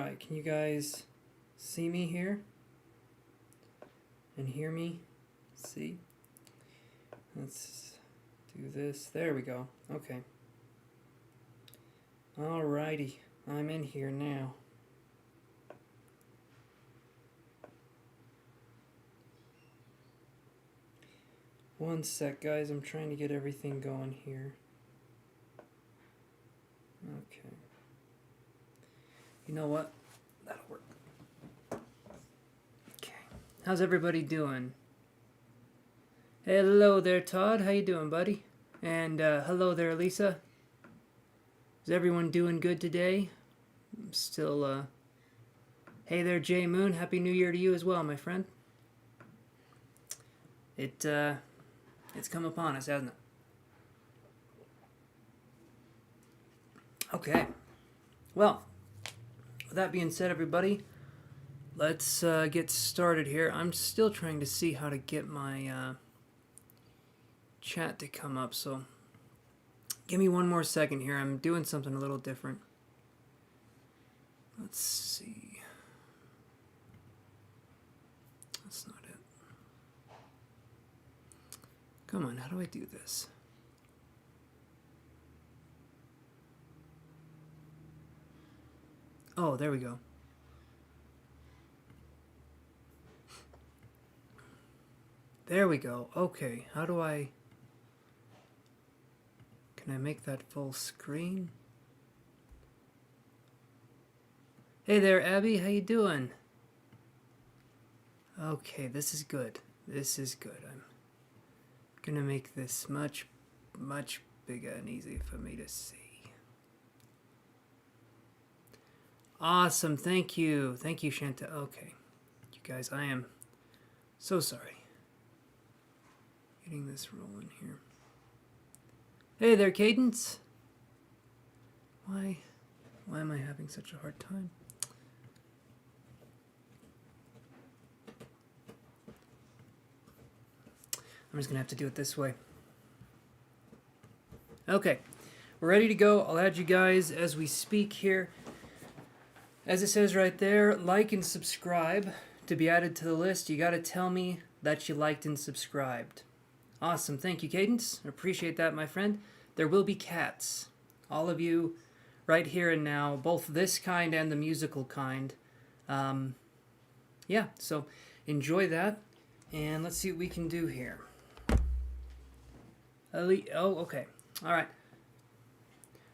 Alright, can you guys see me here? And hear me? See? Let's do this. There we go. Okay. Alrighty. I'm in here now. One sec, guys. I'm trying to get everything going here. Okay. You know what? That'll work. Okay. How's everybody doing? Hello there, Todd. How you doing, buddy? And hello there, Lisa. Is everyone doing good today? I'm still, Hey there, Jay Moon. Happy New Year to you as well, my friend. It's come upon us, hasn't it? Okay. Well, with that being said, everybody, let's get started here. I'm still trying to see how to get my chat to come up, so give me one more second here. I'm doing something a little different. Let's see. That's not it. Come on, how do I do this? Oh, there we go. There we go. Okay, how do I... Can I make that full screen? Hey there, Abby. How you doing? Okay, this is good. This is good. I'm gonna make this much, much bigger and easy for me to see. Awesome. Thank you. Thank you, Shanta. Okay. You guys, I am so sorry. Getting this rolling here. Hey there, Cadence. Why am I having such a hard time? I'm just gonna have to do it this way. Okay, we're ready to go. I'll add you guys as we speak here. As it says right there, like and subscribe to be added to the list. You gotta tell me that you liked and subscribed. Awesome, thank you, Cadence. I appreciate that, my friend. There will be cats. All of you, right here and now, both this kind and the musical kind. Yeah, so enjoy that, and let's see what we can do here. Oh, okay. All right.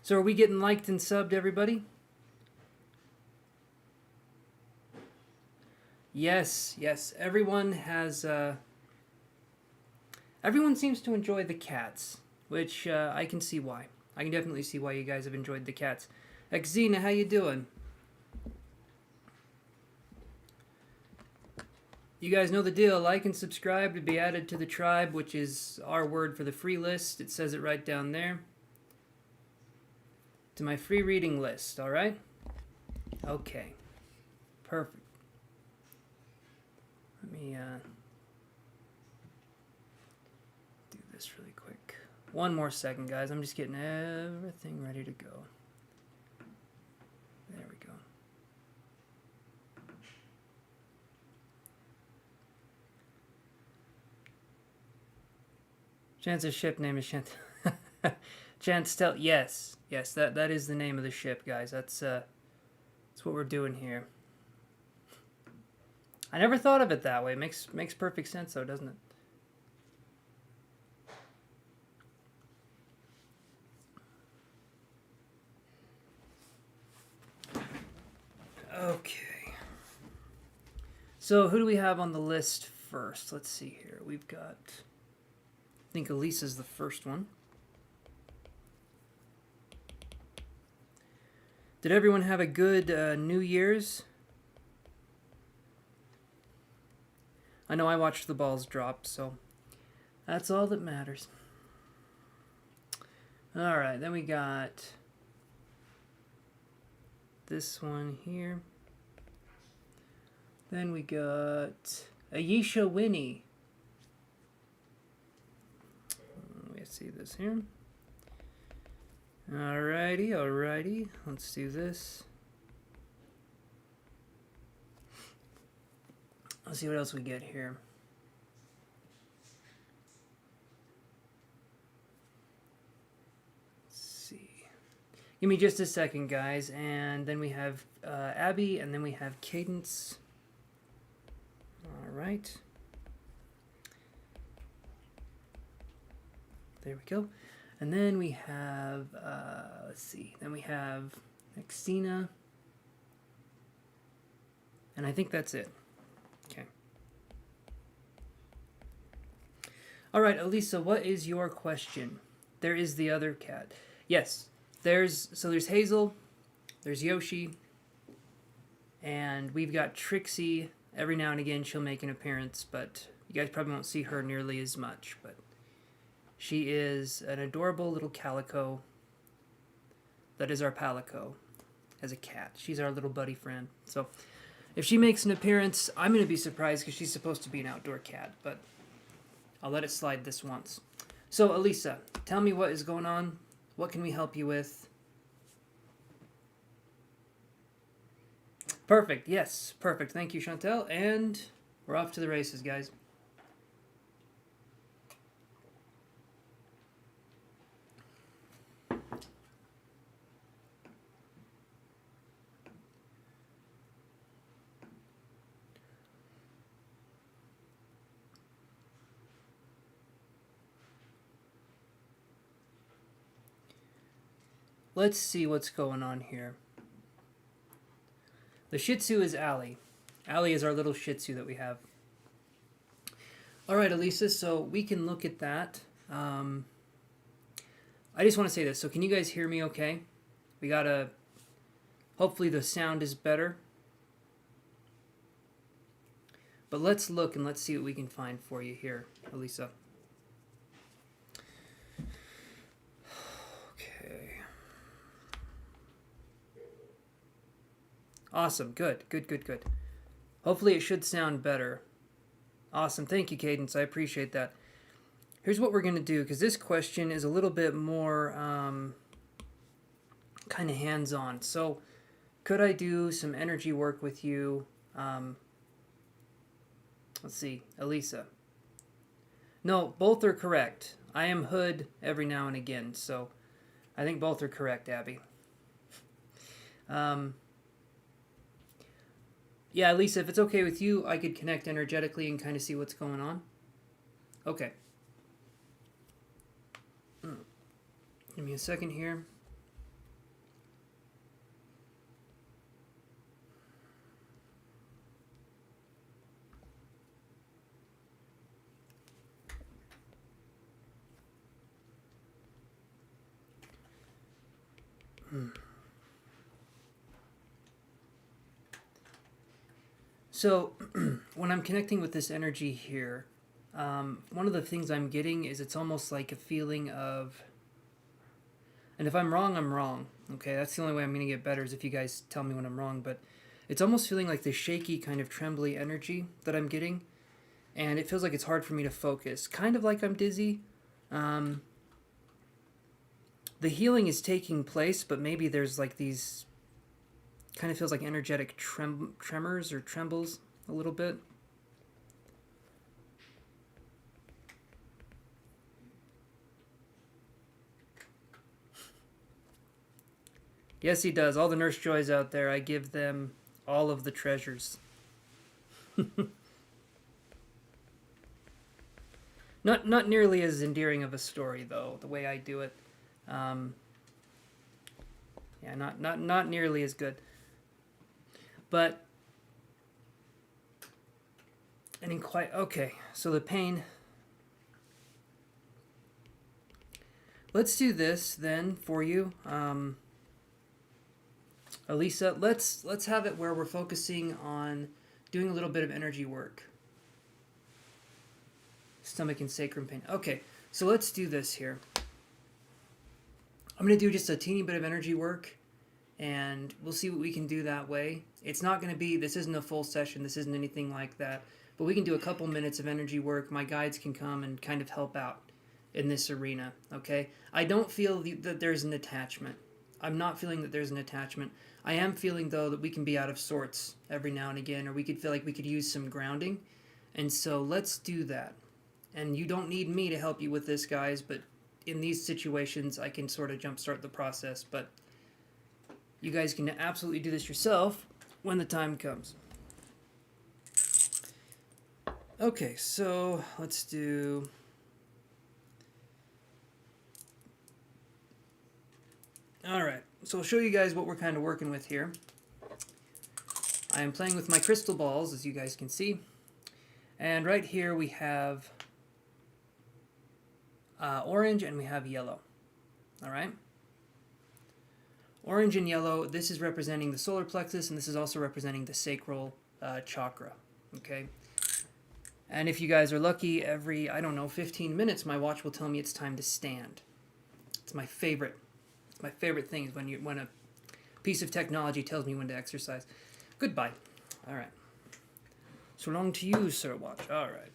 So are we getting liked and subbed, everybody? Yes, yes. Everyone has... Everyone seems to enjoy the cats, which I can see why. I can definitely see why you guys have enjoyed the cats. Xena, how you doing? You guys know the deal. Like and subscribe to be added to the tribe, which is our word for the free list. It says it right down there. To my free reading list, all right? Okay. Perfect. Let me do this really quick. One more second, guys. I'm just getting everything ready to go. There we go. Chance's ship name is Chance tell yes, that is the name of the ship, guys. That's what we're doing here. I never thought of it that way. It makes perfect sense, though, doesn't it? Okay. So who do we have on the list first? Let's see here. We've got... I think Elisa's the first one. Did everyone have a good New Year's? I know I watched the balls drop, so that's all that matters. Alright, then we got this one here. Then we got Ayesha Winnie. Let me see this here. Alrighty, alrighty. Let's do this. Let's see what else we get here. Let's see. Give me just a second, guys. And then we have Abby, and then we have Cadence. All right. There we go. And then we have, let's see, then we have Xena. And I think that's it. Okay. All right, Elisa, what is your question? There is the other cat. Yes, there's Hazel, there's Yoshi, and we've got Trixie. Every now and again she'll make an appearance, but you guys probably won't see her nearly as much, but she is an adorable little calico that is our Palico as a cat. She's our little buddy friend. So if she makes an appearance, I'm going to be surprised because she's supposed to be an outdoor cat, but I'll let it slide this once. So, Elisa, tell me what is going on. What can we help you with? Perfect. Yes, perfect. Thank you, Chantel. And we're off to the races, guys. Let's see what's going on here. The Shih Tzu is Allie. Allie is our little Shih Tzu that we have. All right, Elisa, so we can look at that. I just want to say this. So can you guys hear me okay? We got a... Hopefully the sound is better. But let's look and let's see what we can find for you here, Elisa. Awesome. Good. Hopefully it should sound better. Awesome. Thank you, Cadence. I appreciate that. Here's what we're going to do, because this question is a little bit more kind of hands-on. So could I do some energy work with you? Let's see. Elisa. No, both are correct. I am Hood every now and again, so I think both are correct, Abby. Yeah, Lisa, if it's okay with you, I could connect energetically and kind of see what's going on. Okay. Give me a second here. So, when I'm connecting with this energy here, one of the things I'm getting is it's almost like a feeling of, and if I'm wrong, I'm wrong. Okay, that's the only way I'm going to get better is if you guys tell me when I'm wrong, but it's almost feeling like the shaky kind of trembly energy that I'm getting, and it feels like it's hard for me to focus, kind of like I'm dizzy. The healing is taking place, but maybe there's like these, kind of feels like energetic tremors or trembles a little bit. Yes, he does. All the Nurse Joys out there, I give them all of the treasures. Not nearly as endearing of a story, though, the way I do it. Yeah, not nearly as good. But, and in quite, okay, so the pain. Let's do this then for you. Elisa, let's have it where we're focusing on doing a little bit of energy work. Stomach and sacrum pain. Okay, so let's do this here. I'm going to do just a teeny bit of energy work, and we'll see what we can do that way. It's not going to be, this isn't a full session, this isn't anything like that, but we can do a couple minutes of energy work. My guides can come and kind of help out in this arena, okay? I don't feel that there's an attachment. I'm not feeling that there's an attachment. I am feeling, though, that we can be out of sorts every now and again, or we could feel like we could use some grounding. And so let's do that. And you don't need me to help you with this, guys, but in these situations, I can sort of jumpstart the process. But you guys can absolutely do this yourself when the time comes. Okay, so let's do... Alright, so I'll show you guys what we're kind of working with here. I am playing with my crystal balls, as you guys can see. And right here we have orange and we have yellow. Alright? Orange and yellow, this is representing the solar plexus, and this is also representing the sacral chakra. Okay? And if you guys are lucky, every, 15 minutes, my watch will tell me it's time to stand. It's my favorite. It's my favorite thing is when a piece of technology tells me when to exercise. Goodbye. All right. So long to you, Sir Watch. All right.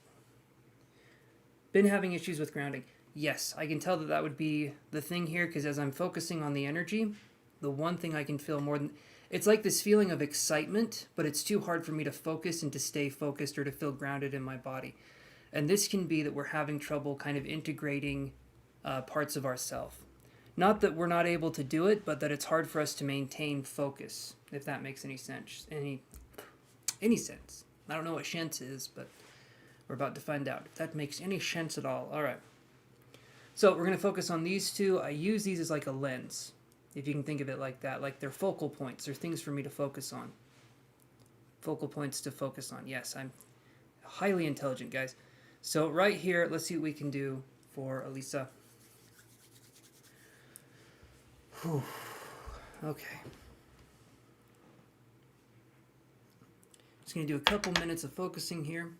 Been having issues with grounding. Yes, I can tell that would be the thing here, because as I'm focusing on the energy, the one thing I can feel more than... It's like this feeling of excitement, but it's too hard for me to focus and to stay focused or to feel grounded in my body. And this can be that we're having trouble kind of integrating parts of ourself. Not that we're not able to do it, but that it's hard for us to maintain focus, if that makes any sense. Any sense. I don't know what sense is, but we're about to find out if that makes any sense at all. All right. So we're going to focus on these two. I use these as like a lens, if you can think of it like that. Like they're focal points. They're things for me to focus on. Focal points to focus on. Yes, I'm highly intelligent, guys. So right here, let's see what we can do for Elisa. Whew. Okay. Just going to do a couple minutes of focusing here.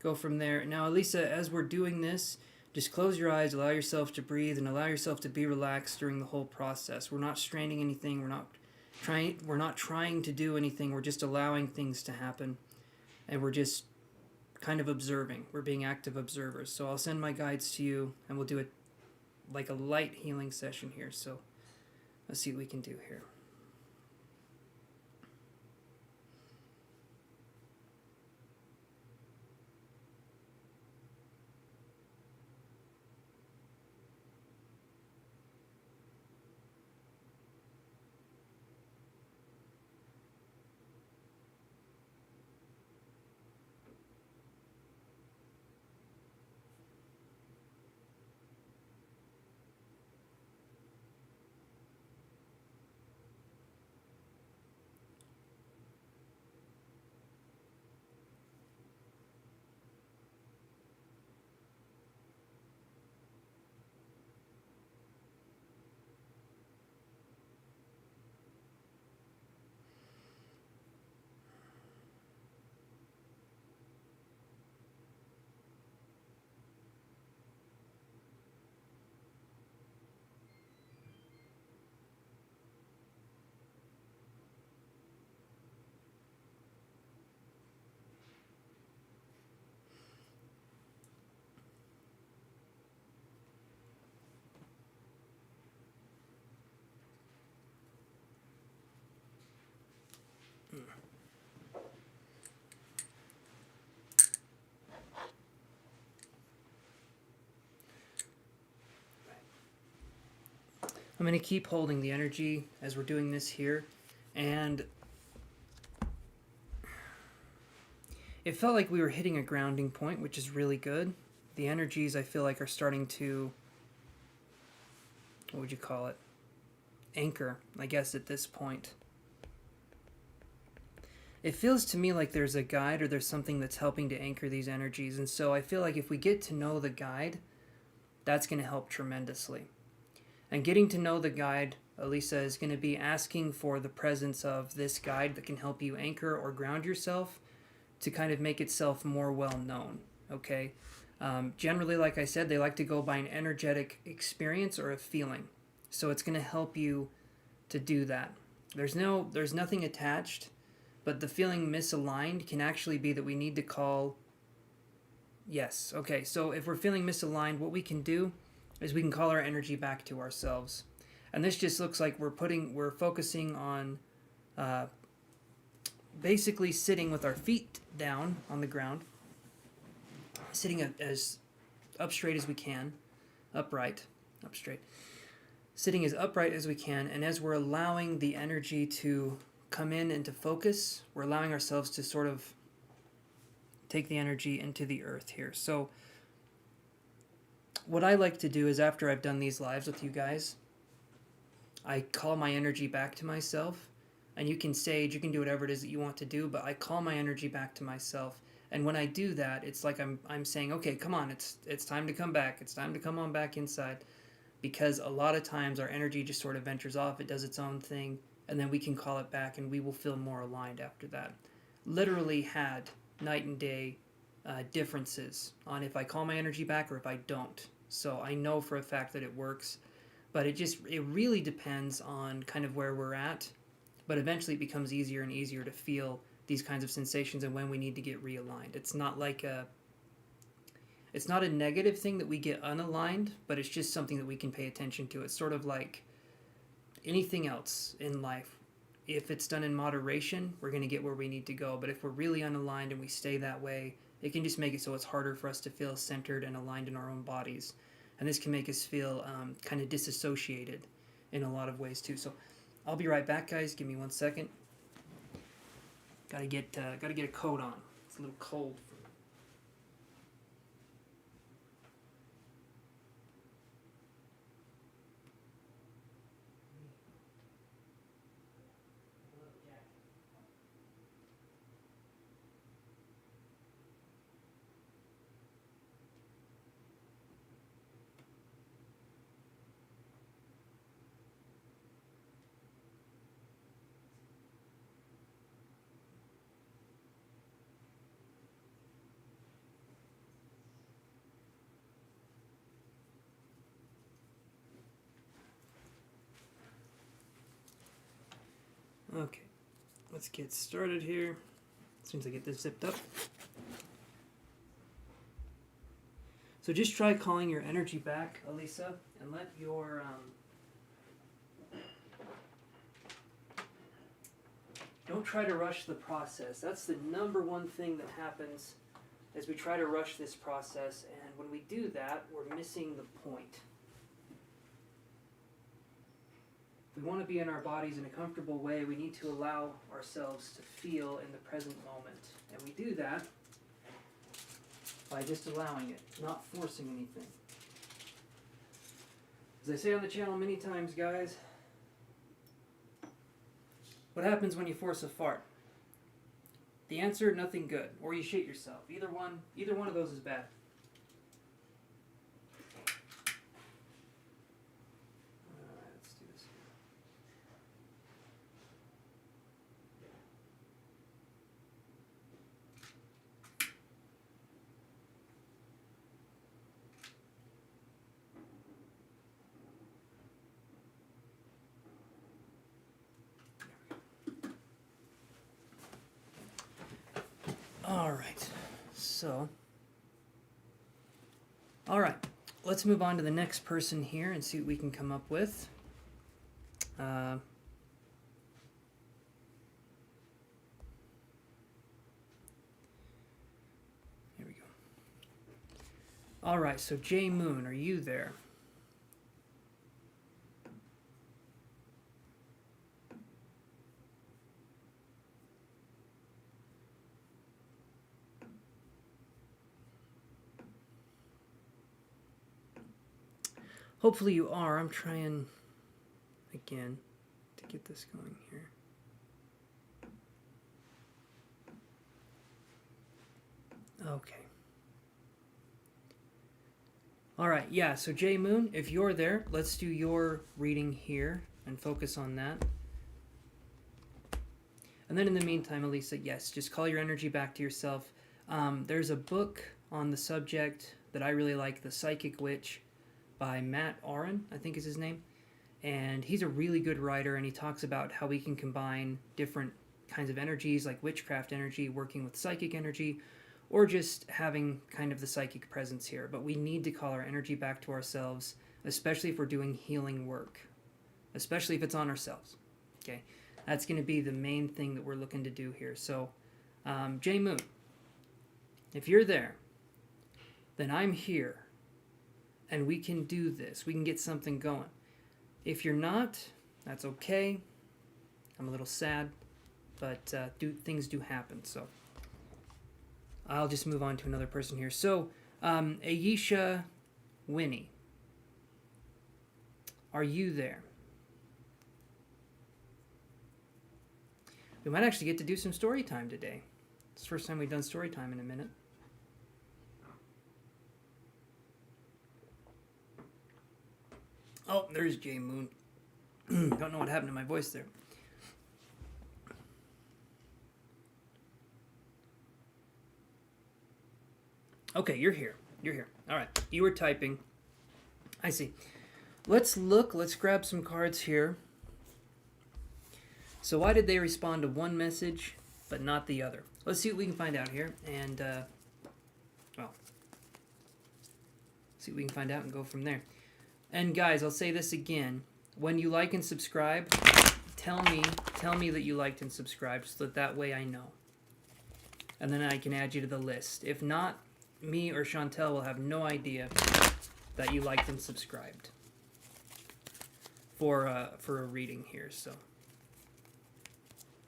Go from there. Now, Elisa, as we're doing this, just close your eyes, allow yourself to breathe, and allow yourself to be relaxed during the whole process. We're not straining anything. We're not trying to do anything. We're just allowing things to happen, and we're just kind of observing. We're being active observers. So I'll send my guides to you, and we'll do it like a light healing session here. So let's see what we can do here. I'm going to keep holding the energy as we're doing this here, and it felt like we were hitting a grounding point, which is really good. The energies, I feel like, are starting to, what would you call it? Anchor, I guess, at this point. It feels to me like there's a guide or there's something that's helping to anchor these energies, and so I feel like if we get to know the guide, that's going to help tremendously. And getting to know the guide, Elisa, is going to be asking for the presence of this guide that can help you anchor or ground yourself to kind of make itself more well known, okay? Generally, like I said, they like to go by an energetic experience or a feeling. So it's going to help you to do that. There's nothing attached, but the feeling misaligned can actually be that we need to call... Yes, okay, so if we're feeling misaligned, what we can do is we can call our energy back to ourselves. And this just looks like we're focusing on basically sitting with our feet down on the ground, sitting as up straight as we can, up straight, sitting as upright as we can, and as we're allowing the energy to come in and to focus, we're allowing ourselves to sort of take the energy into the earth here. So what I like to do is, after I've done these lives with you guys, I call my energy back to myself. And you can sage, you can do whatever it is that you want to do, but I call my energy back to myself. And when I do that, it's like I'm saying, okay, come on, it's time to come back. It's time to come on back inside. Because a lot of times our energy just sort of ventures off, it does its own thing, and then we can call it back and we will feel more aligned after that. Literally had night and day differences on if I call my energy back or if I don't. So I know for a fact that it works, but it really depends on kind of where we're at. But eventually it becomes easier and easier to feel these kinds of sensations and when we need to get realigned. It's not a negative thing that we get unaligned, but it's just something that we can pay attention to. It's sort of like anything else in life. If it's done in moderation, we're going to get where we need to go. But if we're really unaligned and we stay that way, it can just make it so it's harder for us to feel centered and aligned in our own bodies. And this can make us feel kind of disassociated in a lot of ways too. So I'll be right back, guys. Give me 1 second. Gotta get a coat on. It's a little cold. Okay, let's get started here. As soon as I get this zipped up. So just try calling your energy back, Elisa, and let your don't try to rush the process. That's the number one thing that happens as we try to rush this process, and when we do that, we're missing the point. If we want to be in our bodies in a comfortable way, we need to allow ourselves to feel in the present moment. And we do that by just allowing it, not forcing anything. As I say on the channel many times, guys, what happens when you force a fart? The answer, nothing good. Or you shit yourself. Either one of those is bad. Let's do this. All right, let's move on to the next person here and see what we can come up with. Here we go. All right, so J Moon, are you there? Hopefully you are. I'm trying again to get this going here. Okay. All right, yeah, so J Moon, if you're there, let's do your reading here and focus on that. And then in the meantime, Elisa, yes, just call your energy back to yourself. There's a book on the subject that I really like, The Psychic Witch, by Matt Oren, I think is his name. And he's a really good writer, and he talks about how we can combine different kinds of energies, like witchcraft energy, working with psychic energy, or just having kind of the psychic presence here. But we need to call our energy back to ourselves, especially if we're doing healing work. especially if it's on ourselves. Okay, that's going to be the main thing that we're looking to do here. So, J Moon, if you're there, then I'm here, and we can do this. We can get something going. If you're not, that's okay. I'm a little sad, but things do happen. So I'll just move on to another person here. So, Ayesha Winnie, are you there? We might actually get to do some story time today. It's the first time we've done story time in a minute. Oh, there's J Moon. Don't know what happened to my voice there. Okay, you're here. You're here. All right. You were typing. I see. Let's look. Let's grab some cards here. So why did they respond to one message but not the other? Let's see what we can find out here. And, well, see what we can find out and go from there. And guys, I'll say this again. When you like and subscribe, tell me that you liked and subscribed so that way I know. And then I can add you to the list. If not, me or Chantel will have no idea that you liked and subscribed for a reading here. So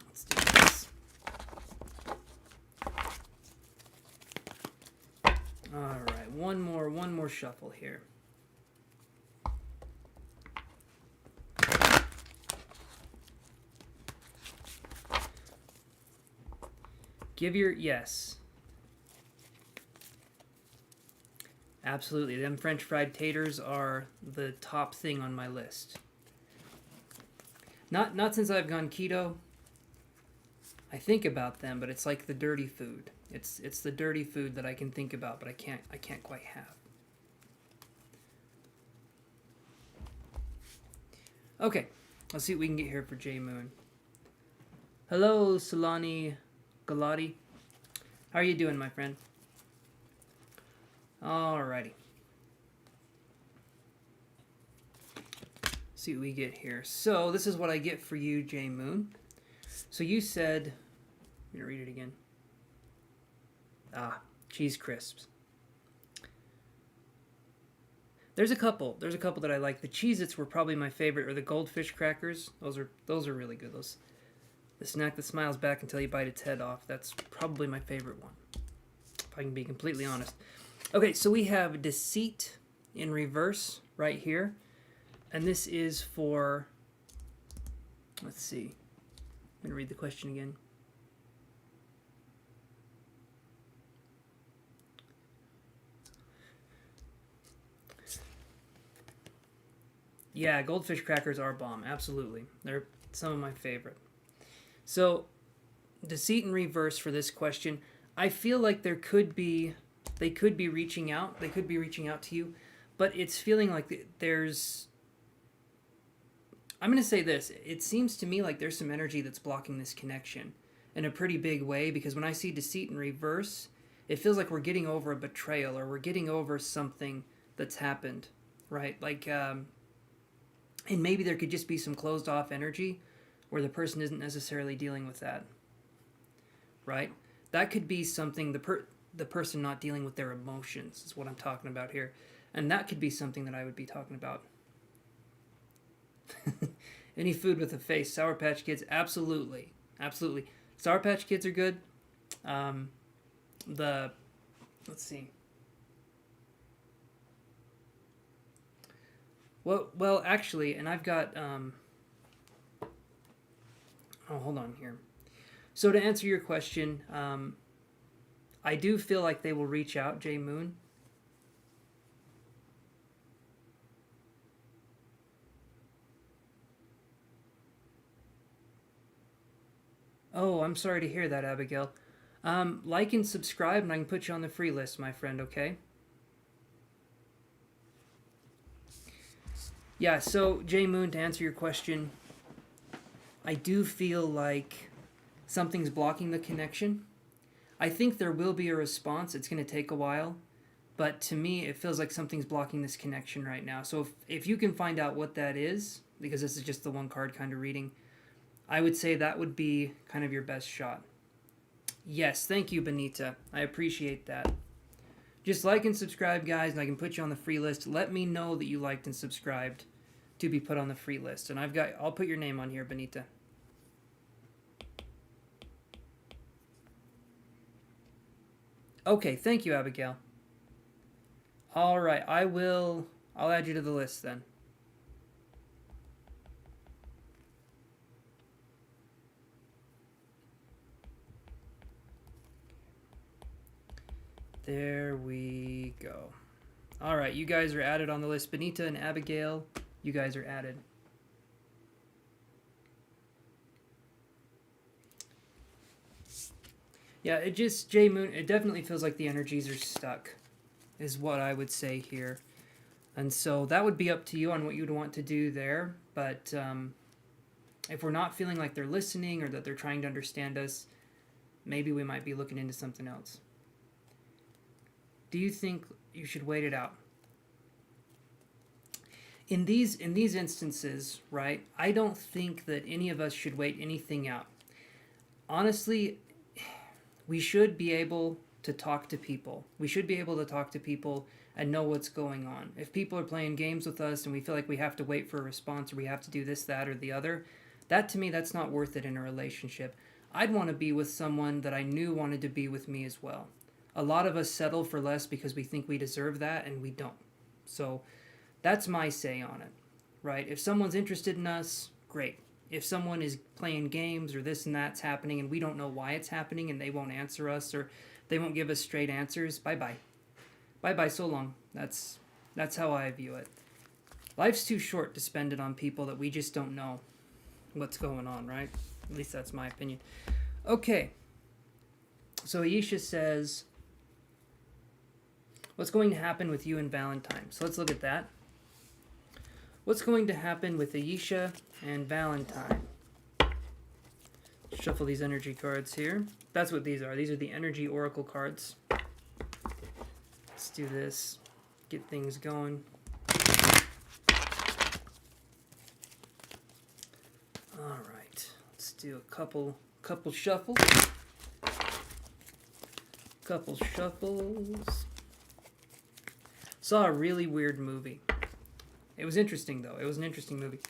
let's do this. All right, one more shuffle here. Give your yes. Absolutely. Them French fried taters are the top thing on my list. Not since I've gone keto. I think about them, but it's like the dirty food. It's the dirty food that I can think about, but I can't quite have. Okay, let's see what we can get here for J Moon. Hello, Solani Galati. How are you doing, my friend? Alrighty. See what we get here. So this is what I get for you, J Moon. So you said, I'm gonna read it again. Cheese crisps. There's a couple that I like. The Cheez-Its were probably my favorite, or the goldfish crackers. Those are really good. The snack that smiles back until you bite its head off. That's probably my favorite one, if I can be completely honest. Okay, so we have Deceit in reverse right here. And this is for, let's see. I'm going to read the question again. Yeah, goldfish crackers are bomb. Absolutely. They're some of my favorite. So, Deceit in reverse for this question. I feel like they could be reaching out. They could be reaching out to you, but it's feeling like there's, I'm going to say this. It seems to me like there's some energy that's blocking this connection in a pretty big way, because when I see Deceit in reverse, it feels like we're getting over a betrayal, or we're getting over something that's happened, right? Like, and maybe there could just be some closed off energy where the person isn't necessarily dealing with that, right? That could be something, the person not dealing with their emotions is what I'm talking about here. And that could be something that I would be talking about. Any food with a face. Sour Patch Kids, absolutely. Absolutely. Sour Patch Kids are good. Let's see. Well, actually, and I've got, hold on here. So to answer your question, I do feel like they will reach out, J Moon. Oh, I'm sorry to hear that, Abigail. Like and subscribe, and I can put you on the free list, my friend, okay? Yeah, so, J Moon, to answer your question, I do feel like something's blocking the connection. I think there will be a response. It's going to take a while, But to me, it feels like something's blocking this connection right now. So if you can find out what that is, because this is just the one card kind of reading, I would say that would be kind of your best shot. Yes, thank you, Benita. I appreciate that. Just like and subscribe, guys, and I can put you on the free list. Let me know that you liked and subscribed to be put on the free list. And I'll put your name on here, Benita. Okay, thank you, Abigail. All right, I'll add you to the list then. There we go. All right, you guys are added on the list. Benita and Abigail, you guys are added. Yeah, it just, J Moon, it definitely feels like the energies are stuck, is what I would say here. And so that would be up to you on what you'd want to do there. But if we're not feeling like they're listening or that they're trying to understand us, maybe we might be looking into something else. Do you think you should wait it out? In these instances, right, I don't think that any of us should wait anything out. Honestly, we should be able to talk to people. We should be able to talk to people and know what's going on. If people are playing games with us and we feel like we have to wait for a response or we have to do this, that, or the other, that to me, that's not worth it in a relationship. I'd want to be with someone that I knew wanted to be with me as well. A lot of us settle for less because we think we deserve that, and we don't. So that's my say on it, right? If someone's interested in us, great. If someone is playing games or this and that's happening and we don't know why it's happening and they won't answer us or they won't give us straight answers, bye-bye. Bye-bye, so long. That's how I view it. Life's too short to spend it on people that we just don't know what's going on, right? At least that's my opinion. Okay. So Aisha says, what's going to happen with you and Valentine? So let's look at that. What's going to happen with Aisha and Valentine? Shuffle these energy cards here. That's what these are. These are the energy oracle cards. Let's do this. Get things going. All right. Let's do a couple shuffles. Couple shuffles. Saw a really weird movie. It was interesting, though. It was an interesting movie.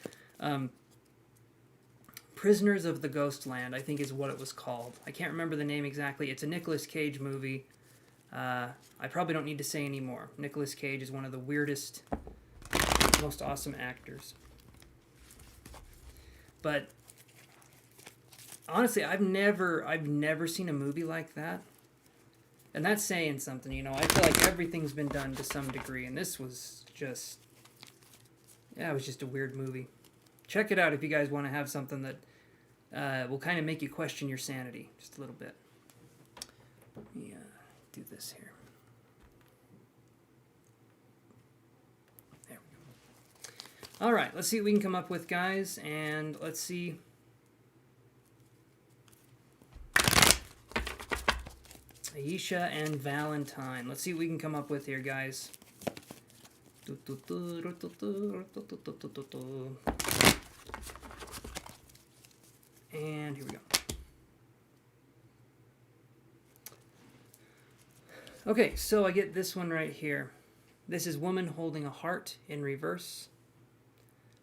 Prisoners of the Ghostland, I think is what it was called. I can't remember the name exactly. It's a Nicolas Cage movie. I probably don't need to say any more. Nicolas Cage is one of the weirdest, most awesome actors. But honestly, I've never seen a movie like that. And that's saying something, you know. I feel like everything's been done to some degree, and this was just... Yeah, it was just a weird movie. Check it out if you guys want to have something that will kind of make you question your sanity just a little bit. Let me do this here. There we go. All right, let's see what we can come up with, guys, and let's see. Aisha and Valentine. Let's see what we can come up with here, guys. And here we go. Okay, so I get this one right here. This is woman holding a heart in reverse.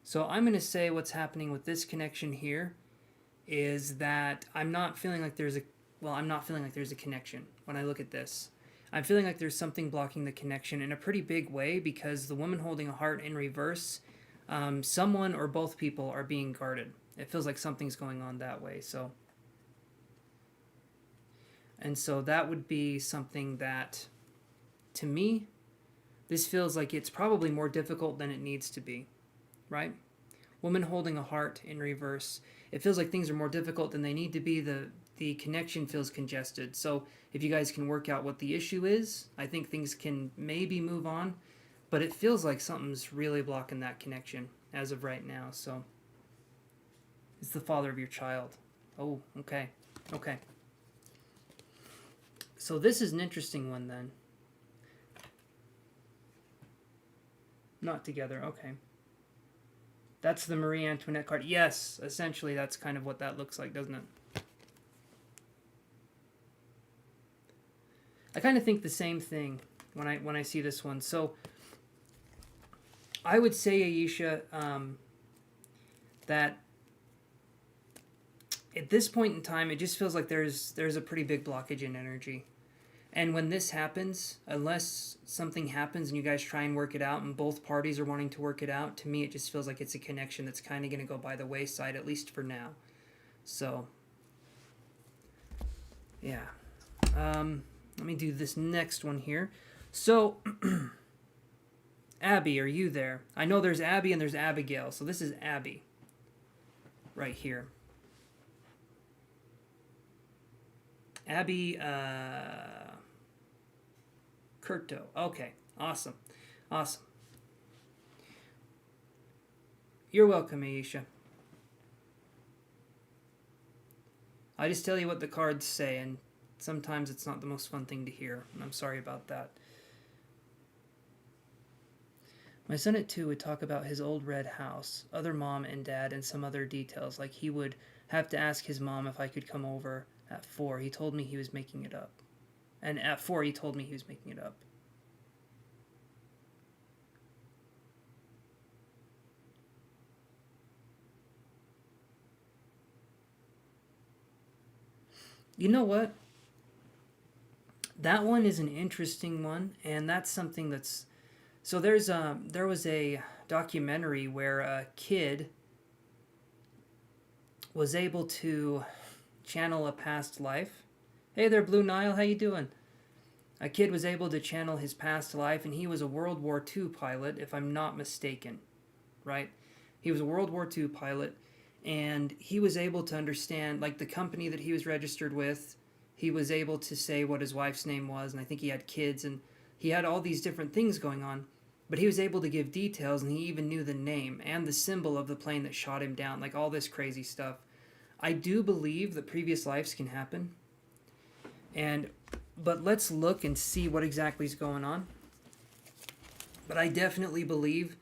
So I'm going to say what's happening with this connection here is that I'm not feeling like there's a connection when I look at this. I'm feeling like there's something blocking the connection in a pretty big way because the woman holding a heart in reverse, someone or both people are being guarded. It feels like something's going on that way. And so that would be something that, to me, this feels like it's probably more difficult than it needs to be, right? Woman holding a heart in reverse. It feels like things are more difficult than they need to be. The connection feels congested. So if you guys can work out what the issue is, I think things can maybe move on. But it feels like something's really blocking that connection as of right now. So it's the father of your child. Oh, okay. Okay. So this is an interesting one then. Not together, okay. That's the Marie Antoinette card. Yes, essentially that's kind of what that looks like, doesn't it? I kind of think the same thing when I see this one. So I would say, Aisha, that at this point in time, it just feels like there's a pretty big blockage in energy. And when this happens, unless something happens and you guys try and work it out and both parties are wanting to work it out, to me it just feels like it's a connection that's kind of going to go by the wayside, at least for now. So, yeah. Let me do this next one here. So, Abby, are you there? I know there's Abby and there's Abigail, so this is Abby right here. Abby, Kurto. Okay, awesome. Awesome. You're welcome, Aisha. I just tell you what the cards say, and sometimes it's not the most fun thing to hear, and I'm sorry about that. My son at 2 would talk about his old red house, other mom and dad, and some other details, like he would have to ask his mom if I could come over at 4. He told me he was making it up. And at 4, he told me he was making it up. You know what? That one is an interesting one, and that's something that's... So there was a documentary where a kid was able to channel a past life. Hey there, Blue Nile, how you doing? A kid was able to channel his past life, and he was a World War II pilot, if I'm not mistaken, right? He was a World War II pilot, and he was able to understand, like, the company that he was registered with. He was able to say what his wife's name was, and I think he had kids, and he had all these different things going on. But he was able to give details, and he even knew the name and the symbol of the plane that shot him down, like all this crazy stuff. I do believe that previous lives can happen. But let's look and see what exactly is going on. But I definitely believe,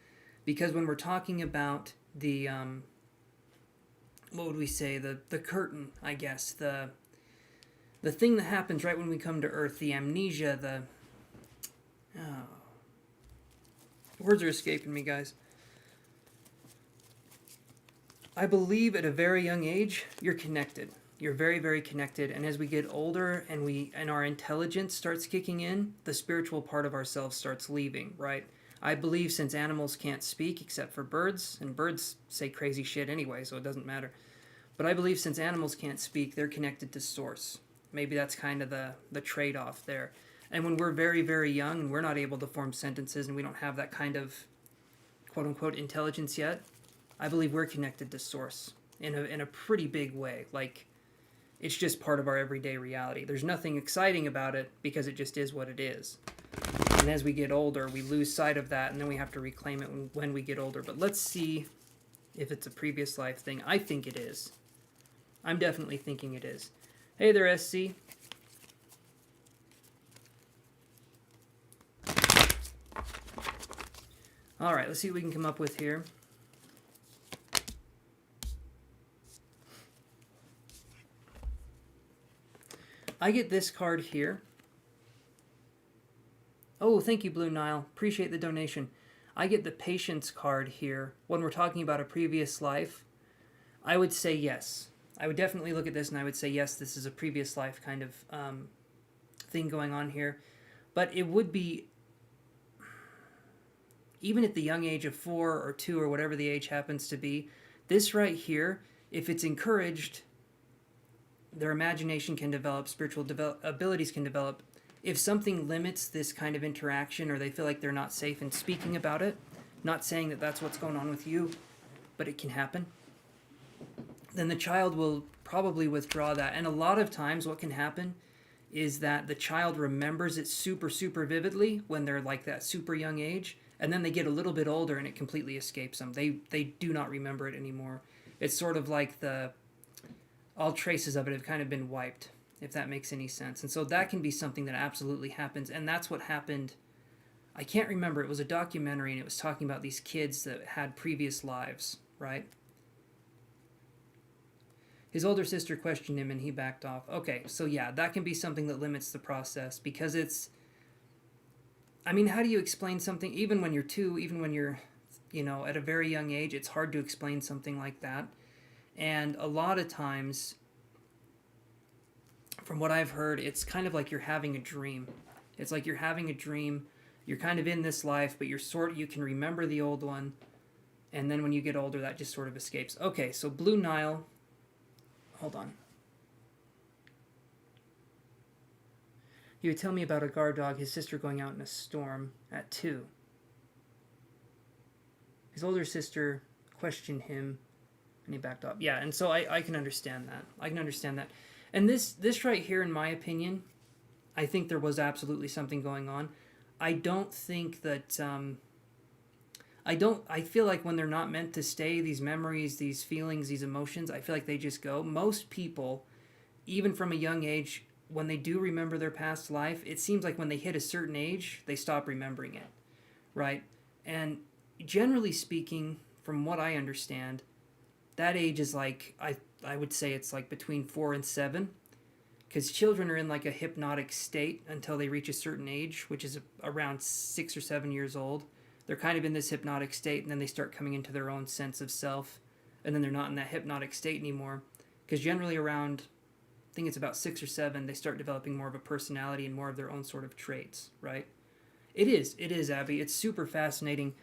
because when we're talking about the, what would we say, the curtain, I guess, the thing that happens right when we come to Earth, the amnesia, words are escaping me, guys. I believe at a very young age, you're connected. You're very, very connected. And as we get older and our intelligence starts kicking in, the spiritual part of ourselves starts leaving, right? I believe since animals can't speak except for birds, and birds say crazy shit anyway, so it doesn't matter. But I believe since animals can't speak, they're connected to source. Maybe that's kind of the trade-off there. And when we're very, very young and we're not able to form sentences and we don't have that kind of quote-unquote intelligence yet, I believe we're connected to source in a pretty big way. Like, it's just part of our everyday reality. There's nothing exciting about it because it just is what it is. And as we get older, we lose sight of that, and then we have to reclaim it when we get older. But let's see if it's a previous life thing. I think it is. I'm definitely thinking it is. Hey there, SC. Alright, let's see what we can come up with here. I get this card here. Oh, thank you, Blue Nile. Appreciate the donation. I get the Patience card here. When we're talking about a previous life, I would say yes. I would definitely look at this and I would say yes, this is a previous life kind of thing going on here. But it would be, even at the young age of 4 or 2 or whatever the age happens to be, this right here, if it's encouraged, their imagination can develop, spiritual abilities can develop. If something limits this kind of interaction, or they feel like they're not safe in speaking about it, not saying that that's what's going on with you, but it can happen, then the child will probably withdraw that. And a lot of times what can happen is that the child remembers it super, super vividly when they're like that super young age, and then they get a little bit older and it completely escapes them. They do not remember it anymore. It's sort of like all traces of it have kind of been wiped, if that makes any sense. And so that can be something that absolutely happens, and that's what happened I can't remember. It was a documentary, and it was talking about these kids that had previous lives, right? His older sister questioned him, and he backed off. Okay, so yeah, that can be something that limits the process, because it's... I mean, how do you explain something, even when you're 2, even when you're, at a very young age, it's hard to explain something like that. And a lot of times, from what I've heard, it's kind of like you're having a dream. It's like you're having a dream. You're kind of in this life, but you can remember the old one, and then when you get older, that just sort of escapes. Okay, so Blue Nile. Hold on. He would tell me about a guard dog, his sister going out in a storm at 2. His older sister questioned him, and he backed off. Yeah, and so I can understand that. I can understand that. And this right here, in my opinion, I think there was absolutely something going on. I don't think that... I feel like when they're not meant to stay, these memories, these feelings, these emotions, I feel like they just go. Most people, even from a young age, when they do remember their past life, it seems like when they hit a certain age, they stop remembering it, right? And generally speaking, from what I understand, that age is like, I would say it's like between 4 and 7, because children are in like a hypnotic state until they reach a certain age, which is around 6 or 7 years old. They're kind of in this hypnotic state, and then they start coming into their own sense of self, and then they're not in that hypnotic state anymore. Because generally around, I think it's about 6 or 7, they start developing more of a personality and more of their own sort of traits, right? It is, Abby. It's super fascinating.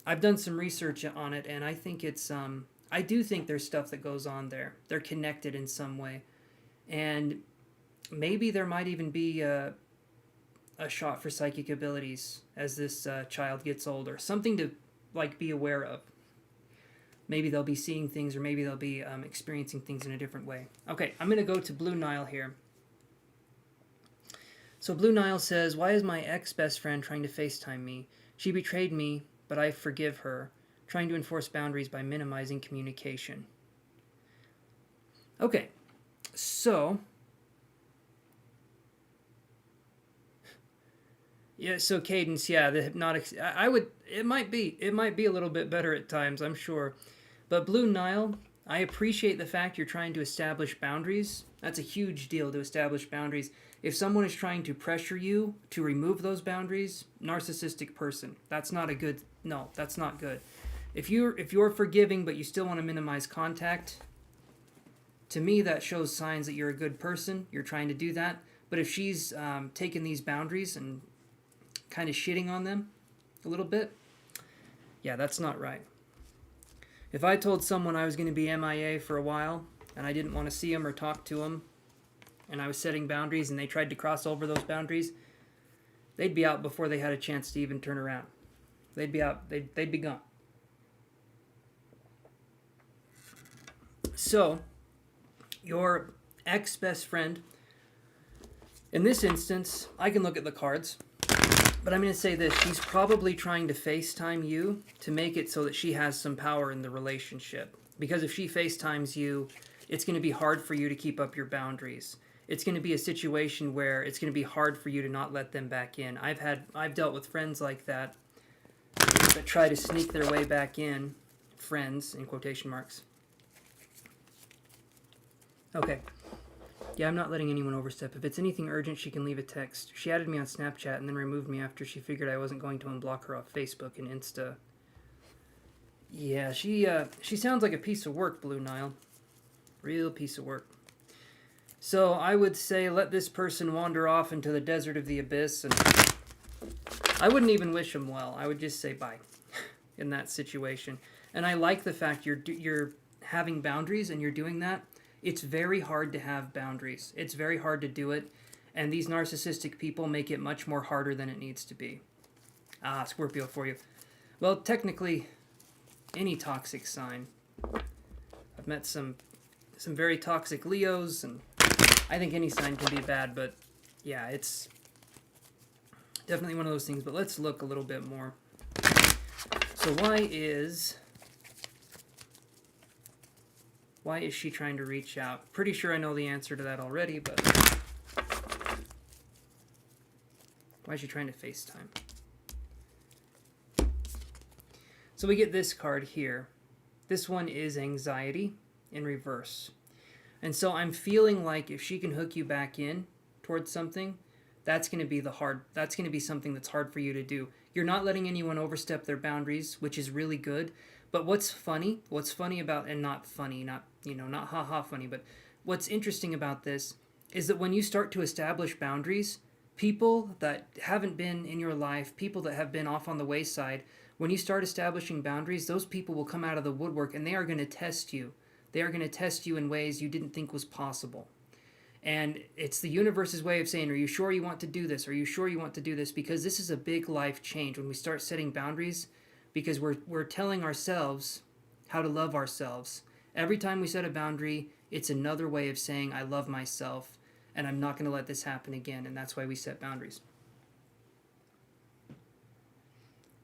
I've done some research on it, and I think it's, I do think there's stuff that goes on there. They're connected in some way. And maybe there might even be a shot for psychic abilities as this child gets older. Something to be aware of. Maybe they'll be seeing things, or maybe they'll be experiencing things in a different way. Okay, I'm going to go to Blue Nile here. So Blue Nile says, why is my ex-best friend trying to FaceTime me? She betrayed me, but I forgive her. Trying to enforce boundaries by minimizing communication. Okay, so... Yeah, so Cadence, yeah, the hypnotic... It might be a little bit better at times, I'm sure. But Blue Nile, I appreciate the fact you're trying to establish boundaries. That's a huge deal, to establish boundaries. If someone is trying to pressure you to remove those boundaries, narcissistic person. That's not a good... No, that's not good. If you're forgiving but you still want to minimize contact, to me that shows signs that you're a good person. You're trying to do that. But if she's taken these boundaries and kind of shitting on them a little bit, yeah, that's not right. If I told someone I was going to be MIA for a while and I didn't want to see them or talk to them, and I was setting boundaries and they tried to cross over those boundaries, they'd be out before they had a chance to even turn around. They'd be out. They'd be gone. So, your ex-best friend, in this instance, I can look at the cards, but I'm going to say this. She's probably trying to FaceTime you to make it so that she has some power in the relationship. Because if she FaceTimes you, it's going to be hard for you to keep up your boundaries. It's going to be a situation where it's going to be hard for you to not let them back in. I've dealt with friends like that try to sneak their way back in. Friends, in quotation marks. Okay. Yeah, I'm not letting anyone overstep. If it's anything urgent, she can leave a text. She added me on Snapchat and then removed me after she figured I wasn't going to unblock her off Facebook and Insta. Yeah, she sounds like a piece of work, Blue Nile. Real piece of work. So I would say let this person wander off into the desert of the abyss, and I wouldn't even wish them well. I would just say bye in that situation. And I like the fact you're having boundaries and you're doing that. It's very hard to have boundaries. It's very hard to do it. And these narcissistic people make it much more harder than it needs to be. Scorpio for you. Well, technically, any toxic sign. I've met some very toxic Leos, and I think any sign can be bad, but yeah, it's definitely one of those things. But let's look a little bit more. So why is she trying to reach out? Pretty sure I know the answer to that already, but why is she trying to FaceTime? So we get this card here. This one is anxiety in reverse. And so I'm feeling like if she can hook you back in towards something, that's going to be something that's hard for you to do. You're not letting anyone overstep their boundaries, which is really good. But what's funny about, and not funny, not, not ha-ha funny, but what's interesting about this is that when you start to establish boundaries, people that haven't been in your life, people that have been off on the wayside, when you start establishing boundaries, those people will come out of the woodwork and they are going to test you. They are going to test you in ways you didn't think was possible. And it's the universe's way of saying, are you sure you want to do this? Are you sure you want to do this? Because this is a big life change when we start setting boundaries, because we're telling ourselves how to love ourselves. Every time we set a boundary, it's another way of saying, I love myself, and I'm not going to let this happen again. And that's why we set boundaries.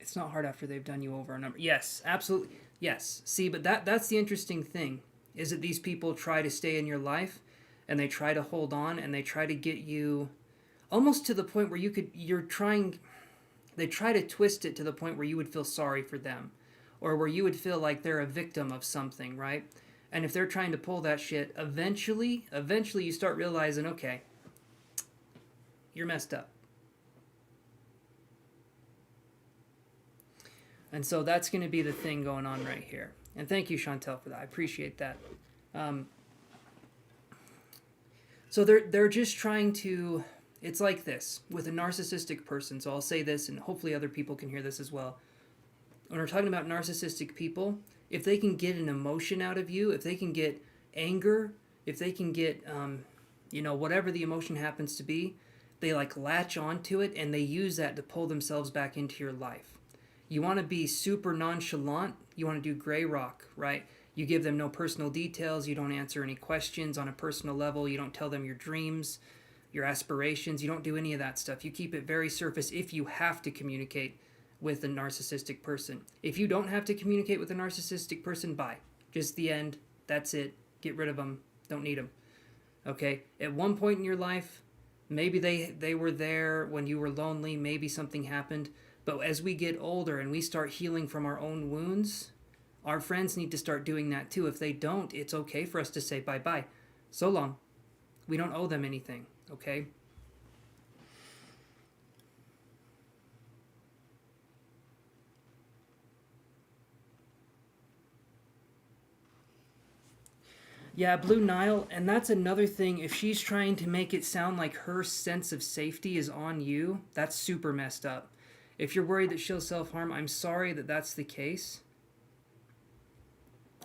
It's not hard after they've done you over a number. Yes, absolutely. Yes. See, but that's the interesting thing, is that these people try to stay in your life, and they try to hold on, and they try to get you almost to the point where they try to twist it to the point where you would feel sorry for them, or where you would feel like they're a victim of something, right? And if they're trying to pull that shit, eventually you start realizing, okay, you're messed up. And so that's going to be the thing going on right here. And thank you, Chantel, for that. I appreciate that. So they're just trying to... It's like this with a narcissistic person. So I'll say this, and hopefully other people can hear this as well. When we're talking about narcissistic people, if they can get an emotion out of you, if they can get anger, if they can get, whatever the emotion happens to be, they latch onto it and they use that to pull themselves back into your life. You want to be super nonchalant. You want to do gray rock, right? You give them no personal details. You don't answer any questions on a personal level. You don't tell them your dreams, your aspirations. You don't do any of that stuff. You keep it very surface if you have to communicate with a narcissistic person. If you don't have to communicate with a narcissistic person, bye. Just the end. That's it. Get rid of them. Don't need them. Okay? At one point in your life, maybe they were there when you were lonely. Maybe something happened. But as we get older and we start healing from our own wounds, our friends need to start doing that too. If they don't, it's okay for us to say bye-bye. So long. We don't owe them anything, okay? Yeah, Blue Nile, and that's another thing. If she's trying to make it sound like her sense of safety is on you, that's super messed up. If you're worried that she'll self-harm, I'm sorry that that's the case.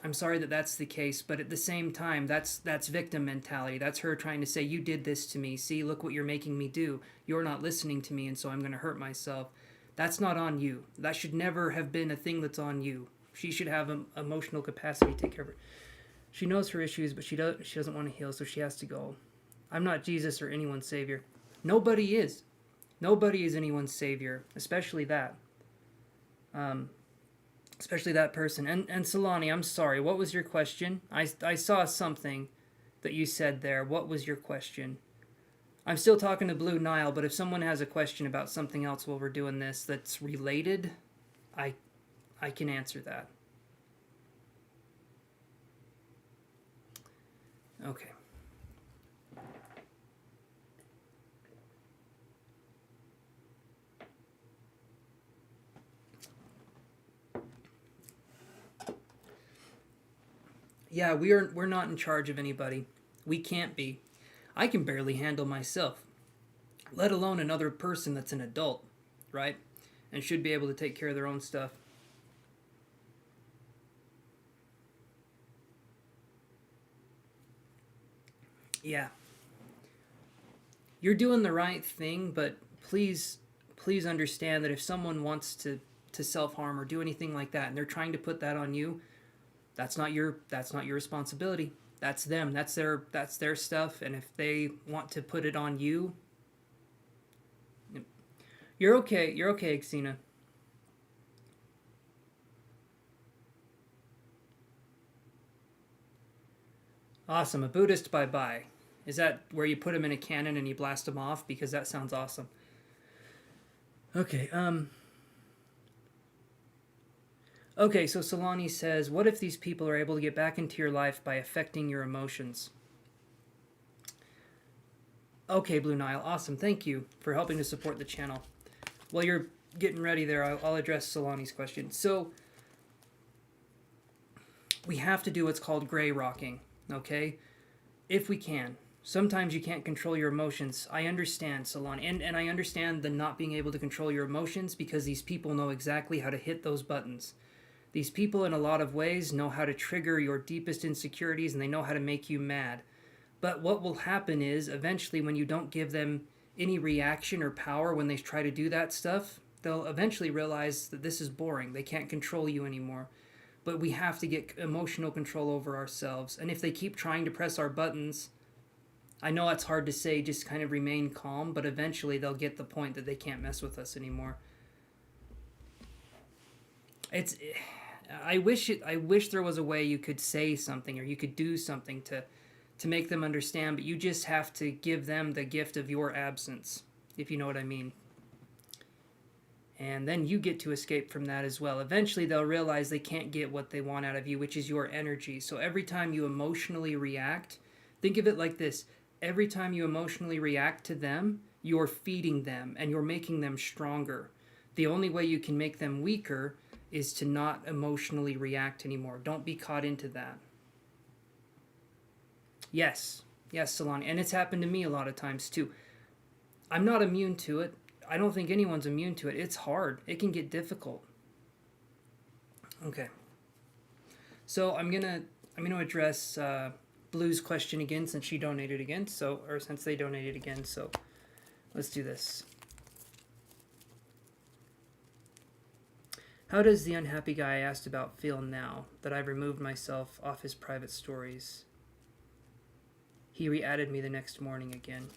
I'm sorry that that's the case, but at the same time, that's victim mentality. That's her trying to say, you did this to me. See, look what you're making me do. You're not listening to me, and so I'm going to hurt myself. That's not on you. That should never have been a thing that's on you. She should have emotional capacity to take care of her. She knows her issues, but she doesn't want to heal, so she has to go. I'm not Jesus or anyone's savior. Nobody is. Nobody is anyone's savior, especially that. Especially that person. And Solani, I'm sorry. What was your question? I saw something that you said there. What was your question? I'm still talking to Blue Nile, but if someone has a question about something else while we're doing this that's related, I can answer that. Okay. Yeah, we're not in charge of anybody. We can't be. I can barely handle myself, let alone another person that's an adult, right? And should be able to take care of their own stuff. Yeah. You're doing the right thing, but please understand that if someone wants to self-harm or do anything like that and they're trying to put that on you, that's not your responsibility. That's them. That's their stuff, and if they want to put it on you, you're okay. You're okay, Xena. Awesome. A Buddhist bye-bye. Is that where you put them in a cannon and you blast them off? Because that sounds awesome. Okay, Okay, so Solani says, what if these people are able to get back into your life by affecting your emotions? Okay, Blue Nile, awesome. Thank you for helping to support the channel. While you're getting ready there, I'll address Solani's question. So, we have to do what's called gray rocking, okay? If we can. Sometimes you can't control your emotions. I understand, Solani. And I understand the not being able to control your emotions because these people know exactly how to hit those buttons. These people, in a lot of ways, know how to trigger your deepest insecurities and they know how to make you mad. But what will happen is, eventually, when you don't give them any reaction or power when they try to do that stuff, they'll eventually realize that this is boring. They can't control you anymore. But we have to get emotional control over ourselves. And if they keep trying to press our buttons, I know it's hard to say, just kind of remain calm, but eventually they'll get the point that they can't mess with us anymore. I wish there was a way you could say something or you could do something to make them understand, but you just have to give them the gift of your absence, if you know what I mean. And then you get to escape from that as well. Eventually they'll realize they can't get what they want out of you, which is your energy. So every time you emotionally react, think of it like this. Every time you emotionally react to them, you're feeding them and you're making them stronger. The only way you can make them weaker is to not emotionally react anymore. Don't be caught into that. Yes, Solani. And it's happened to me a lot of times too. I'm not immune to it. I don't think anyone's immune to it. It's hard. It can get difficult. Okay. So I'm gonna address Blue's question again since she donated again. Since they donated again. So let's do this. How does the unhappy guy I asked about feel now that I've removed myself off his private stories? He re-added me the next morning again.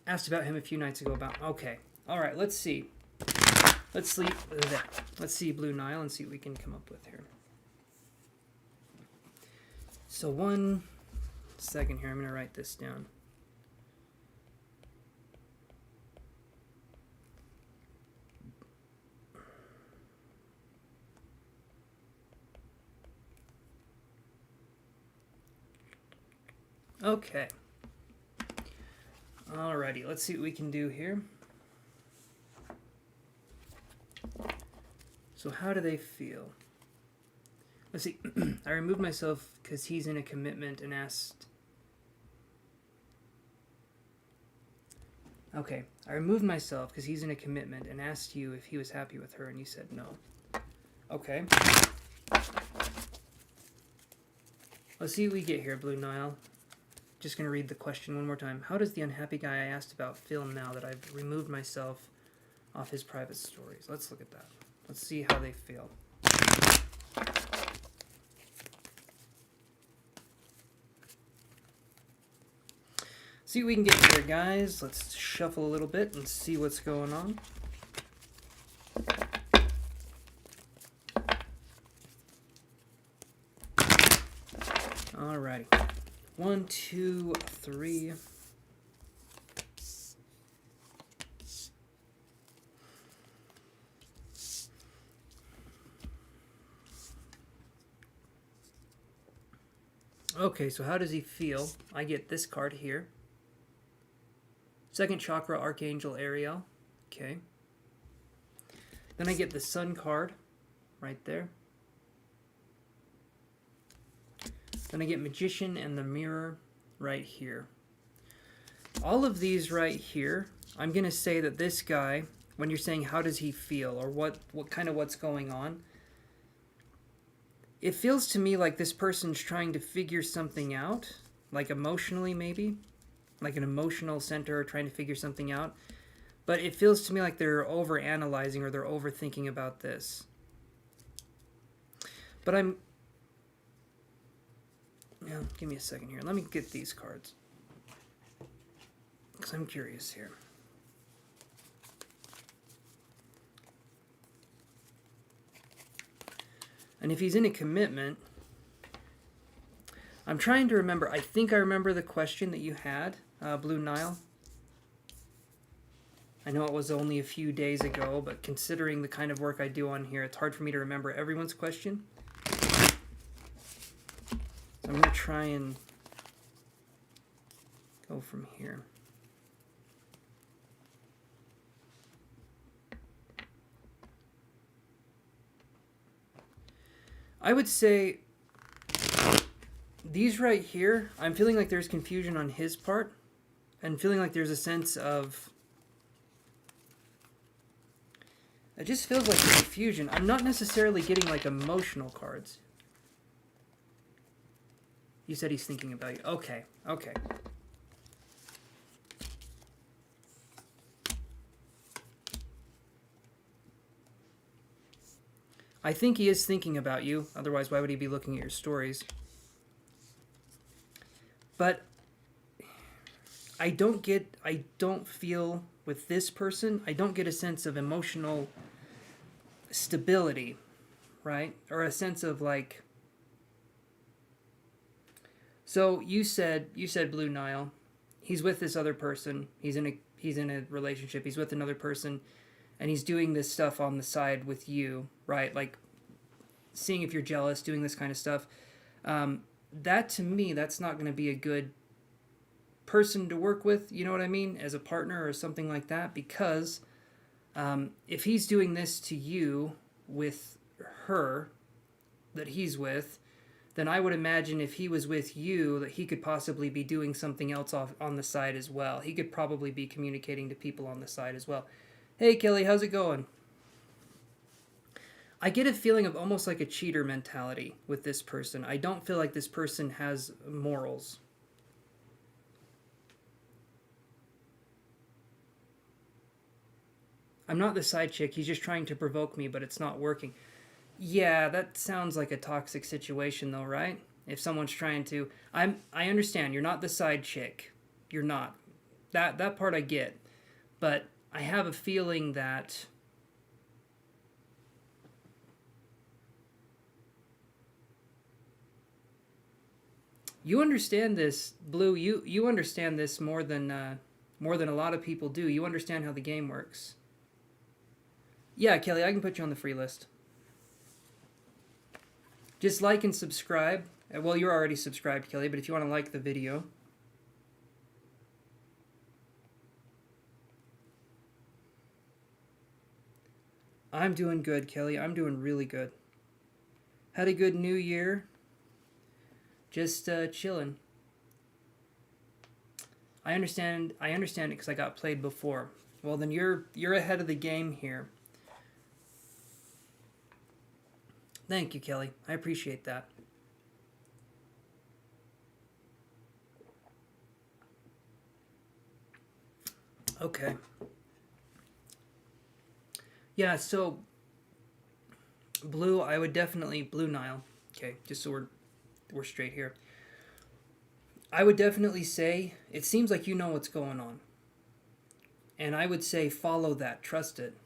Asked about him a few nights ago about... Okay. Alright, let's see. Let's see Blue Nile and see what we can come up with here. So 1 second here. I'm going to write this down. Okay. Alrighty, let's see what we can do here. So how do they feel? Let's see. I removed myself because he's in a commitment and asked... Okay. I removed myself because he's in a commitment and asked you if he was happy with her and you said no. Okay. Let's see what we get here, Blue Nile. Just going to read the question one more time. How does the unhappy guy I asked about feel now that I've removed myself off his private stories? Let's look at that. Let's see how they feel. See what we can get here, guys. Let's shuffle a little bit and see what's going on. Alrighty. 1, 2, 3. Okay, so how does he feel? I get this card here. Second chakra, Archangel Ariel. Okay. Then I get the Sun card right there. Then I get Magician and the Mirror right here. All of these right here, I'm going to say that this guy, when you're saying how does he feel or what kind of what's going on, it feels to me like this person's trying to figure something out, like emotionally maybe, like an emotional center trying to figure something out. But it feels to me like they're over-analyzing or they're overthinking about this. But yeah, give me a second here. Let me get these cards, because I'm curious here. And if he's in a commitment, I'm trying to remember. I think I remember the question that you had, Blue Nile. I know it was only a few days ago, but considering the kind of work I do on here, it's hard for me to remember everyone's question. So I'm going to try and go from here. I would say these right here, I'm feeling like there's confusion on his part, and feeling like there's a sense of, it just feels like confusion. I'm not necessarily getting like emotional cards. You said he's thinking about you. Okay, okay. I think he is thinking about you. Otherwise, why would he be looking at your stories? But I don't feel with this person, I don't get a sense of emotional stability, right? Or a sense of like, so you said Blue Nile, he's with this other person, he's in a relationship, he's with another person, and he's doing this stuff on the side with you, right? Like seeing if you're jealous, doing this kind of stuff. That to me, that's not going to be a good person to work with, you know what I mean, as a partner or something like that, because if he's doing this to you with her that he's with, then I would imagine if he was with you that he could possibly be doing something else off on the side as well. He could probably be communicating to people on the side as well. Hey Kelly, how's it going? I get a feeling of almost like a cheater mentality with this person. I don't feel like this person has morals. I'm not the side chick. He's just trying to provoke me, but it's not working. Yeah, that sounds like a toxic situation though, right? If someone's trying to... I understand. You're not the side chick. You're not. That part I get. But I have a feeling that... You understand this, Blue. You understand this more than a lot of people do. You understand how the game works. Yeah, Kelly, I can put you on the free list. Just like and subscribe. Well, you're already subscribed, Kelly, but if you want to like the video. I'm doing good, Kelly. I'm doing really good. Had a good New Year. Just chilling. I understand it because I got played before. Well, then you're ahead of the game here. Thank you, Kelly. I appreciate that. Okay. Yeah, so Blue, I would definitely Blue Nile. Okay, just so we're straight here. I would definitely say it seems like you know what's going on. And I would say follow that, trust it.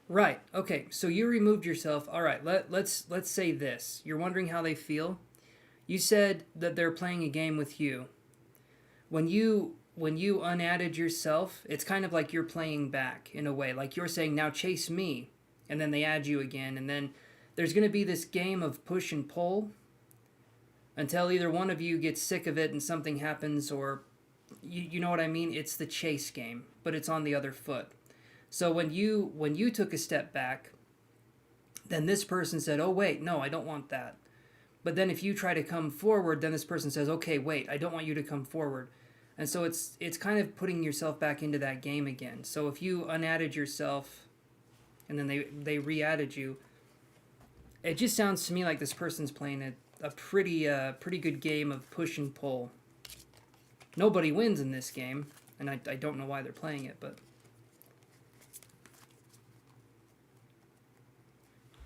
Right. Okay. So you removed yourself. All right. Let's say this. You're wondering how they feel. You said that they're playing a game with you. When you unadded yourself, it's kind of like you're playing back in a way. Like you're saying, now chase me. And then they add you again. And then there's going to be this game of push and pull until either one of you gets sick of it and something happens, or you know what I mean? It's the chase game, but it's on the other foot. So when you took a step back, then this person said, oh, wait, no, I don't want that. But then if you try to come forward, then this person says, okay, wait, I don't want you to come forward. And so it's kind of putting yourself back into that game again. So if you unadded yourself and then they re-added you, it just sounds to me like this person's playing a pretty good game of push and pull. Nobody wins in this game, and I don't know why they're playing it, but...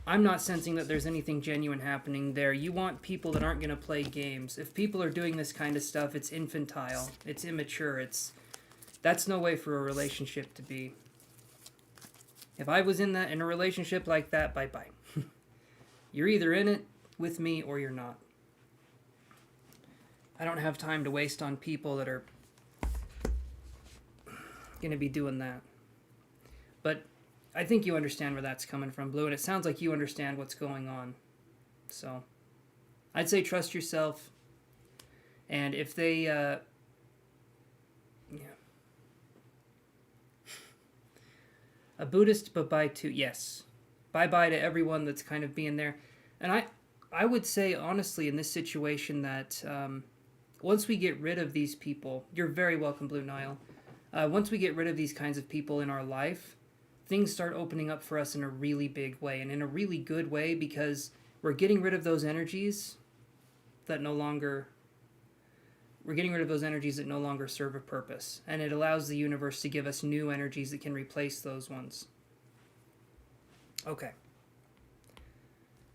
I'm not sensing that there's anything genuine happening there. You want people that aren't going to play games. If people are doing this kind of stuff, it's infantile. It's immature. That's no way for a relationship to be. If I was in a relationship like that, bye-bye. You're either in it with me or you're not. I don't have time to waste on people that are going to be doing that. But I think you understand where that's coming from, Blue, and it sounds like you understand what's going on. So I'd say trust yourself. And if they, a Buddhist bye-bye to, yes. Bye-bye to everyone that's kind of being there. And I would say, honestly, in this situation that once we get rid of these people, you're very welcome, Blue Nile. Once we get rid of these kinds of people in our life, things start opening up for us in a really big way and in a really good way, because we're getting rid of those energies that no longer serve a purpose, and it allows the universe to give us new energies that can replace those ones. Okay.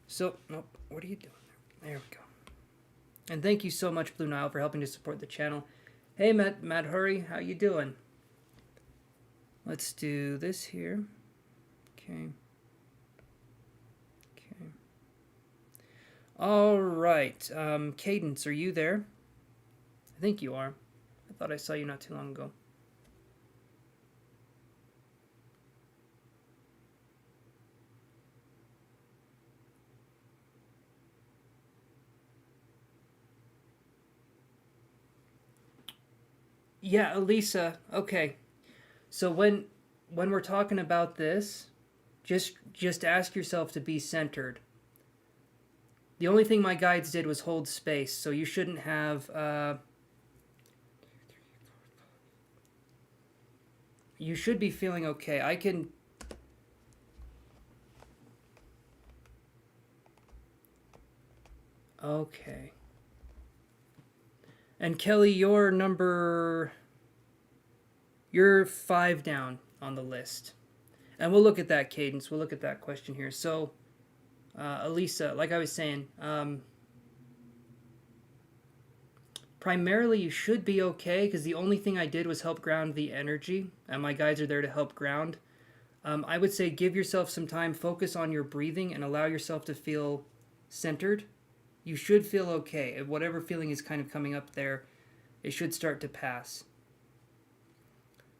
So, nope, what are you doing there? There we go. And thank you so much, Blue Nile, for helping to support the channel. Hey, Matt Hurry, how you doing? Let's do this here. Okay. Okay. All right. Cadence, are you there? I think you are. I thought I saw you not too long ago. Yeah, Elisa. Okay. So when we're talking about this, just ask yourself to be centered. The only thing my guides did was hold space, so you shouldn't have. You should be feeling okay. I can. Okay. And Kelly, you're 5 down on the list. And we'll look at that, Cadence. We'll look at that question here. So, Elisa, like I was saying, primarily you should be okay, because the only thing I did was help ground the energy, and my guides are there to help ground. I would say give yourself some time, focus on your breathing, and allow yourself to feel centered. You should feel okay. Whatever feeling is kind of coming up there, it should start to pass.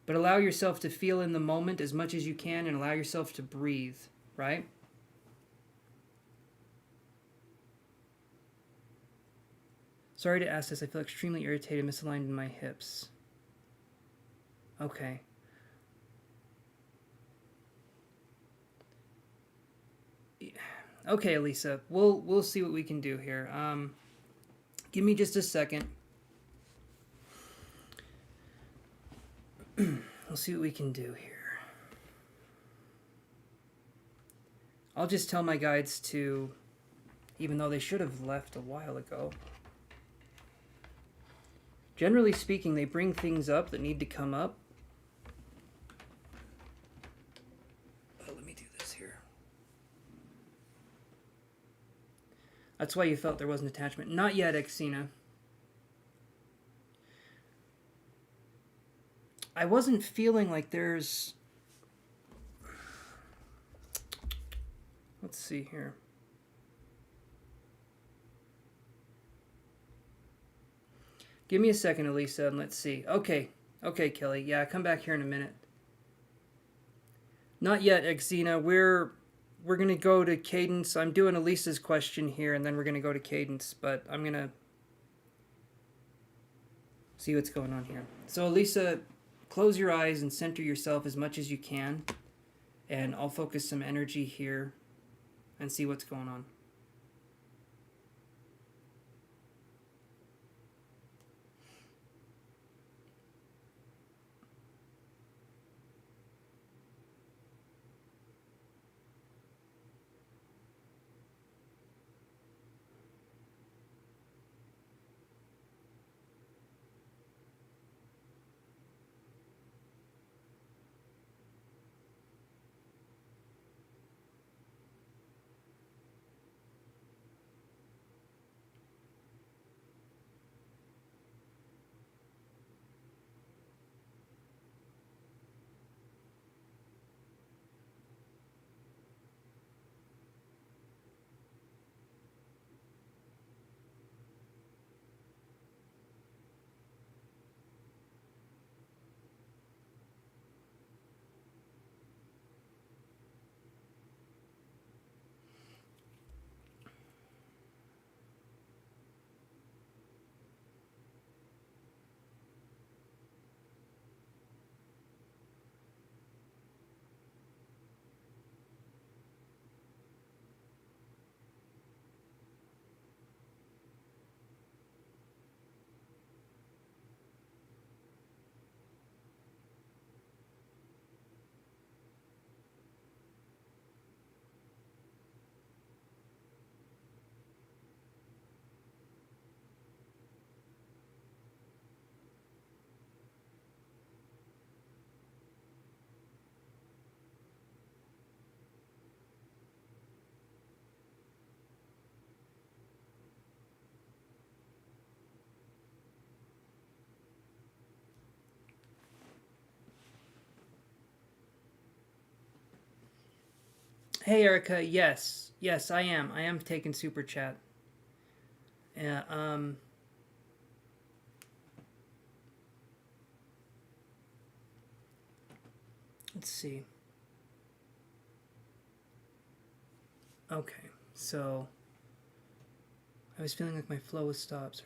But allow yourself to feel in the moment as much as you can, and allow yourself to breathe, right? Sorry to ask this. I feel extremely irritated, misaligned in my hips. Okay. Okay, Elisa. We'll see what we can do here. Give me just a second. We'll see what we can do here. I'll just tell my guides to, even though they should have left a while ago. Generally speaking, they bring things up that need to come up. Let me do this here. That's why you felt there was an attachment. Not yet, Xena. I wasn't feeling like there's... Let's see here. Give me a second, Elisa, and let's see. Okay, Kelly. Yeah, come back here in a minute. Not yet, Xena. We're gonna go to Cadence. I'm doing Elisa's question here, and then we're gonna go to Cadence. But I'm gonna see what's going on here. So, Elisa, close your eyes and center yourself as much as you can, and I'll focus some energy here and see what's going on. Hey, Erica. Yes. Yes, I am. I am taking super chat. Yeah, let's see. Okay. So, I was feeling like my flow was stopped.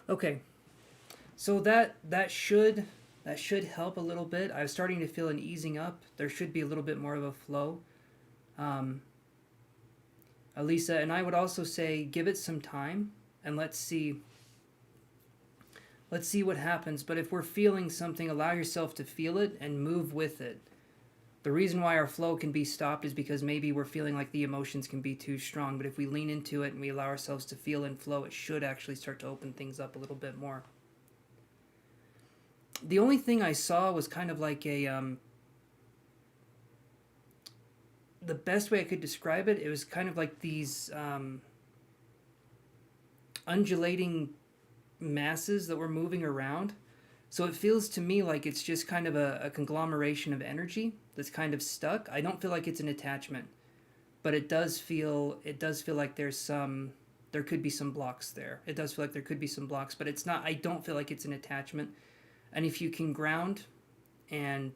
Okay. So that should help a little bit. I was starting to feel an easing up. There should be a little bit more of a flow. Um, Elisa, and I would also say give it some time and let's see what happens. But if we're feeling something, allow yourself to feel it and move with it. The reason why our flow can be stopped is because maybe we're feeling like the emotions can be too strong. But if we lean into it and we allow ourselves to feel and flow, it should actually start to open things up a little bit more. The only thing I saw was kind of like the best way I could describe it, it was kind of like these undulating masses that were moving around. So it feels to me like it's just kind of a conglomeration of energy that's kind of stuck. I don't feel like it's an attachment, but it does feel like there could be some blocks there. It does feel like there could be some blocks, but it's not. I don't feel like it's an attachment. And if you can ground and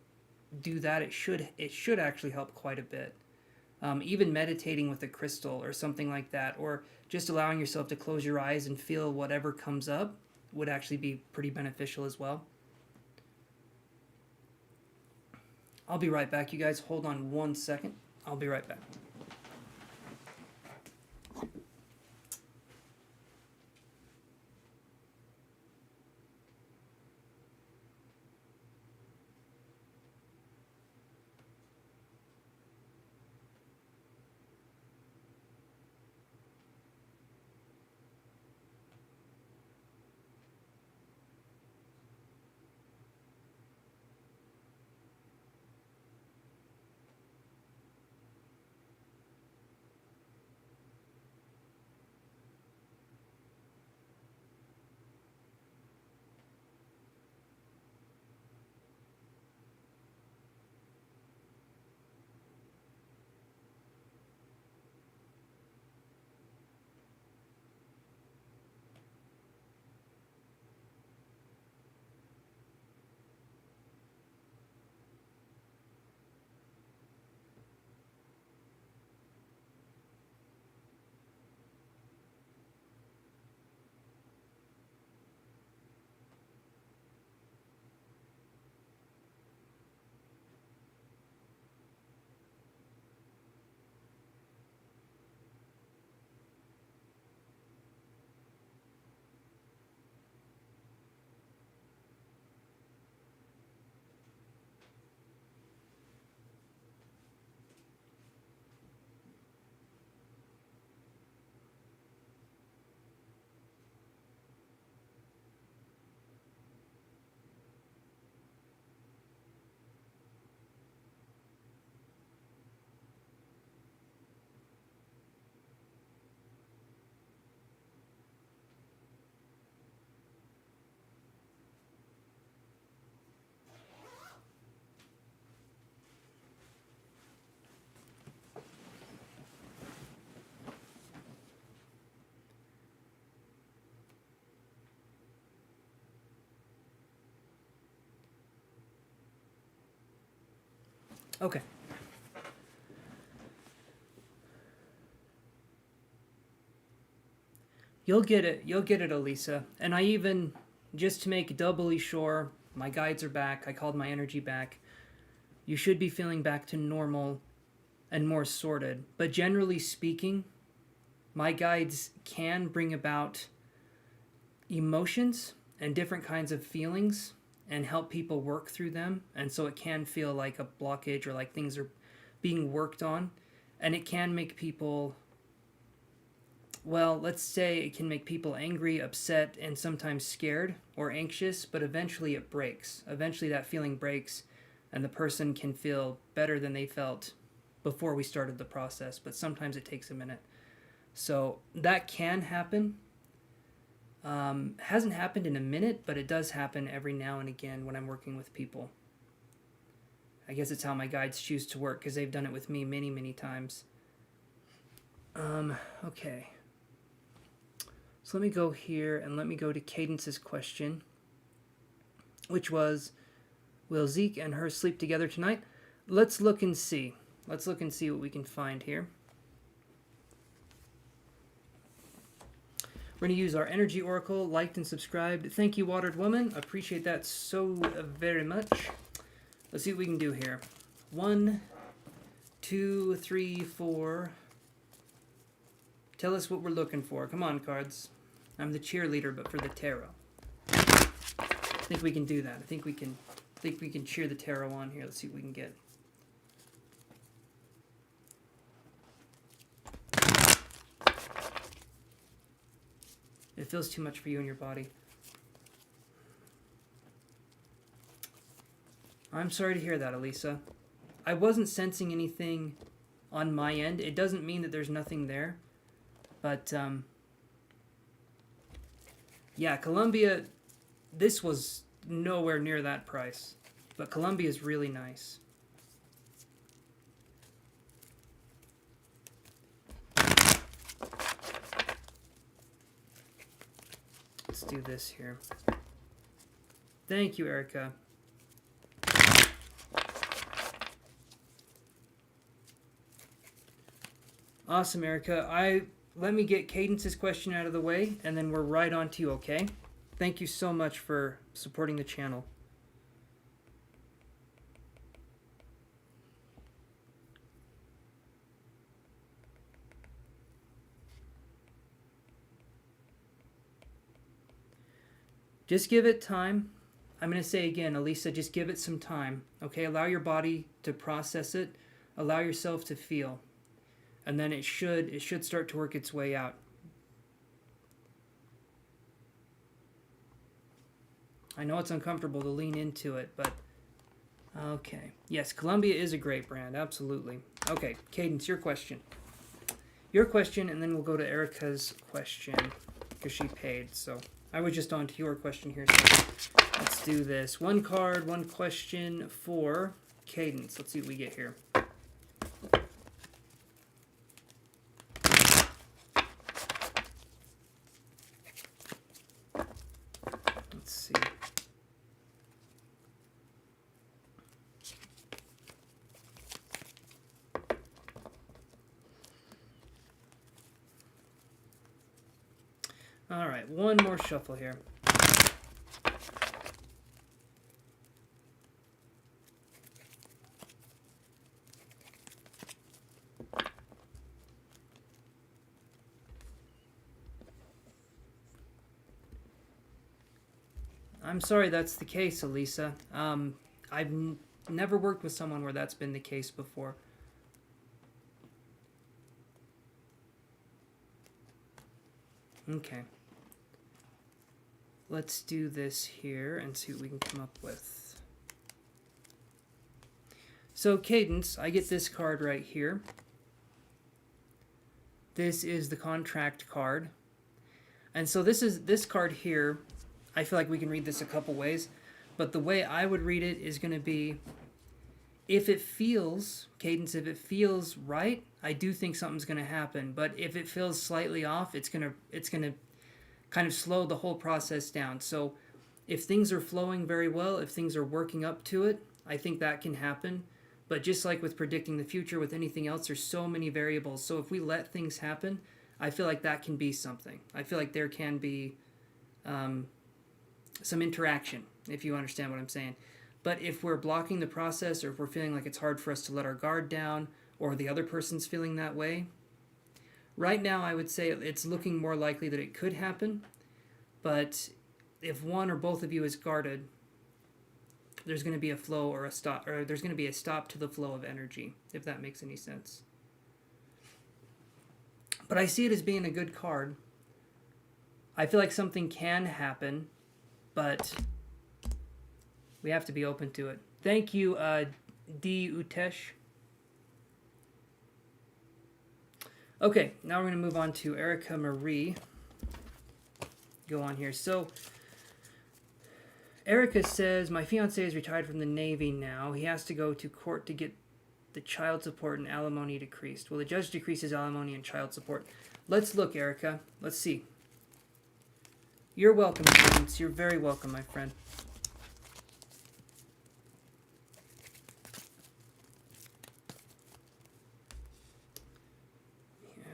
do that, it should actually help quite a bit. Even meditating with a crystal or something like that, or just allowing yourself to close your eyes and feel whatever comes up would actually be pretty beneficial as well. I'll be right back, you guys. Hold on 1 second. I'll be right back. Okay. You'll get it. You'll get it, Elisa. And I even, just to make doubly sure, my guides are back. I called my energy back. You should be feeling back to normal and more sorted. But generally speaking, my guides can bring about emotions and different kinds of feelings and help people work through them. And so it can feel like a blockage or like things are being worked on. And it can make people, well, let's say it can make people angry, upset, and sometimes scared or anxious, but eventually it breaks. Eventually that feeling breaks, and the person can feel better than they felt before we started the process, but sometimes it takes a minute. So that can happen. Hasn't happened in a minute, but it does happen every now and again when I'm working with people. I guess it's how my guides choose to work, because they've done it with me many, many times. Okay. So let me go here, and let me go to Cadence's question, which was, will Zeke and her sleep together tonight? Let's look and see. Let's look and see what we can find here. We're going to use our energy oracle, liked and subscribed. Thank you, Watered Woman. Appreciate that so very much. Let's see what we can do here. 1, 2, 3, 4. Tell us what we're looking for. Come on, cards. I'm the cheerleader, but for the tarot. I think we can do that. I think we can cheer the tarot on here. Let's see what we can get. It feels too much for you and your body. I'm sorry to hear that, Elisa. I wasn't sensing anything on my end. It doesn't mean that there's nothing there. But, yeah, Columbia, this was nowhere near that price. But Columbia is really nice. Let's do this here. Thank you, Erica. Awesome, Erica. Let me get Cadence's question out of the way, and then we're right on to you, okay? Thank you so much for supporting the channel. Just give it time. I'm going to say again, Elisa, just give it some time. Okay, allow your body to process it. Allow yourself to feel. And then it should start to work its way out. I know it's uncomfortable to lean into it, but okay. Yes, Columbia is a great brand, absolutely. Okay, Cadence, your question. Your question, and then we'll go to Erica's question, because she paid, so... I was just on to your question here, so let's do this. One card, one question for Cadence. Let's see what we get here. Let's see. All right, one more shuffle here. I'm sorry that's the case, Elisa. I've never worked with someone where that's been the case before. Okay. Let's do this here and see what we can come up with. So Cadence, I get this card right here. This is the contract card. And so this card here, I feel like we can read this a couple ways, but the way I would read it is going to be, if it feels, Cadence, if it feels right, I do think something's going to happen. But if it feels slightly off, it's going to kind of slow the whole process down. So if things are flowing very well, if things are working up to it, I think that can happen. But just like with predicting the future, with anything else, there's so many variables. So if we let things happen, I feel like that can be something. I feel like there can be some interaction, if you understand what I'm saying. But if we're blocking the process, or if we're feeling like it's hard for us to let our guard down, or the other person's feeling that way, right now, I would say it's looking more likely that it could happen, but if one or both of you is guarded, there's going to be a flow or a stop, or there's going to be a stop to the flow of energy, if that makes any sense. But I see it as being a good card. I feel like something can happen, but we have to be open to it. Thank you, D. Utesh. Okay, now we're going to move on to Erica Marie. Go on here. So, Erica says, my fiance is retired from the Navy now. He has to go to court to get the child support and alimony decreased. Will the judge decrease his alimony and child support? Let's look, Erica. Let's see. You're welcome, James. You're very welcome, my friend.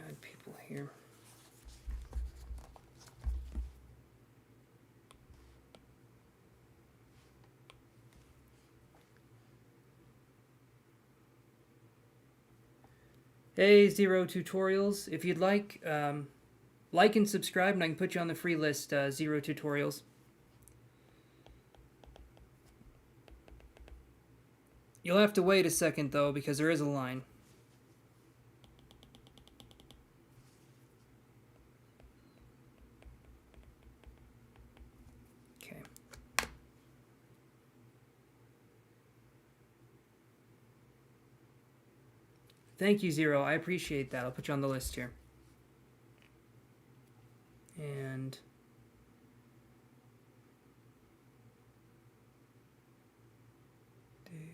Add people here. Hey, Zero Tutorials. If you'd like and subscribe, and I can put you on the free list, Zero Tutorials. You'll have to wait a second, though, because there is a line. Okay. Thank you, Zero. I appreciate that. I'll put you on the list here. And David.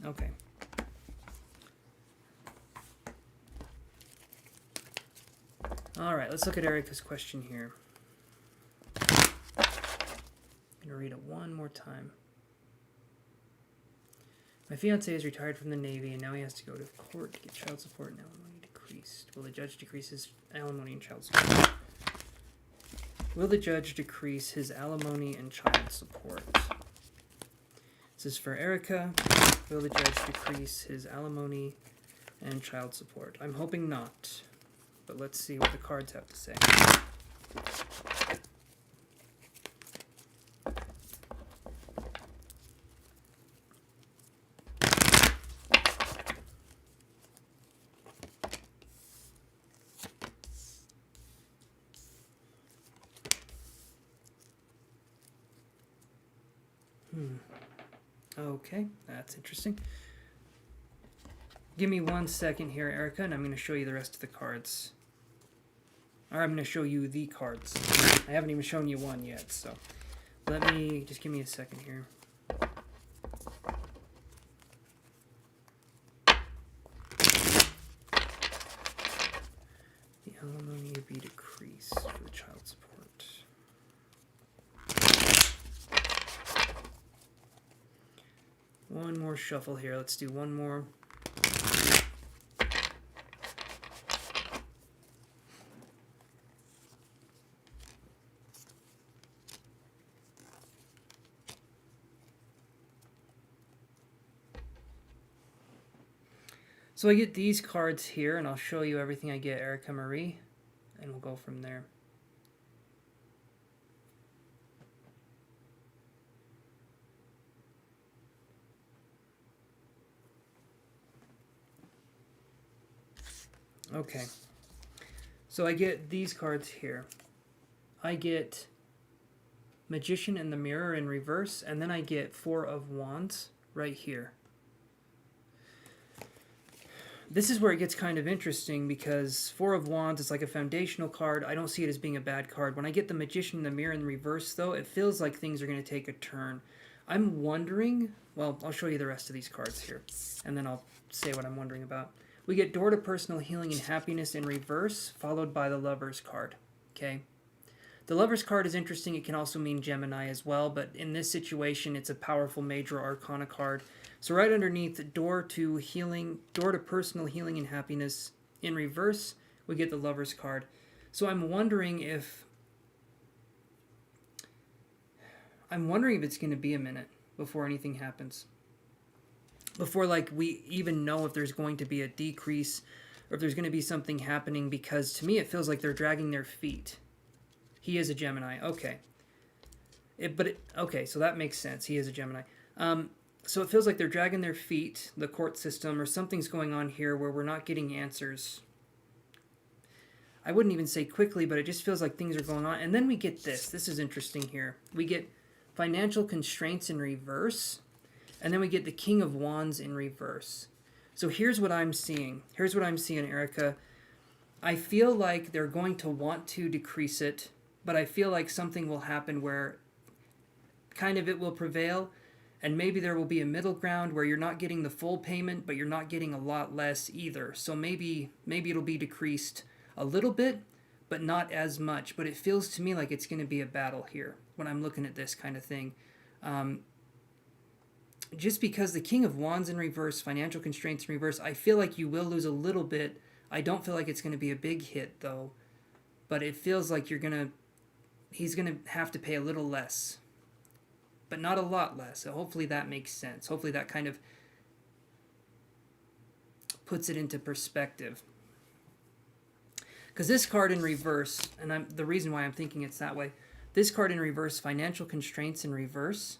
Okay. All right, let's look at Erica's question here. I'm going to read it one more time. My fiance is retired from the Navy, and now he has to go to court to get child support and alimony decreased. Will the judge decrease his alimony and child support? Will the judge decrease his alimony and child support? This is for Erica. Will the judge decrease his alimony and child support? I'm hoping not, but let's see what the cards have to say. Okay, that's interesting. Give me 1 second here, Erica, and I'm going to show you the rest of the cards. Or I'm going to show you the cards. I haven't even shown you one yet, so just give me a second here. The alimony will be decreased for the child support. One more shuffle here. Let's do one more. So I get these cards here, and I'll show you everything I get, Erica Marie, and we'll go from there. Okay, so I get these cards here. I get Magician and the Mirror in reverse, and then I get Four of Wands right here. This is where it gets kind of interesting because Four of Wands is like a foundational card. I don't see it as being a bad card. When I get the Magician and the Mirror in reverse, though, it feels like things are going to take a turn. I'm wondering, well, I'll show you the rest of these cards here, and then I'll say what I'm wondering about. We get Door to Personal Healing and Happiness in reverse, followed by the Lover's card. Okay? The Lover's card is interesting. It can also mean Gemini as well, but in this situation, it's a powerful major arcana card. So right underneath Door to Personal Healing and Happiness in reverse, we get the Lover's card. So I'm wondering if it's going to be a minute before anything happens. Before, like, we even know if there's going to be a decrease or if there's going to be something happening, because to me it feels like they're dragging their feet. He is a Gemini. Okay. Okay, so that makes sense. He is a Gemini. So it feels like they're dragging their feet, the court system, or something's going on here where we're not getting answers. I wouldn't even say quickly, but it just feels like things are going on. And then we get this. This is interesting here. We get Financial Constraints in reverse. And then we get the King of Wands in reverse. So here's what I'm seeing. Here's what I'm seeing, Erica. I feel like they're going to want to decrease it, but I feel like something will happen where kind of it will prevail, and maybe there will be a middle ground where you're not getting the full payment, but you're not getting a lot less either. So maybe it'll be decreased a little bit, but not as much. But it feels to me like it's going to be a battle here when I'm looking at this kind of thing. Just because the King of Wands in reverse, financial constraints in reverse, I feel like you will lose a little bit. I don't feel like it's going to be a big hit, though. But it feels like he's going to have to pay a little less. But not a lot less. So hopefully that makes sense. Hopefully that kind of puts it into perspective. Because this card in reverse, and the reason why I'm thinking it's that way, this card in reverse, financial constraints in reverse,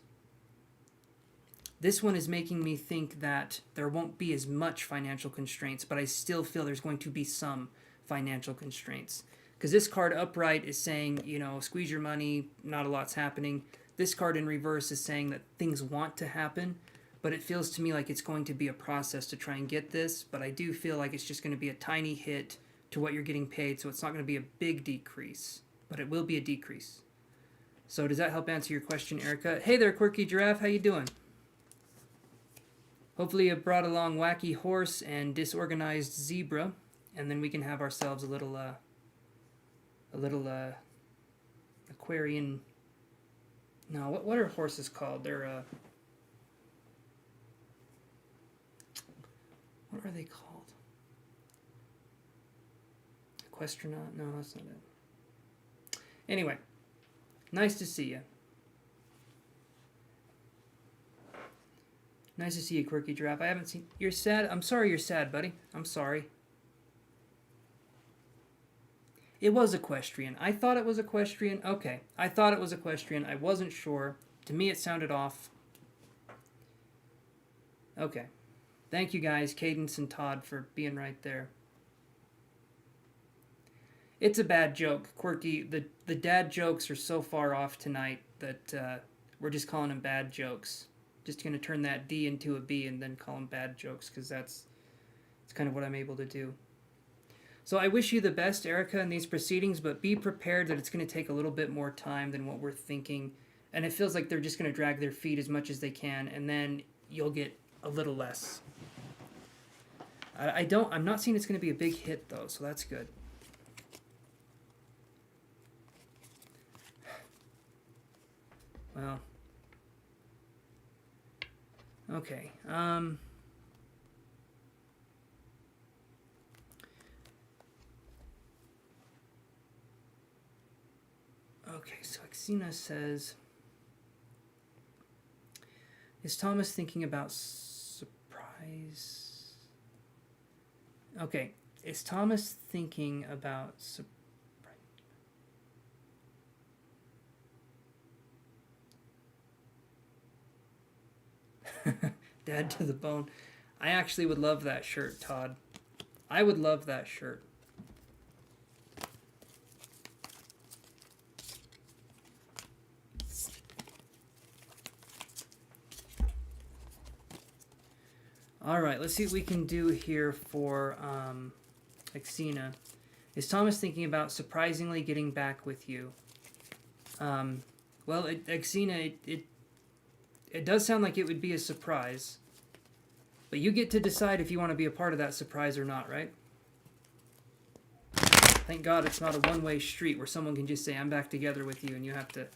this one is making me think that there won't be as much financial constraints, but I still feel there's going to be some financial constraints. Because this card upright is saying, squeeze your money, not a lot's happening. This card in reverse is saying that things want to happen, but it feels to me like it's going to be a process to try and get this, but I do feel like it's just going to be a tiny hit to what you're getting paid, so it's not going to be a big decrease, but it will be a decrease. So does that help answer your question, Erica? Hey there, Quirky Giraffe, how you doing? Hopefully you brought along Wacky Horse and Disorganized Zebra, and then we can have ourselves a little Aquarian. No, what are horses called? They're what are they called? Equestronaut? No, that's not it. Anyway, nice to see you. Nice to see you, Quirky Giraffe. I haven't seen... You're sad? I'm sorry you're sad, buddy. I'm sorry. It was equestrian. I thought it was equestrian. Okay. I thought it was equestrian. I wasn't sure. To me, it sounded off. Okay. Thank you guys, Cadence and Todd, for being right there. It's a bad joke, Quirky. The dad jokes are so far off tonight that we're just calling them bad jokes. Just going to turn that D into a B and then call them bad jokes, because that's kind of what I'm able to do. So I wish you the best, Erica, in these proceedings, but be prepared that it's going to take a little bit more time than what we're thinking. And it feels like they're just going to drag their feet as much as they can, and then you'll get a little less. I'm not seeing it's going to be a big hit, though, so that's good. Well... Okay, okay, so Xena says, is Thomas thinking about surprise? Okay, is Thomas thinking about surprise? Dad to the bone. I actually would love that shirt, Todd. I would love that shirt. Alright, let's see what we can do here for Xena. Is Thomas thinking about surprisingly getting back with you? Well, Xena, it does sound like it would be a surprise. But you get to decide if you want to be a part of that surprise or not, right? Thank God it's not a one-way street where someone can just say, I'm back together with you, and you have to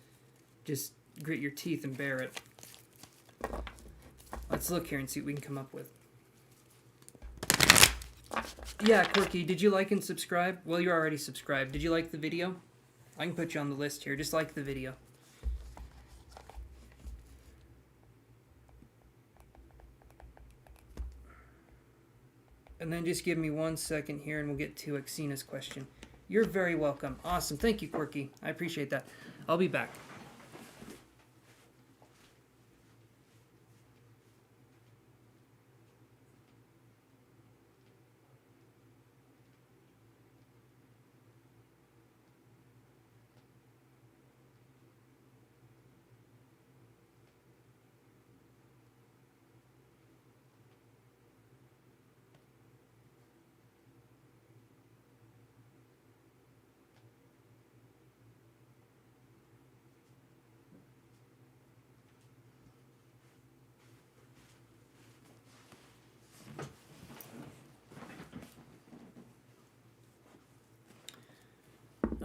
just grit your teeth and bear it. Let's look here and see what we can come up with. Yeah, Quirky, did you like and subscribe? Well, you're already subscribed. Did you like the video? I can put you on the list here. Just like the video. And then just give me 1 second here and we'll get to Xena's question. You're very welcome. Awesome. Thank you, Quirky. I appreciate that. I'll be back.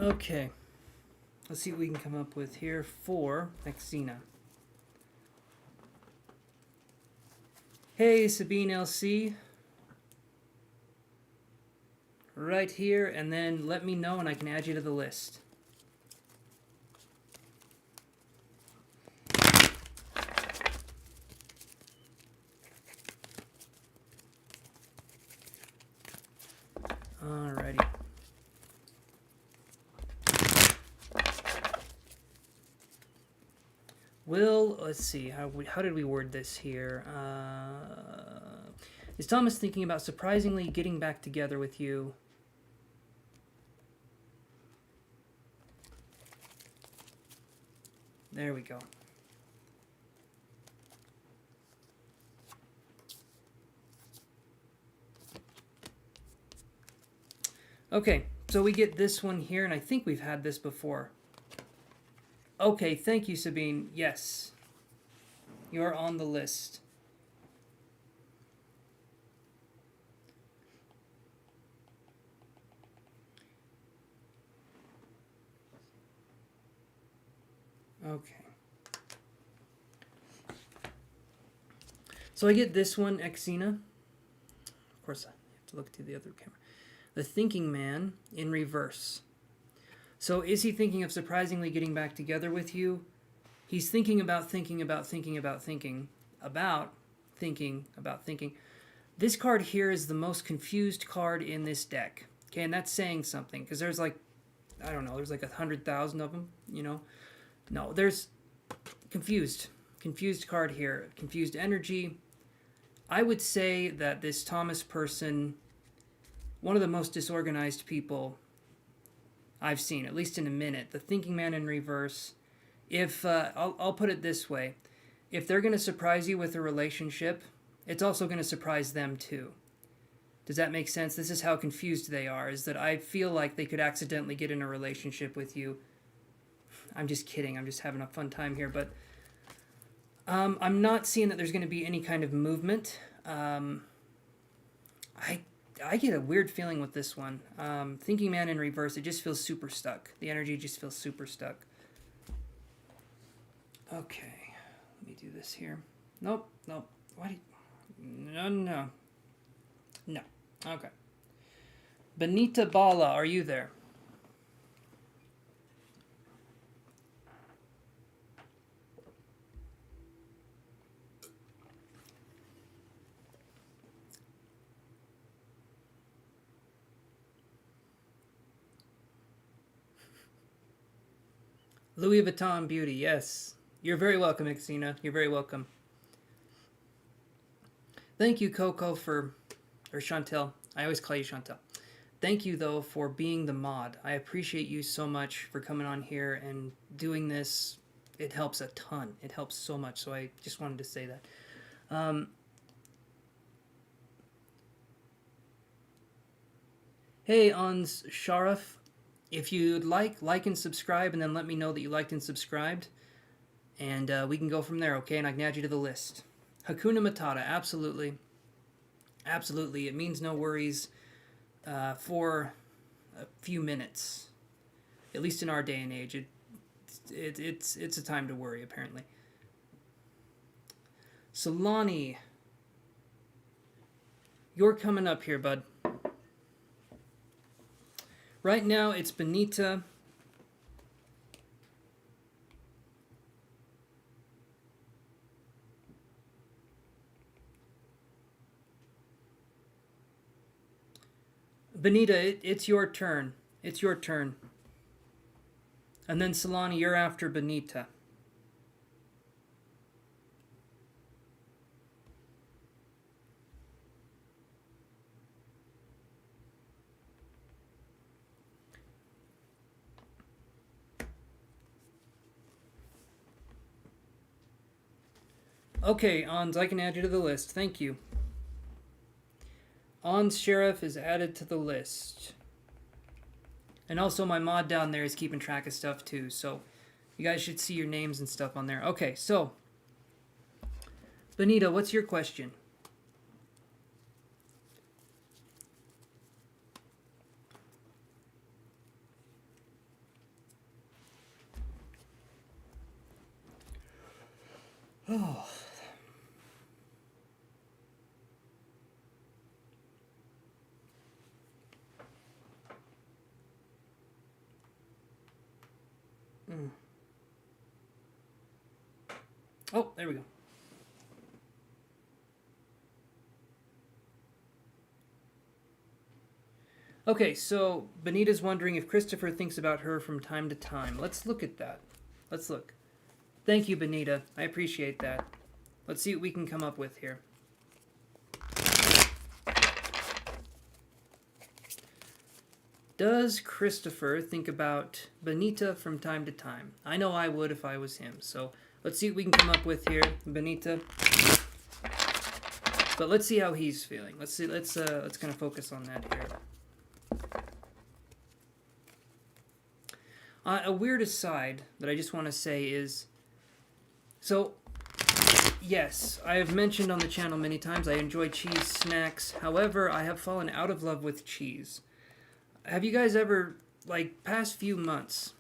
Okay. Let's see what we can come up with here for Xena. Hey, Sabine LC. Right here, and then let me know and I can add you to the list. Alrighty. Let's see, how did we word this here? Is Thomas thinking about surprisingly getting back together with you? There we go. Okay, so we get this one here, and I think we've had this before. Okay, thank you, Sabine. Yes. You're on the list. Okay. So I get this one, Xena. Of course, I have to look to the other camera. The Thinking Man in reverse. So is he thinking of surprisingly getting back together with you? He's thinking about thinking about thinking about thinking about thinking about thinking. This card here is the most confused card in this deck. Okay, and that's saying something, because there's like, I don't know, there's like 100,000 of them, you know? No, there's confused card here, confused energy. I would say that this Thomas person, one of the most disorganized people I've seen, at least in a minute. The Thinking Man in reverse. If I'll put it this way, if they're going to surprise you with a relationship, it's also going to surprise them too. Does that make sense? This is how confused they are, is that I feel like they could accidentally get in a relationship with you. I'm just kidding. I'm just having a fun time here, but I'm not seeing that there's going to be any kind of movement. I get a weird feeling with this one. Thinking Man in reverse, it just feels super stuck. The energy just feels super stuck. Okay, let me do this here. Nope. Why? No. Okay. Benita Bala, are you there? Louis Vuitton Beauty, yes. You're very welcome, Xena. You're very welcome. Thank you, Coco, or Chantel. I always call you Chantel. Thank you, though, for being the mod. I appreciate you so much for coming on here and doing this. It helps a ton. It helps so much, so I just wanted to say that. Hey, Ons Sharaf. If you'd like and subscribe, and then let me know that you liked and subscribed. And we can go from there, okay? And I can add you to the list. Hakuna Matata, absolutely. Absolutely. It means no worries for a few minutes. At least in our day and age. It's a time to worry, apparently. Solani. You're coming up here, bud. Right now, it's Benita. Benita, it's your turn. It's your turn. And then Solani, you're after Benita. Okay, Ons, I can add you to the list. Thank you. Ons Sheriff is added to the list. And also my mod down there is keeping track of stuff too, so you guys should see your names and stuff on there. Okay, so Benita, what's your question? Oh. Oh, there we go. Okay, so Benita's wondering if Christopher thinks about her from time to time. Let's look at that. Let's look. Thank you, Benita. I appreciate that. Let's see what we can come up with here. Does Christopher think about Benita from time to time? I know I would if I was him. So let's see what we can come up with here, Benita. But let's see how he's feeling. Let's see. Let's kind of focus on that here. A weird aside that I just want to say is, so yes, I have mentioned on the channel many times I enjoy cheese snacks. However, I have fallen out of love with cheese. Have you guys ever, like, past few months,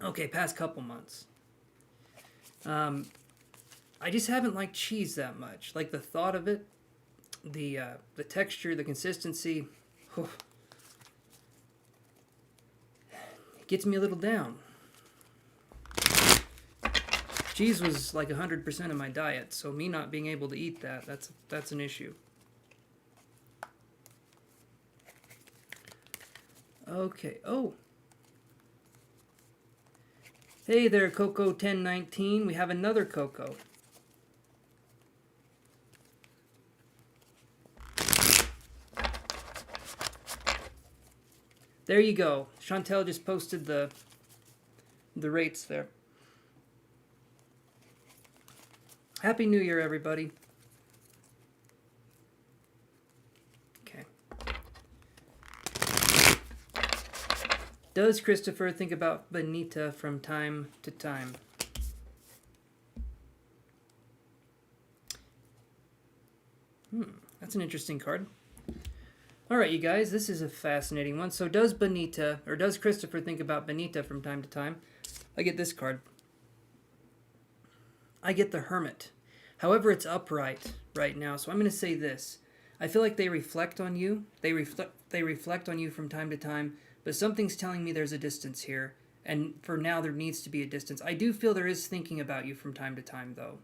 okay, past couple months, I just haven't liked cheese that much. Like, the thought of it, the texture, the consistency, it gets me a little down. Cheese was like 100% of my diet, so me not being able to eat that, that's an issue. Okay, oh. Hey there, Coco1019. We have another Coco. There you go. Chantel just posted the rates there. Happy New Year, everybody. Okay. Does Christopher think about Benita from time to time? That's an interesting card. All right, you guys, this is a fascinating one. So does Benita, or does Christopher think about Benita from time to time? I get this card. I get the Hermit. However, it's upright right now, so I'm going to say this. I feel like they reflect on you. They reflect on you from time to time, but something's telling me there's a distance here, and for now there needs to be a distance. I do feel there is thinking about you from time to time, though.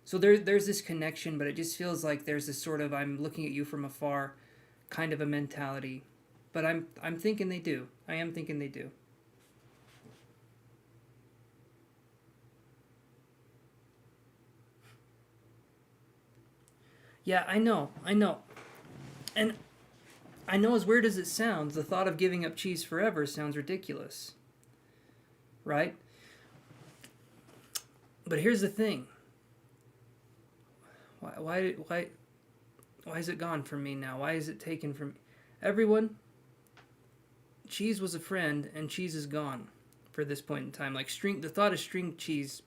So there's this connection, but it just feels like there's this sort of I'm looking at you from afar kind of a mentality. But I'm thinking they do. I am thinking they do. Yeah, I know. And I know, as weird as it sounds, the thought of giving up cheese forever sounds ridiculous. Right? But here's the thing. Why is it gone from me now? Why is it taken from everyone? Cheese was a friend, and cheese is gone for this point in time. Like the thought of string cheese.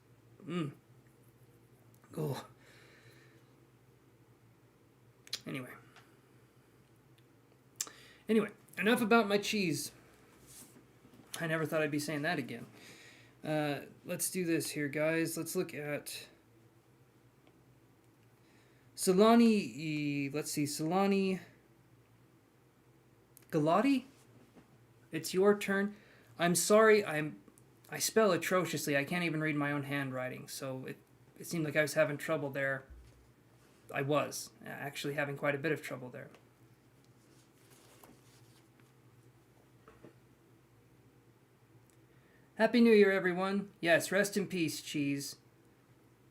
Oh. Anyway, enough about my cheese. I never thought I'd be saying that again. Let's do this here, guys. Let's look at Solani. Let's see, Solani Galati. It's your turn. I'm sorry. I spell atrociously. I can't even read my own handwriting. So it seemed like I was having trouble there. I was actually having quite a bit of trouble there. Happy New Year, everyone. Yes, rest in peace, cheese.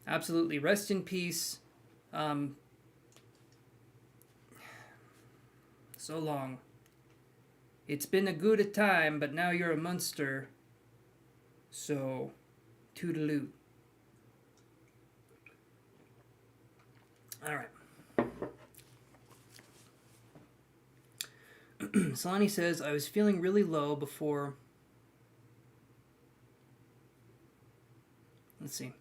Absolutely, rest in peace. So long. It's been a good time, but now you're a monster. So, toodaloo. All right. Solani says, I was feeling really low before... Let's see.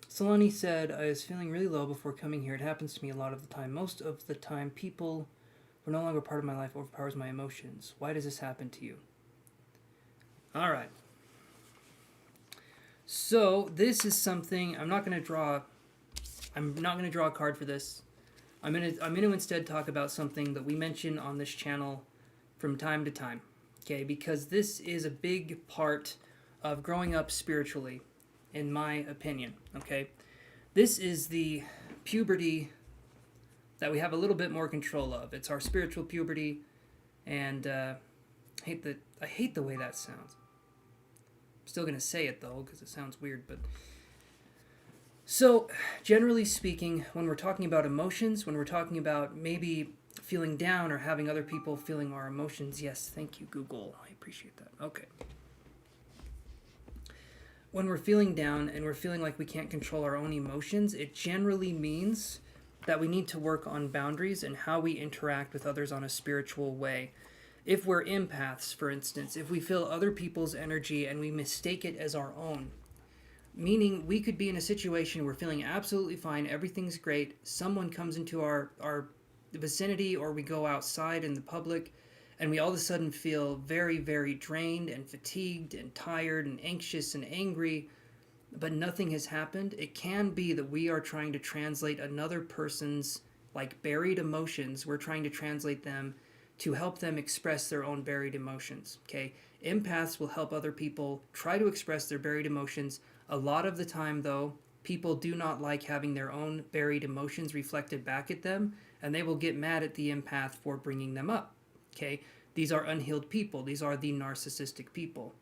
Solani said, I was feeling really low before coming here. It happens to me a lot of the time. Most of the time, people who are no longer part of my life overpowers my emotions. Why does this happen to you? All right. So this is something I'm not going to draw. I'm not going to draw a card for this. I'm gonna instead talk about something that we mention on this channel from time to time. Okay, because this is a big part of growing up spiritually, in my opinion. Okay, this is the puberty that we have a little bit more control of. It's our spiritual puberty, and I hate the way that sounds. I'm still gonna say it though because it sounds weird, but so generally speaking, when we're talking about emotions, when we're talking about maybe feeling down or having other people feeling our emotions, yes, thank you, Google. I appreciate that. Okay. When we're feeling down and we're feeling like we can't control our own emotions, it generally means that we need to work on boundaries and how we interact with others on a spiritual way. If we're empaths, for instance, if we feel other people's energy and we mistake it as our own, meaning we could be in a situation where we're feeling absolutely fine, everything's great, someone comes into our vicinity or we go outside in the public and we all of a sudden feel very, very drained and fatigued and tired and anxious and angry, but nothing has happened. It can be that we are trying to translate another person's like buried emotions. We're trying to translate them to help them express their own buried emotions. Okay, empaths will help other people try to express their buried emotions. A lot of the time, though, people do not like having their own buried emotions reflected back at them, and they will get mad at the empath for bringing them up. Okay, these are unhealed people. These are the narcissistic people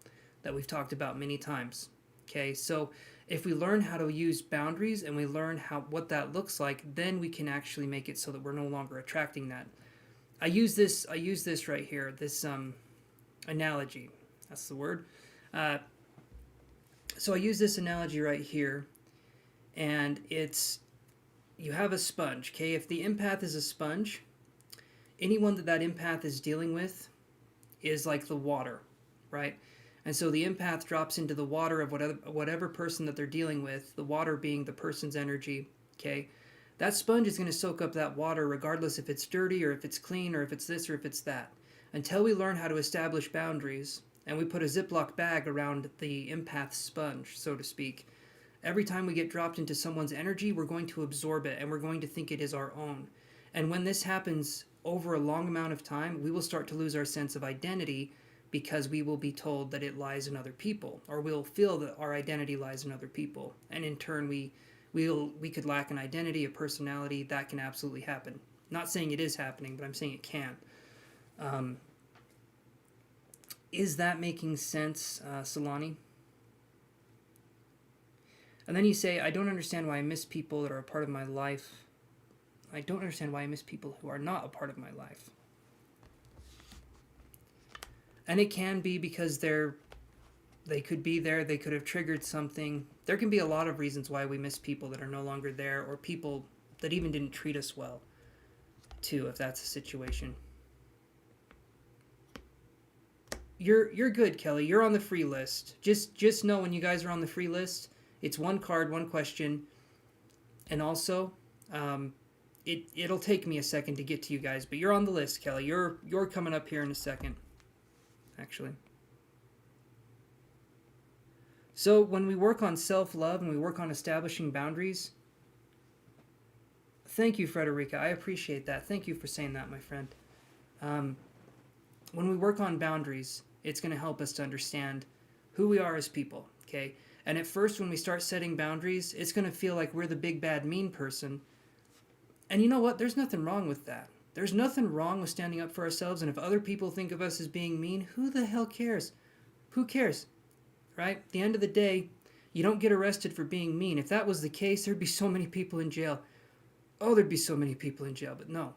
that we've talked about many times. Okay, so if we learn how to use boundaries and we learn what that looks like, then we can actually make it so that we're no longer attracting that. I use this right here, this analogy. That's the word. So I use this analogy right here, and it's, you have a sponge, okay? If the empath is a sponge, anyone that empath is dealing with is like the water, right? And so the empath drops into the water of whatever person that they're dealing with, the water being the person's energy, okay? That sponge is going to soak up that water regardless if it's dirty or if it's clean or if it's this or if it's that. Until we learn how to establish boundaries and we put a Ziploc bag around the empath sponge, so to speak, every time we get dropped into someone's energy, we're going to absorb it and we're going to think it is our own. And when this happens over a long amount of time, we will start to lose our sense of identity because we will be told that it lies in other people, or we'll feel that our identity lies in other people. And in turn, we could lack an identity, a personality. That can absolutely happen. Not saying it is happening, but I'm saying it can. Is that making sense, Solani? And then you say, I don't understand why I miss people that are a part of my life. I don't understand why I miss people who are not a part of my life. And it can be because they could be there, they could have triggered something. There can be a lot of reasons why we miss people that are no longer there, or people that even didn't treat us well, too, if that's a situation. You're good, Kelly. You're on the free list. Just know when you guys are on the free list, it's one card, one question. And also, it'll take me a second to get to you guys, but you're on the list, Kelly. You're coming up here in a second, actually. So when we work on self-love and we work on establishing boundaries, thank you, Frederica. I appreciate that. Thank you for saying that, my friend. When we work on boundaries, it's going to help us to understand who we are as people, okay? And at first, when we start setting boundaries, it's going to feel like we're the big, bad, mean person. And you know what? There's nothing wrong with that. There's nothing wrong with standing up for ourselves. And if other people think of us as being mean, who the hell cares? Who cares? Right? At the end of the day, you don't get arrested for being mean. If that was the case, there'd be so many people in jail. Oh, there'd be so many people in jail, but no.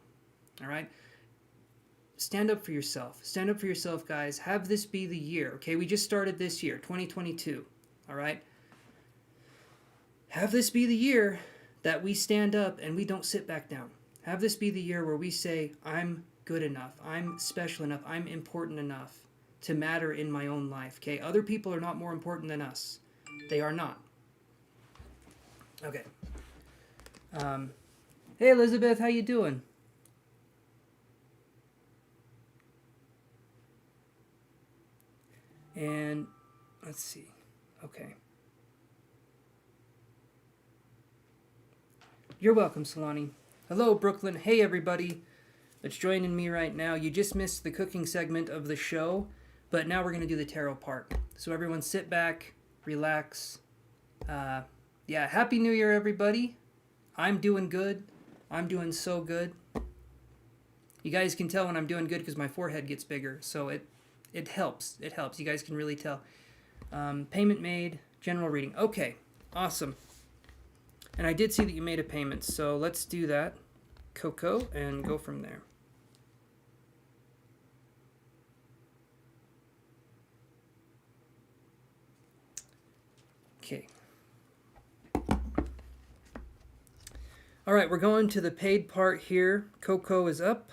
All right? Stand up for yourself. Stand up for yourself, guys. Have this be the year, okay? We just started this year, 2022, all right? Have this be the year that we stand up and we don't sit back down. Have this be the year where we say, I'm good enough, I'm special enough, I'm important enough to matter in my own life, okay? Other people are not more important than us. They are not. Okay. Hey, Elizabeth, how you doing? And let's see. Okay. You're welcome, Solani. Hello, Brooklyn. Hey, everybody that's joining me right now. You just missed the cooking segment of the show, but now we're going to do the tarot part. So everyone sit back, relax. Yeah, Happy New Year, everybody. I'm doing good. I'm doing so good. You guys can tell when I'm doing good because my forehead gets bigger, so it helps. It helps. You guys can really tell. Payment made, general reading. Okay, awesome. And I did see that you made a payment, so let's do that, Coco, and go from there. Okay. All right, we're going to the paid part here. Coco is up.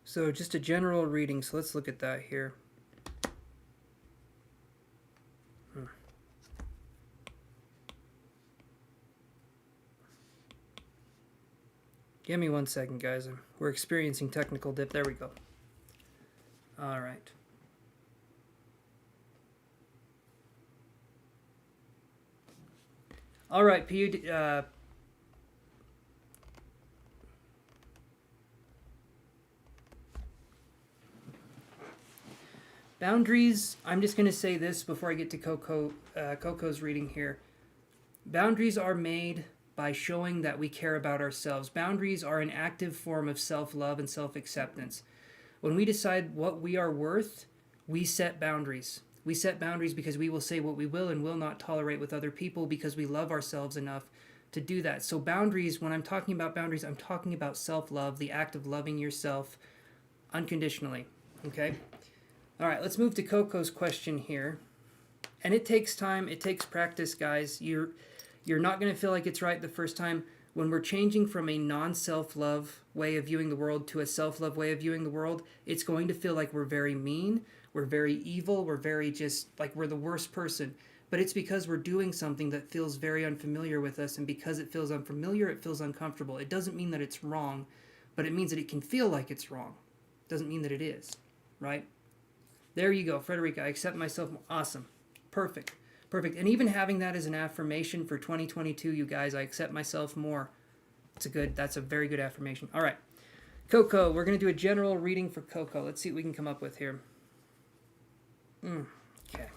So just a general reading, so let's look at that here. Give me 1 second, guys. We're experiencing technical dip. There we go. All right. All right, boundaries, I'm just going to say this before I get to Coco's reading here. Boundaries are made by showing that we care about ourselves. Boundaries are an active form of self-love and self-acceptance. When we decide what we are worth, we set boundaries. We set boundaries because we will say what we will and will not tolerate with other people because we love ourselves enough to do that. So boundaries, when I'm talking about boundaries, I'm talking about self-love, the act of loving yourself unconditionally. Okay? All right, let's move to Coco's question here. And it takes time. It takes practice, guys. You're not going to feel like it's right the first time. When we're changing from a non-self-love way of viewing the world to a self-love way of viewing the world, it's going to feel like we're very mean, we're very evil, we're very just like we're the worst person. But it's because we're doing something that feels very unfamiliar with us, and because it feels unfamiliar, it feels uncomfortable. It doesn't mean that it's wrong, but it means that it can feel like it's wrong. It doesn't mean that it is, right? There you go, Frederica. I accept myself. Awesome. Perfect. Perfect. And even having that as an affirmation for 2022, you guys, I accept myself more. That's a very good affirmation. All right. Coco, we're going to do a general reading for Coco. Let's see what we can come up with here. Okay.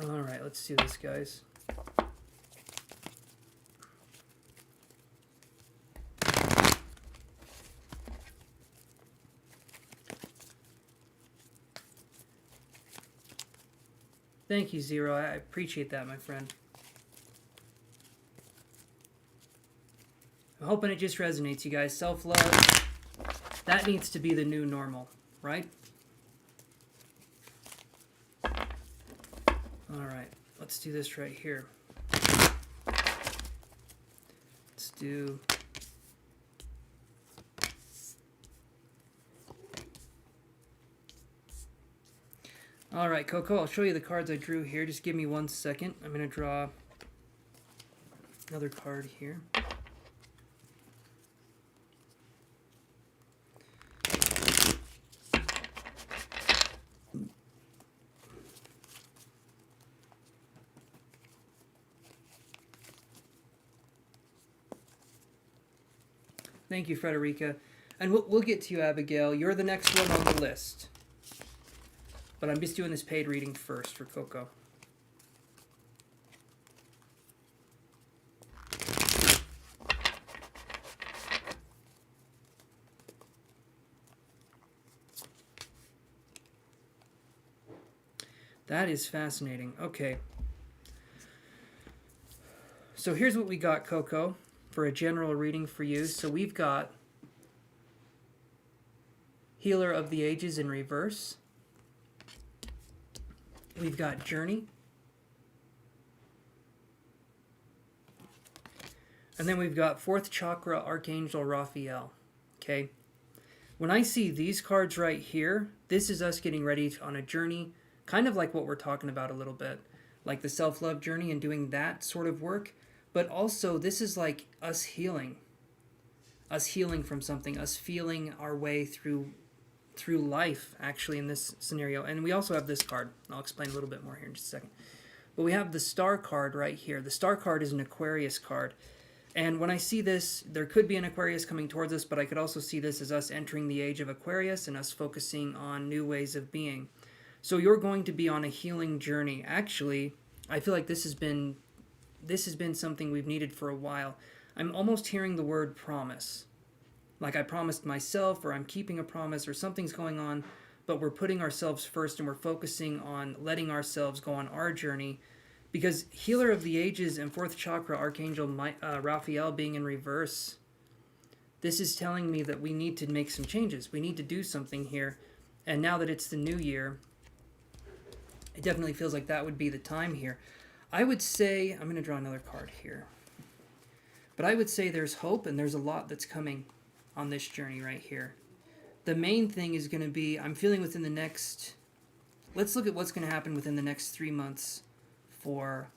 All right, let's do this, guys. Thank you, Zero. I appreciate that, my friend. I'm hoping it just resonates, you guys. Self-love, that needs to be the new normal, right? All right, let's do this right here. Let's do... All right, Coco, I'll show you the cards I drew here. Just give me 1 second. I'm going to draw another card here. Thank you, Frederica. And we'll get to you, Abigail. You're the next one on the list. But I'm just doing this paid reading first for Coco. That is fascinating. Okay. So here's what we got, Coco, for a general reading for you. So we've got Healer of the Ages in reverse. We've got Journey. And then we've got 4th Chakra Archangel Raphael. Okay? When I see these cards right here, this is us getting ready on a journey, kind of like what we're talking about a little bit, like the self-love journey and doing that sort of work. But also, this is like us healing from something, us feeling our way through life, actually, in this scenario. And we also have this card. I'll explain a little bit more here in just a second. But we have the Star card right here. The Star card is an Aquarius card. And when I see this, there could be an Aquarius coming towards us, but I could also see this as us entering the age of Aquarius and us focusing on new ways of being. So you're going to be on a healing journey. Actually, I feel like this has been something we've needed for a while. I'm almost hearing the word promise. Like I promised myself, or I'm keeping a promise, or something's going on, but we're putting ourselves first and we're focusing on letting ourselves go on our journey. Because Healer of the Ages and 4th Chakra Archangel Raphael being in reverse, this is telling me that we need to make some changes. We need to do something here. And now that it's the new year, it definitely feels like that would be the time here. I would say, I'm going to draw another card here. But I would say there's hope and there's a lot that's coming on this journey right here. The main thing is going to be, I'm feeling within the next, let's look at what's going to happen within the next 3 months for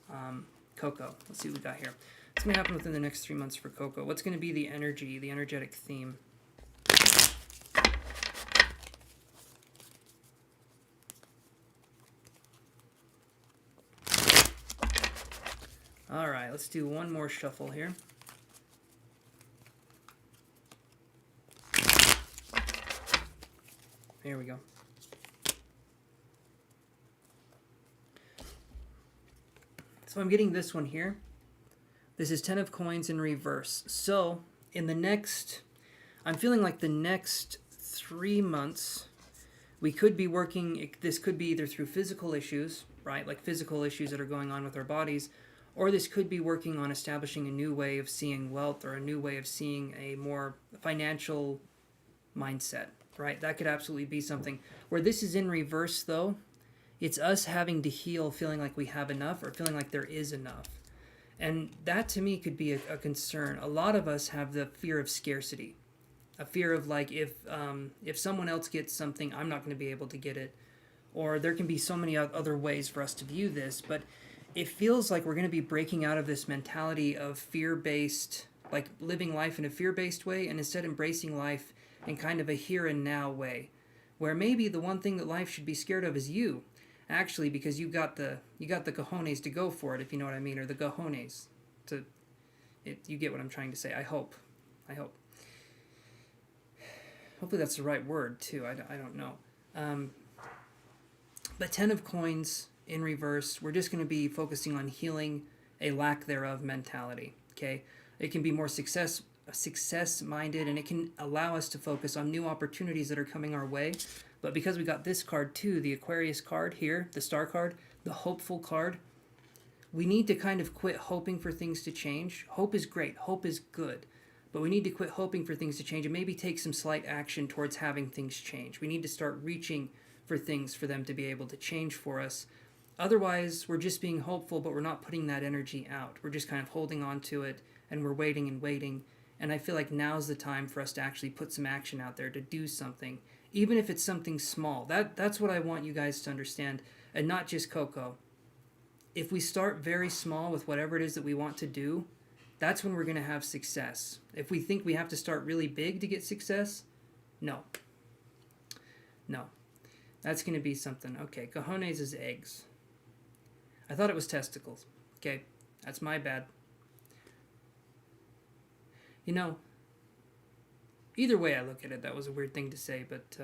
Coco. Let's see what we got here. What's going to happen within the next 3 months for Coco? What's going to be the energy, the energetic theme? All right, let's do one more shuffle here. There we go. So I'm getting this one here. This is 10 of coins in reverse. So in the next, I'm feeling like the next 3 months, we could be working, this could be either through physical issues, right? Like physical issues that are going on with our bodies, or this could be working on establishing a new way of seeing wealth or a new way of seeing a more financial mindset, right? That could absolutely be something. Where this is in reverse, though, it's us having to heal, feeling like we have enough or feeling like there is enough. And that, to me, could be a concern. A lot of us have the fear of scarcity. A fear of, like, if someone else gets something, I'm not going to be able to get it. Or there can be so many other ways for us to view this. But it feels like we're going to be breaking out of this mentality of fear-based, like living life in a fear-based way, and instead embracing life in kind of a here and now way, where maybe the one thing that life should be scared of is you, actually, because you got the cojones to go for it, if you know what I mean, or the cojones to it. You get what I'm trying to say. I hope. Hopefully that's the right word too. I don't know. But 10 of coins in reverse. We're just going to be focusing on healing a lack thereof mentality. Okay, it can be more success minded, and it can allow us to focus on new opportunities that are coming our way. But because we got this card too, the Aquarius card here, the Star card, the hopeful card, we need to kind of quit hoping for things to change. Hope is great, hope is good, but we need to quit hoping for things to change and maybe take some slight action towards having things change. We need to start reaching for things for them to be able to change for us. Otherwise, we're just being hopeful, but we're not putting that energy out. We're just kind of holding on to it, and we're waiting and waiting. And I feel like now's the time for us to actually put some action out there, to do something, even if it's something small. That's what I want you guys to understand, and not just Coco. If we start very small with whatever it is that we want to do, that's when we're going to have success. If we think we have to start really big to get success, no. That's going to be something. Okay, cojones is eggs. I thought it was testicles. Okay, that's my bad. You know, either way I look at it, that was a weird thing to say, but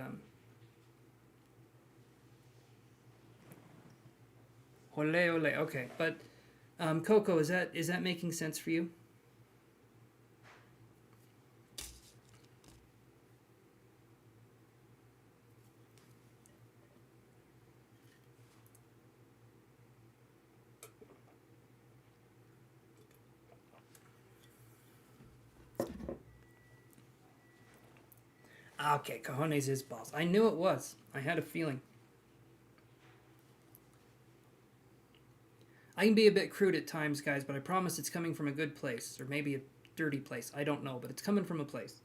ole. Okay, but Coco, is that making sense for you? Okay, cojones is balls. I knew it was. I had a feeling. I can be a bit crude at times, guys, but I promise it's coming from a good place, or maybe a dirty place. I don't know, but it's coming from a place.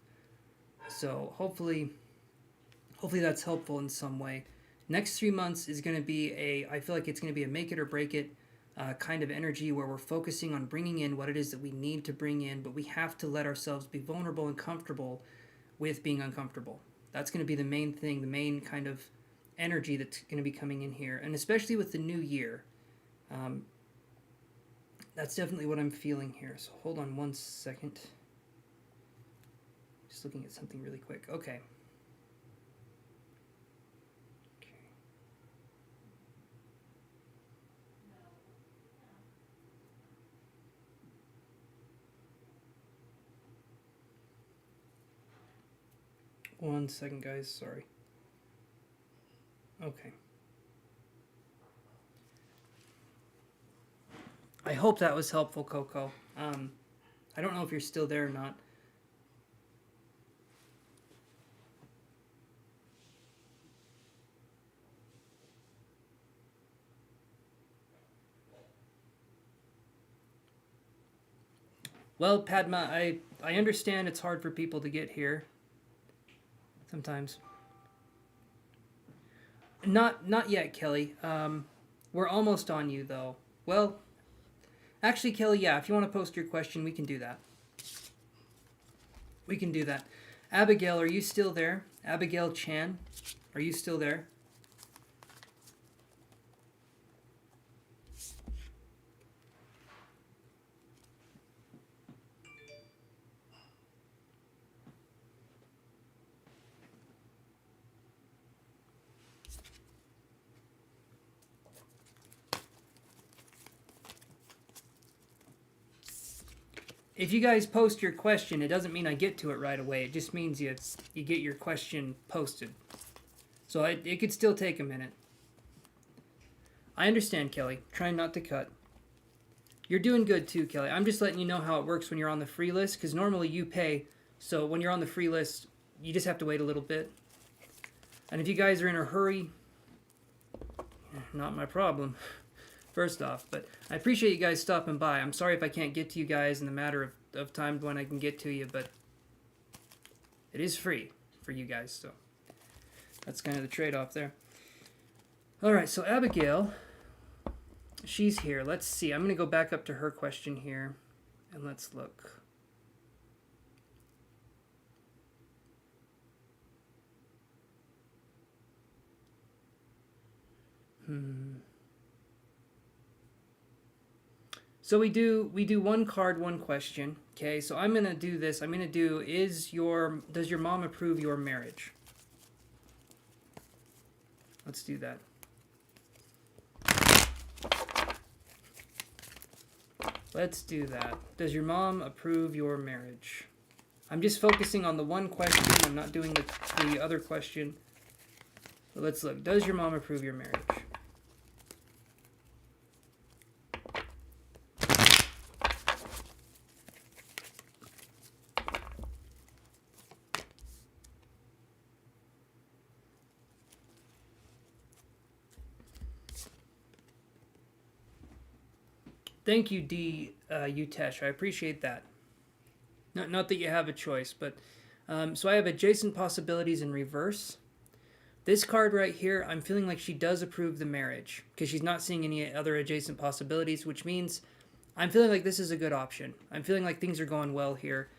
So hopefully that's helpful in some way. Next 3 months is going to be I feel like it's going to be a make it or break it kind of energy where we're focusing on bringing in what it is that we need to bring in, but we have to let ourselves be vulnerable and comfortable with being uncomfortable. That's going to be the main thing, the main kind of energy that's going to be coming in here. And especially with the new year, that's definitely what I'm feeling here. So hold on 1 second. Just looking at something really quick. Okay. One second, guys. Sorry. Okay. I hope that was helpful, Coco. I don't know if you're still there or not. Well, Padma, I understand it's hard for people to get here. Sometimes. Not yet, Kelly. We're almost on you, though. Well, actually, Kelly, yeah, if you want to post your question, we can do that. We can do that. Abigail, are you still there? Abigail Chan, are you still there? If you guys post your question, it doesn't mean I get to it right away. It just means you get your question posted. So it could still take a minute. I understand, Kelly. Trying not to cut. You're doing good too, Kelly. I'm just letting you know how it works when you're on the free list, because normally you pay. So when you're on the free list, you just have to wait a little bit. And if you guys are in a hurry, not my problem. First off, but I appreciate you guys stopping by. I'm sorry if I can't get to you guys in the matter of time when I can get to you, but it is free for you guys, so that's kind of the trade-off there. All right, so Abigail, she's here. Let's see. I'm going to go back up to her question here, and let's look. So we do one card, one question. Okay, so I'm gonna do this. I'm gonna do does your mom approve your marriage? Let's do that. Let's do that. Does your mom approve your marriage? I'm just focusing on the one question. I'm not doing the other question. So let's look. Does your mom approve your marriage? Thank you, D. Utesh. I appreciate that. Not that you have a choice, but so I have adjacent possibilities in reverse. This card right here, I'm feeling like she does approve the marriage because she's not seeing any other adjacent possibilities, which means I'm feeling like this is a good option. I'm feeling like things are going well here.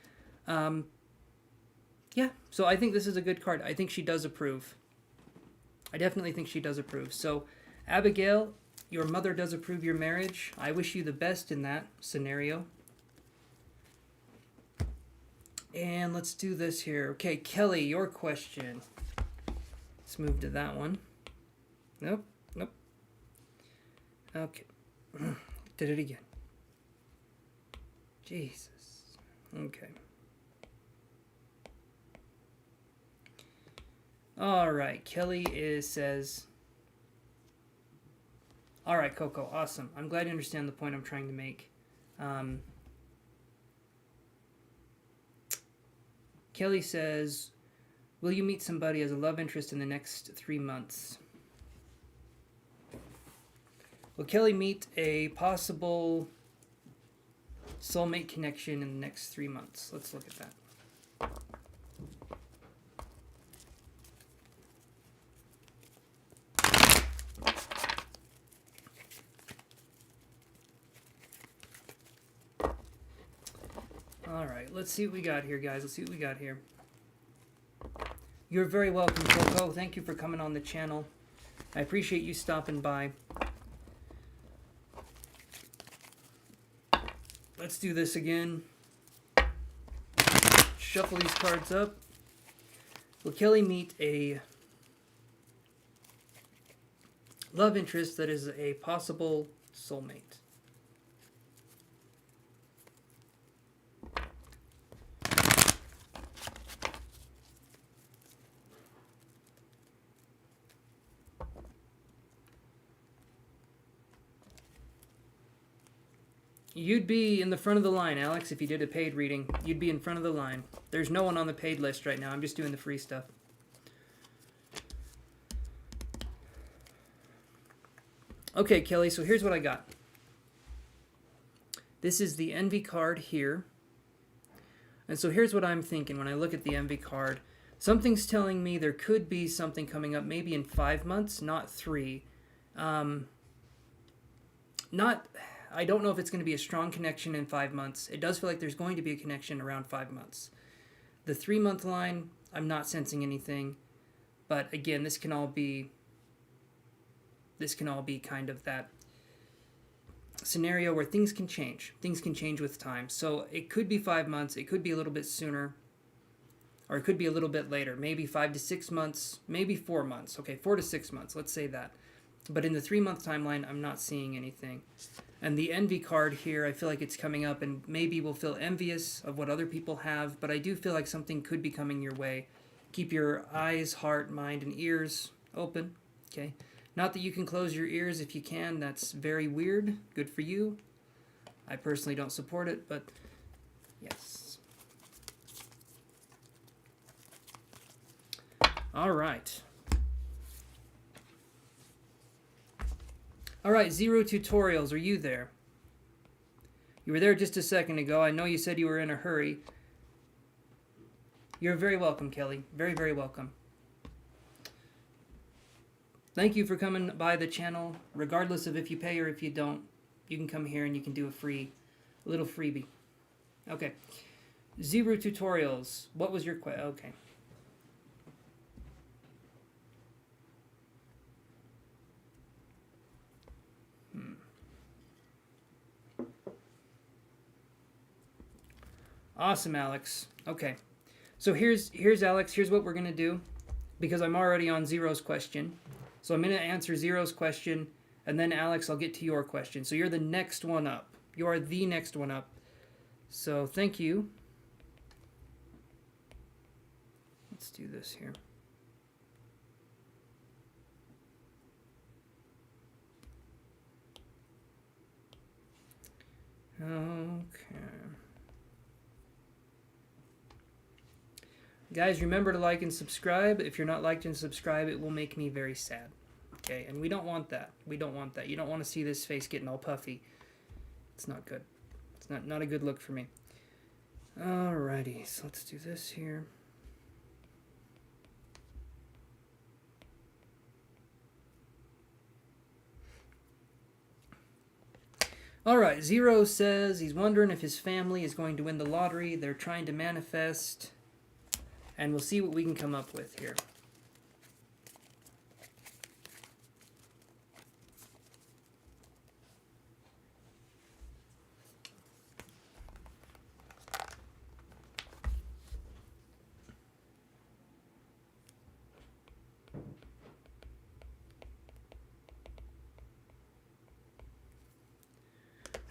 Yeah, so I think this is a good card. I think she does approve. I definitely think she does approve. So, Abigail, your mother does approve your marriage. I wish you the best in that scenario. And let's do this here. Okay, Kelly, your question. Let's move to that one. Nope. Okay. Did it again. Jesus. Okay. All right, Kelly says... All right, Coco, awesome. I'm glad you understand the point I'm trying to make. Kelly says, will you meet somebody as a love interest in the next 3 months? Will Kelly meet a possible soulmate connection in the next 3 months. Let's look at that. All right, let's see what we got here, guys. Let's see what we got here. You're very welcome, Coco. Thank you for coming on the channel. I appreciate you stopping by. Let's do this again. Shuffle these cards up. Will Kelly meet a love interest that is a possible soulmate? You'd be in the front of the line, Alex, if you did a paid reading. You'd be in front of the line. There's no one on the paid list right now. I'm just doing the free stuff. Okay, Kelly, so here's what I got. This is the Envy card here. And so here's what I'm thinking when I look at the Envy card. Something's telling me there could be something coming up maybe in 5 months, not 3. I don't know if it's going to be a strong connection in 5 months. It does feel like there's going to be a connection around 5 months. The 3-month line, I'm not sensing anything. But again, this can all be kind of that scenario where things can change. Things can change with time. So it could be 5 months. It could be a little bit sooner. Or it could be a little bit later. Maybe 5 to 6 months. Maybe 4 months. Okay, 4 to 6 months. Let's say that. But in the 3-month timeline, I'm not seeing anything. And the Envy card here, I feel like it's coming up and maybe we'll feel envious of what other people have, but I do feel like something could be coming your way. Keep your eyes, heart, mind, and ears open, okay? Not that you can close your ears if you can. That's very weird. Good for you. I personally don't support it, but yes. All right. All right, Zero Tutorials, are you there? You were there just a second ago. I know you said you were in a hurry. You're very welcome, Kelly. Very, very welcome. Thank you for coming by the channel. Regardless of if you pay or if you don't, you can come here and you can do a little freebie. Okay. Zero Tutorials. What was your question? Okay. Awesome, Alex. Okay. So here's Alex. Here's what we're going to do, because I'm already on Zero's question. So I'm going to answer Zero's question, and then, Alex, I'll get to your question. So you're the next one up. You are the next one up. So thank you. Let's do this here. Okay. Guys, remember to like and subscribe. If you're not liked and subscribed, it will make me very sad. Okay, and we don't want that. We don't want that. You don't want to see this face getting all puffy. It's not good. It's not a good look for me. Alrighty, so let's do this here. Alright, Zero says he's wondering if his family is going to win the lottery. They're trying to manifest. And we'll see what we can come up with here.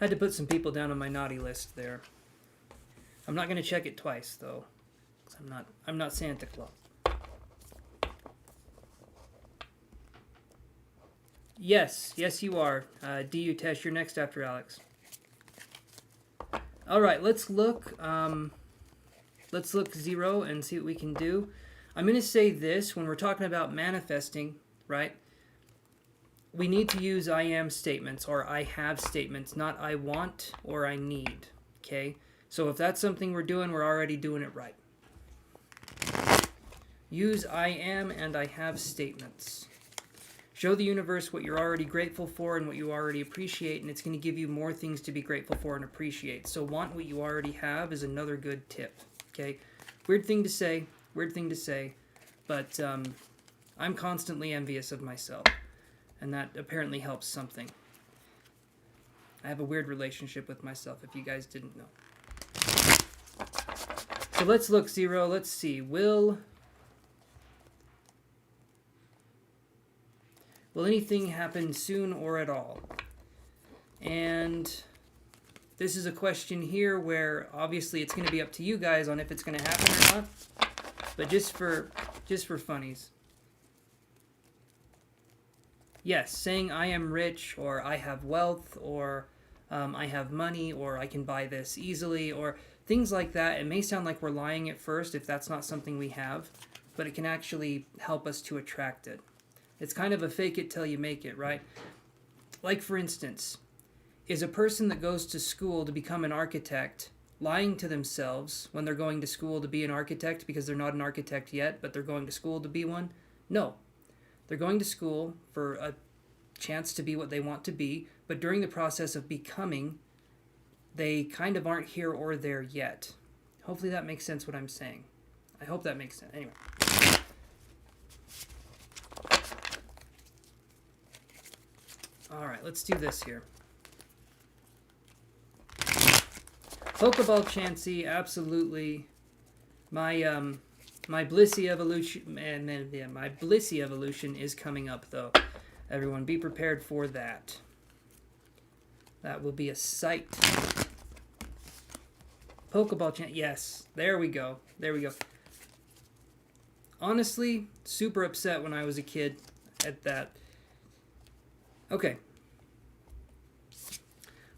Had to put some people down on my naughty list there. I'm not going to check it twice, though. I'm not Santa Claus. Yes, you are. DU Test, you're next after Alex. All right, let's look. Let's look Zero and see what we can do. I'm going to say this when we're talking about manifesting, right? We need to use I am statements or I have statements, not I want or I need. okay? So if that's something we're doing, we're already doing it right. Use I am and I have statements. Show the universe what you're already grateful for and what you already appreciate, and it's going to give you more things to be grateful for and appreciate. So want what you already have is another good tip, okay? Weird thing to say, but I'm constantly envious of myself, and that apparently helps something. I have a weird relationship with myself, if you guys didn't know. So let's look, Zero. Let's see. Will anything happen soon or at all? And this is a question here where obviously it's going to be up to you guys on if it's going to happen or not. But just for funnies. Yes, saying I am rich, or I have wealth, or I have money, or I can buy this easily, or things like that. It may sound like we're lying at first if that's not something we have, but it can actually help us to attract it. It's kind of a fake it till you make it, right? Like, for instance, is a person that goes to school to become an architect lying to themselves when they're going to school to be an architect because they're not an architect yet, but they're going to school to be one? No. They're going to school for a chance to be what they want to be, but during the process of becoming, they kind of aren't here or there yet. Hopefully that makes sense what I'm saying. I hope that makes sense. Anyway. Alright, let's do this here. Pokeball Chansey, absolutely. My Blissey evolution, my Blissey evolution is coming up, though. Everyone, be prepared for that. That will be a sight. Pokeball Chansey, yes, there we go. Honestly, super upset when I was a kid at that. Okay.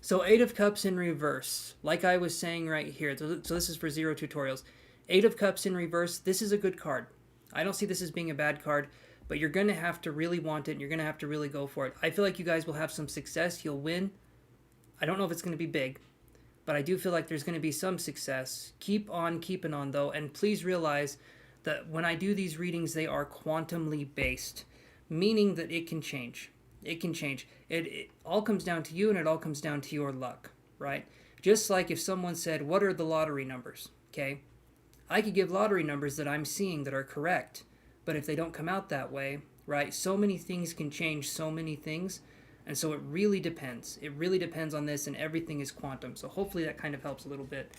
So 8 of Cups in reverse. Like I was saying right here. So this is for Zero Tutorials. 8 of Cups in reverse. This is a good card. I don't see this as being a bad card, but you're going to have to really want it, and you're going to have to really go for it. I feel like you guys will have some success. You'll win. I don't know if it's going to be big, but I do feel like there's going to be some success. Keep on keeping on, though, and please realize that when I do these readings, they are quantumly based, meaning that it can change. It can change. It all comes down to you, and it all comes down to your luck, right? Just like if someone said, what are the lottery numbers, okay? I could give lottery numbers that I'm seeing that are correct, but if they don't come out that way, right, so many things can change so many things, and so it really depends. It really depends on this, and everything is quantum, so hopefully that kind of helps a little bit.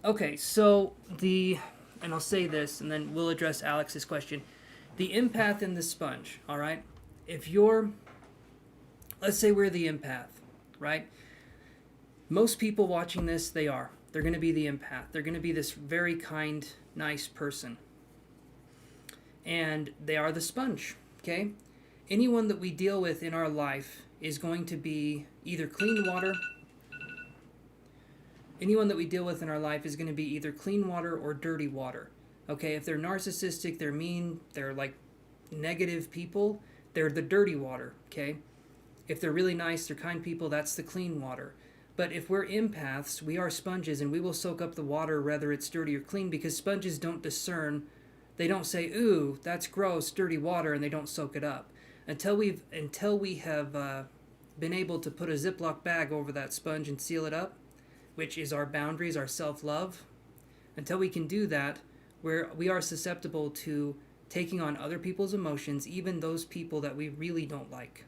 Okay, so and I'll say this, and then we'll address Alex's question. The empath and the sponge, all right? If let's say we're the empath, right? Most people watching this, they're going to be the empath. They're going to be this very kind, nice person. And they are the sponge, okay? Anyone that we deal with in our life is going to be either clean water. Anyone that we deal with in our life is going to be either clean water or dirty water. Okay, if they're narcissistic, they're mean, they're like negative people, they're the dirty water, okay? If they're really nice, they're kind people, that's the clean water. But if we're empaths, we are sponges, and we will soak up the water whether it's dirty or clean, because sponges don't discern. They don't say, ooh, that's gross, dirty water, and they don't soak it up. Until we have been able to put a Ziploc bag over that sponge and seal it up, which is our boundaries, our self-love, until we can do that, we are susceptible to taking on other people's emotions, even those people that we really don't like.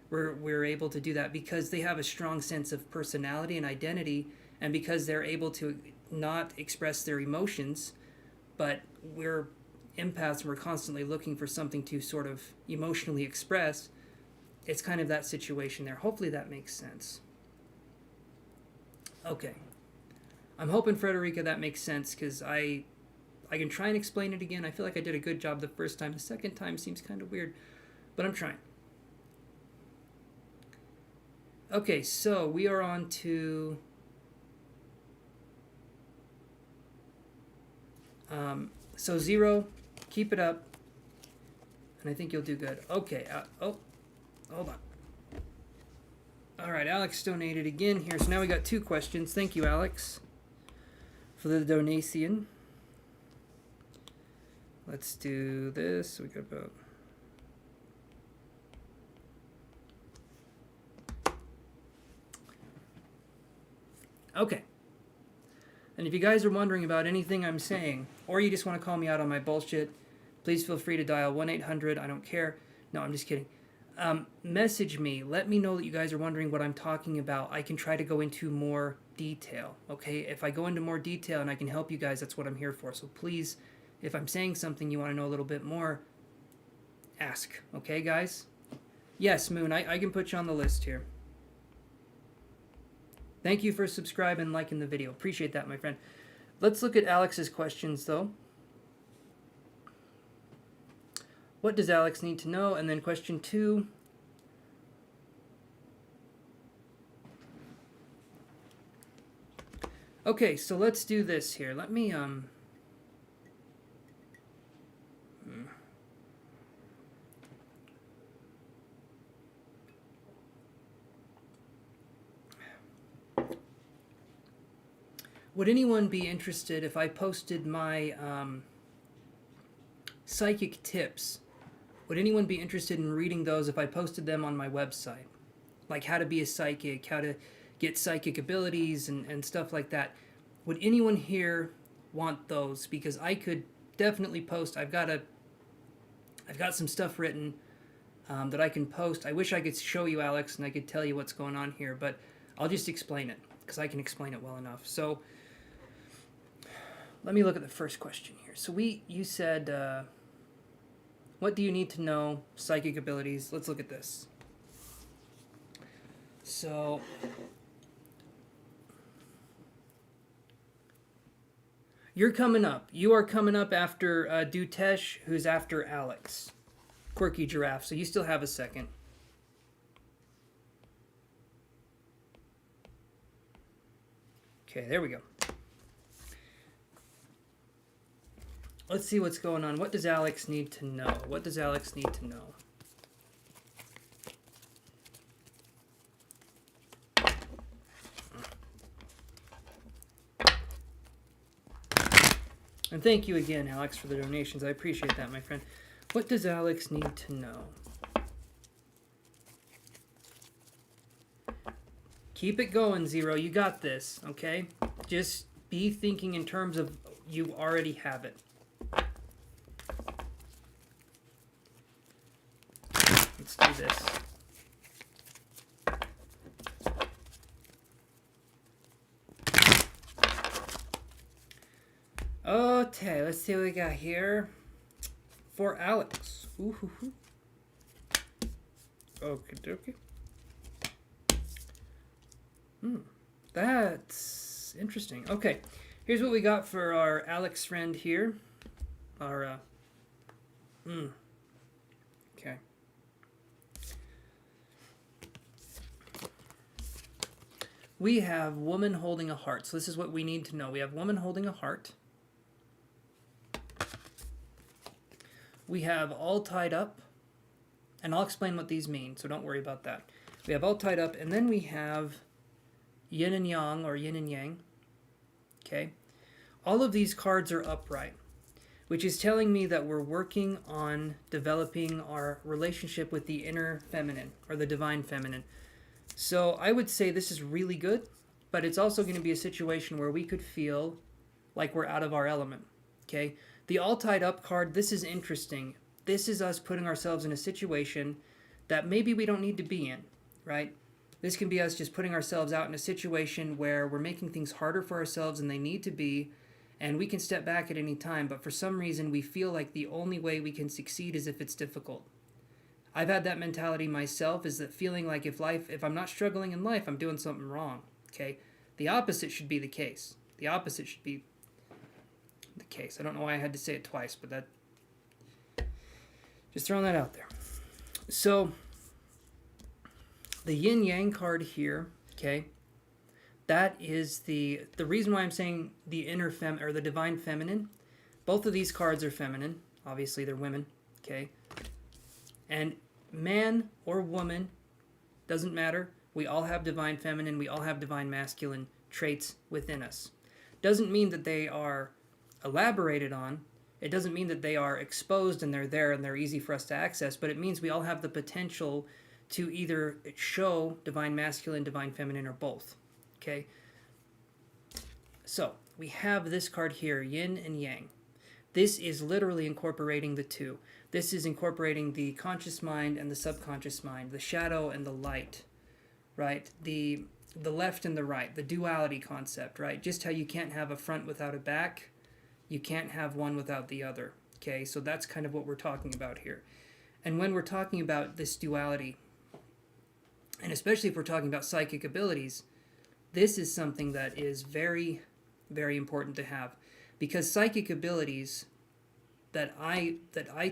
We're able to do that because they have a strong sense of personality and identity, and because they're able to not express their emotions, but we're empaths and we're constantly looking for something to sort of emotionally express. It's kind of that situation there. Hopefully that makes sense. Okay. I'm hoping, Frederica, that makes sense, because I can try and explain it again. I feel like I did a good job the first time. The second time seems kind of weird, but I'm trying. Okay, so we are on to so Zero, keep it up, and I think you'll do good. Okay, oh, hold on. All right, Alex donated again here. So now we got 2 questions. Thank you, Alex, for the donation. Let's do this. We got about... Okay. And if you guys are wondering about anything I'm saying, or you just want to call me out on my bullshit, please feel free to dial 1-800. I don't care. No, I'm just kidding. Message me. Let me know that you guys are wondering what I'm talking about. I can try to go into more detail, okay? If I go into more detail and I can help you guys, that's what I'm here for. So please, if I'm saying something you want to know a little bit more, ask, okay, guys? Yes, Moon, I can put you on the list here. Thank you for subscribing and liking the video. Appreciate that, my friend. Let's look at Alex's questions, though. What does Alex need to know? And then question 2. Okay, so let's do this here. Let me, Would anyone be interested if I posted my psychic tips? Would anyone be interested in reading those if I posted them on my website? Like how to be a psychic, how to get psychic abilities and stuff like that. Would anyone here want those? Because I could definitely post. I've got some stuff written that I can post. I wish I could show you, Alex, and I could tell you what's going on here, but I'll just explain it because I can explain it well enough. So let me look at the first question here. So you said, what do you need to know? Psychic abilities. Let's look at this. So you're coming up. You are coming up after Dutesh, who's after Alex. Quirky Giraffe. So you still have a second. Okay, there we go. Let's see what's going on. What does Alex need to know? What does Alex need to know? And thank you again, Alex, for the donations. I appreciate that, my friend. What does Alex need to know? Keep it going, Zero. You got this, okay? Just be thinking in terms of you already have it. Let's do this. Okay, let's see what we got here for Alex. Ooh-hoo-hoo. Okie dokie. That's interesting. Okay, here's what we got for our Alex friend here. Our, okay. We have woman holding a heart. So this is what we need to know. We have woman holding a heart. We have all tied up. And I'll explain what these mean, so don't worry about that. We have all tied up, and then we have yin and yang, or yin and yang. Okay? All of these cards are upright, which is telling me that we're working on developing our relationship with the inner feminine, or the divine feminine. So I would say this is really good, but it's also going to be a situation where we could feel like we're out of our element. Okay? The all tied up card, this is interesting. This is us putting ourselves in a situation that maybe we don't need to be in, right? This can be us just putting ourselves out in a situation where we're making things harder for ourselves than they need to be, and we can step back at any time, but for some reason we feel like the only way we can succeed is if it's difficult. I've had that mentality myself, is that feeling like if I'm not struggling in life, I'm doing something wrong, okay? The opposite should be the case. The opposite should be the case. I don't know why I had to say it twice, but that... just throwing that out there. So, the yin-yang card here, okay, that is the reason why I'm saying the inner or the divine feminine. Both of these cards are feminine. Obviously, they're women, okay? And man or woman, doesn't matter. We all have divine feminine, we all have divine masculine traits within us. Doesn't mean that they are elaborated on. It doesn't mean that they are exposed and they're there and they're easy for us to access, but it means we all have the potential to either show divine masculine, divine feminine, or both. Okay? So, we have this card here, yin and yang. This is literally incorporating the two. This is incorporating the conscious mind and the subconscious mind, the shadow and the light, right? The left and the right, the duality concept, right? Just how you can't have a front without a back, you can't have one without the other. Okay, so that's kind of what we're talking about here. And when we're talking about this duality, and especially if we're talking about psychic abilities, this is something that is very, very important to have. Because psychic abilities that I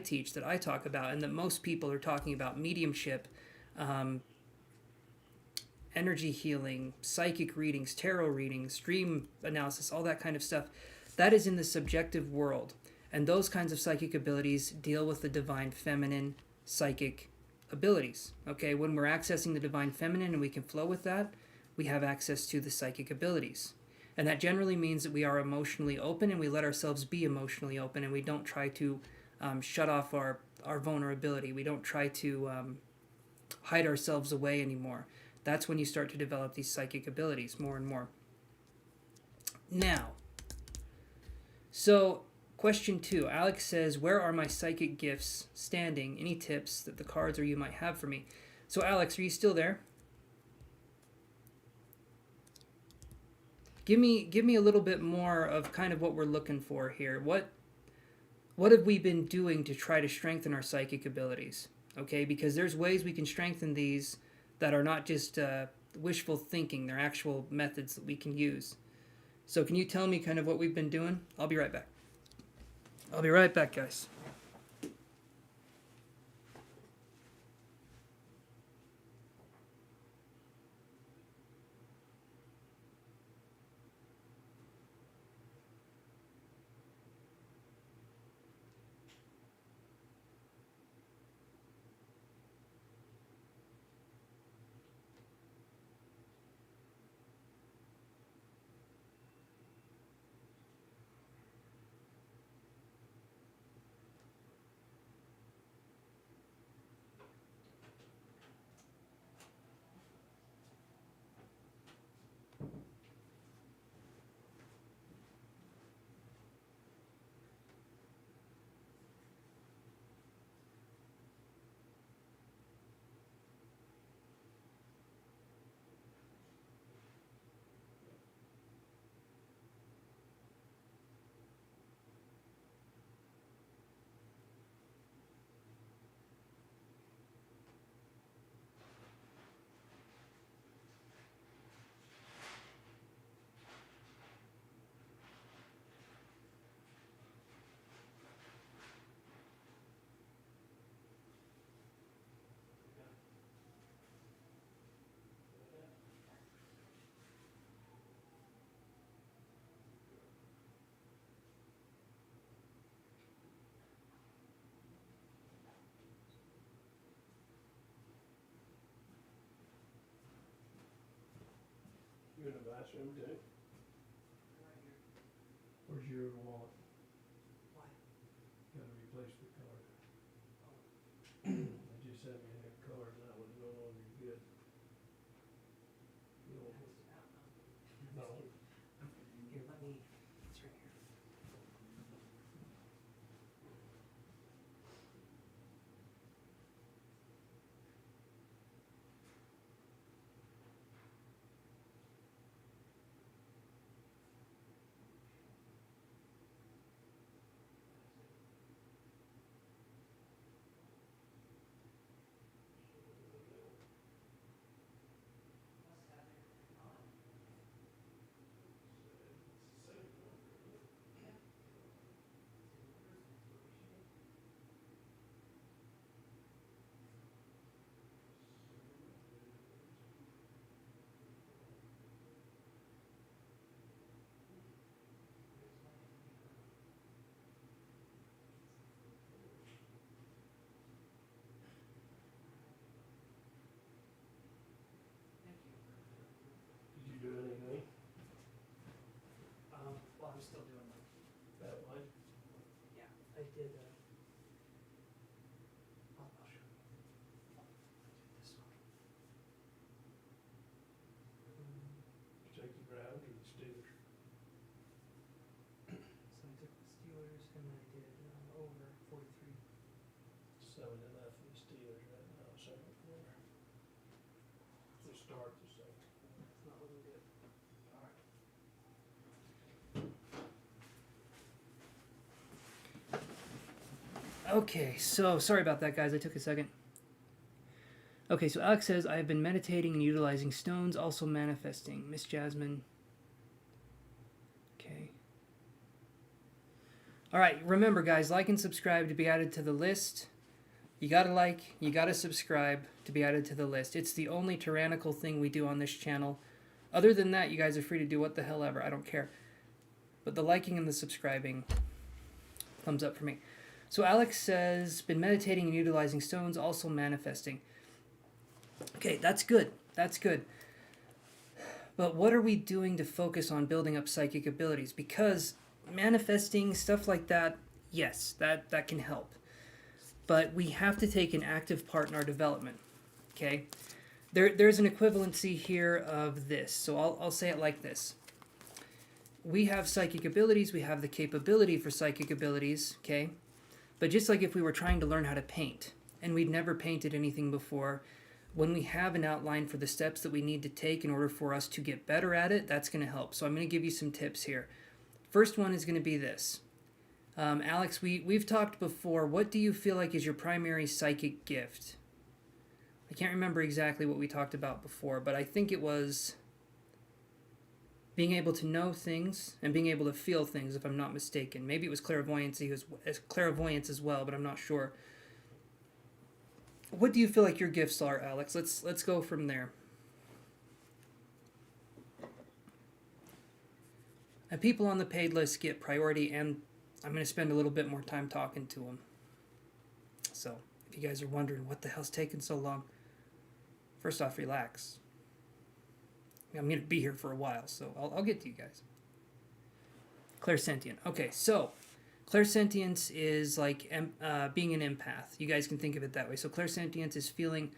teach, that I talk about, and that most people are talking about, mediumship, energy healing, psychic readings, tarot readings, dream analysis, all that kind of stuff, that is in the subjective world. And those kinds of psychic abilities deal with the divine feminine psychic abilities. Okay, when we're accessing the divine feminine and we can flow with that, we have access to the psychic abilities. And that generally means that we are emotionally open and we let ourselves be emotionally open, and we don't try to shut off our vulnerability. We don't try to hide ourselves away anymore. That's when you start to develop these psychic abilities more and more. Now, so question 2, Alex says, where are my psychic gifts standing? Any tips that the cards or you might have for me? So Alex, are you still there? Give me a little bit more of kind of what we're looking for here. What have we been doing to try to strengthen our psychic abilities? Okay, because there's ways we can strengthen these that are not just wishful thinking. They're actual methods that we can use. So can you tell me kind of what we've been doing? I'll be right back. I'll be right back, guys. You in the bathroom, too? Where's your wallet? Why? Gotta replace the card. They just sent me a new card, and that one's no longer good. The old one. No. Here, let me. It's right here. Steelers. So I took the Steelers and I did over 43. 7-0 for the Steelers right now, second quarter. To start the second. It's not looking good. Okay, so sorry about that, guys. I took a second. Okay, so Alex says, I have been meditating and utilizing stones, also manifesting. Miss Jasmine. Okay. All right, remember, guys, like and subscribe to be added to the list. You gotta like, you gotta subscribe to be added to the list. It's the only tyrannical thing we do on this channel. Other than that, you guys are free to do what the hell ever. I don't care. But the liking and the subscribing, thumbs up for me. So Alex says, been meditating and utilizing stones, also manifesting. Okay, that's good. That's good. But what are we doing to focus on building up psychic abilities? Because manifesting, stuff like that, yes, that can help. But we have to take an active part in our development. Okay? There's an equivalency here of this. So I'll say it like this. We have psychic abilities. We have the capability for psychic abilities. Okay? But just like if we were trying to learn how to paint, and we'd never painted anything before, when we have an outline for the steps that we need to take in order for us to get better at it, that's going to help. So I'm going to give you some tips here. First one is going to be this. Alex, we've talked before. What do you feel like is your primary psychic gift? I can't remember exactly what we talked about before, but I think it was being able to know things and being able to feel things, if I'm not mistaken. Maybe it was clairvoyance as well, but I'm not sure. What do you feel like your gifts are, Alex? Let's go from there. And people on the paid list get priority, and I'm going to spend a little bit more time talking to them. So, if you guys are wondering what the hell's taking so long, first off, relax. I'm going to be here for a while, so I'll get to you guys. Clairsentient. Okay, so clairsentience is like being an empath. You guys can think of it that way. So clairsentience is feeling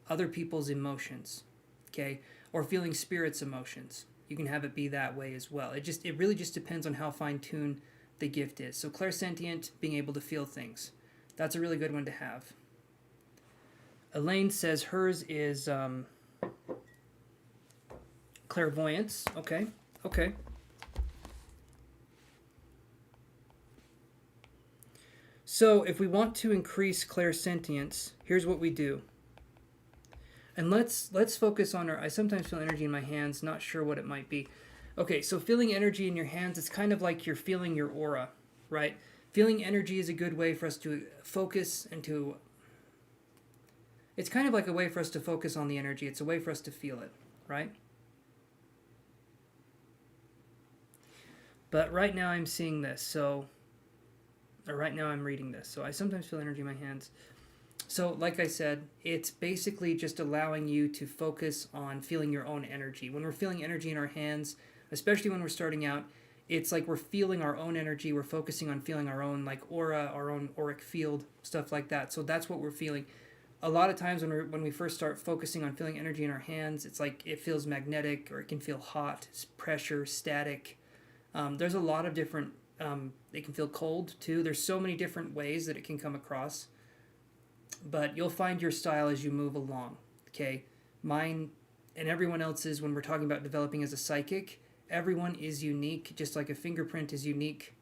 other people's emotions, okay? Or feeling spirits' emotions. You can have it be that way as well. It really just depends on how fine-tuned the gift is. So clairsentient, being able to feel things. That's a really good one to have. Elaine says hers is clairvoyance. Okay. So if we want to increase clairsentience, here's what we do. And let's focus on I sometimes feel energy in my hands, not sure what it might be. Okay, so feeling energy in your hands, it's kind of like you're feeling your aura, right? Feeling energy is a good way for us to focus and to... It's kind of like a way for us to focus on the energy. It's a way for us to feel it, right? But right now I'm seeing this, or right now I'm reading this, so I sometimes feel energy in my hands. So, like I said, it's basically just allowing you to focus on feeling your own energy. When we're feeling energy in our hands, especially when we're starting out, it's like we're feeling our own energy. We're focusing on feeling our own like aura, our own auric field, stuff like that. So that's what we're feeling. A lot of times when we first start focusing on feeling energy in our hands, it's like it feels magnetic, or it can feel hot, pressure, static. There's a lot of different... it can feel cold too. There's so many different ways that it can come across. But you'll find your style as you move along, okay? Mine and everyone else's, when we're talking about developing as a psychic, everyone is unique, just like a fingerprint is unique.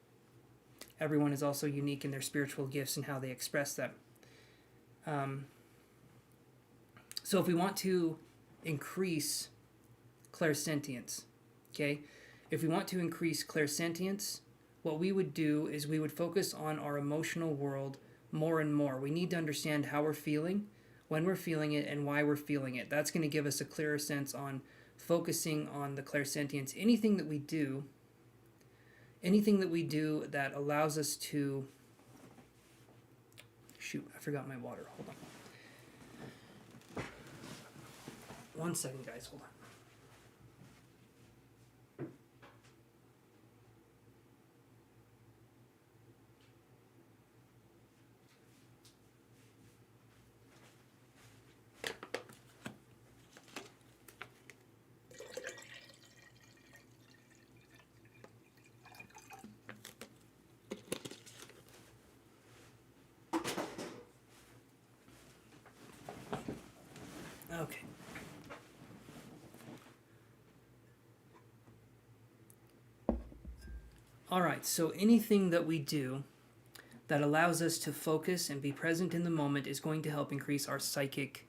Everyone is also unique in their spiritual gifts and how they express them. So if we want to increase clairsentience, okay? If we want to increase clairsentience, what we would do is we would focus on our emotional world more and more. We need to understand how we're feeling, when we're feeling it, and why we're feeling it. That's going to give us a clearer sense on focusing on the clairsentience. Anything that we do that allows us to... Shoot, I forgot my water. Hold on. 1 second, guys. Hold on. All right, so anything that we do that allows us to focus and be present in the moment is going to help increase our psychic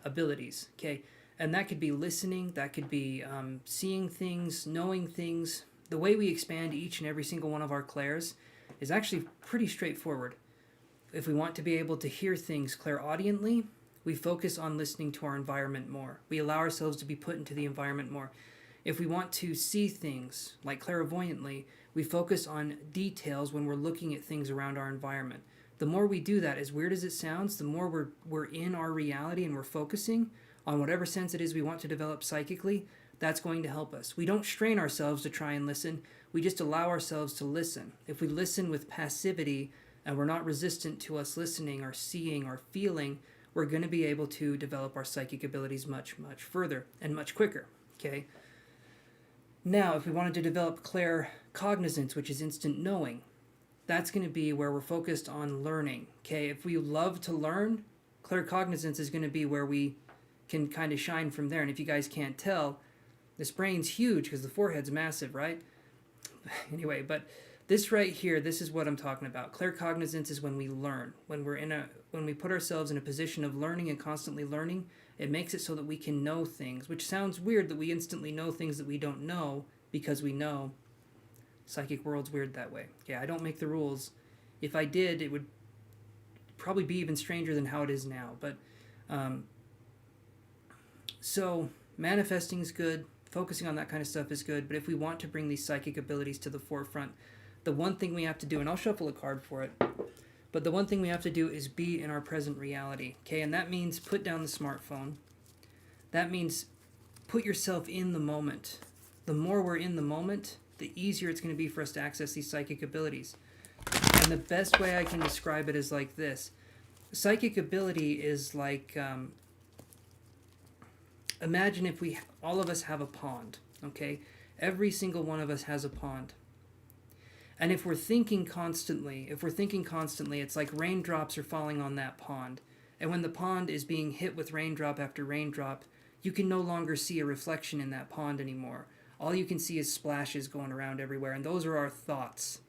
abilities. Okay, and that could be listening, that could be seeing things, knowing things. The way we expand each and every single one of our clairs is actually pretty straightforward. If we want to be able to hear things clairaudiently, we focus on listening to our environment more. We allow ourselves to be put into the environment more. If we want to see things like clairvoyantly, we focus on details when we're looking at things around our environment. The more we do that, as weird as it sounds, the more we're in our reality and we're focusing on whatever sense it is we want to develop psychically. That's going to help us. We don't strain ourselves to try and listen. We just allow ourselves to listen. If we listen with passivity and we're not resistant to us listening or seeing or feeling, we're going to be able to develop our psychic abilities much, much further and much quicker. Okay? Now, if we wanted to develop claircognizance, which is instant knowing, that's going to be where we're focused on learning. Okay? If we love to learn, claircognizance is going to be where we can kind of shine from there. And if you guys can't tell, this brain's huge because the forehead's massive, right? Anyway, but this right here, this is what I'm talking about. Claircognizance is when we learn, when we put ourselves in a position of learning and constantly learning. It makes it so that we can know things, which sounds weird that we instantly know things that we don't know because we know. Psychic world's weird that way. Okay, I don't make the rules. If I did, it would probably be even stranger than how it is now. But so manifesting is good. Focusing on that kind of stuff is good. But if we want to bring these psychic abilities to the forefront, the one thing we have to do, and I'll shuffle a card for it, but the one thing we have to do is be in our present reality. Okay, and that means put down the smartphone. That means put yourself in the moment. The more we're in the moment, the easier it's going to be for us to access these psychic abilities. And the best way I can describe it is like this. Psychic ability is like, imagine if all of us have a pond, okay? Every single one of us has a pond. And if we're thinking constantly, it's like raindrops are falling on that pond. And when the pond is being hit with raindrop after raindrop, you can no longer see a reflection in that pond anymore. All you can see is splashes going around everywhere, and those are our thoughts.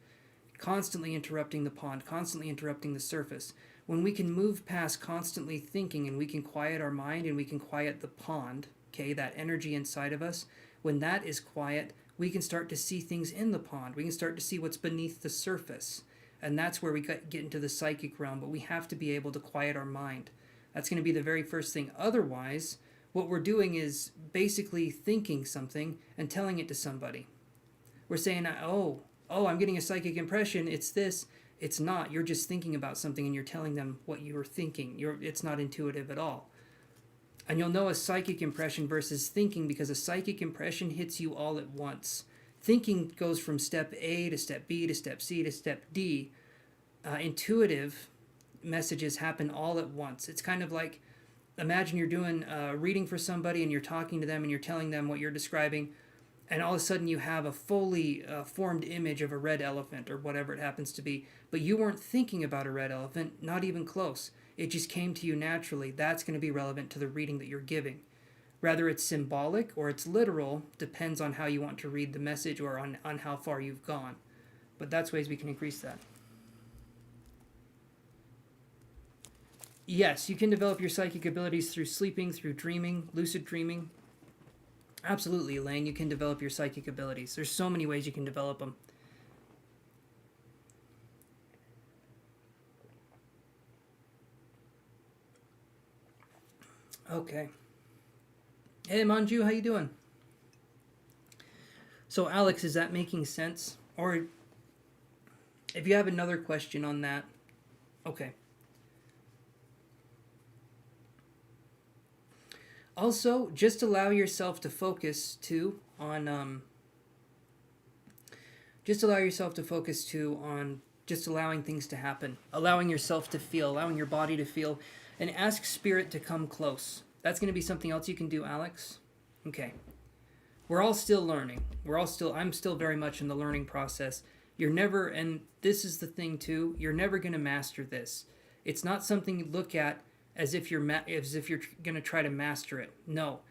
Constantly interrupting the pond, constantly interrupting the surface. When we can move past constantly thinking and we can quiet our mind and we can quiet the pond, okay, that energy inside of us, when that is quiet, we can start to see things in the pond. We can start to see what's beneath the surface. And that's where we get into the psychic realm, but we have to be able to quiet our mind. That's going to be the very first thing. Otherwise, what we're doing is basically thinking something and telling it to somebody. We're saying, oh, I'm getting a psychic impression. It's this. It's not. You're just thinking about something and you're telling them what you were thinking. It's not intuitive at all. And you'll know a psychic impression versus thinking because a psychic impression hits you all at once. Thinking goes from step A to step B to step C to step D. Intuitive messages happen all at once. It's kind of like, imagine you're doing a reading for somebody and you're talking to them and you're telling them what you're describing, and all of a sudden you have a fully formed image of a red elephant or whatever it happens to be, but you weren't thinking about a red elephant, not even close. It just came to you naturally. That's going to be relevant to the reading that you're giving. Whether it's symbolic or it's literal depends on how you want to read the message or on how far you've gone. But that's ways we can increase that. Yes, you can develop your psychic abilities through sleeping, through dreaming, lucid dreaming. Absolutely, Elaine, you can develop your psychic abilities. There's so many ways you can develop them. Okay. Hey, Manju, how you doing? So, Alex, is that making sense? Or if you have another question on that, okay. Also, just allow yourself to focus too on just allowing things to happen, allowing yourself to feel, allowing your body to feel, and ask spirit to come close. That's going to be something else you can do, Alex. Okay. We're all still learning. I'm still very much in the learning process. You're never, and this is the thing too, you're never going to master this. It's not something you look at as if you're going to try to master it. No.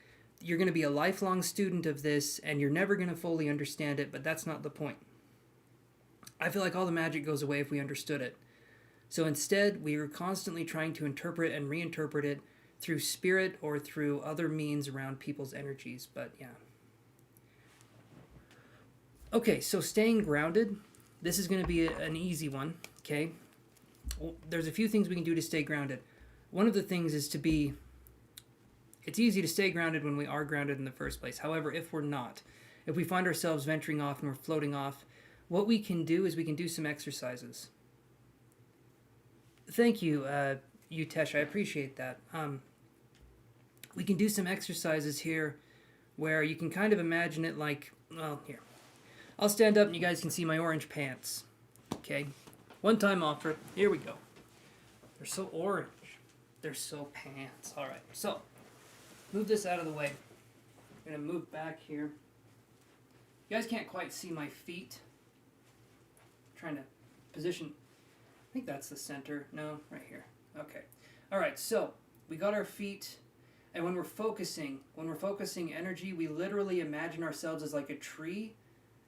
You're going to be a lifelong student of this, and you're never going to fully understand it, but that's not the point. I feel like all the magic goes away if we understood it. So instead, we are constantly trying to interpret and reinterpret it through spirit or through other means around people's energies. But yeah. Okay, so staying grounded. This is going to be an easy one, okay? Well, there's a few things we can do to stay grounded. One of the things is to be... It's easy to stay grounded when we are grounded in the first place. However, if we're not, if we find ourselves venturing off and we're floating off, what we can do is we can do some exercises. Thank you, Utesh. I appreciate that. We can do some exercises here where you can kind of imagine it like... Well, here. I'll stand up and you guys can see my orange pants. Okay? One time offer. Here we go. They're so orange. They're so pants. Alright, so... Move this out of the way. I'm going to move back here. You guys can't quite see my feet. I'm trying to position... I think that's the center. No, right here. Okay. Alright, so we got our feet... And when we're focusing energy, we literally imagine ourselves as like a tree.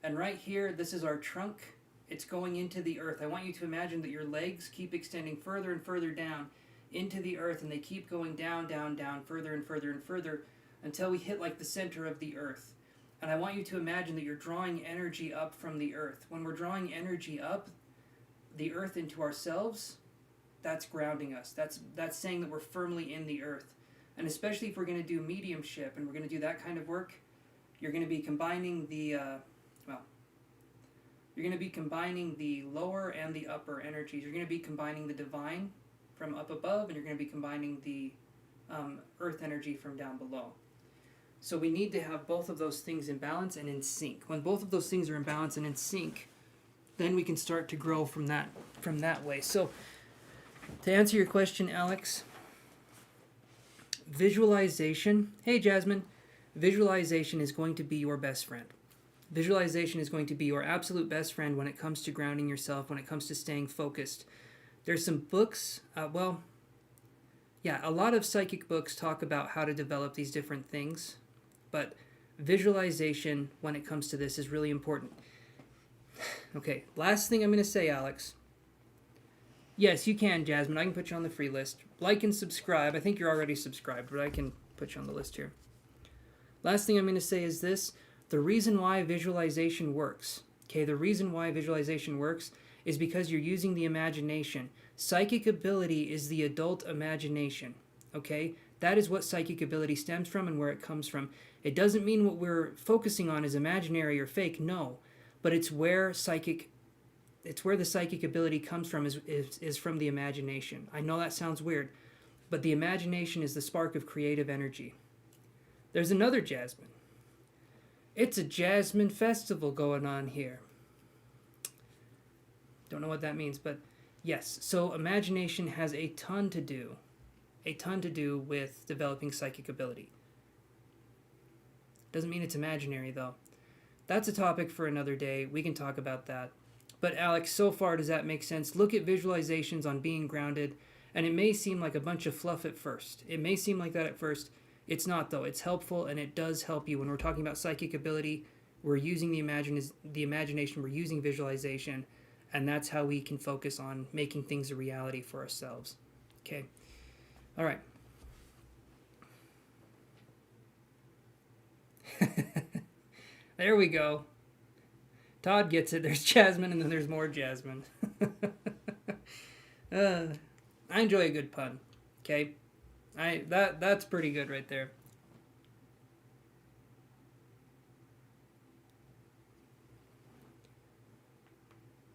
And right here, this is our trunk. It's going into the earth. I want you to imagine that your legs keep extending further and further down into the earth, and they keep going down, down, down, further and further and further until we hit like the center of the earth. And I want you to imagine that you're drawing energy up from the earth. When we're drawing energy up, the earth into ourselves, that's grounding us. That's saying that we're firmly in the earth. And especially if we're going to do mediumship and we're going to do that kind of work, you're going to be combining the lower and the upper energies. You're going to be combining the divine from up above, and you're going to be combining the earth energy from down below. So we need to have both of those things in balance and in sync. When both of those things are in balance and in sync, then we can start to grow from that way. So to answer your question, Alex, visualization. Hey, Jasmine. Visualization is going to be your best friend. Visualization is going to be your absolute best friend when it comes to grounding yourself, when it comes to staying focused. There's some books, a lot of psychic books talk about how to develop these different things, but visualization when it comes to this is really important. Okay, last thing I'm going to say, Alex. Yes, you can, Jasmine. I can put you on the free list. Like and subscribe. I think you're already subscribed, but I can put you on the list here. Last thing I'm going to say is this. The reason why visualization works, the reason why visualization works is because you're using the imagination. Psychic ability is the adult imagination, okay? That is what psychic ability stems from and where it comes from. It doesn't mean what we're focusing on is imaginary or fake, no. But it's where the psychic ability comes from is from the imagination. I know that sounds weird, but the imagination is the spark of creative energy. There's another Jasmine. It's a Jasmine festival going on here. Don't know what that means, but yes. So imagination has a ton to do with developing psychic ability. Doesn't mean it's imaginary, though. That's a topic for another day. We can talk about that. But Alex, so far, does that make sense? Look at visualizations on being grounded, and it may seem like a bunch of fluff at first. It may seem like that at first. It's not, though. It's helpful, and it does help you. When we're talking about psychic ability, we're using the imagination, we're using visualization, and that's how we can focus on making things a reality for ourselves. Okay? All right. There we go. Todd gets it. There's Jasmine, and then there's more Jasmine. I enjoy a good pun. Okay? That's pretty good right there.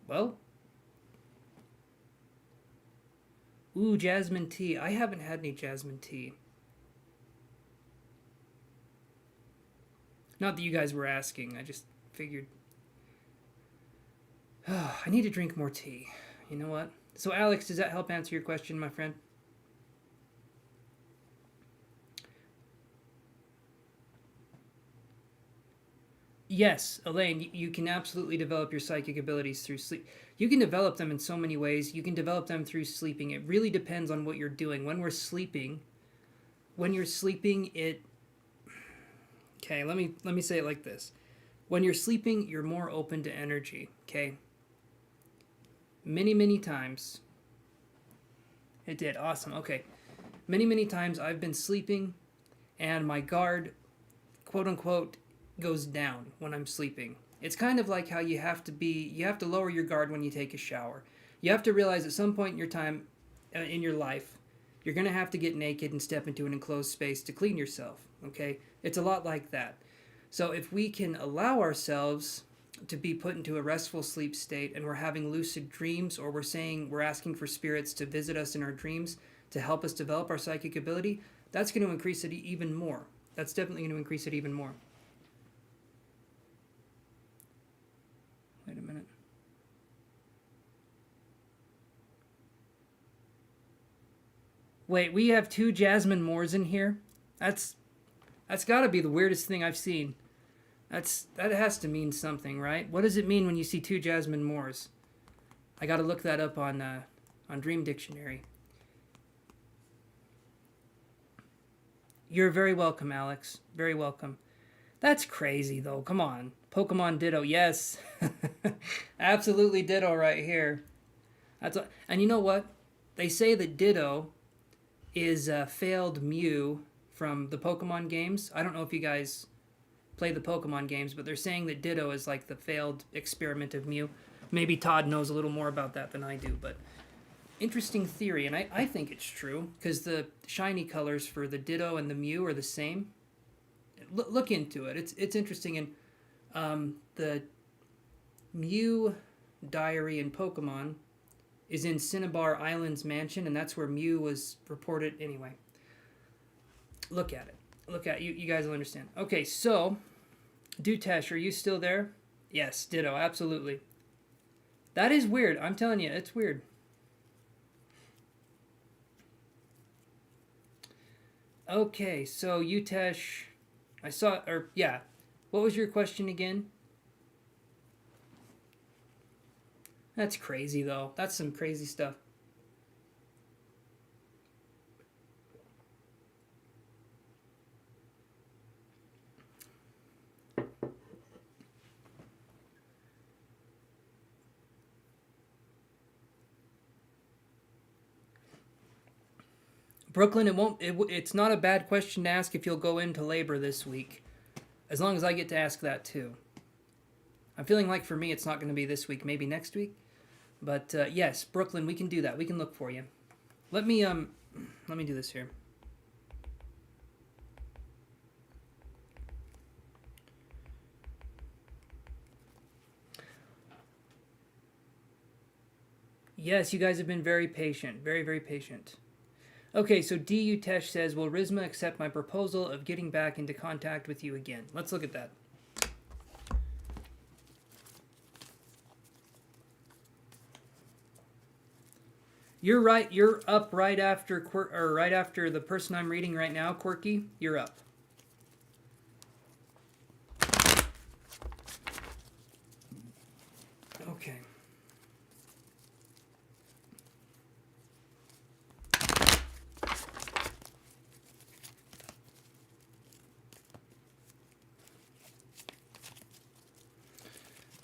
Well. Ooh, jasmine tea. I haven't had any jasmine tea. Not that you guys were asking. I just figured... I need to drink more tea. You know what? So, Alex, does that help answer your question, my friend? Yes, Elaine, you can absolutely develop your psychic abilities through sleep. You can develop them in so many ways. You can develop them through sleeping. It really depends on what you're doing. When you're sleeping, it... Okay, let me say it like this. When you're sleeping, you're more open to energy, okay? Many, many times. It did. Awesome. Okay. Many, many times I've been sleeping and my guard, quote unquote, goes down when I'm sleeping. It's kind of like how you have to lower your guard when you take a shower. You have to realize at some point in your time, in your life, you're going to have to get naked and step into an enclosed space to clean yourself. Okay? It's a lot like that. So if we can allow ourselves to be put into a restful sleep state and we're having lucid dreams, or we're asking for spirits to visit us in our dreams to help us develop our psychic ability, that's going to increase it even more. That's definitely going to increase it even more. Wait a minute. Wait, we have 2 Jasmine Moores in here? That's got to be the weirdest thing I've seen. That has to mean something, right? What does it mean when you see 2 Jasmine Moores? I got to look that up on Dream Dictionary. You're very welcome, Alex. Very welcome. That's crazy, though. Come on. Pokemon Ditto. Yes. Absolutely Ditto right here. And you know what? They say that Ditto is a failed Mew from the Pokemon games. I don't know if you guys play the Pokemon games, but they're saying that Ditto is like the failed experiment of Mew. Maybe Todd knows a little more about that than I do, but interesting theory, and I think it's true, because the shiny colors for the Ditto and the Mew are the same. Look into it. It's interesting, and the Mew diary in Pokemon is in Cinnabar Island's mansion, and that's where Mew was reported. Anyway, look at it. You guys will understand. Okay, so Dutesh, are you still there? Yes, Ditto, absolutely. That is weird. I'm telling you, it's weird. Okay, so Utesh, what was your question again? That's crazy, though. That's some crazy stuff. Brooklyn, it's not a bad question to ask if you'll go into labor this week, as long as I get to ask that too. I'm feeling like for me it's not going to be this week, maybe next week. But yes, Brooklyn, we can do that. We can look for you. Let me do this here. Yes, you guys have been very patient. Very, very patient. Okay, so D. Utesh says, will Rizma accept my proposal of getting back into contact with you again? Let's look at that. You're right. You're up right after the person I'm reading right now, Quirky. You're up. Okay.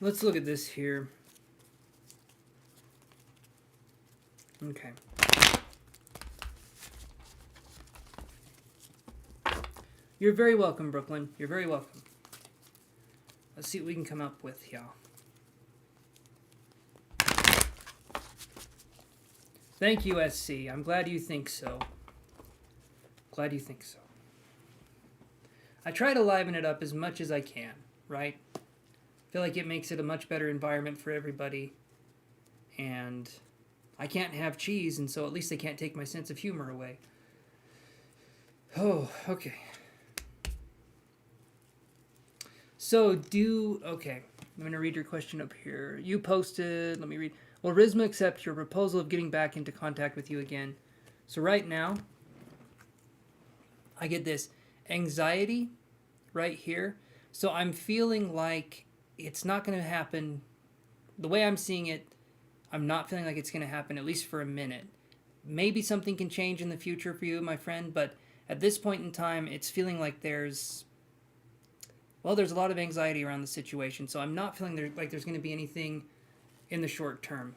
Let's look at this here. Okay. You're very welcome, Brooklyn. You're very welcome. Let's see what we can come up with here. Thank you, SC. I'm glad you think so. Glad you think so. I try to liven it up as much as I can, right? I feel like it makes it a much better environment for everybody. And I can't have cheese, and so at least they can't take my sense of humor away. Oh, okay. So okay. I'm going to read your question up here. You posted, let me read. Will Rizma accept your proposal of getting back into contact with you again? So right now, I get this anxiety right here. So I'm feeling like it's not going to happen. The way I'm seeing it, I'm not feeling like it's going to happen, at least for a minute. Maybe something can change in the future for you, my friend, but at this point in time, it's feeling like there's a lot of anxiety around the situation, so I'm not feeling like there's going to be anything in the short term.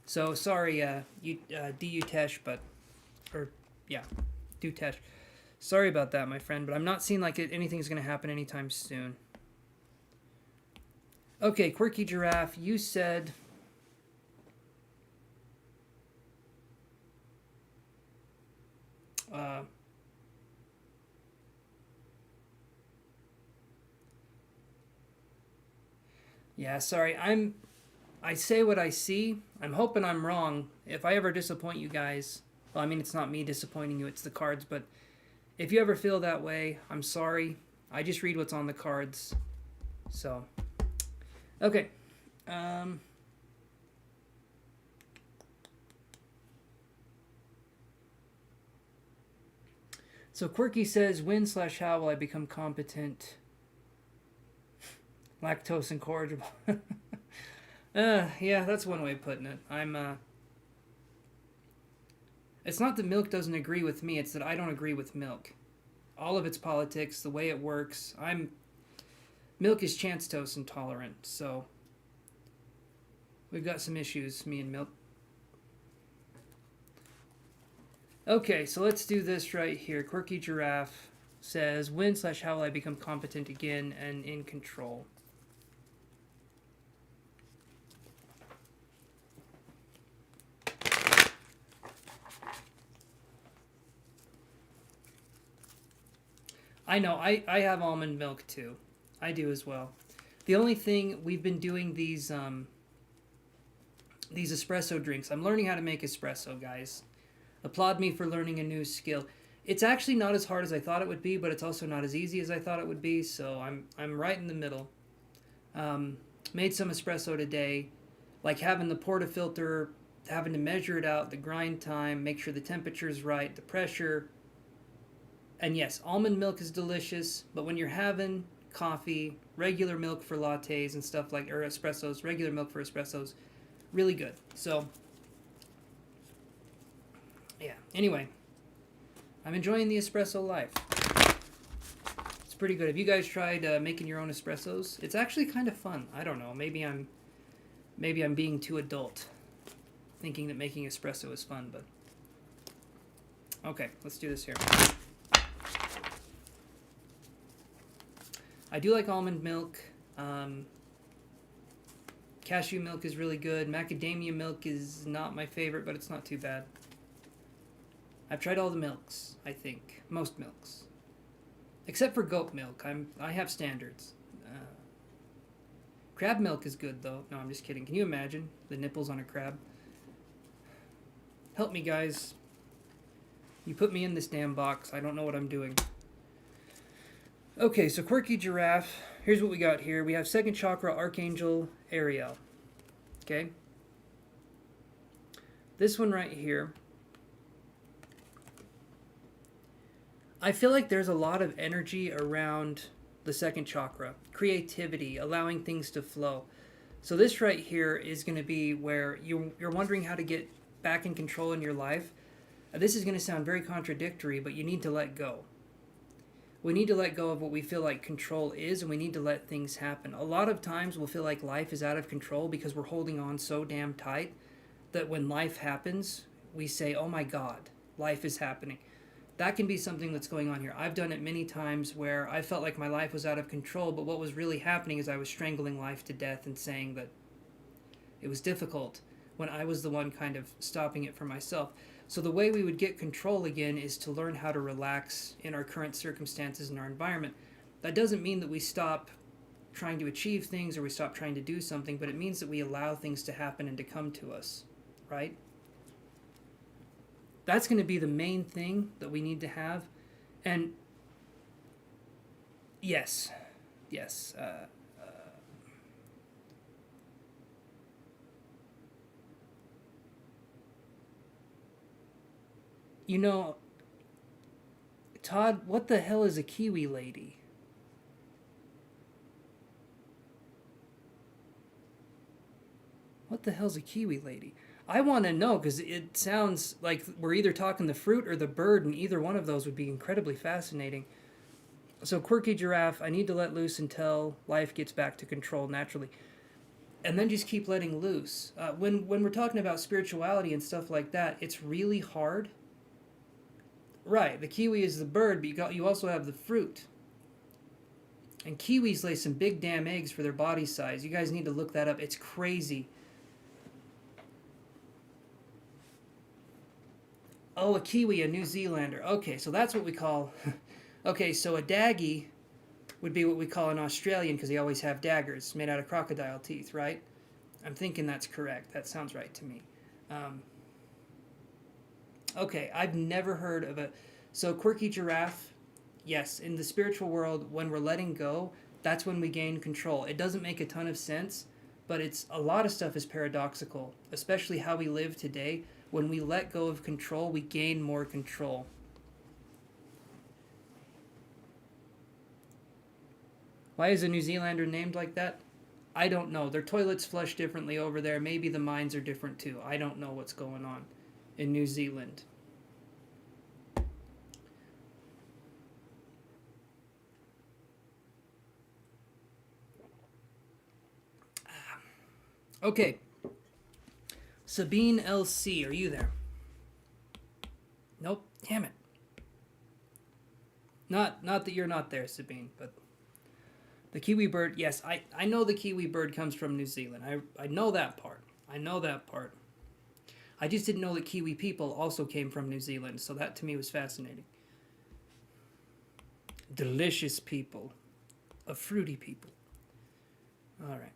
So sorry, Dutesh, but yeah, Dutesh. Sorry about that, my friend, but I'm not seeing like anything's gonna happen anytime soon. Okay, Quirky Giraffe, you said. Yeah, sorry. I say what I see. I'm hoping I'm wrong. If I ever disappoint you guys, well, I mean, it's not me disappointing you, it's the cards, but if you ever feel that way, I'm sorry. I just read what's on the cards. So, okay. So Quirky says, when/how will I become competent? Lactose incorrigible. Yeah, that's one way of putting it. It's not that milk doesn't agree with me, it's that I don't agree with milk. All of its politics, the way it works. Milk is chance-tose intolerant, so we've got some issues, me and milk. Okay, so let's do this right here. Quirky Giraffe says, when/how will I become competent again and in control? I know, I have almond milk too. I do as well. The only thing, we've been doing these espresso drinks. I'm learning how to make espresso, guys. Applaud me for learning a new skill. It's actually not as hard as I thought it would be, but it's also not as easy as I thought it would be, so I'm right in the middle. Made some espresso today, like having the portafilter, having to measure it out, the grind time, make sure the temperature's right, the pressure. And yes, almond milk is delicious, but when you're having coffee, regular milk for lattes and stuff like, or espressos, regular milk for espressos, really good. So, yeah. Anyway, I'm enjoying the espresso life. It's pretty good. Have you guys tried making your own espressos? It's actually kind of fun. I don't know. Maybe I'm being too adult, thinking that making espresso is fun. But okay, let's do this here. I do like almond milk. Cashew milk is really good. Macadamia milk is not my favorite, but it's not too bad. I've tried all the milks, I think. Most milks. Except for goat milk. I have standards. Crab milk is good, though. No, I'm just kidding. Can you imagine the nipples on a crab? Help me, guys. You put me in this damn box. I don't know what I'm doing. Okay, so Quirky Giraffe. Here's what we got here. We have second chakra, Archangel Ariel. Okay? This one right here. I feel like there's a lot of energy around the second chakra. Creativity, allowing things to flow. So this right here is going to be where you're wondering how to get back in control in your life. This is going to sound very contradictory, but you need to let go. We need to let go of what we feel like control is, and we need to let things happen. A lot of times we'll feel like life is out of control because we're holding on so damn tight that when life happens, we say, oh my God, life is happening. That can be something that's going on here. I've done it many times where I felt like my life was out of control, but what was really happening is I was strangling life to death and saying that it was difficult when I was the one kind of stopping it for myself. So the way we would get control again is to learn how to relax in our current circumstances and our environment. That doesn't mean that we stop trying to achieve things or we stop trying to do something, but it means that we allow things to happen and to come to us, right? That's going to be the main thing that we need to have. And yes, you know, Todd, what the hell is a Kiwi lady? What the hell's a Kiwi lady? I want to know because it sounds like we're either talking the fruit or the bird, and either one of those would be incredibly fascinating. So, Quirky Giraffe, I need to let loose until life gets back to control naturally. and then just keep letting loose. When we're talking about spirituality and stuff like that, it's really hard. Right, the kiwi is the bird, but you also have the fruit. And kiwis lay some big damn eggs for their body size. You guys need to look that up. It's crazy. Oh, a kiwi, a New Zealander. Okay, so that's what we call... Okay, so a daggy would be what we call an Australian, because they always have daggers made out of crocodile teeth, right? I'm thinking that's correct. That sounds right to me. Okay, I've never heard of a... So quirky giraffe, yes, in the spiritual world, when we're letting go, that's when we gain control. It doesn't make a ton of sense, but it's a lot of stuff is paradoxical, especially how we live today. When we let go of control, we gain more control. Why is a New Zealander named like that? I don't know. Their toilets flush differently over there. Maybe the mines are different too. I don't know what's going on in New Zealand. Okay. Sabine LC, are you there? Nope. Damn it. Not that you're not there, Sabine, but the kiwi bird, yes, I know the kiwi bird comes from New Zealand. I know that part. I know that part. I just didn't know that kiwi people also came from New Zealand, so that to me was fascinating. Delicious people. A fruity people. All right.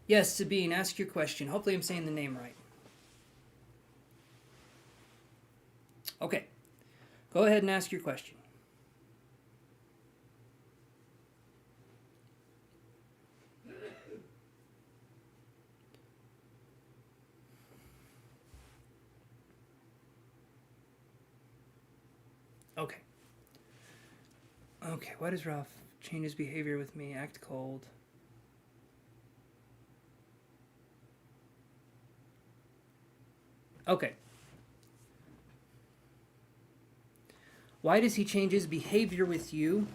Yes, Sabine, ask your question. Hopefully I'm saying the name right. Okay. Go ahead and ask your question. Okay. Okay, why does Ralph change his behavior with me? Act cold. Okay. Why does he change his behavior with you?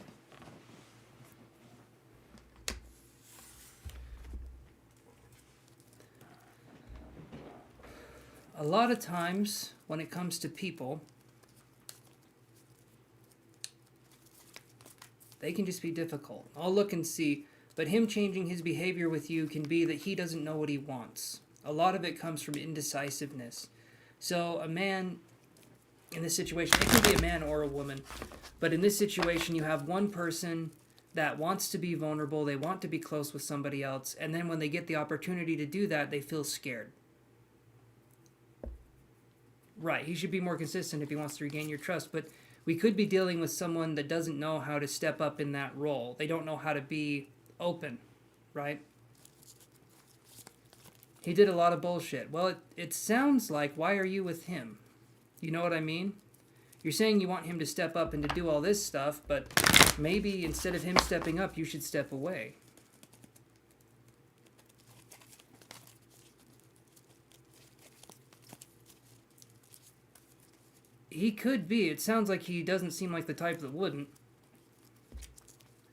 A lot of times, when it comes to people, they can just be difficult. I'll look and see. But him changing his behavior with you can be that he doesn't know what he wants. A lot of it comes from indecisiveness. So a man in this situation, it can be a man or a woman, but in this situation you have one person that wants to be vulnerable, they want to be close with somebody else, and then when they get the opportunity to do that, they feel scared. Right, he should be more consistent if he wants to regain your trust, but we could be dealing with someone that doesn't know how to step up in that role. They don't know how to be open, right? He did a lot of bullshit. Well, it sounds like, why are you with him? You know what I mean? You're saying you want him to step up and to do all this stuff, but maybe instead of him stepping up, you should step away. He could be. It sounds like he doesn't seem like the type that wouldn't.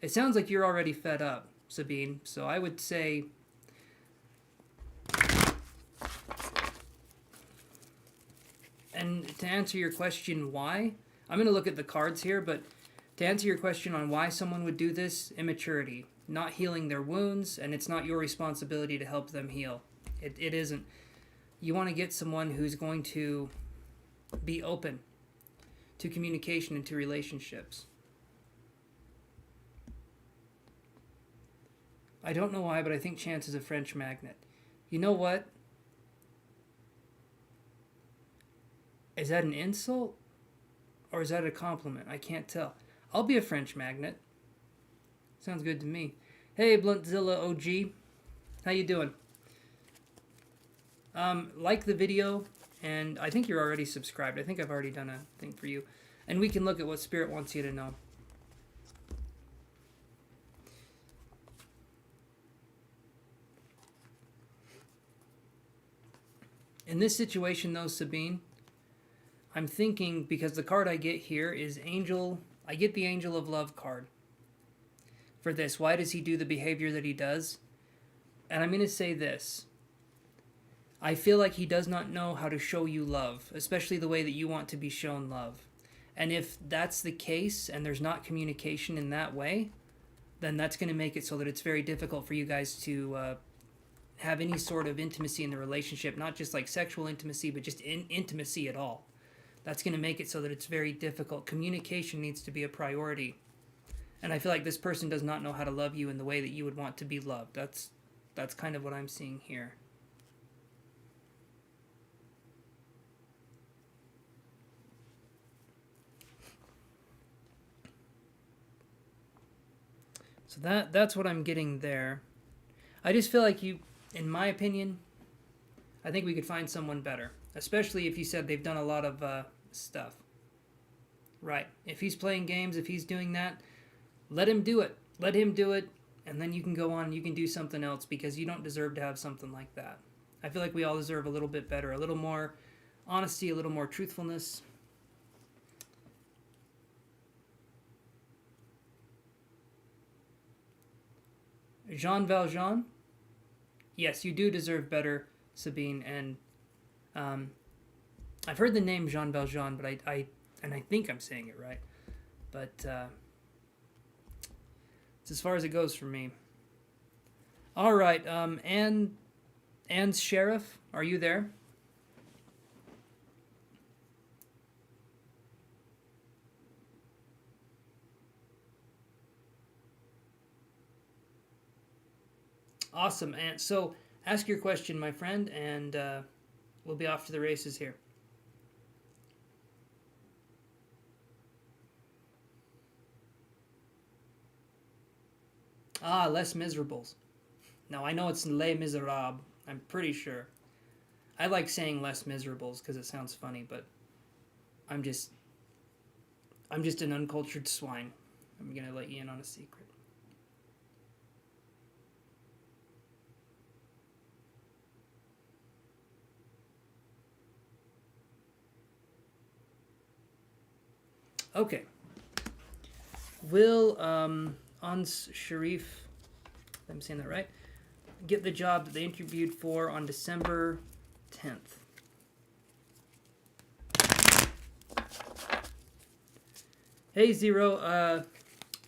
It sounds like you're already fed up, Sabine, so I would say... And to answer your question, why? I'm going to look at the cards here, but to answer your question on why someone would do this, immaturity. Not healing their wounds, and it's not your responsibility to help them heal. It isn't. You want to get someone who's going to be open to communication and to relationships. I don't know why, but I think Chance is a French magnet. You know what? Is that an insult? Or is that a compliment? I can't tell. I'll be a French magnet. Sounds good to me. Hey, Bluntzilla OG. How you doing? Like the video, and I think you're already subscribed. I think I've already done a thing for you. And we can look at what Spirit wants you to know. In this situation, though, Sabine, I'm thinking, because the card I get here is Angel... I get the Angel of Love card. for this. Why does he do the behavior that he does? And I'm going to say this. I feel like he does not know how to show you love, especially the way that you want to be shown love. And if that's the case and there's not communication in that way, then that's going to make it so that it's very difficult for you guys to have any sort of intimacy in the relationship, not just like sexual intimacy, but just intimacy at all. That's going to make it so that it's very difficult. Communication needs to be a priority. And I feel like this person does not know how to love you in the way that you would want to be loved. That's kind of what I'm seeing here. So that's what I'm getting there. I just feel like you, in my opinion, I think we could find someone better. Especially if you said they've done a lot of stuff. Right. If he's playing games, if he's doing that, let him do it. Let him do it, and then you can go on and you can do something else, because you don't deserve to have something like that. I feel like we all deserve a little bit better, a little more honesty, a little more truthfulness. Jean Valjean? Yes, you do deserve better, Sabine, and I've heard the name Jean Valjean, but I think I'm saying it right. But it's as far as it goes for me. All right, Anne's sheriff, are you there? Awesome, Anne. So ask your question, my friend, and we'll be off to the races here. Ah, Les Miserables. No, I know it's Les Miserables. I'm pretty sure. I like saying Les Miserables because it sounds funny, but I'm just an uncultured swine. I'm gonna let you in on a secret. Okay. Will Ans Sharif, if I'm saying that right, get the job that they interviewed for on December 10th? Hey, Zero.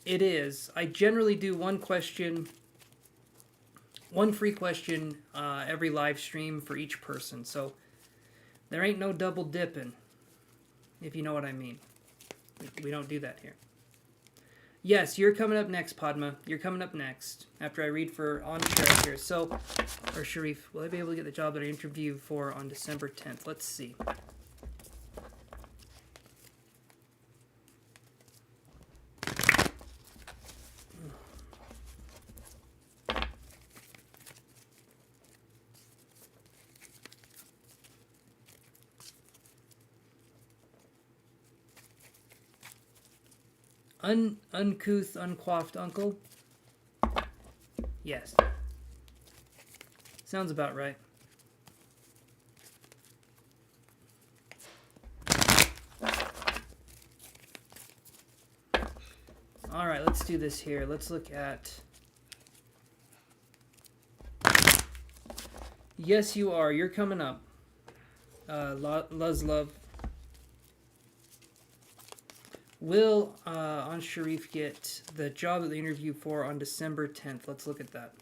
It is. I generally do one free question every live stream for each person. So there ain't no double dipping, if you know what I mean. We don't do that here. Yes, you're coming up next, Padma. You're coming up next after I read for on Sharif here. So, or Sharif, will I be able to get the job that I interviewed for on December 10th? Let's see. Uncouth, uncoiffed uncle? Yes. Sounds about right. Alright, let's do this here. Let's look at... Yes, you are. You're coming up. Love. Will on Sharif get the job that they interviewed for on December 10th? Let's look at that.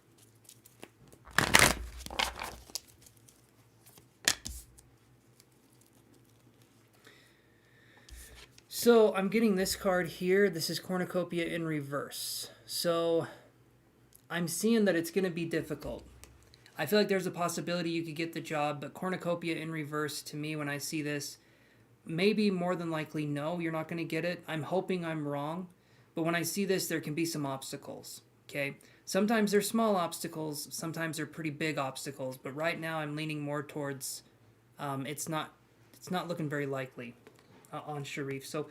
So I'm getting this card here. This is Cornucopia in reverse. So I'm seeing that it's going to be difficult. I feel like there's a possibility you could get the job, but Cornucopia in reverse, to me, when I see this, maybe more than likely, no, you're not going to get it. I'm hoping I'm wrong. But when I see this, there can be some obstacles, okay? Sometimes they're small obstacles. Sometimes they're pretty big obstacles. But right now, I'm leaning more towards it's not looking very likely on Sharif. So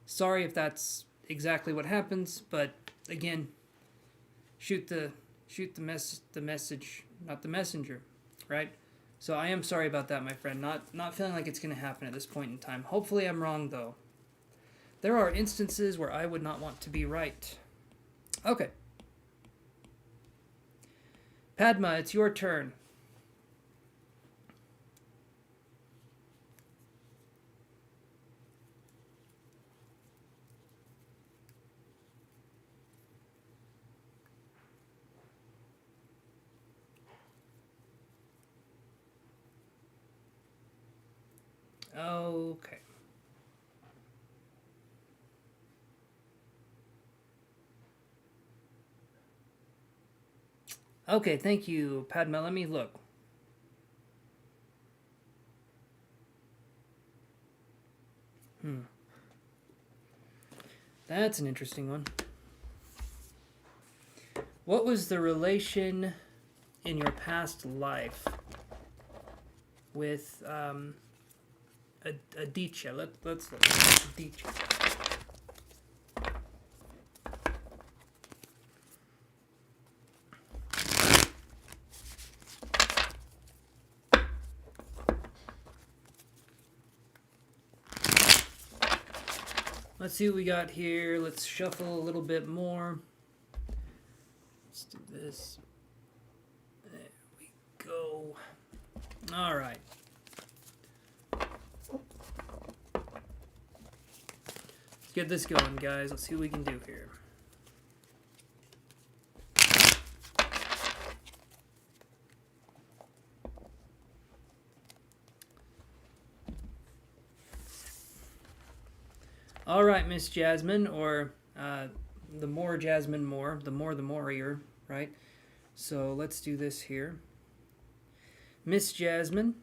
sorry if that's exactly what happens. But again, shoot the message, not the messenger, right? So I am sorry about that, my friend. Not feeling like it's going to happen at this point in time. Hopefully I'm wrong, though. There are instances where I would not want to be right. Okay. Padma, it's your turn. Okay. Okay, thank you, Padma. Let me look. That's an interesting one. What was the relation in your past life with Aditya? Let's look. Aditya. Let's see what we got here. Let's shuffle a little bit more. Let's do this. There we go. All right. Let's get this going, guys. Let's see what we can do here. All right, Miss Jasmine, or the more Jasmine more, the more the merrier, right? So let's do this here. Miss Jasmine.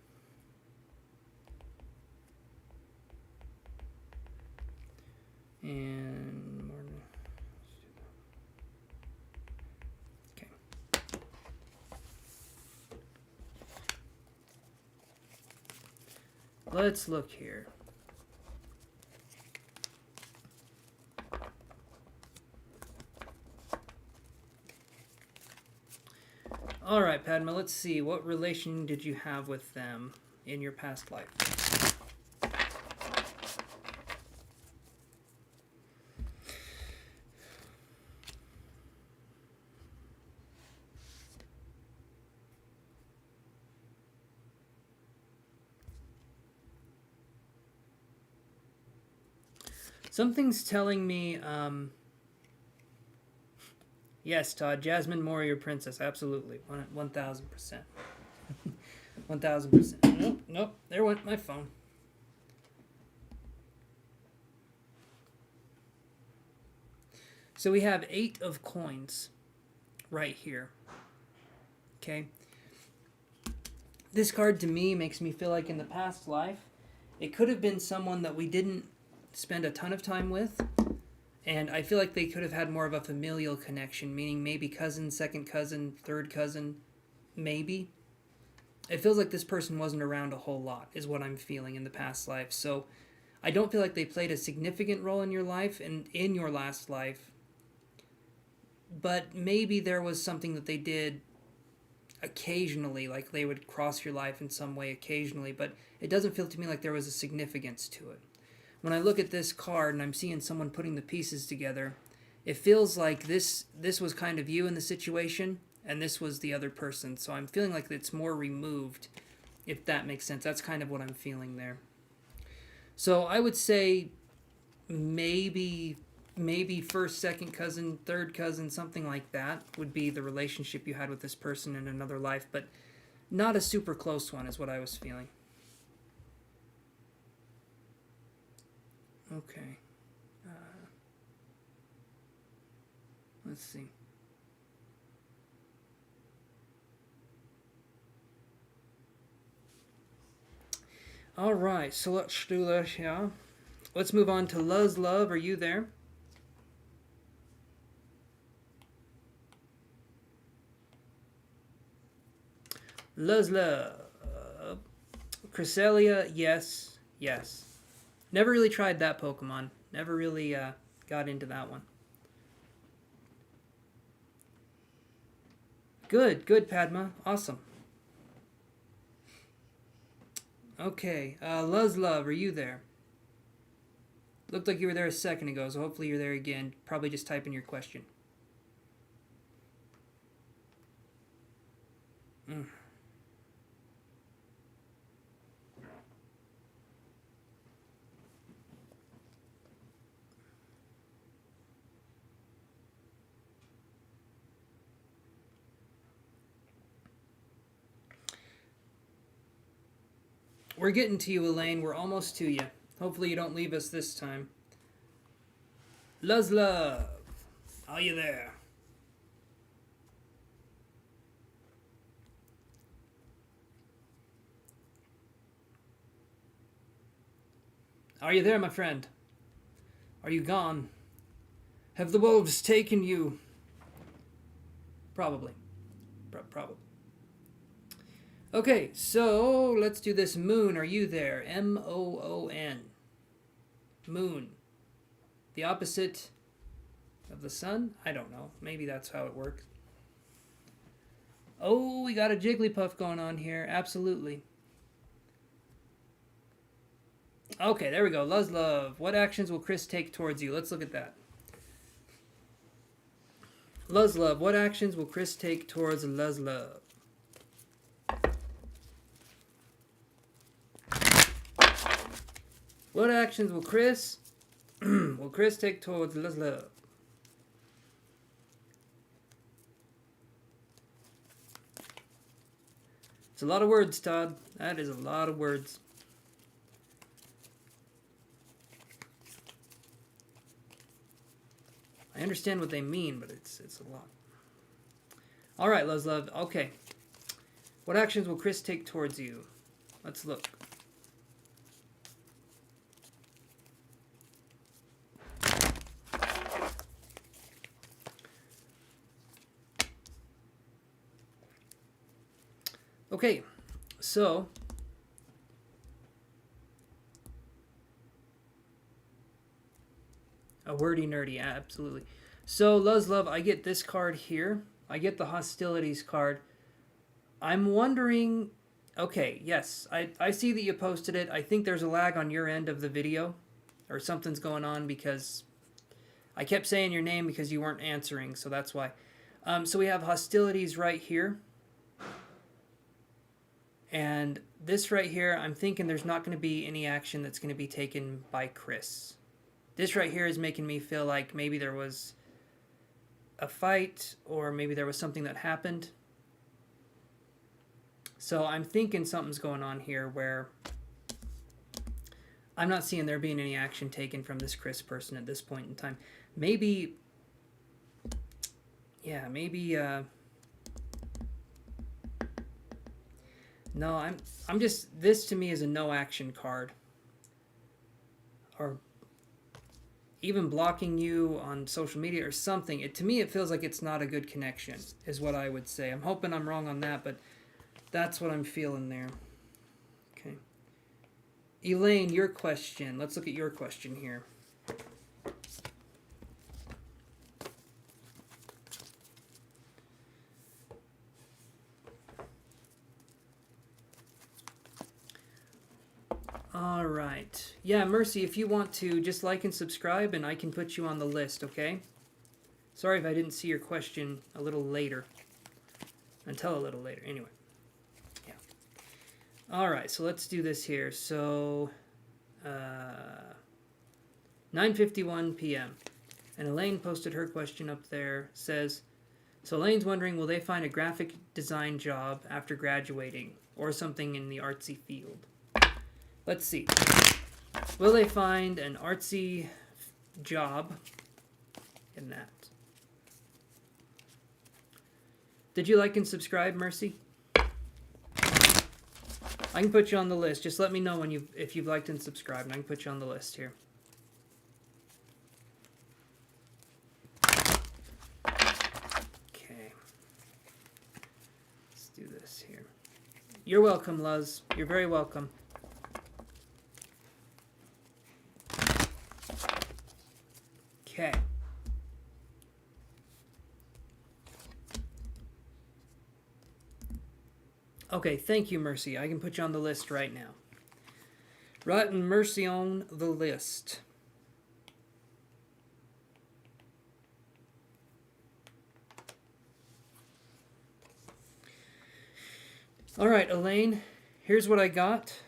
And more. Okay. Let's look here. All right, Padma, let's see. What relation did you have with them in your past life? Something's telling me, yes, Todd, Jasmine Warrior Princess, absolutely, 1,000%. 1,000%. Nope, there went my phone. So we have 8 of coins right here. Okay. This card to me makes me feel like in the past life, it could have been someone that we didn't spend a ton of time with, and I feel like they could have had more of a familial connection, meaning maybe cousin, second cousin, third cousin, maybe. It feels like this person wasn't around a whole lot, is what I'm feeling in the past life. So I don't feel like they played a significant role in your life and in your last life, but maybe there was something that they did occasionally, like they would cross your life in some way occasionally, but it doesn't feel to me like there was a significance to it. When I look at this card and I'm seeing someone putting the pieces together, it feels like this was kind of you in the situation, and this was the other person. So I'm feeling like it's more removed, if that makes sense. That's kind of what I'm feeling there. So I would say maybe first, second cousin, third cousin, something like that would be the relationship you had with this person in another life, but not a super close one is what I was feeling. Okay. Let's see. All right, so let's do this, yeah. Let's move on to Luz Love. Are you there? Luz Love. Cresselia, yes. Never really tried that Pokemon. Never really got into that one. Good, Padma. Awesome. Okay, Luz Love, are you there? Looked like you were there a second ago, so hopefully you're there again. Probably just type in your question. We're getting to you, Elaine. We're almost to you. Hopefully you don't leave us this time. Love, are you there? Are you there, my friend? Are you gone? Have the wolves taken you? Probably. Probably. Okay, so let's do this. Moon, are you there? M-O-O-N. Moon. The opposite of the sun? I don't know. Maybe that's how it works. Oh, we got a Jigglypuff going on here. Absolutely. Okay, there we go. Love. What actions will Chris take towards you? Let's look at that. Love. What actions will Chris take towards Love? What actions will Chris take towards Love? It's a lot of words, Todd. That is a lot of words. I understand what they mean, but it's a lot. All right, Love. Okay. What actions will Chris take towards you? Let's look. Okay, so a wordy nerdy, absolutely. So Love, I get this card here. I get the hostilities card. I'm wondering. Okay, yes, I see that you posted it. I think there's a lag on your end of the video, or something's going on because I kept saying your name because you weren't answering, so that's why. So we have hostilities right here. And this right here, I'm thinking there's not going to be any action that's going to be taken by Chris. This right here is making me feel like maybe there was a fight or maybe there was something that happened. So I'm thinking something's going on here where I'm not seeing there being any action taken from this Chris person at this point in time. Maybe, yeah, maybe, no, I'm just, this to me is a no action card. Or even blocking you on social media or something. To me, it feels like it's not a good connection, is what I would say. I'm hoping I'm wrong on that, but that's what I'm feeling there. Okay. Elaine, your question. Let's look at your question here. All right. Yeah, Mercy, if you want to, just like and subscribe, and I can put you on the list, okay? Sorry if I didn't see your question a little later. Until a little later. Anyway. Yeah. All right, so let's do this here. So, 9:51 p.m. And Elaine posted her question up there. Says, so Elaine's wondering, will they find a graphic design job after graduating? Or something in the artsy field? Let's see. Will they find an artsy job in that? Did you like and subscribe, Mercy? I can put you on the list. Just let me know when if you've liked and subscribed, and I can put you on the list here. Okay. Let's do this here. You're welcome, Luz. You're very welcome. Okay. Okay, thank you, Mercy. I can put you on the list right now. Writing Mercy on the list. All right, Elaine, here's what I got.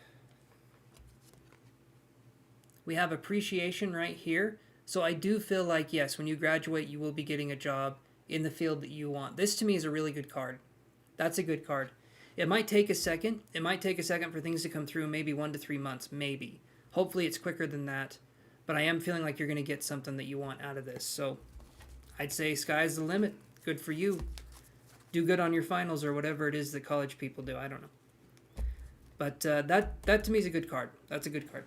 We have appreciation right here. So I do feel like, yes, when you graduate, you will be getting a job in the field that you want. This, to me, is a really good card. That's a good card. It might take a second. It might take a second for things to come through, maybe 1 to 3 months, maybe. Hopefully it's quicker than that. But I am feeling like you're going to get something that you want out of this. So I'd say sky's the limit. Good for you. Do good on your finals or whatever it is that college people do. I don't know. But that to me is a good card. That's a good card.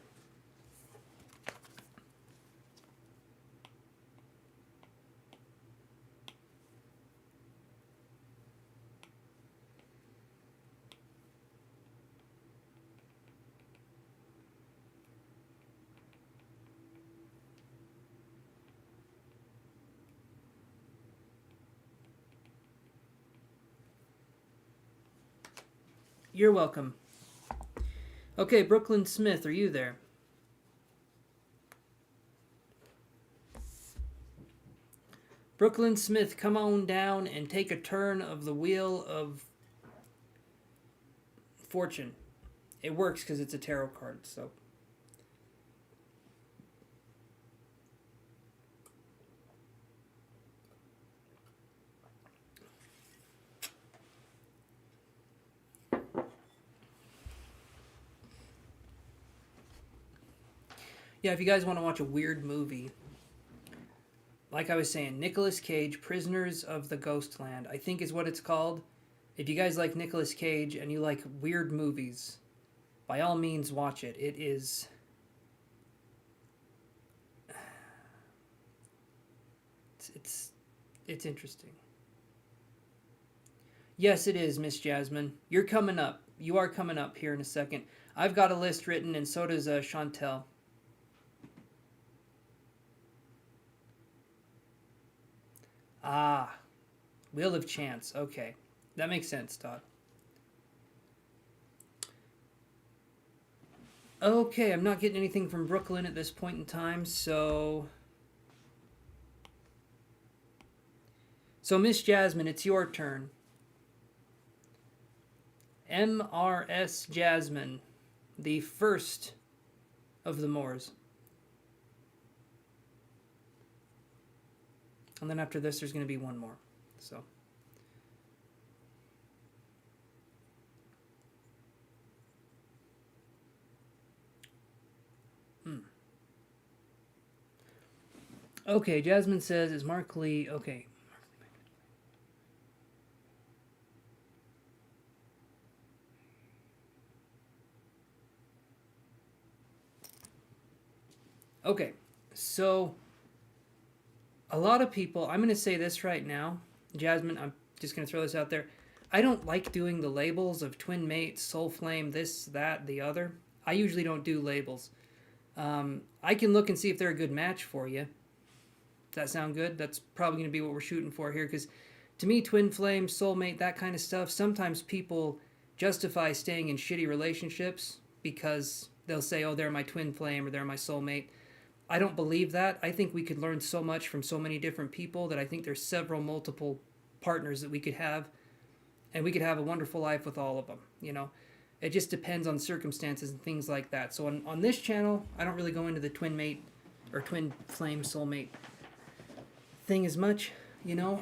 You're welcome. Okay, Brooklyn Smith, are you there? Brooklyn Smith, come on down and take a turn of the wheel of fortune. It works because it's a tarot card, so. Yeah, if you guys want to watch a weird movie, like I was saying, Nicolas Cage, Prisoners of the Ghostland, I think is what it's called. If you guys like Nicolas Cage and you like weird movies, by all means watch it. It is... It's interesting. Yes, it is, Miss Jasmine. You're coming up. You are coming up here in a second. I've got a list written, and so does Chantel. Ah, Wheel of Chance. Okay, that makes sense, Todd. Okay, I'm not getting anything from Brooklyn at this point in time, so... So, Miss Jasmine, it's your turn. MRS Jasmine, the first of the Moors. And then after this, there's going to be one more. So. Okay, Jasmine says, is Mark Lee... Okay. Okay, so a lot of people, I'm going to say this right now, Jasmine, I'm just going to throw this out there. I don't like doing the labels of twin mate, soul flame, this, that, the other. I usually don't do labels. I can look and see if they're a good match for you. Does that sound good? That's probably going to be what we're shooting for here, because to me, twin flame, soulmate, that kind of stuff, sometimes people justify staying in shitty relationships because they'll say, oh, they're my twin flame or they're my soulmate. I don't believe that. I think we could learn so much from so many different people that I think there's multiple partners that we could have, and we could have a wonderful life with all of them, you know. It just depends on circumstances and things like that. So on this channel, I don't really go into the twin mate or twin flame soulmate thing as much, you know.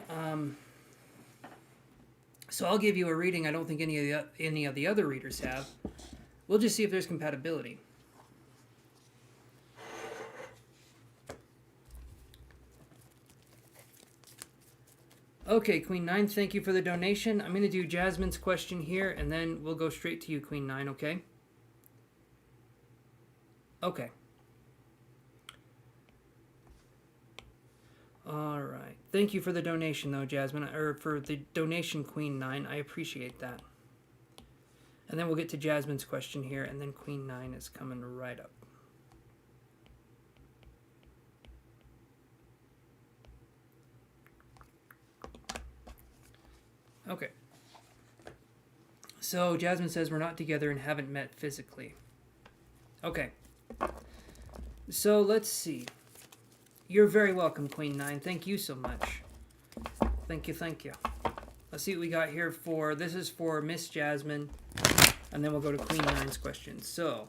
So I'll give you a reading I don't think any of the other readers have. We'll just see if there's compatibility. Okay, Queen 9, thank you for the donation. I'm going to do Jasmine's question here, and then we'll go straight to you, Queen 9, okay? Okay. Alright. Thank you for the donation, though, Jasmine, or for the donation, Queen 9. I appreciate that. And then we'll get to Jasmine's question here, and then Queen 9 is coming right up. Okay. So Jasmine says we're not together and haven't met physically. Okay. So let's see. You're very welcome, Queen 9. Thank you so much. Thank you, thank you. Let's see what we got here for... This is for Miss Jasmine. And then we'll go to Queen 9's question. So...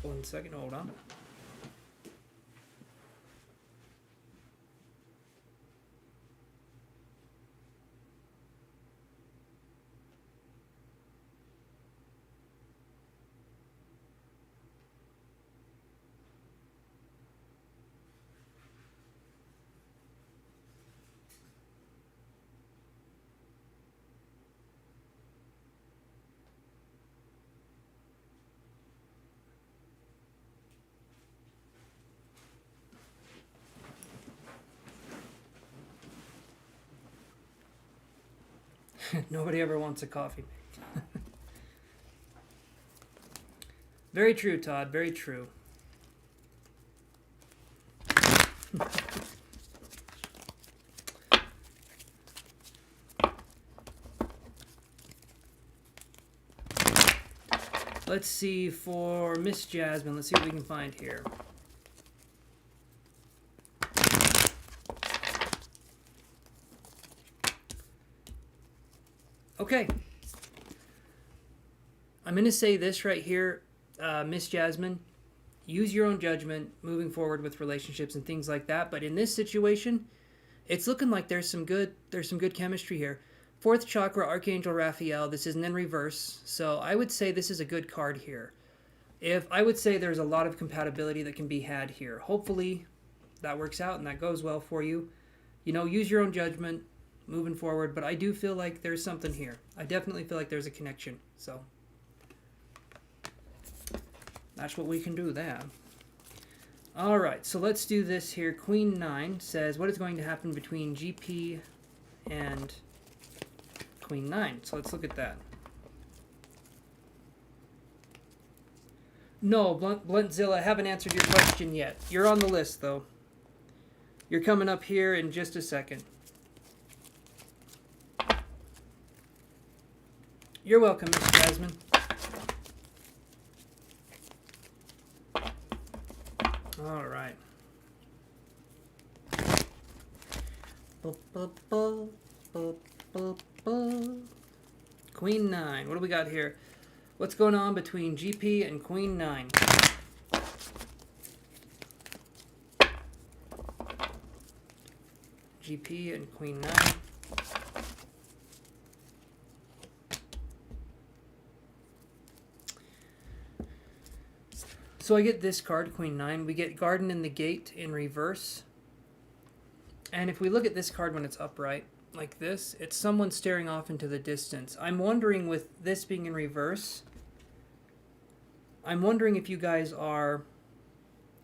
One second, hold on. Nobody ever wants a coffee. Very true, Todd. Very true. Let's see for Miss Jasmine. Let's see what we can find here. Okay. I'm going to say this right here, Miss Jasmine. Use your own judgment moving forward with relationships and things like that. But in this situation, it's looking like there's some good chemistry here. Fourth chakra, Archangel Raphael. This isn't in reverse, so I would say this is a good card here. I would say there's a lot of compatibility that can be had here. Hopefully, that works out and that goes well for you. You know, use your own judgment moving forward. But I do feel like there's something here. I definitely feel like there's a connection. So that's what we can do there. All right, so let's do this here. Queen 9 says, what is going to happen between GP and Queen 9? So let's look at that. No, Bluntzilla, I haven't answered your question yet. You're on the list, though. You're coming up here in just a second. You're welcome, Miss Jasmine. All right. Queen 9. What do we got here? What's going on between GP and Queen 9? GP and Queen 9. So I get this card, Queen 9. We get Garden in the Gate in reverse. And if we look at this card when it's upright, like this, it's someone staring off into the distance. I'm wondering, with this being in reverse, I'm wondering if you guys are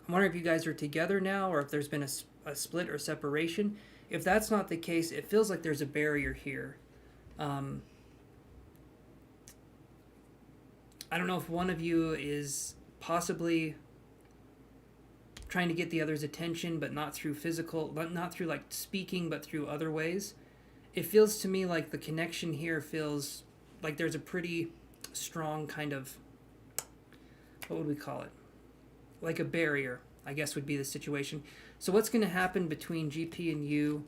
together now, or if there's been a split or separation. If that's not the case, it feels like there's a barrier here. I don't know if one of you is possibly trying to get the other's attention, but not through not through like speaking, but through other ways. It feels to me like the connection here feels like there's a pretty strong kind of, what would we call it? Like a barrier, I guess would be the situation. So what's going to happen between GP and you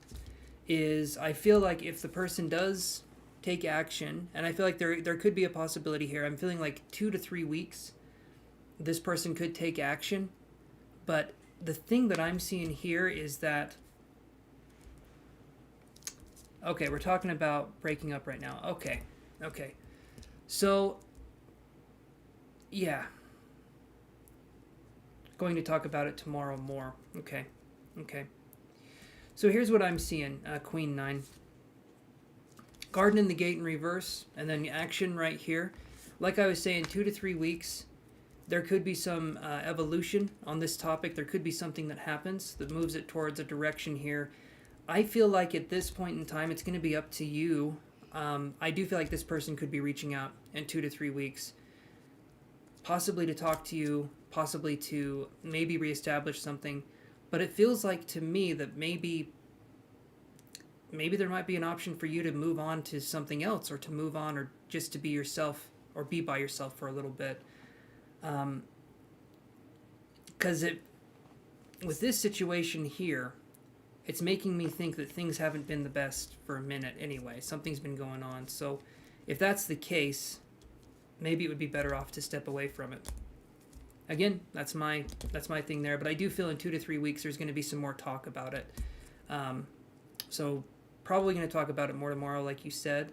is, I feel like if the person does take action, and I feel like there could be a possibility here. I'm feeling like 2 to 3 weeks this person could take action. But the thing that I'm seeing here is that, okay, we're talking about breaking up right now. Okay. So, yeah. Going to talk about it tomorrow more. Okay. So here's what I'm seeing, Queen 9. Garden in the Gate in reverse, and then action right here. Like I was saying, 2 to 3 weeks. There could be some evolution on this topic. There could be something that happens that moves it towards a direction here. I feel like at this point in time, it's going to be up to you. I do feel like this person could be reaching out in 2 to 3 weeks, possibly to talk to you, possibly to maybe reestablish something. But it feels like to me that maybe there might be an option for you to move on to something else, or to move on, or just to be yourself, or be by yourself for a little bit. Because with this situation here, it's making me think that things haven't been the best for a minute anyway. Something's been going on. So if that's the case, maybe it would be better off to step away from it. Again, that's my thing there. But I do feel in 2 to 3 weeks there's going to be some more talk about it. So probably going to talk about it more tomorrow, like you said.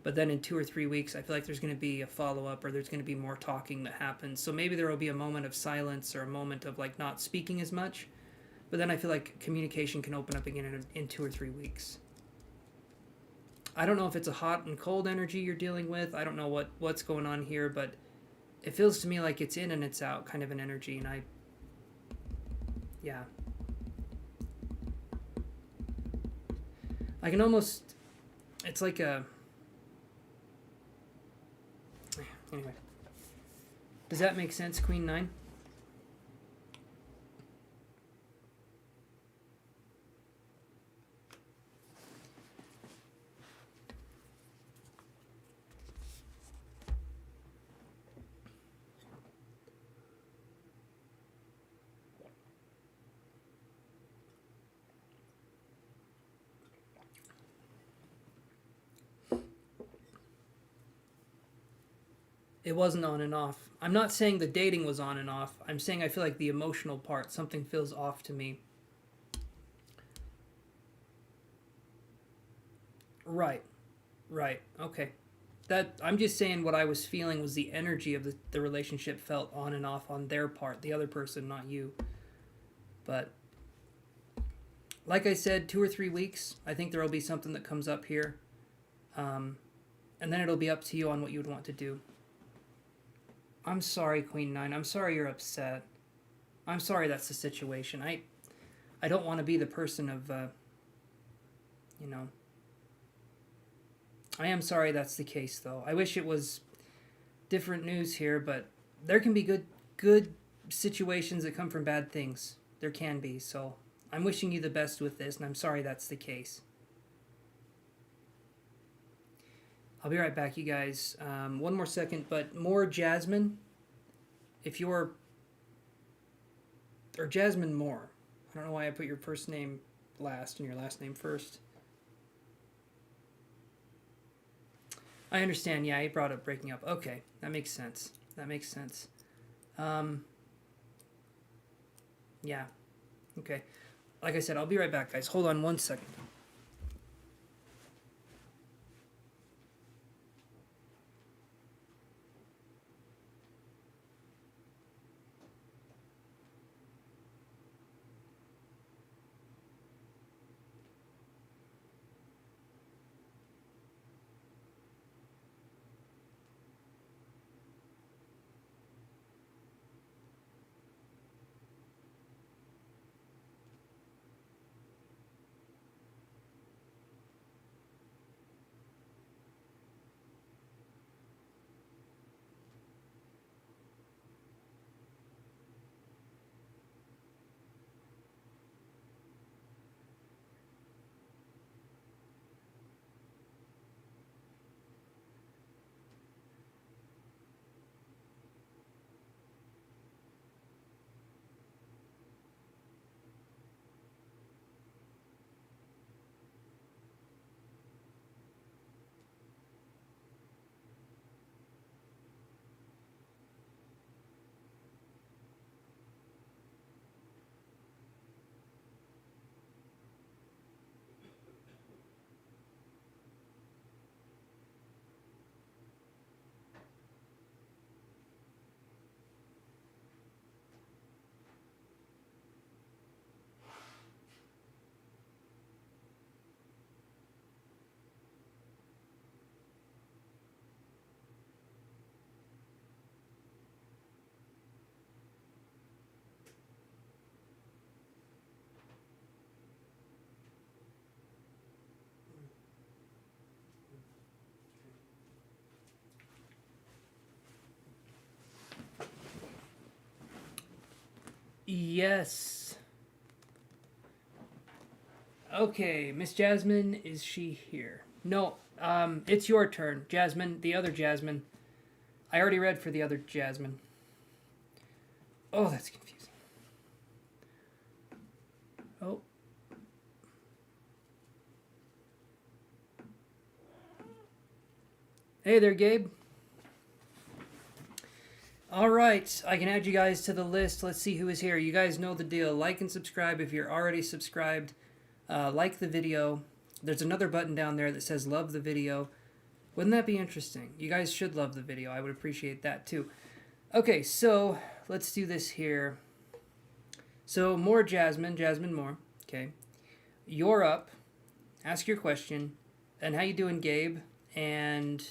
But then in 2 or 3 weeks, I feel like there's going to be a follow-up, or there's going to be more talking that happens. So maybe there will be a moment of silence, or a moment of like not speaking as much. But then I feel like communication can open up again in 2 or 3 weeks. I don't know if it's a hot and cold energy you're dealing with. I don't know what's going on here, but it feels to me like it's in and it's out kind of an energy. And I can almost, it's like a Anyway. Does that make sense, Queen 9? It wasn't on and off. I'm not saying the dating was on and off. I'm saying I feel like the emotional part, something feels off to me. Right. Right. Okay. That I'm just saying what I was feeling was the energy of the relationship felt on and off on their part, the other person, not you. But like I said, 2 or 3 weeks, I think there will be something that comes up here. And then it'll be up to you on what you would want to do. I'm sorry, Queen 9. I'm sorry you're upset. I'm sorry that's the situation. I don't want to be the person of, you know. I am sorry that's the case, though. I wish it was different news here, but there can be good situations that come from bad things. There can be, so I'm wishing you the best with this, and I'm sorry that's the case. I'll be right back, you guys. One more second, but more Jasmine. If you're... Or Jasmine Moore. I don't know why I put your first name last and your last name first. I understand, yeah, he brought up breaking up. Okay, that makes sense. That makes sense. Yeah, okay. Like I said, I'll be right back, guys. Hold on one second. Yes. Okay, Miss Jasmine, is she here? No, it's your turn. Jasmine, the other Jasmine. I already read for the other Jasmine. Oh, that's confusing. Oh. Hey there, Gabe. All right, I can add you guys to the list. Let's see who is here. You guys know the deal. Like and subscribe if you're already subscribed. Like the video. There's another button down there that says love the video. Wouldn't that be interesting? You guys should love the video. I would appreciate that too. Okay, so let's do this here. So more Jasmine Moore. Okay, you're up. Ask your question. And how you doing, Gabe? And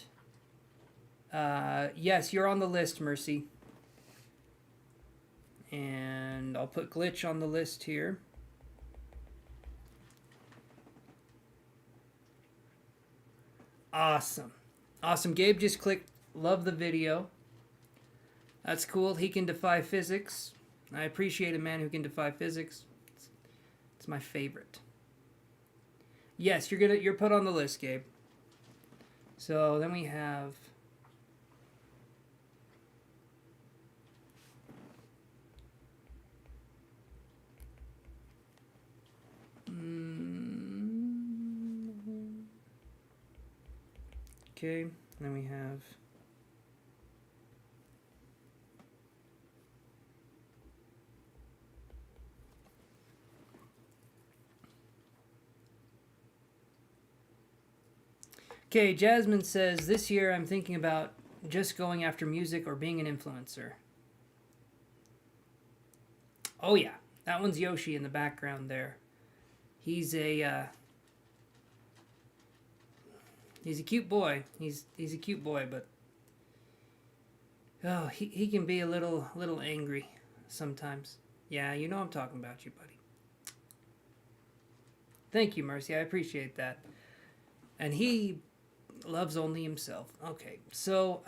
yes, you're on the list, Mercy. And I'll put Glitch on the list here. Awesome. Awesome. Gabe just clicked Love the video. That's cool. He can defy physics. I appreciate a man who can defy physics. It's my favorite. Yes, you're put on the list, Gabe. So then we have okay, then we have okay, Jasmine says, this year I'm thinking about just going after music or being an influencer. Oh yeah, that one's Yoshi in the background there. He's a cute boy. He's a cute boy, but oh, he can be a little angry sometimes. Yeah, you know I'm talking about you, buddy. Thank you, Mercy. I appreciate that. And he loves only himself. Okay, so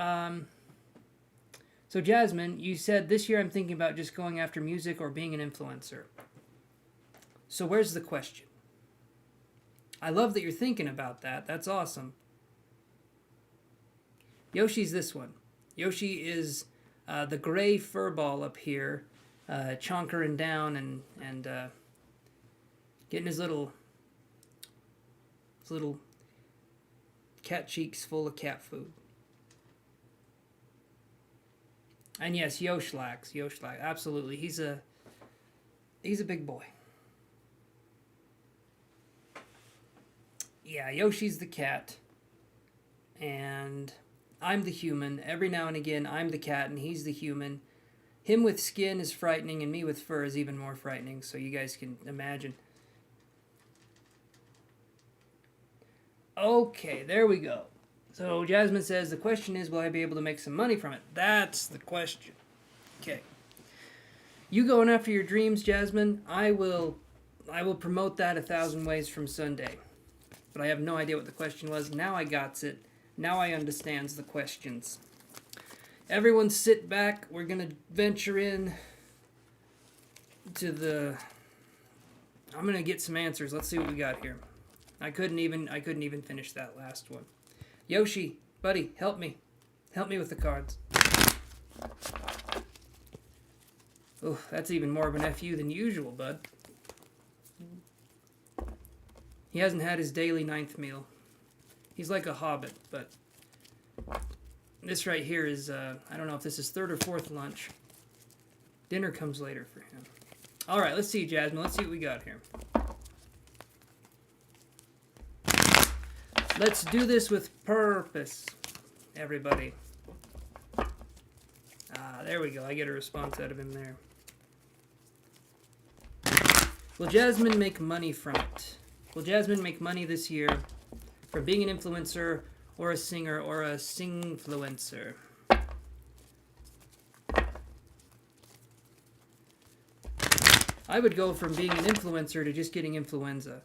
so Jasmine, you said this year I'm thinking about just going after music or being an influencer. So where's the question? I love that you're thinking about that. That's awesome. Yoshi's this one. Yoshi is the gray furball up here, chonkering down and getting his little cat cheeks full of cat food. And yes, Yoshlax, absolutely. He's a big boy. Yeah, Yoshi's the cat. And I'm the human. Every now and again, I'm the cat and he's the human. Him with skin is frightening and me with fur is even more frightening, so you guys can imagine. Okay, there we go. So Jasmine says, the question is, will I be able to make some money from it? That's the question. Okay. You going after your dreams, Jasmine? I will promote that 1,000 ways from Sunday. But I have no idea what the question was. Now I got it. Now I understands the questions. Everyone sit back. We're going to venture in to the... I'm going to get some answers. Let's see what we got here. I couldn't even finish that last one. Yoshi, buddy, help me. Help me with the cards. Oh, that's even more of an FU than usual, bud. He hasn't had his daily 9th meal. He's like a hobbit, but this right here is, I don't know if this is 3rd or 4th lunch. Dinner comes later for him. All right, let's see, Jasmine. Let's see what we got here. Let's do this with purpose, everybody. There we go. I get a response out of him there. Will Jasmine make money from it? Will Jasmine make money this year from being an influencer or a singer or a singfluencer? I would go from being an influencer to just getting influenza.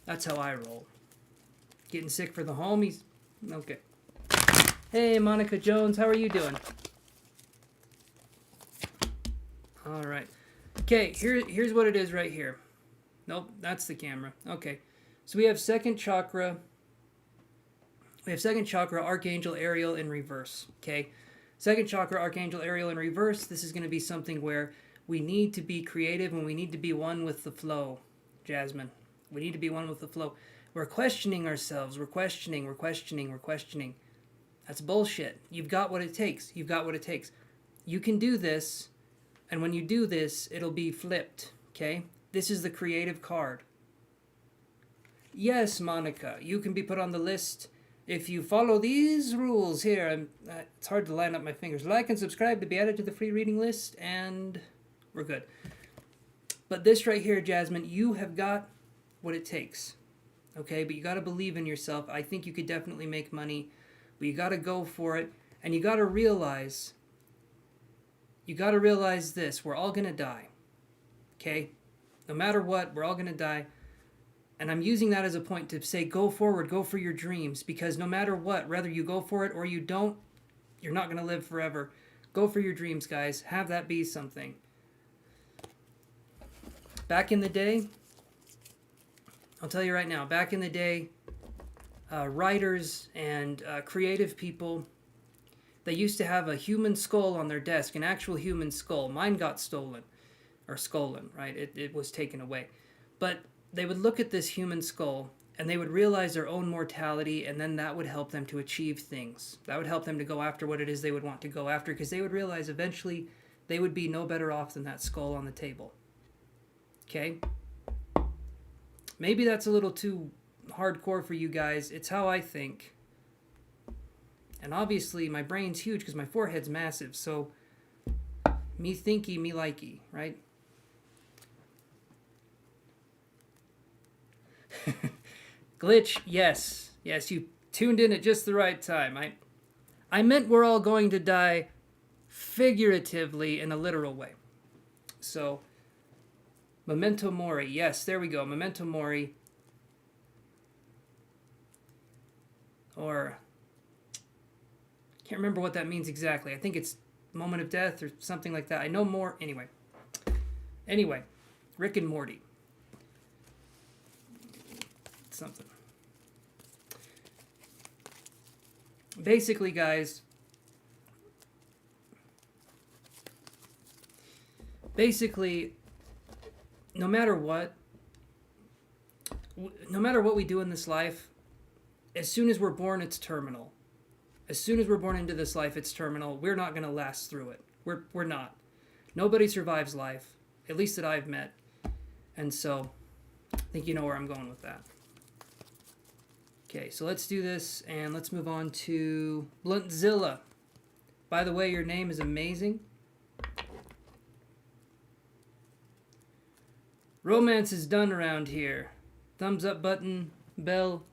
That's how I roll. Getting sick for the homies? Okay. Hey, Monica Jones, how are you doing? All right. Okay, here's what it is right here. Nope, that's the camera. Okay. So we have second chakra. We have second chakra, Archangel Ariel in reverse. Okay. Second chakra, Archangel Ariel in reverse. This is going to be something where we need to be creative and we need to be one with the flow, Jasmine. We need to be one with the flow. We're questioning ourselves. We're questioning. That's bullshit. You've got what it takes. You can do this, and when you do this, it'll be flipped, okay? This is the creative card. Yes, Monica, you can be put on the list if you follow these rules here. It's hard to line up my fingers. Like and subscribe to be added to the free reading list, and we're good. But this right here, Jasmine, you have got what it takes. Okay, but you got to believe in yourself. I think you could definitely make money, but you got to go for it. And you got to realize this. We're all going to die. Okay? No matter what, we're all going to die. And I'm using that as a point to say, go forward, go for your dreams, because no matter what, whether you go for it or you don't, you're not going to live forever. Go for your dreams, guys. Have that be something. Back in the day, I'll tell you right now, back in the day, writers and creative people, they used to have a human skull on their desk, an actual human skull. Mine got stolen, right? It was taken away. But they would look at this human skull and they would realize their own mortality, and then that would help them to achieve things. That would help them to go after what it is they would want to go after, because they would realize eventually they would be no better off than that skull on the table. Okay? Maybe that's a little too hardcore for you guys. It's how I think. And obviously my brain's huge because my forehead's massive, so me thinky, me likey, right? Glitch, yes. Yes, you tuned in at just the right time. I meant we're all going to die figuratively in a literal way. So, memento mori. Yes, there we go. Memento mori. Or, can't remember what that means exactly. I think it's moment of death or something like that. I know more. Anyway, Rick and Morty. Something. Basically, guys, no matter what we do in this life, as soon as we're born, it's terminal. As soon as we're born into this life, it's terminal. We're not going to last through it. We're not. Nobody survives life, at least that I've met. And so, I think you know where I'm going with that. Okay, so let's do this, and let's move on to Bluntzilla. By the way, your name is amazing. Romance is done around here. Thumbs up button, bell.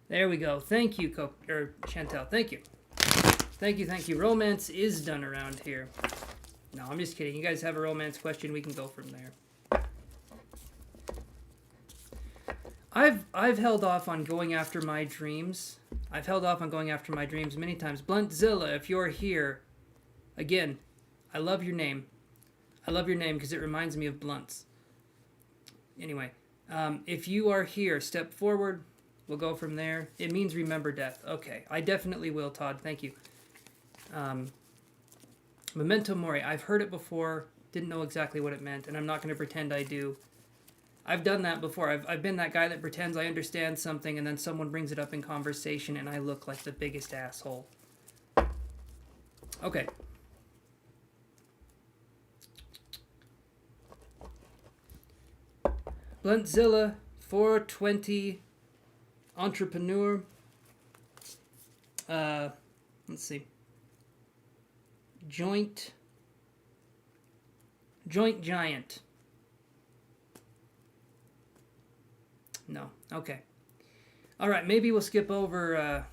There we go. Thank you, Chantel. Thank you. Thank you. Romance is done around here. No, I'm just kidding. You guys have a romance question, we can go from there. I've held off on going after my dreams. I've held off on going after my dreams many times. Bluntzilla, if you're here, again, I love your name. I love your name because it reminds me of blunts. Anyway, if you are here, step forward. We'll go from there. It means remember death. Okay, I definitely will, Todd. Thank you. Memento mori. I've heard it before. Didn't know exactly what it meant, and I'm not going to pretend I do. I've done that before. I've been that guy that pretends I understand something, and then someone brings it up in conversation, and I look like the biggest asshole. Okay. Bluntzilla, 420, entrepreneur. Let's see. Joint giant. No. Okay. All right. Maybe we'll skip over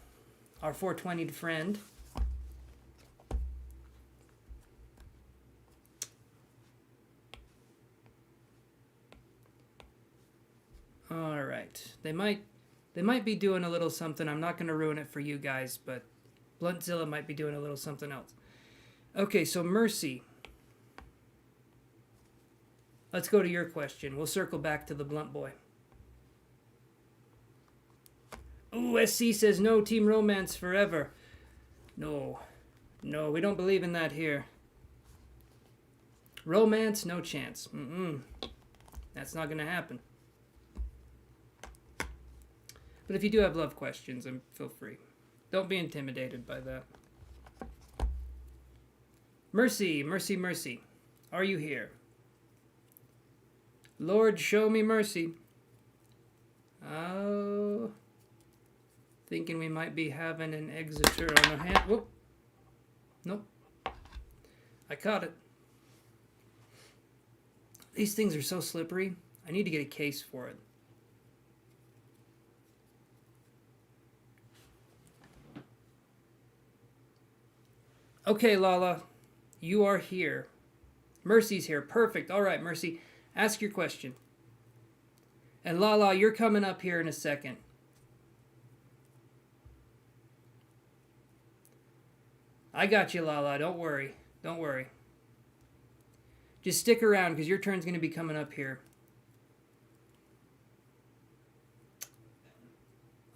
our 420 friend. All right. They might be doing a little something. I'm not going to ruin it for you guys, but Bluntzilla might be doing a little something else. Okay. So Mercy. Let's go to your question. We'll circle back to the blunt boy. Ooh, SC says no, Team Romance forever. No, we don't believe in that here. Romance, no chance. That's not going to happen. But if you do have love questions, feel free. Don't be intimidated by that. Mercy. Are you here? Lord, show me mercy. Oh... Thinking we might be having an Exeter on our hand. Whoop. Nope. I caught it. These things are so slippery. I need to get a case for it. Okay, Lala. You are here. Mercy's here. Perfect. All right, Mercy. Ask your question. And Lala, you're coming up here in a second. I got you, Lala. Don't worry. Don't worry. Just stick around because your turn's going to be coming up here.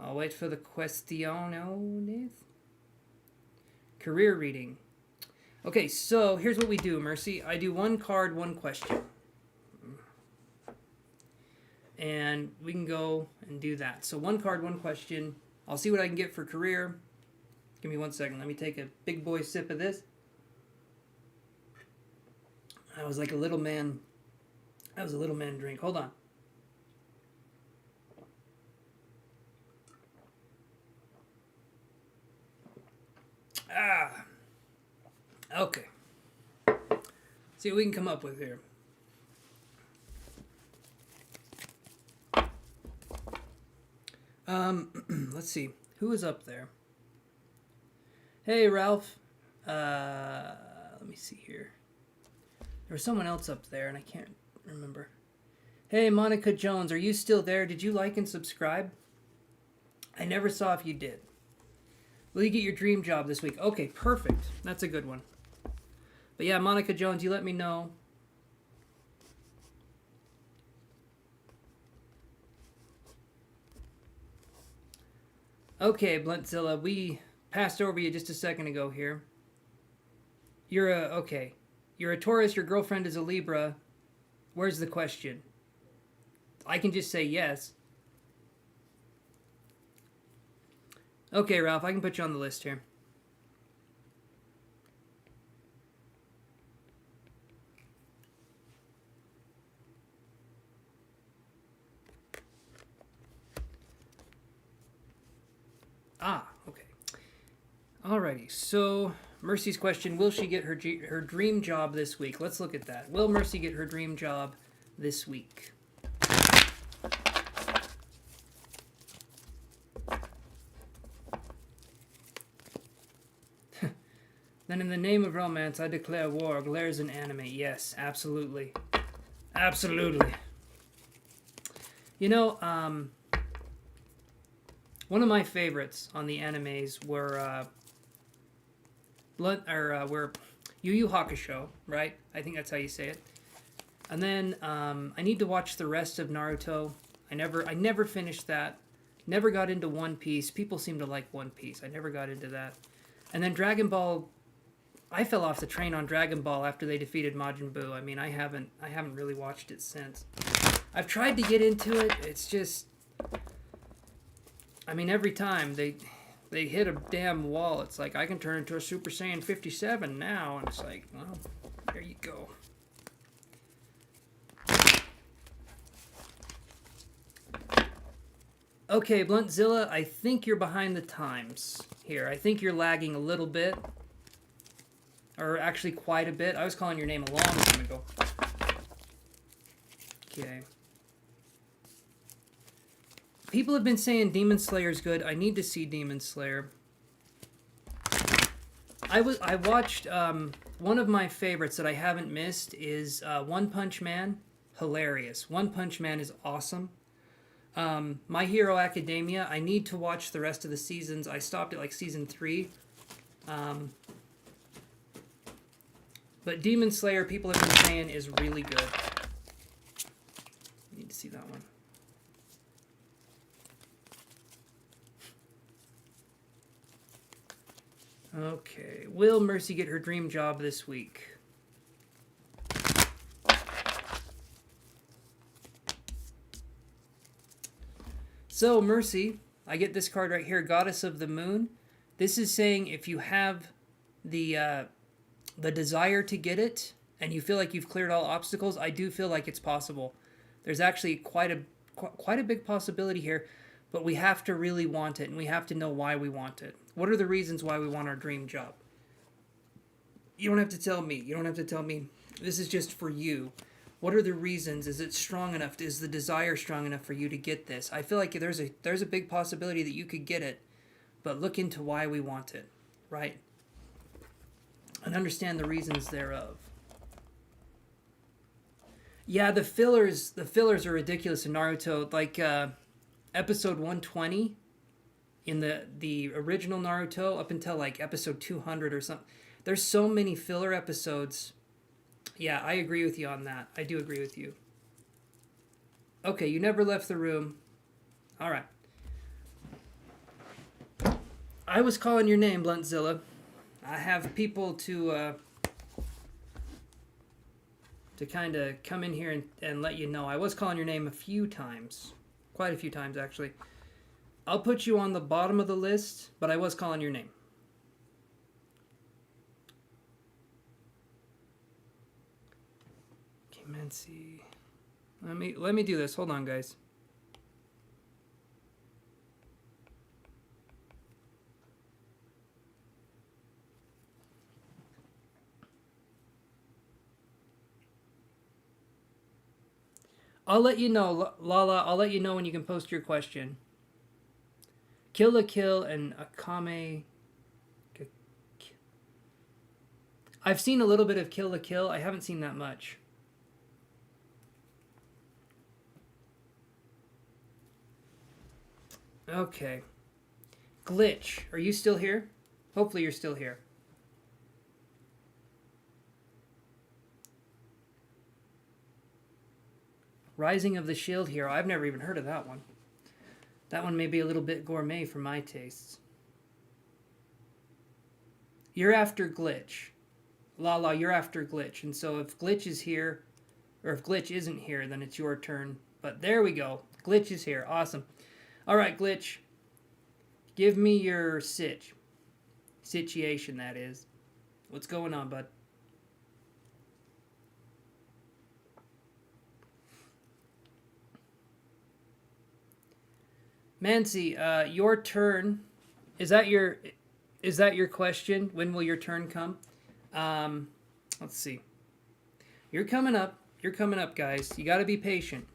I'll wait for the questiones. Career reading. Okay, so here's what we do, Mercy. I do one card, one question. And we can go and do that. So one card, one question. I'll see what I can get for career. Give me 1 second. Let me take a big boy sip of this. That was like a little man. That was a little man drink. Hold on. Ah. Okay. See what we can come up with here. Let's see. Who is up there? Hey, Ralph. Let me see here. There was someone else up there, and I can't remember. Hey, Monica Jones, are you still there? Did you like and subscribe? I never saw if you did. Will you get your dream job this week? Okay, perfect. That's a good one. But yeah, Monica Jones, you let me know. Okay, Bluntzilla, we passed over you just a second ago here. You're a Taurus, your girlfriend is a Libra. Where's the question? I can just say yes. Okay, Ralph, I can put you on the list here. Ah, okay. Alrighty, so Mercy's question, will she get her dream job this week? Let's look at that. Will Mercy get her dream job this week? Then in the name of romance, I declare war. Glares an anime. Yes, absolutely. Absolutely. You know, one of my favorites on the animes were were Yu Yu Hakusho, right? I think that's how you say it. And then I need to watch the rest of Naruto. I never finished that. Never got into One Piece. People seem to like One Piece. I never got into that. And then Dragon Ball. I fell off the train on Dragon Ball after they defeated Majin Buu. I mean, I haven't really watched it since. I've tried to get into it. It's just, I mean, every time they hit a damn wall, it's like I can turn into a Super Saiyan 57 now, and it's like, well, there you go. Okay, Bluntzilla, I think you're behind the times here. I think you're lagging a little bit. Or actually quite a bit. I was calling your name a long time ago. Okay. People have been saying Demon Slayer's good. I need to see Demon Slayer. I watched one of my favorites that I haven't missed is One Punch Man. Hilarious. One Punch Man is awesome. My Hero Academia. I need to watch the rest of the seasons. I stopped at like season 3. But Demon Slayer, people have been saying, is really good. Need to see that one. Okay. Will Mercy get her dream job this week? So, Mercy, I get this card right here, Goddess of the Moon. This is saying if you have the desire to get it, and you feel like you've cleared all obstacles, I do feel like it's possible. There's actually quite a big possibility here, but we have to really want it, and we have to know why we want it. What are the reasons why we want our dream job? You don't have to tell me. You don't have to tell me. This is just for you. What are the reasons? Is it strong enough? Is the desire strong enough for you to get this? I feel like there's a big possibility that you could get it, but look into why we want it, right? And understand the reasons thereof. Yeah, the fillers are ridiculous in Naruto. Like episode 120 in the original Naruto up until like episode 200 or something. There's so many filler episodes. Yeah, I agree with you on that. I do agree with you. Okay, you never left the room. All right. I was calling your name, Bluntzilla. I have people to kind of come in here and let you know. I was calling your name a few times. Quite a few times, actually. I'll put you on the bottom of the list, but I was calling your name. Okay, Mancy. Let me do this. Hold on, guys. I'll let you know, Lala. I'll let you know when you can post your question. Kill la Kill and Akame. I've seen a little bit of Kill la Kill. I haven't seen that much. Okay. Glitch, are you still here? Hopefully you're still here. Rising of the Shield Hero. I've never even heard of that one. That one may be a little bit gourmet for my tastes. You're after Glitch. Lala, you're after Glitch. And so if Glitch is here, or if Glitch isn't here, then it's your turn. But there we go. Glitch is here. Awesome. All right, Glitch. Give me your situation, that is. What's going on, bud? Mancy, your turn. Is that your question? When will your turn come? Let's see. You're coming up. You're coming up, guys. You got to be patient.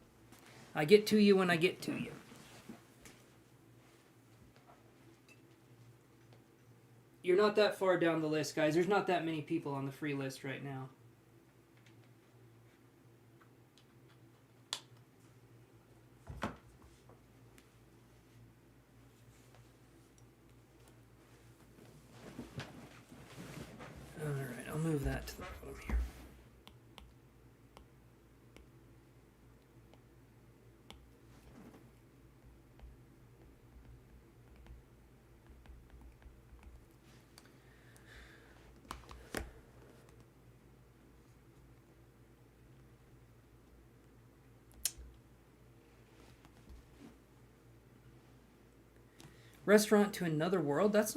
I get to you when I get to you. You're not that far down the list, guys. There's not that many people on the free list right now. Alright, I'll move that to the bottom here. Restaurant to Another World? That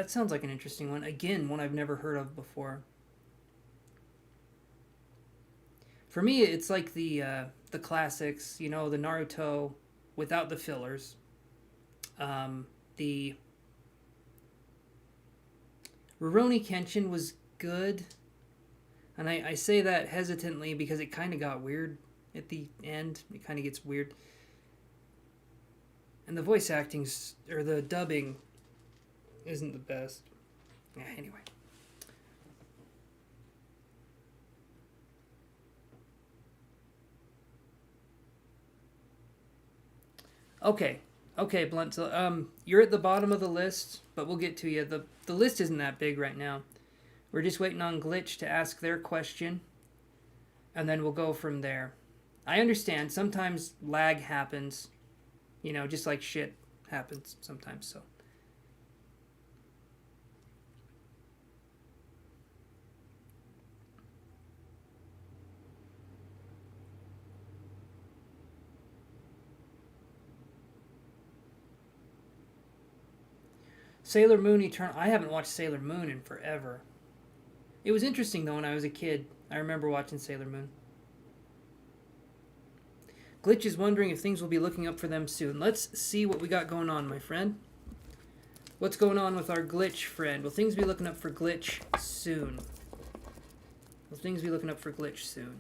sounds like an interesting one. Again, one I've never heard of before. For me, it's like the classics, you know, the Naruto without the fillers. The Rurouni Kenshin was good. And I say that hesitantly because it kind of got weird at the end. It kind of gets weird. And the voice acting, or the dubbing, isn't the best. Yeah, anyway. Okay, Blunt. You're at the bottom of the list, but we'll get to you. The list isn't that big right now. We're just waiting on Glitch to ask their question, and then we'll go from there. I understand. Sometimes lag happens. You know, just like shit happens sometimes, so. Sailor Moon Eternal. I haven't watched Sailor Moon in forever. It was interesting, though, when I was a kid. I remember watching Sailor Moon. Glitch is wondering if things will be looking up for them soon. Let's see what we got going on, my friend. What's going on with our Glitch friend? Will things be looking up for Glitch soon? Will things be looking up for Glitch soon?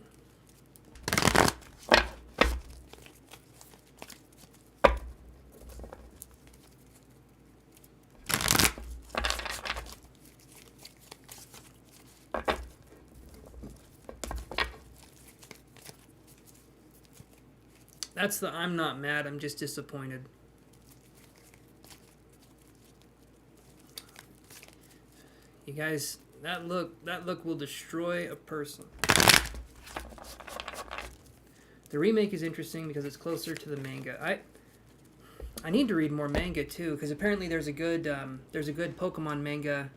That's the I'm not mad, I'm just disappointed. You guys, that look will destroy a person. The remake is interesting because it's closer to the manga. I need to read more manga too, because apparently there's a good Pokemon manga,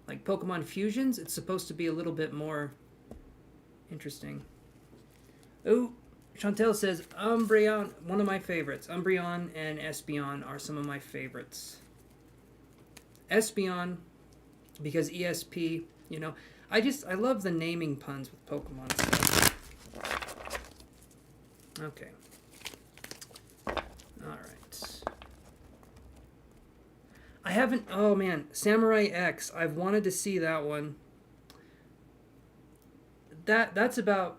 like Pokemon Fusions. It's supposed to be a little bit more interesting. Oh, Chantel says Umbreon, one of my favorites. Umbreon and Espeon are some of my favorites. Espeon, because ESP, you know, I love the naming puns with Pokemon stuff. Okay. Alright. I haven't, oh man, Samurai X, I've wanted to see that one. That's about,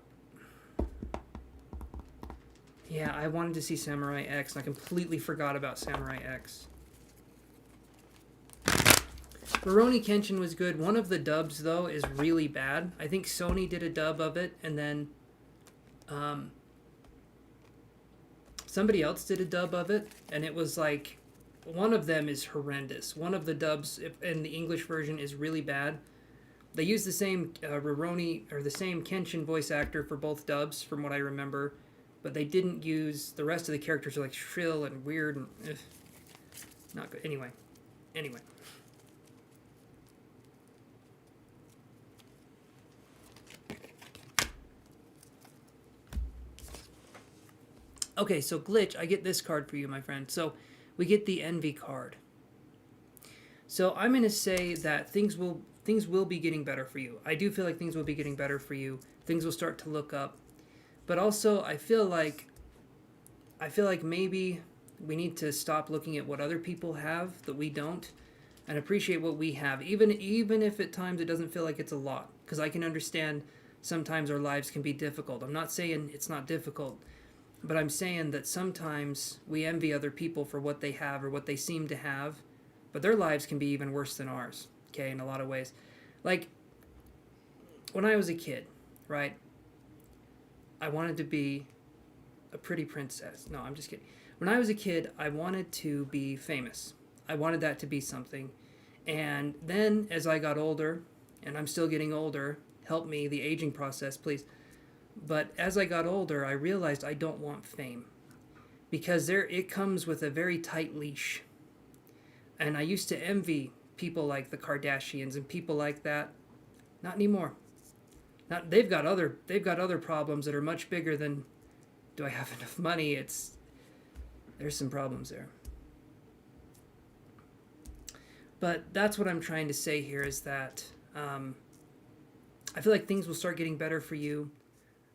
yeah, I wanted to see Samurai X, and I completely forgot about Samurai X. Rurouni Kenshin was good. One of the dubs, though, is really bad. I think Sony did a dub of it, and then somebody else did a dub of it, and it was like, one of them is horrendous. One of the dubs in the English version is really bad. They used the same Rurouni, or the same Kenshin voice actor for both dubs, from what I remember, but they didn't use, the rest of the characters are like shrill and weird and not good. Anyway. Okay, so Glitch, I get this card for you, my friend. So we get the Envy card. So I'm going to say that things will be getting better for you. I do feel like things will be getting better for you. Things will start to look up. But also, I feel like maybe we need to stop looking at what other people have that we don't, and appreciate what we have, even if at times it doesn't feel like it's a lot. Because I can understand sometimes our lives can be difficult. I'm not saying it's not difficult, but I'm saying that sometimes we envy other people for what they have or what they seem to have, but their lives can be even worse than ours, okay, in a lot of ways. Like, when I was a kid, right, I wanted to be a pretty princess. No, I'm just kidding. When I was a kid, I wanted to be famous. I wanted that to be something. And then as I got older, and I'm still getting older, help me, the aging process, please. But as I got older, I realized I don't want fame, because it comes with a very tight leash. And I used to envy people like the Kardashians and people like that. Not anymore. They've got other problems that are much bigger than, do I have enough money? There's some problems there. But that's what I'm trying to say here, is that I feel like things will start getting better for you.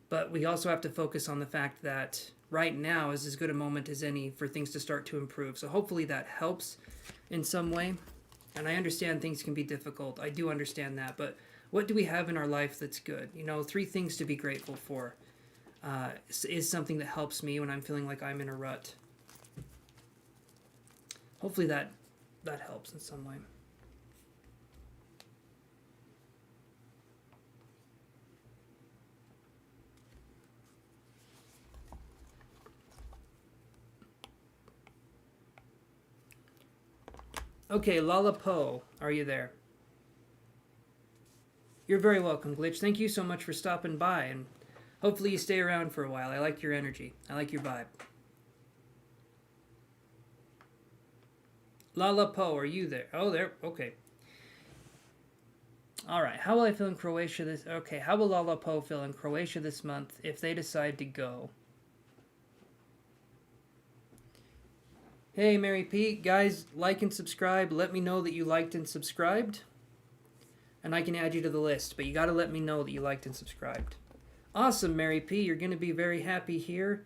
But we also have to focus on the fact that right now is as good a moment as any for things to start to improve. So hopefully that helps in some way. And I understand things can be difficult. I do understand that. But what do we have in our life that's good? 3 things to be grateful for is something that helps me when I'm feeling like I'm in a rut. Hopefully that helps in some way. Okay, Lala Poe, are you there? You're very welcome, Glitch. Thank you so much for stopping by, and hopefully you stay around for a while. I like your energy. I like your vibe. Lala Poe, are you there? Oh, there. Okay. All right. How will I feel in Croatia this... Okay, how will Lala Poe feel in Croatia this month if they decide to go? Hey, Mary P. Guys, like and subscribe. Let me know that you liked and subscribed, and I can add you to the list. But you got to let me know that you liked and subscribed. Awesome, Mary P. You're going to be very happy here.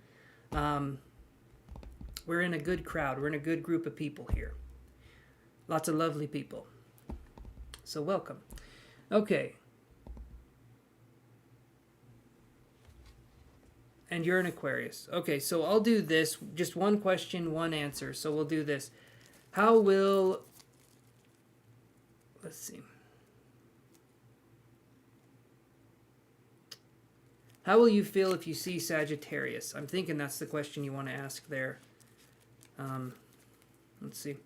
We're in a good crowd. We're in a good group of people here. Lots of lovely people. So welcome. Okay. And you're an Aquarius. Okay, so I'll do this. Just one question, one answer. So we'll do this. How will... Let's see. How will you feel if you see Sagittarius? I'm thinking that's the question you want to ask there. Let's see.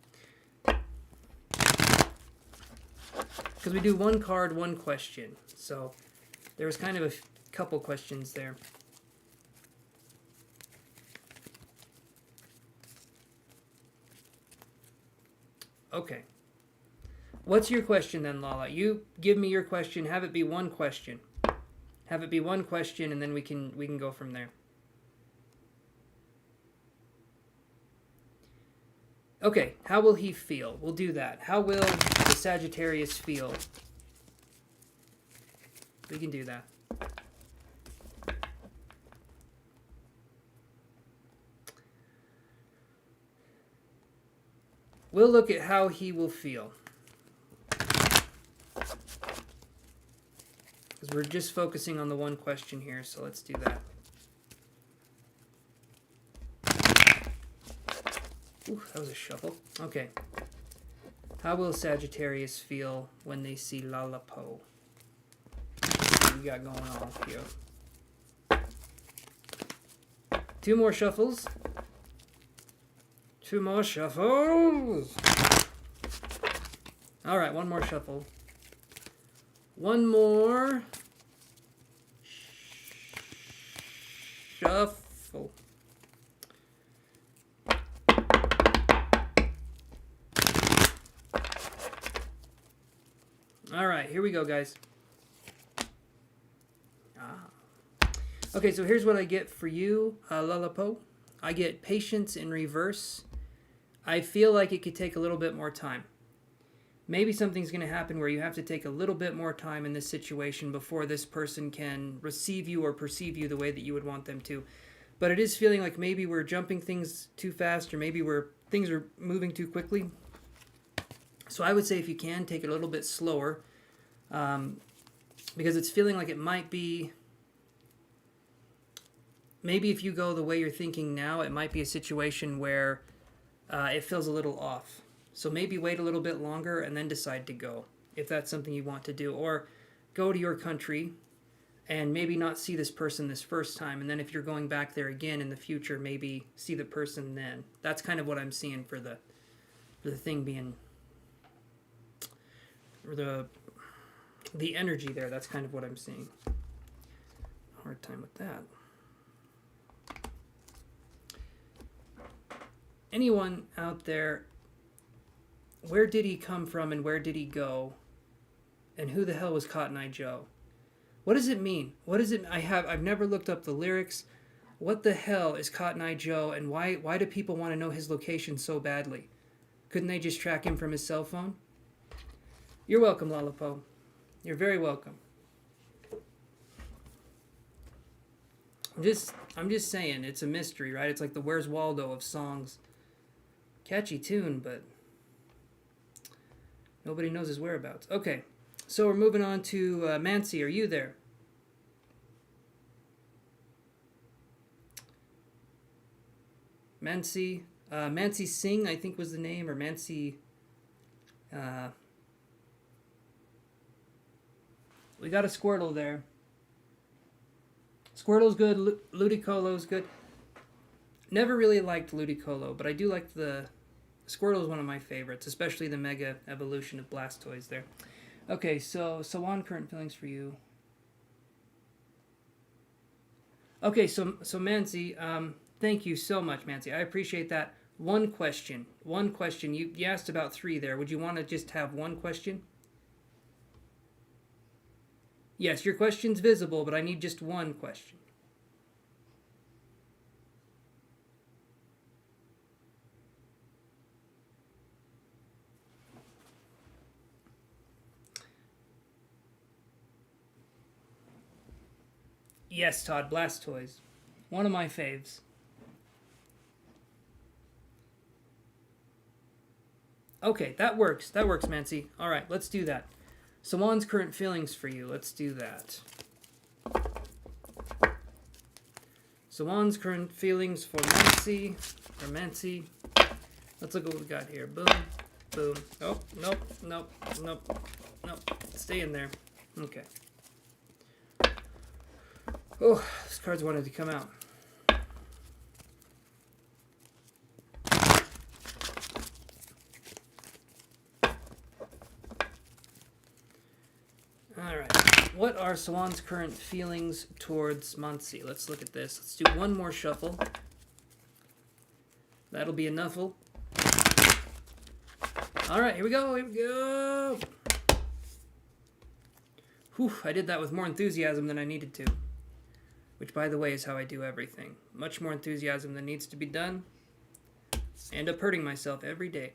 Because we do one card, one question. So there was kind of a couple questions there. Okay. What's your question then, Lala? You give me your question. Have it be one question. Have it be one question, and then we can go from there. Okay, how will he feel? We'll do that. How will the Sagittarius feel? We can do that. We'll look at how he will feel. Because we're just focusing on the one question here, so let's do that. Ooh, that was a shuffle. Okay. How will Sagittarius feel when they see Lalapo? What we got going on here? 2 more shuffles. 2 more shuffles. All right, 1 more shuffle. 1 more shuffle. All right, here we go, guys. Okay, so here's what I get for you, Lalapo. I get patience in reverse. I feel like it could take a little bit more time. Maybe something's going to happen where you have to take a little bit more time in this situation before this person can receive you or perceive you the way that you would want them to. But it is feeling like maybe we're jumping things too fast, or maybe things are moving too quickly. So I would say if you can, take it a little bit slower, because it's feeling like it might be, maybe if you go the way you're thinking now, it might be a situation where it feels a little off. So maybe wait a little bit longer and then decide to go, if that's something you want to do. Or go to your country and maybe not see this person this first time. And then if you're going back there again in the future, maybe see the person then. That's kind of what I'm seeing for the thing being, or the energy there. That's kind of what I'm seeing. Hard time with that. Anyone out there, where did he come from and where did he go? And who the hell was Cotton Eye Joe? What does it mean? What is it? I've never looked up the lyrics. What the hell is Cotton Eye Joe, and why do people want to know his location so badly? Couldn't they just track him from his cell phone? You're welcome, Lalapo. You're very welcome. I'm just saying, it's a mystery, right? It's like the Where's Waldo of songs. Catchy tune, but nobody knows his whereabouts. Okay, so we're moving on to Mansi. Are you there? Mansi. Mansi Singh, I think was the name, or Mansi. We got a Squirtle there. Squirtle's good. Ludicolo's good. Never really liked Ludicolo, but I do like the Squirtle is one of my favorites, especially the Mega Evolution of Blastoise there. Okay, so on current feelings for you. Okay, so Mansi, thank you so much, Mansi. I appreciate that. One question. You asked about 3 there. Would you want to just have one question? Yes, your question's visible, but I need just one question. Yes, Todd, Blastoise. One of my faves. Okay, that works. That works, Mansi. All right, let's do that. Sawan's current feelings for you. Let's do that. Sawan's current feelings for Mansi. Let's look at what we got here. Boom, boom. Oh, nope. Stay in there. Okay. Oh, this card's wanted to come out. Alright, what are Sawan's current feelings towards Mansi? Let's look at this. Let's do one more shuffle. That'll be a nuffle. Alright, here we go, here we go! Whew, I did that with more enthusiasm than I needed to. Which, by the way, is how I do everything. Much more enthusiasm than needs to be done. I end up hurting myself every day.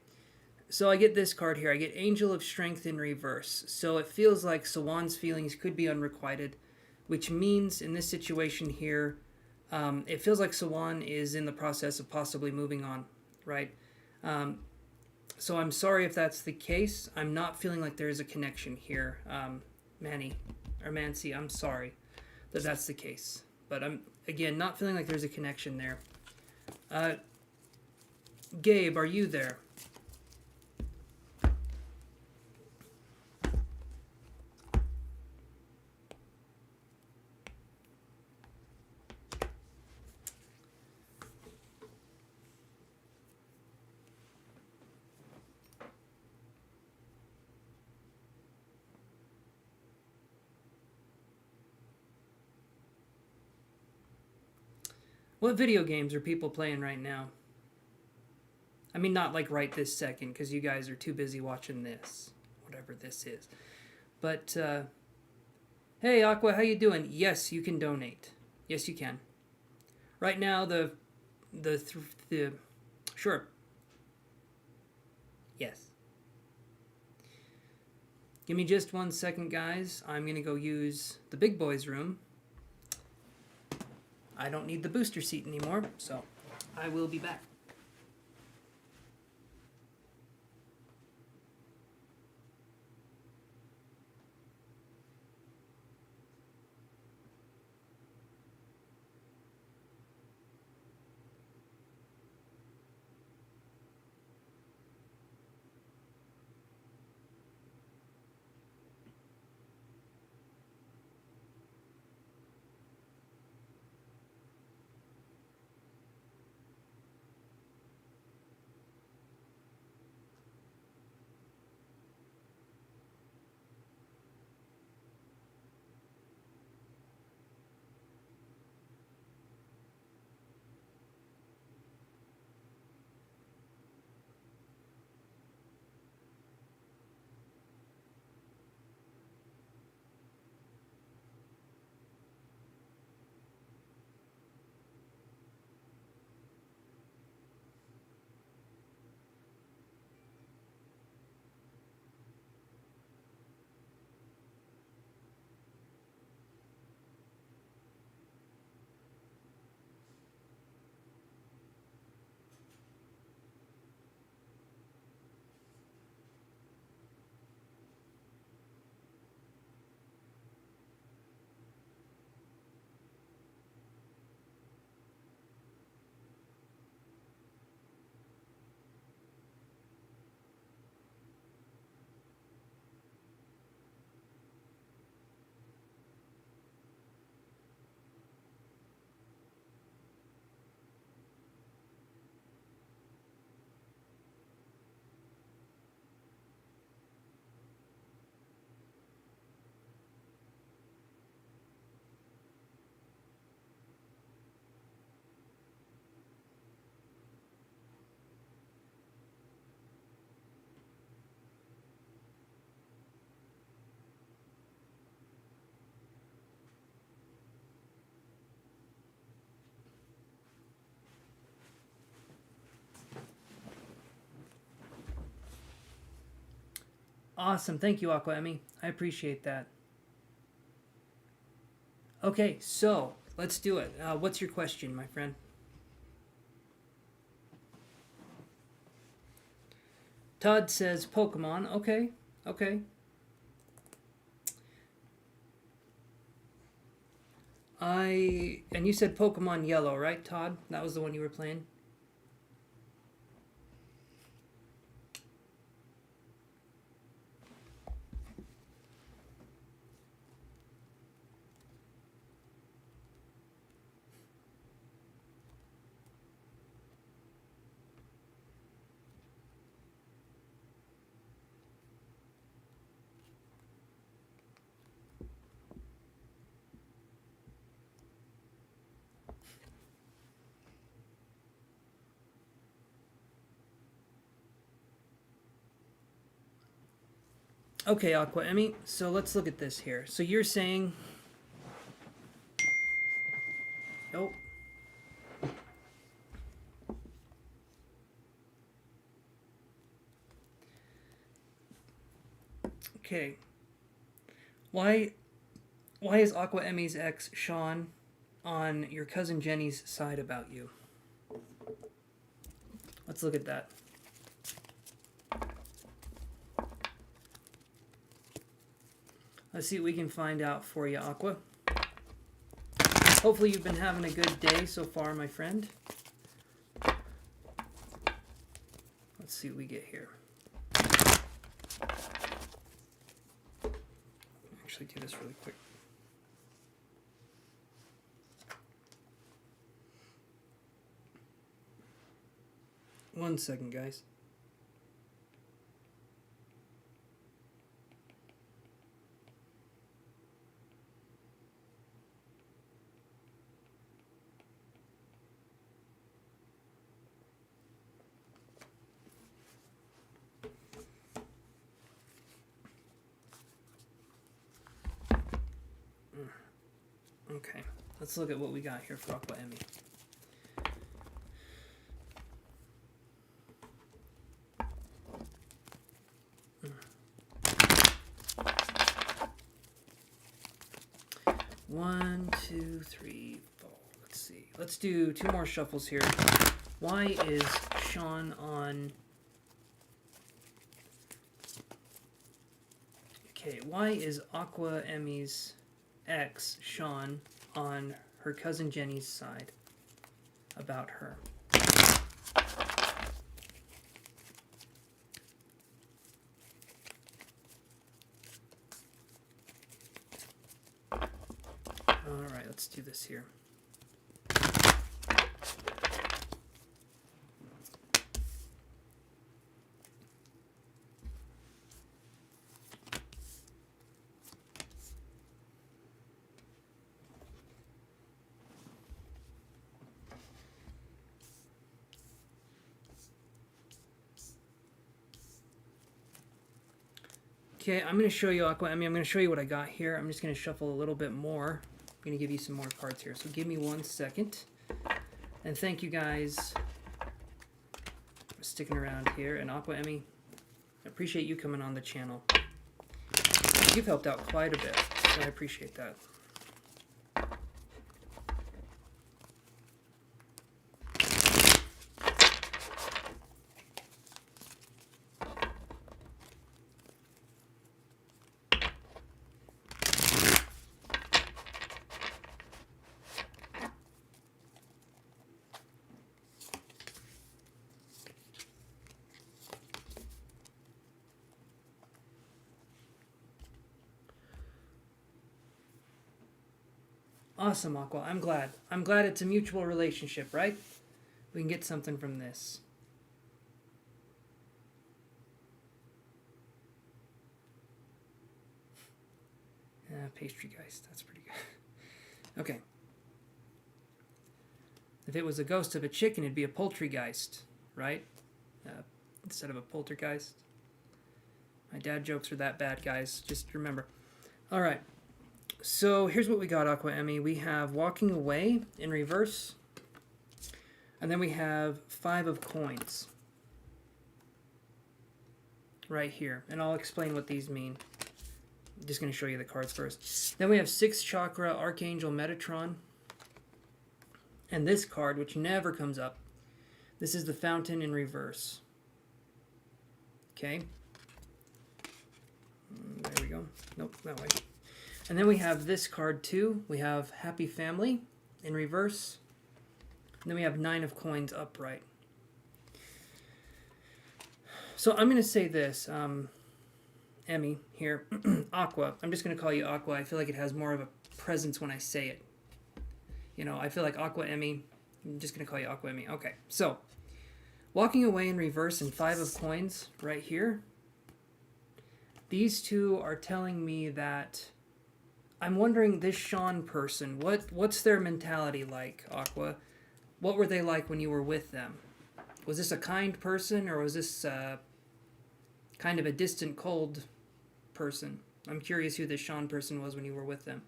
So I get this card here. I get Angel of Strength in reverse. So it feels like Sawan's feelings could be unrequited, which means in this situation here, it feels like Sawan is in the process of possibly moving on, right? So I'm sorry if that's the case. I'm not feeling like there is a connection here. Mansi, I'm sorry that that's the case. But I'm, again, not feeling like there's a connection there. Gabe, are you there? What video games are people playing right now? I mean, not like right this second, because you guys are too busy watching this, whatever this is. But, hey, Aqua, how you doing? Yes, you can donate. Yes, you can. Right now, sure. Yes. Give me just 1 second, guys. I'm going to go use the big boys room. I don't need the booster seat anymore, so I will be back. Awesome. Thank you, Aqua Emmy. I appreciate that. Okay, so let's do it. What's your question, my friend? Todd says Pokemon. Okay, okay. And you said Pokemon Yellow, right, Todd? That was the one you were playing? Okay, Aqua Emmy, so let's look at this here. So you're saying... Oh. Okay. Why is Aqua Emmy's ex, Sean, on your cousin Jenny's side about you? Let's look at that. Let's see what we can find out for you, Aqua. Hopefully you've been having a good day so far, my friend. Let's see what we get here. Actually do this really quick. One second, guys. Okay, let's look at what we got here for Aqua Emmy. One, two, three, four. Let's see. Let's do 2 more shuffles here. Why is Sean on... Okay, why is Aqua Emmy's ex, Sean, on her cousin Jenny's side about her? Alright, let's do this here. Okay, I'm going to show you Aqua Emmy. I'm going to show you what I got here. I'm just going to shuffle a little bit more. I'm going to give you some more cards here. So give me 1 second. And thank you guys for sticking around here. And Aqua Emmy, I appreciate you coming on the channel. You've helped out quite a bit, so I appreciate that. Awesome, Aqua. I'm glad. I'm glad it's a mutual relationship, right? We can get something from this. Pastry Geist. That's pretty good. Okay. If it was a ghost of a chicken, it'd be a poultrygeist, right? Instead of a poltergeist. My dad jokes are that bad, guys. Just remember. All right. So here's what we got, Aqua Emmy. We have Walking Away in reverse. And then we have 5 of coins. Right here. And I'll explain what these mean. I'm just going to show you the cards first. Then we have 6 chakra Archangel Metatron. And this card, which never comes up. This is the Fountain in reverse. Okay. There we go. Nope, that way. And then we have this card too. We have Happy Family in reverse. And then we have 9 of coins upright. So I'm going to say this, Emmy here, Aqua. I'm just going to call you Aqua. I feel like it has more of a presence when I say it. You know, I feel like Aqua Emmy. I'm just going to call you Aqua Emmy. Okay, so Walking Away in reverse and 5 of coins right here. These two are telling me that I'm wondering, this Sean person, what's their mentality like, Aqua? What were they like when you were with them? Was this a kind person, or was this kind of a distant, cold person. I'm curious who this Sean person was when you were with them.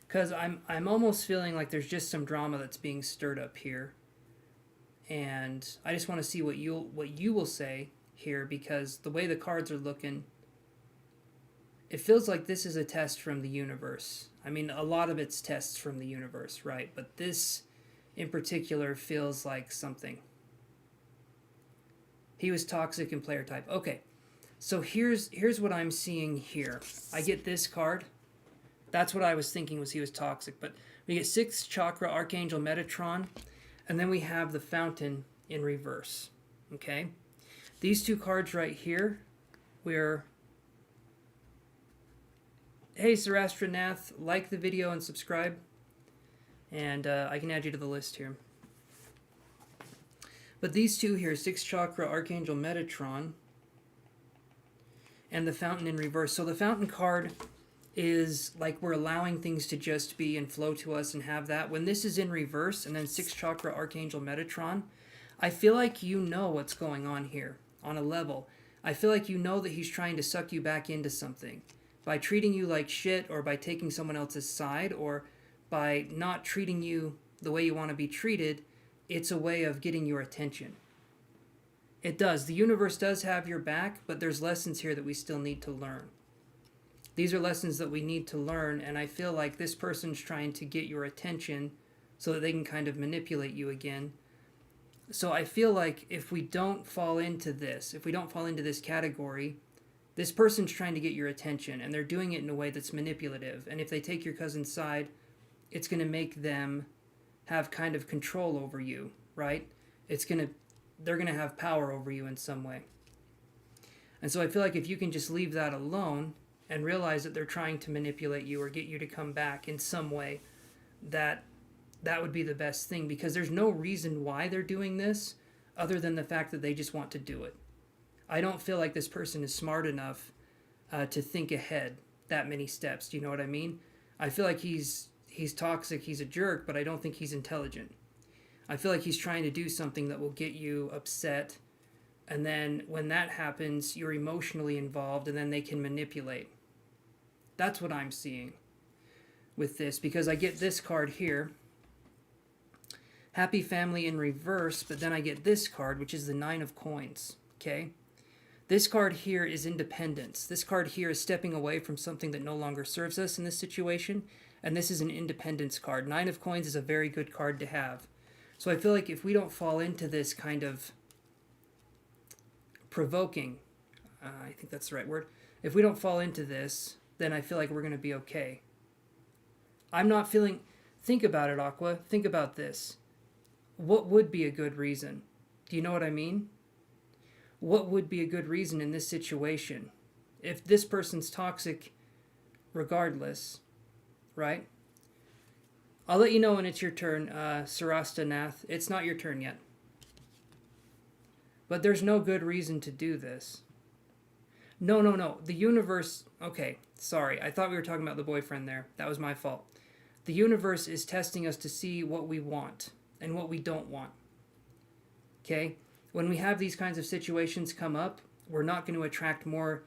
Because I'm almost feeling like there's just some drama that's being stirred up here, and I just want to see what you will say here, because the way the cards are looking, it feels like this is a test from the universe. I mean, a lot of it's tests from the universe, right? But this in particular feels like something. He was toxic and player type. Okay, so here's what I'm seeing here. I get this card. That's what I was thinking was he was toxic. But we get 6th Chakra, Archangel Metatron, and then we have the Fountain in reverse. Okay? These two cards right here, we're... Hey, Sarastronath, like the video and subscribe. And I can add you to the list here. But these two here, 6th Chakra, Archangel Metatron, and the Fountain in reverse. So the Fountain card is like we're allowing things to just be and flow to us and have that. When this is in reverse, and then 6th Chakra, Archangel Metatron, I feel like you know what's going on here on a level. I feel like you know that he's trying to suck you back into something. By treating you like shit, or by taking someone else's side, or by not treating you the way you want to be treated, it's a way of getting your attention. It does. The universe does have your back, but there's lessons here that we still need to learn. These are lessons that we need to learn, and I feel like this person's trying to get your attention so that they can kind of manipulate you again. So I feel like if we don't fall into this, if we don't fall into this category, this person's trying to get your attention, and they're doing it in a way that's manipulative. And if they take your cousin's side, it's going to make them have kind of control over you, right? They're going to have power over you in some way. And so I feel like if you can just leave that alone and realize that they're trying to manipulate you or get you to come back in some way, that would be the best thing, because there's no reason why they're doing this other than the fact that they just want to do it. I don't feel like this person is smart enough to think ahead that many steps. Do you know what I mean? I feel like he's toxic, he's a jerk, but I don't think he's intelligent. I feel like he's trying to do something that will get you upset, and then when that happens, you're emotionally involved, and then they can manipulate. That's what I'm seeing with this, because I get this card here, Happy Family in reverse, but then I get this card, which is the 9 of Coins, okay? This card here is independence. This card here is stepping away from something that no longer serves us in this situation, and this is an independence card. 9 of Coins is a very good card to have. So I feel like if we don't fall into this kind of provoking, I think that's the right word, if we don't fall into this, then I feel like we're going to be okay. I'm not feeling... Think about it, Aqua. Think about this. What would be a good reason? Do you know what I mean? What would be a good reason in this situation? If this person's toxic regardless, right? I'll let you know when it's your turn, Sarasta Nath. It's not your turn yet. But there's no good reason to do this. No. The universe... Okay, sorry. I thought we were talking about the boyfriend there. That was my fault. The universe is testing us to see what we want and what we don't want. Okay? When we have these kinds of situations come up, we're not going to attract more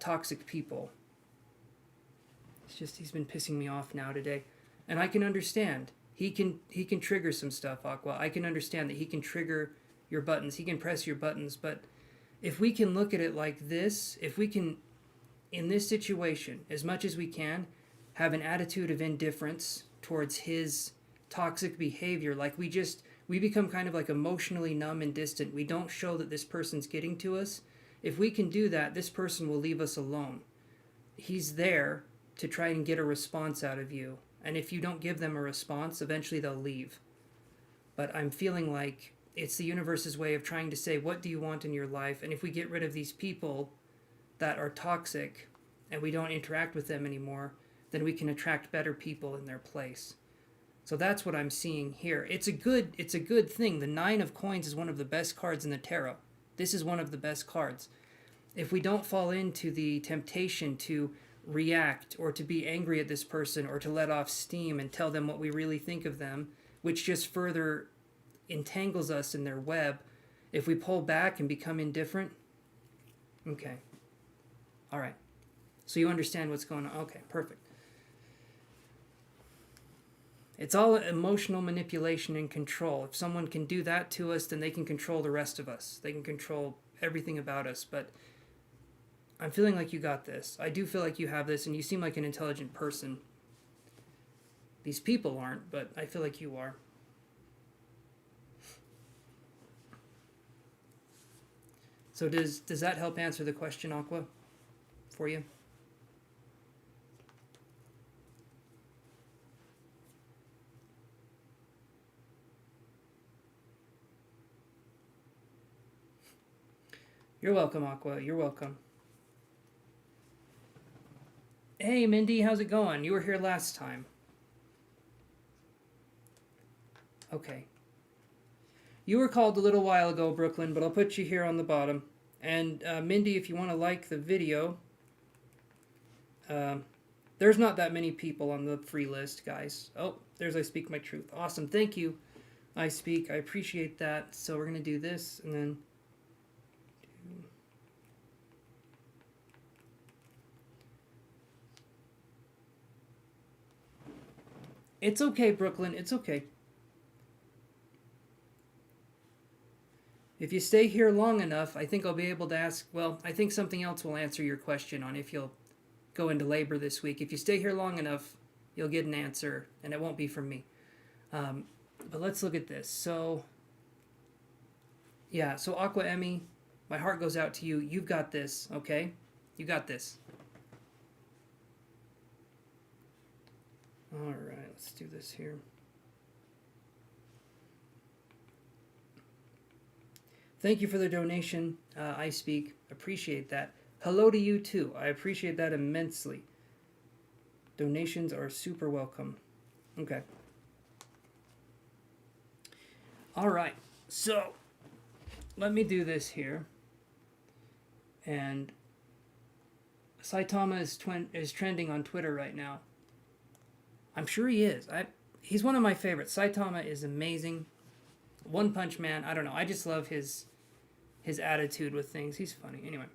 toxic people. It's just he's been pissing me off now today. And I can understand. He can trigger some stuff, Aqua. I can understand that he can trigger your buttons. He can press your buttons. But if we can look at it like this, if we can, in this situation, as much as we can, have an attitude of indifference towards his toxic behavior, like we become kind of like emotionally numb and distant. We don't show that this person's getting to us. If we can do that, this person will leave us alone. He's there to try and get a response out of you. And if you don't give them a response, eventually they'll leave. But I'm feeling like it's the universe's way of trying to say, what do you want in your life? And if we get rid of these people that are toxic and we don't interact with them anymore, then we can attract better people in their place. So that's what I'm seeing here. It's a good thing. The 9 of Coins is one of the best cards in the tarot. This is one of the best cards. If we don't fall into the temptation to react or to be angry at this person or to let off steam and tell them what we really think of them, which just further entangles us in their web. If we pull back and become indifferent, okay. All right. So you understand what's going on. Okay, perfect. It's all emotional manipulation and control. If someone can do that to us, then they can control the rest of us. They can control everything about us. But I'm feeling like you got this. I do feel like you have this, and you seem like an intelligent person. These people aren't, but I feel like you are. So does that help answer the question, Aqua, for you? You're welcome, Aqua. You're welcome. Hey, Mindy, how's it going? You were here last time. Okay. You were called a little while ago, Brooklyn, but I'll put you here on the bottom. And Mindy, if you want to like the video, there's not that many people on the free list, guys. Oh, there's I Speak My Truth. Awesome. Thank you, I Speak. I appreciate that. So we're going to do this, and then... It's okay, Brooklyn. It's okay. If you stay here long enough, I think I'll be able to ask... Well, I think something else will answer your question on if you'll go into labor this week. If you stay here long enough, you'll get an answer, and it won't be from me. But let's look at this. So, yeah, so Aqua Emmy, my heart goes out to you. You've got this, okay? You got this. All right, let's do this here. Thank you for the donation, I Speak. Appreciate that. Hello to you, too. I appreciate that immensely. Donations are super welcome. Okay. All right. So, let me do this here. And Saitama is trending on Twitter right now. I'm sure he is. He's one of my favorites. Saitama is amazing. One Punch Man. I don't know. I just love his attitude with things. He's funny. Anyway.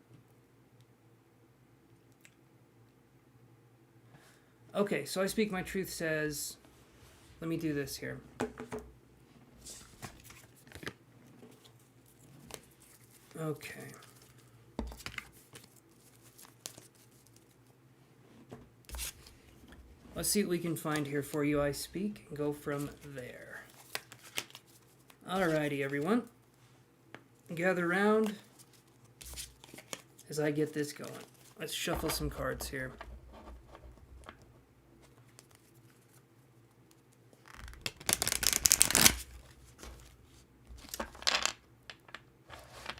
Okay, so I Speak My Truth says, let me do this here. Okay. Let's see what we can find here for you, I Speak, and go from there. Alrighty, everyone. Gather round as I get this going. Let's shuffle some cards here.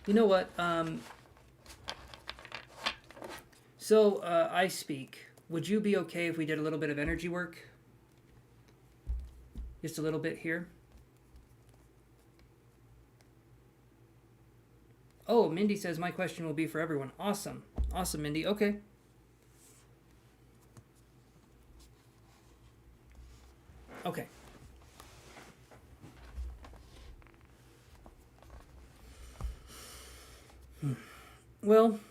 You know what? I Speak. Would you be okay if we did a little bit of energy work? Just a little bit here. Oh, Mindy says my question will be for everyone. Awesome. Awesome, Mindy. Okay. Okay. Well...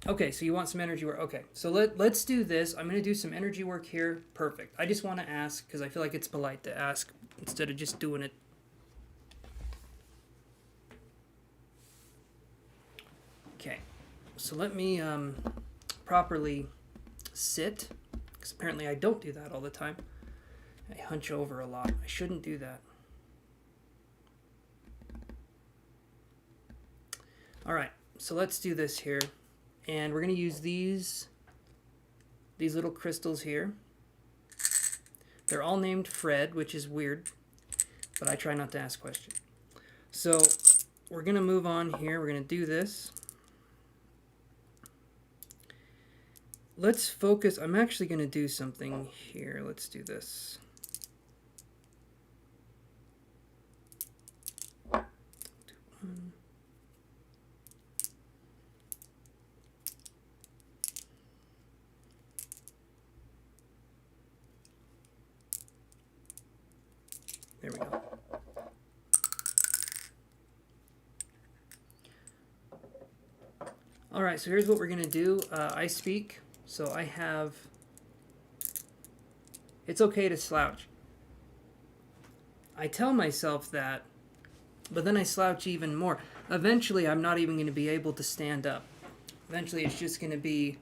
Okay, so you want some energy work. Okay, so let's do this. I'm going to do some energy work here. Perfect. I just want to ask, because I feel like it's polite to ask instead of just doing it. Okay, so let me properly sit, because apparently I don't do that all the time. I hunch over a lot. I shouldn't do that. All right, so let's do this here. And we're going to use these little crystals here. They're all named Fred, which is weird, but I try not to ask questions. So we're going to move on here. We're going to do this. Let's focus. I'm actually going to do something here. Let's do this. There we go. All right, so here's what we're going to do. I speak, so I have... It's okay to slouch. I tell myself that, but then I slouch even more. Eventually, I'm not even going to be able to stand up. Eventually, it's just going to be...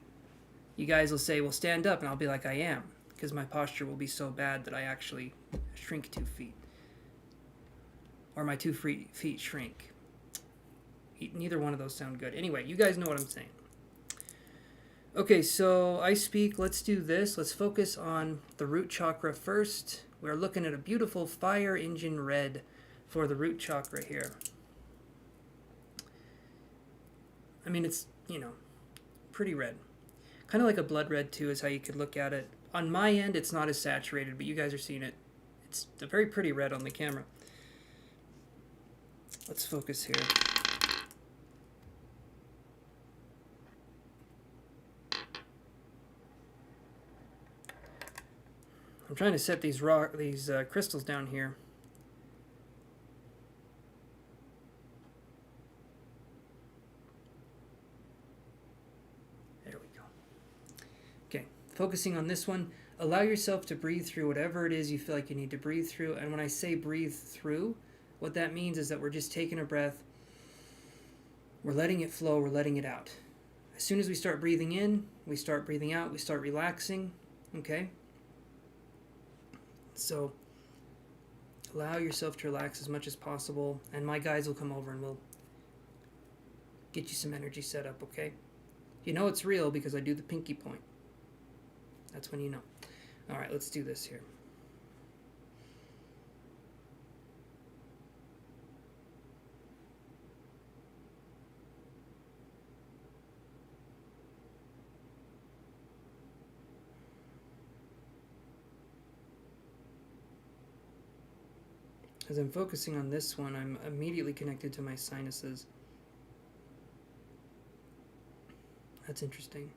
You guys will say, well, stand up, and I'll be like, I am. Because my posture will be so bad that I actually shrink 2 feet. Or my 2 feet shrink. Neither one of those sound good. Anyway, you guys know what I'm saying. Okay, so I speak. Let's do this. Let's focus on the root chakra first. We're looking at a beautiful fire engine red for the root chakra here. I mean, it's, you know, pretty red. Kind of like a blood red, too, is how you could look at it. On my end, it's not as saturated, but you guys are seeing it. It's a very pretty red on the camera. Let's focus here. I'm trying to set these crystals down here. There we go. Okay, focusing on this one. Allow yourself to breathe through whatever it is you feel like you need to breathe through. And when I say breathe through, what that means is that we're just taking a breath. We're letting it flow. We're letting it out. As soon as we start breathing in, we start breathing out. We start relaxing. Okay? So allow yourself to relax as much as possible, and my guys will come over and we'll get you some energy set up, okay? You know it's real because I do the pinky point. That's when you know. All right, let's do this here. As I'm focusing on this one, I'm immediately connected to my sinuses. That's interesting.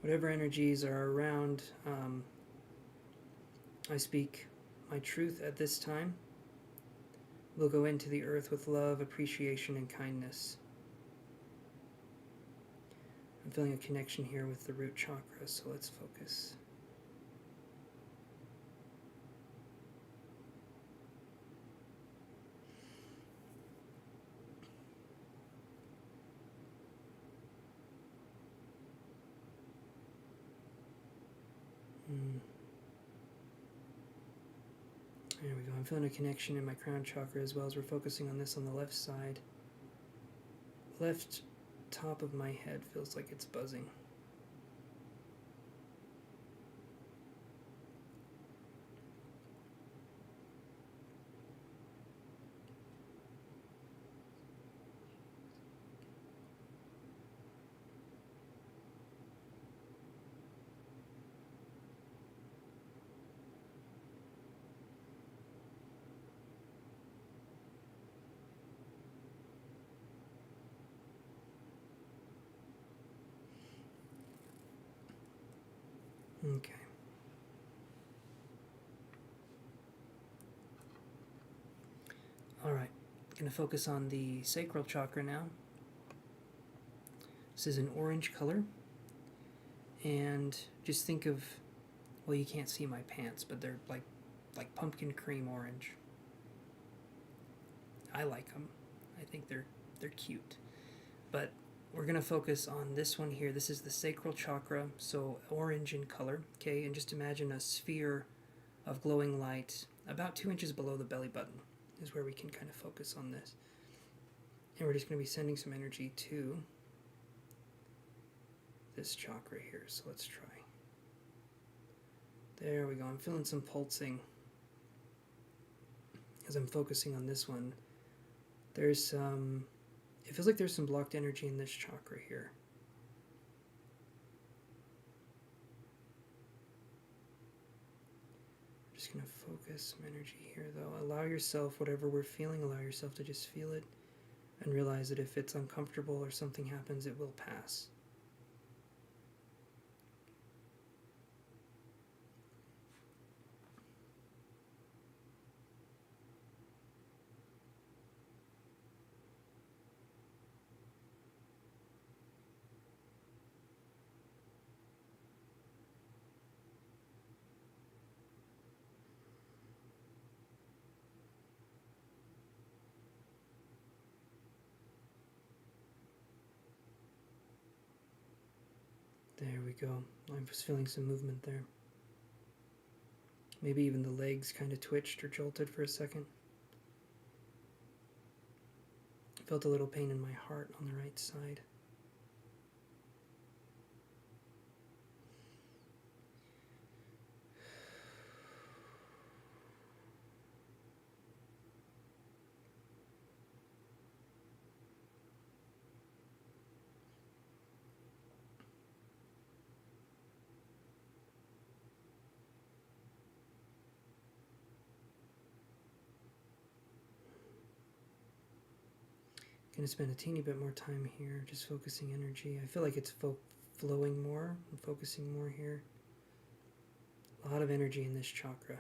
Whatever energies are around, I speak my truth at this time. We'll go into the earth with love, appreciation, and kindness. I'm feeling a connection here with the root chakra, so let's focus. There we go. I'm feeling a connection in my crown chakra as well as we're focusing on this on the left side. Left top of my head feels like it's buzzing. Okay. All right. Going to focus on the sacral chakra now. This is an orange color. And just think of, well, you can't see my pants, but they're like pumpkin cream orange. I like them. I think they're cute. But we're going to focus on this one here. This is the sacral chakra, so orange in color, okay? And just imagine a sphere of glowing light about 2 inches below the belly button is where we can kind of focus on this. And we're just going to be sending some energy to this chakra here, so let's try. There we go. I'm feeling some pulsing as I'm focusing on this one. There's some... It feels like there's some blocked energy in this chakra here. I'm just going to focus some energy here, though. Allow yourself, whatever we're feeling, allow yourself to just feel it. and realize that if it's uncomfortable or something happens, it will pass. There we go. I was feeling some movement there. Maybe even the legs kind of twitched or jolted for a second. I felt a little pain in my heart on the right side. Gonna spend a teeny bit more time here, just focusing energy. I feel like it's flowing more and focusing more here. A lot of energy in this chakra.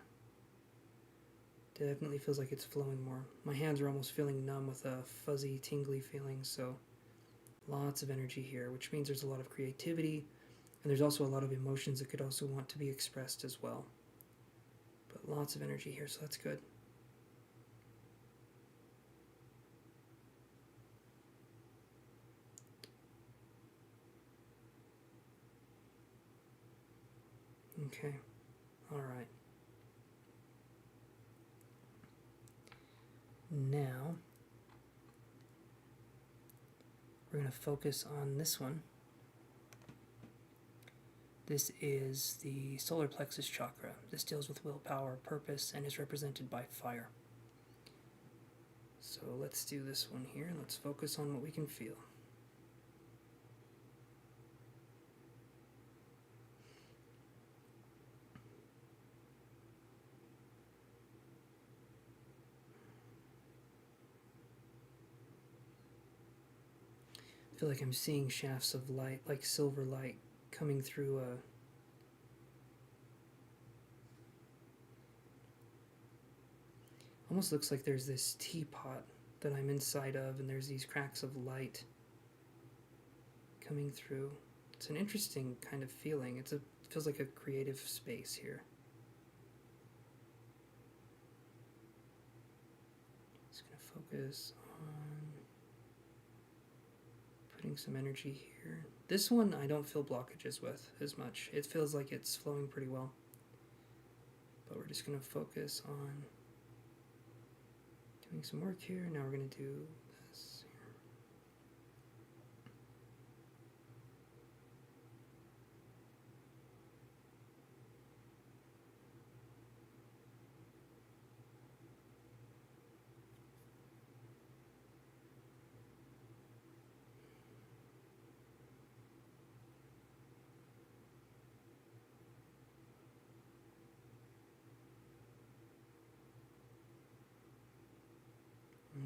Definitely feels like it's flowing more. My hands are almost feeling numb with a fuzzy, tingly feeling, so lots of energy here, which means there's a lot of creativity, and there's also a lot of emotions that could also want to be expressed as well. But lots of energy here, so that's good. Okay, all right. Now, we're going to focus on this one. This is the solar plexus chakra. This deals with willpower, purpose, and is represented by fire. So let's do this one here. Let's focus on what we can feel. I feel like I'm seeing shafts of light, like silver light, coming through a almost looks like there's this teapot that I'm inside of, and there's these cracks of light coming through. It's an interesting kind of feeling. It feels like a creative space here. Just gonna focus on putting some energy here. This one I don't feel blockages with as much. It feels like it's flowing pretty well. But we're just gonna focus on doing some work here. Now we're going to do this here.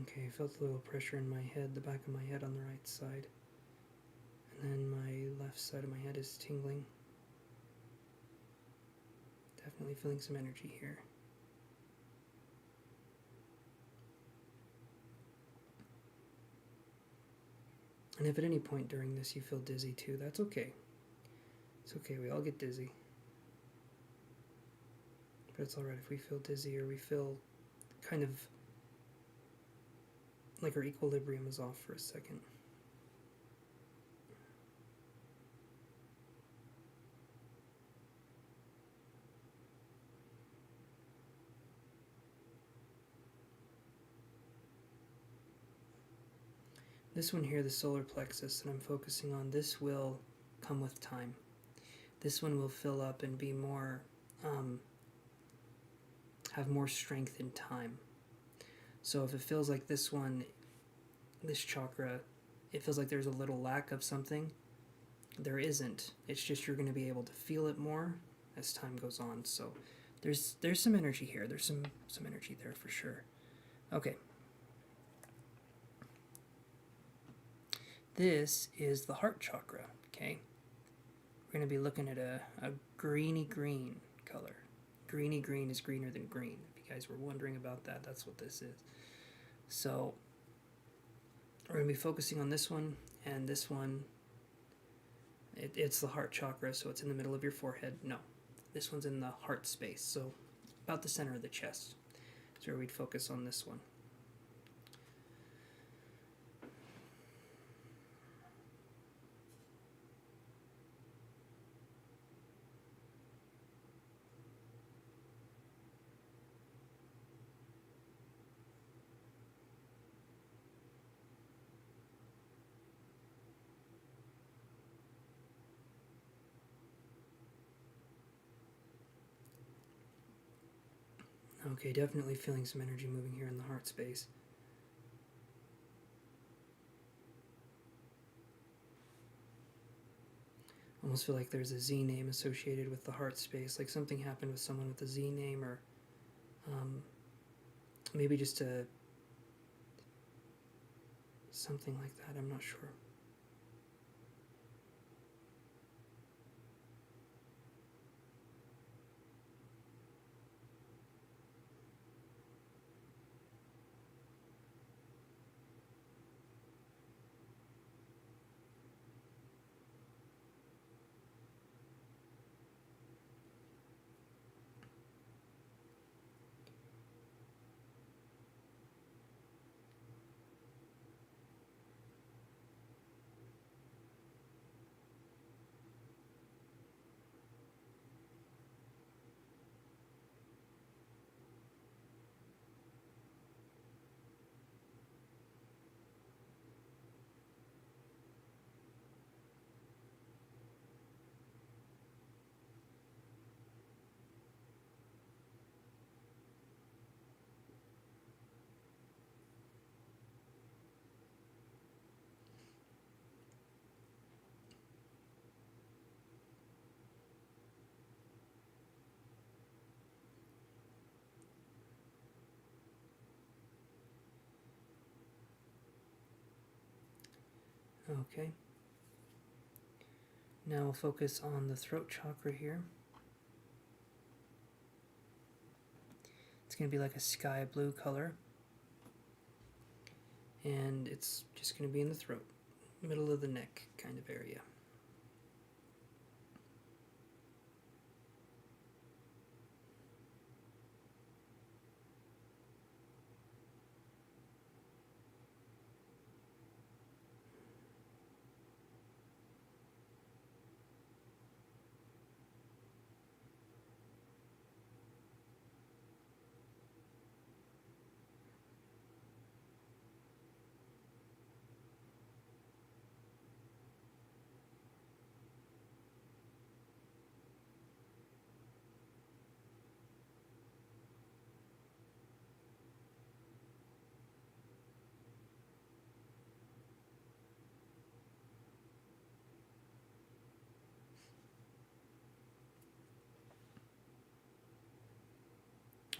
Okay, felt a little pressure in my head, the back of my head on the right side. And then my left side of my head is tingling. Definitely feeling some energy here. And if at any point during this you feel dizzy too, that's okay. It's okay, we all get dizzy. But it's alright if we feel dizzy or we feel kind of like our equilibrium is off for a second. This one here, the solar plexus that I'm focusing on, this will come with time. This one will fill up and be more, have more strength in time. So if it feels like this one, this chakra, it feels like there's a little lack of something, there isn't. It's just you're going to be able to feel it more as time goes on. So there's some energy here. There's some energy there for sure. Okay. This is the heart chakra, okay? We're going to be looking at a greeny green color. Greeny green is greener than green. If you guys were wondering about that, that's what this is. So we're going to be focusing on this one and this one. It's the heart chakra, so it's in the middle of your forehead. No, this one's in the heart space, so about the center of the chest. That's where we'd focus on this one. Okay, definitely feeling some energy moving here in the heart space. Almost feel like there's a Z name associated with the heart space, like something happened with someone with a Z name, or maybe just something like that. I'm not sure. Okay. Now we'll focus on the throat chakra here. It's going to be like a sky blue color. And it's just going to be in the throat, middle of the neck kind of area.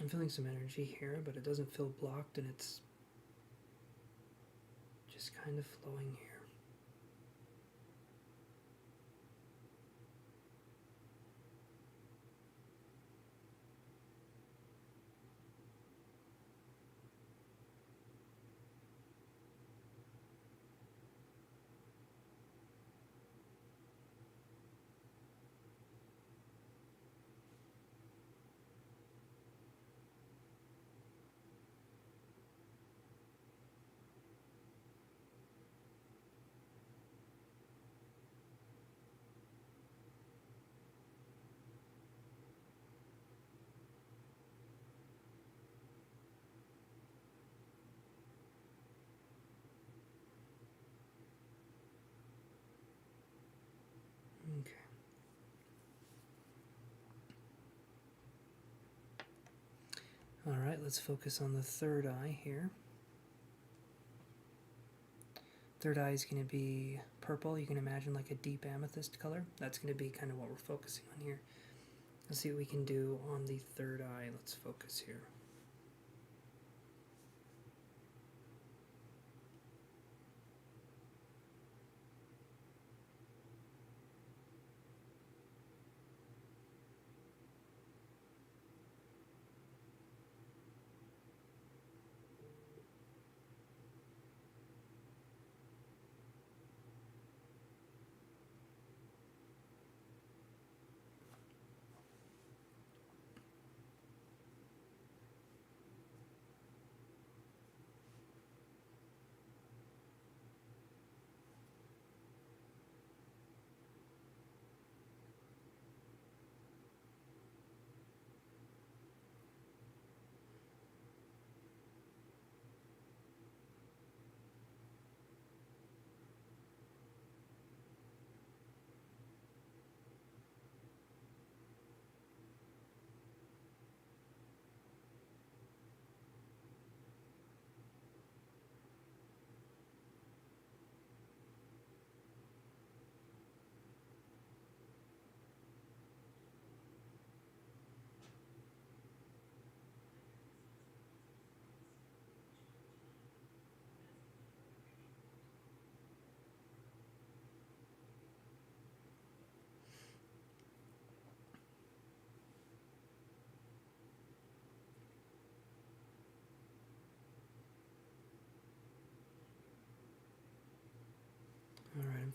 I'm feeling some energy here, but it doesn't feel blocked, and it's just kind of flowing here. Okay. Alright, let's focus on the third eye here. Third eye is going to be purple. You can imagine like a deep amethyst color. That's going to be kind of what we're focusing on here. Let's see what we can do on the third eye. Let's focus here.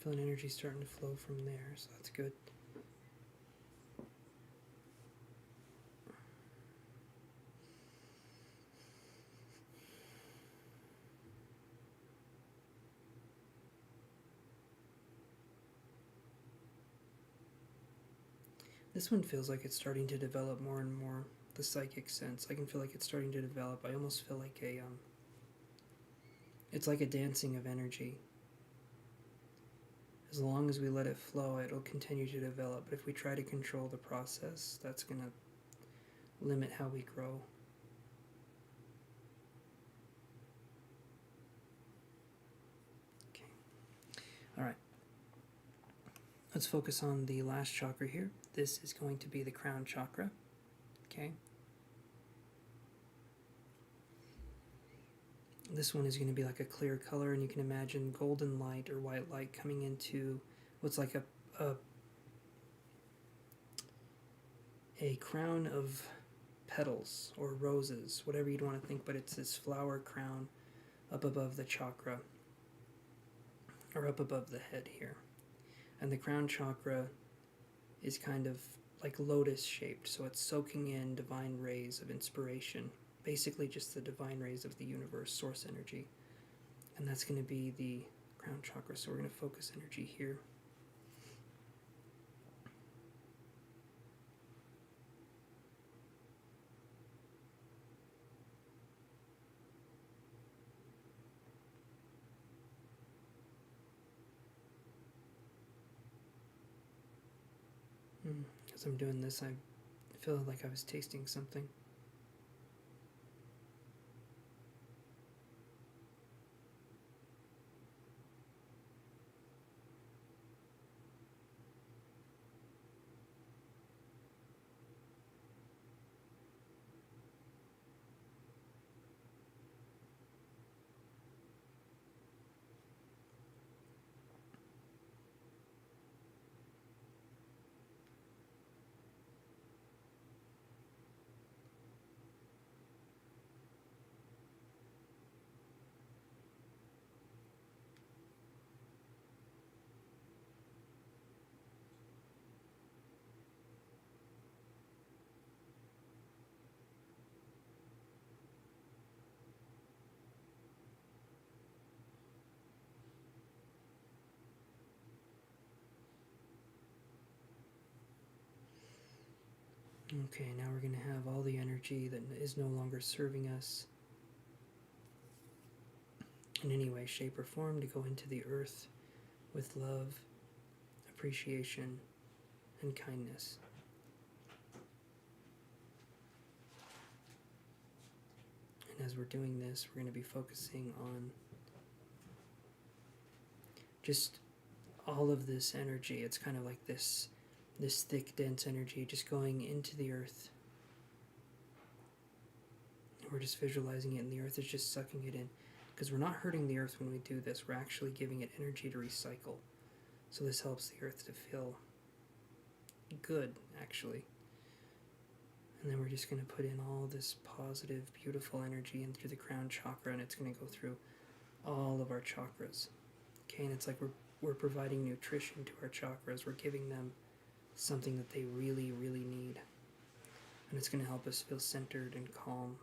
feeling energy starting to flow from there, so that's good. This one feels like it's starting to develop more and more, the psychic sense. I can feel like it's starting to develop. I almost feel like it's like a dancing of energy. As long as we let it flow, it'll continue to develop. But if we try to control the process, that's going to limit how we grow. Okay. All right. Let's focus on the last chakra here. This is going to be the crown chakra. Okay. This one is going to be like a clear color, and you can imagine golden light or white light coming into what's like a crown of petals or roses, whatever you'd want to think, but it's this flower crown up above the chakra, or up above the head here. And the crown chakra is kind of like lotus shaped, so it's soaking in divine rays of inspiration, basically just the divine rays of the universe, source energy. And that's going to be the crown chakra, so we're going to focus energy here. As I'm doing this, I feel like I was tasting something. Okay, now we're going to have all the energy that is no longer serving us in any way, shape, or form to go into the earth with love, appreciation, and kindness. And as we're doing this, we're going to be focusing on just all of this energy. It's kind of like this thick, dense energy just going into the earth. We're just visualizing it, and the earth is just sucking it in. Because we're not hurting the earth when we do this, we're actually giving it energy to recycle. So this helps the earth to feel good, actually. And then we're just going to put in all this positive, beautiful energy in through the crown chakra, and it's going to go through all of our chakras. Okay, and it's like we're providing nutrition to our chakras. We're giving them something that they really, really need. And it's going to help us feel centered and calm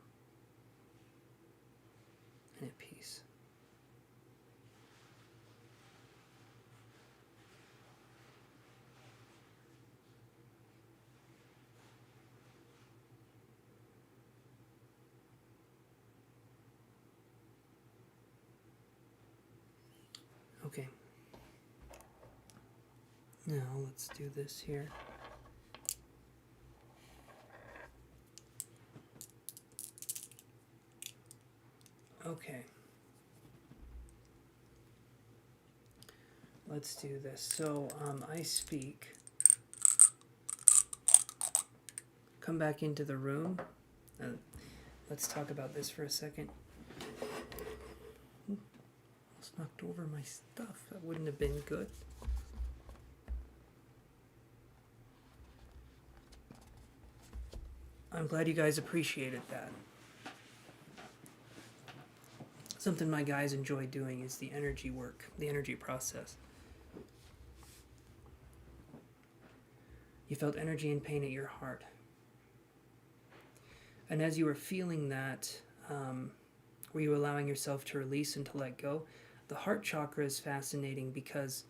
and at peace. Okay. Now let's do this here. Okay. Let's do this. So, I speak. Come back into the room. Let's talk about this for a second. Almost knocked over my stuff. That wouldn't have been good. I'm glad you guys appreciated that. Something my guys enjoy doing is the energy work, the energy process. You felt energy and pain at your heart. And as you were feeling that, were you allowing yourself to release and to let go? The heart chakra is fascinating because,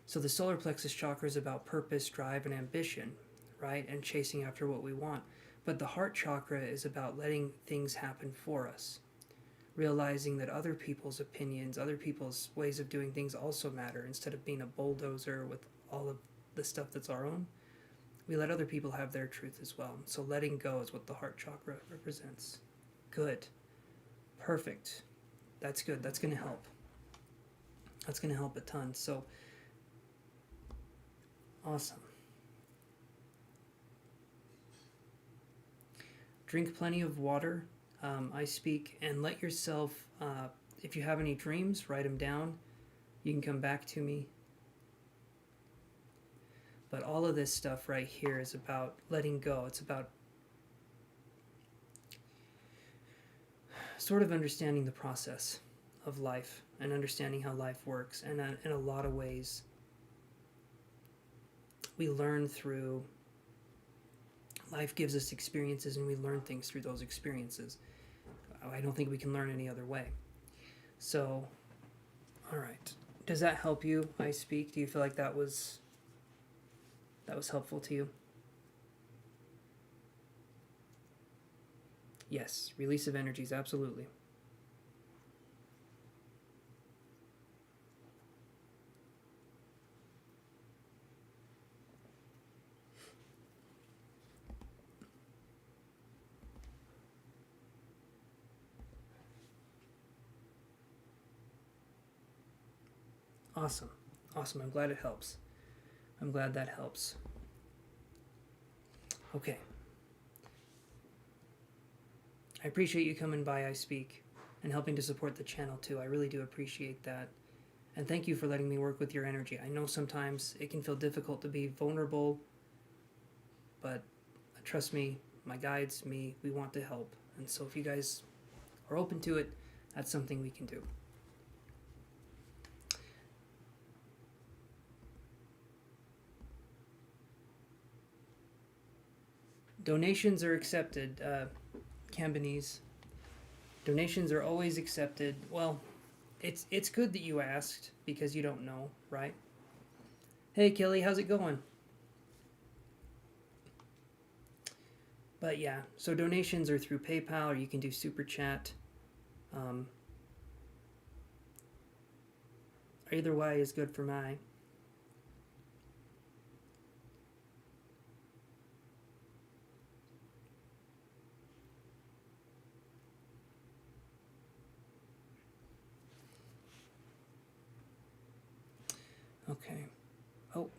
so the solar plexus chakra is about purpose, drive, and ambition, right? And chasing after what we want. But the heart chakra is about letting things happen for us. Realizing that other people's opinions, other people's ways of doing things also matter. Instead of being a bulldozer with all of the stuff that's our own, we let other people have their truth as well. So letting go is what the heart chakra represents. Good. Perfect. That's good. That's going to help. That's going to help a ton. So, awesome. Drink plenty of water. I speak, and let yourself, if you have any dreams, write them down. You can come back to me. But all of this stuff right here is about letting go. It's about sort of understanding the process of life and understanding how life works. And in a lot of ways, we learn through, life gives us experiences and we learn things through those experiences. I don't think we can learn any other way. So, all right. Does that help you, I speak? Do you feel like that was helpful to you? Yes, release of energies, absolutely. Awesome. Awesome. I'm glad it helps. I'm glad that helps. Okay. I appreciate you coming by, I speak, and helping to support the channel too. I really do appreciate that. And thank you for letting me work with your energy. I know sometimes it can feel difficult to be vulnerable, but trust me, my guides, me, we want to help. And so if you guys are open to it, that's something we can do. Donations are accepted, Cambonese. Donations are always accepted. Well, it's good that you asked because you don't know, right? Hey, Kelly, how's it going? But yeah, so donations are through PayPal or you can do Super Chat. Either way is good for my. Okay. Oh.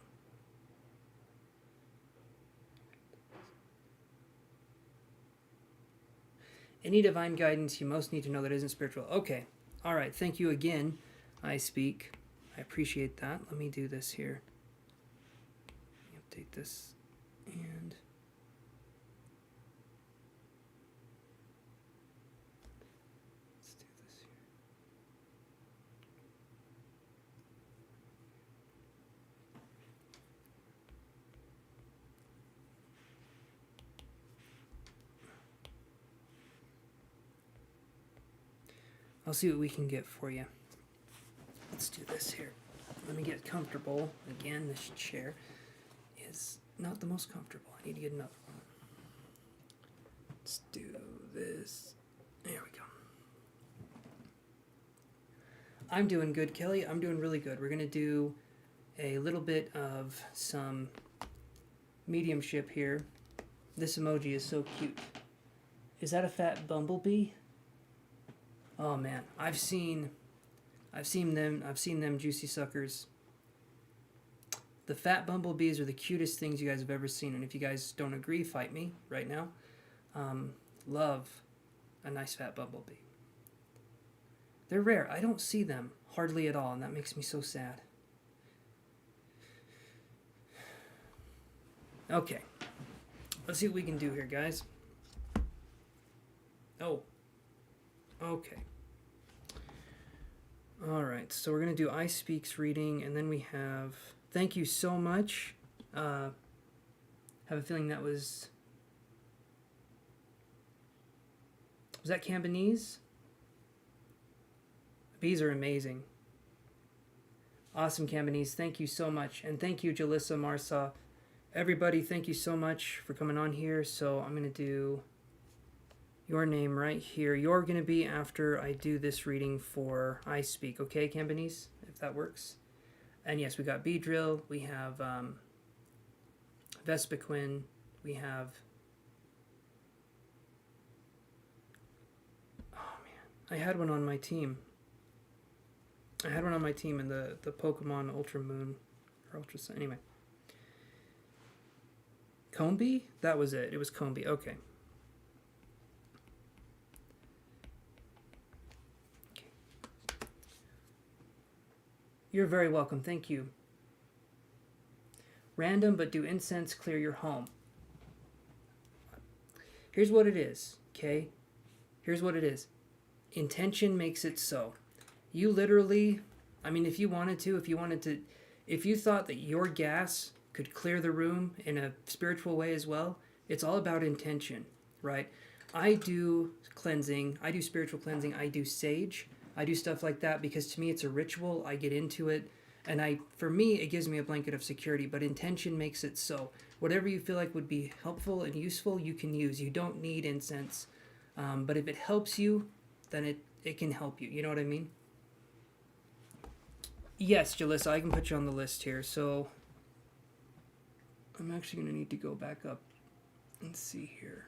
Any divine guidance you most need to know that isn't spiritual. Okay. All right. Thank you again. I speak. I appreciate that. Let me do this here. Update this. And let's do this here. I'll see what we can get for you. Let's do this here. Let me get comfortable. Again, this chair is not the most comfortable. I need to get another one. Let's do this. There we go. I'm doing good, Kelly. I'm doing really good. We're going to do a little bit of some mediumship here. This emoji is so cute. Is that a fat bumblebee? Oh man, I've seen them juicy suckers. The fat bumblebees are the cutest things you guys have ever seen, and if you guys don't agree, fight me right now. Love a nice fat bumblebee. They're rare. I don't see them hardly at all, and that makes me so sad. Okay, let's see what we can do here, guys. Oh, okay. All right, so we're going to do I Speaks reading, and then we have, thank you so much, Have a feeling that was that Cantonese? Bees are amazing. Awesome, Cantonese. Thank you so much. And thank you, Jalissa Marsa. Everybody, thank you so much for coming on here. So I'm going to do your name right here. You're going to be after I do this reading for I Speak. Okay, Cantonese? If that works. And yes, we got Beedrill. We have Vespiquen. We have... Oh, man. I had one on my team. I had one on my team in the Pokemon Ultra Moon. Or Ultra Sun. Anyway. Combi? That was it. It was Combi. Okay. You're very welcome. Thank you. Random, but do incense clear your home? Here's what it is, okay? Here's what it is. Intention makes it so. You literally, I mean, if you thought that your gas could clear the room in a spiritual way as well, it's all about intention, right? I do cleansing, I do spiritual cleansing, I do sage, I do stuff like that because to me it's a ritual, I get into it, and for me, it gives me a blanket of security, but intention makes it so. Whatever you feel like would be helpful and useful, you can use. You don't need incense, but if it helps you, then it can help you. You know what I mean? Yes, Jalissa, I can put you on the list here. So I'm actually going to need to go back up and see here.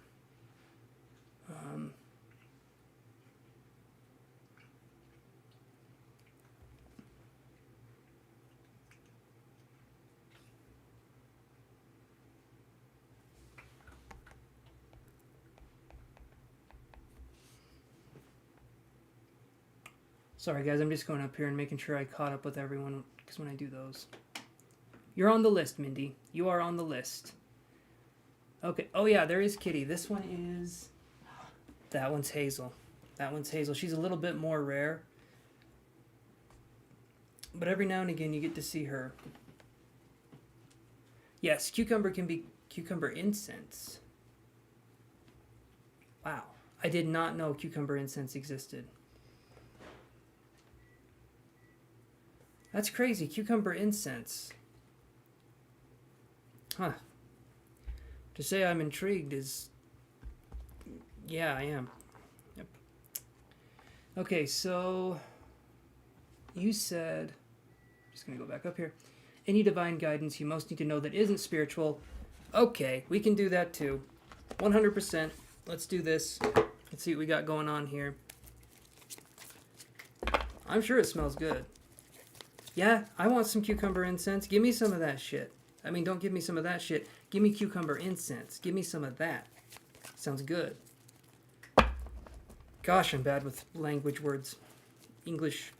Sorry, guys, I'm just going up here and making sure I caught up with everyone, because when I do those... You're on the list, Mindy. You are on the list. Okay. Oh, yeah, there is Kitty. This one is... That one's Hazel. That one's Hazel. She's a little bit more rare. But every now and again, you get to see her. Yes, cucumber can be cucumber incense. Wow. I did not know cucumber incense existed. That's crazy. Cucumber incense. Huh. To say I'm intrigued is... Yeah, I am. Yep. Okay, so... You said... I'm just going to go back up here. Any divine guidance you most need to know that isn't spiritual. Okay, we can do that too. 100%. Let's do this. Let's see what we got going on here. I'm sure it smells good. Yeah, I want some cucumber incense. Give me some of that shit. I mean, don't give me some of that shit. Give me cucumber incense. Give me some of that. Sounds good. Gosh, I'm bad with language words. English.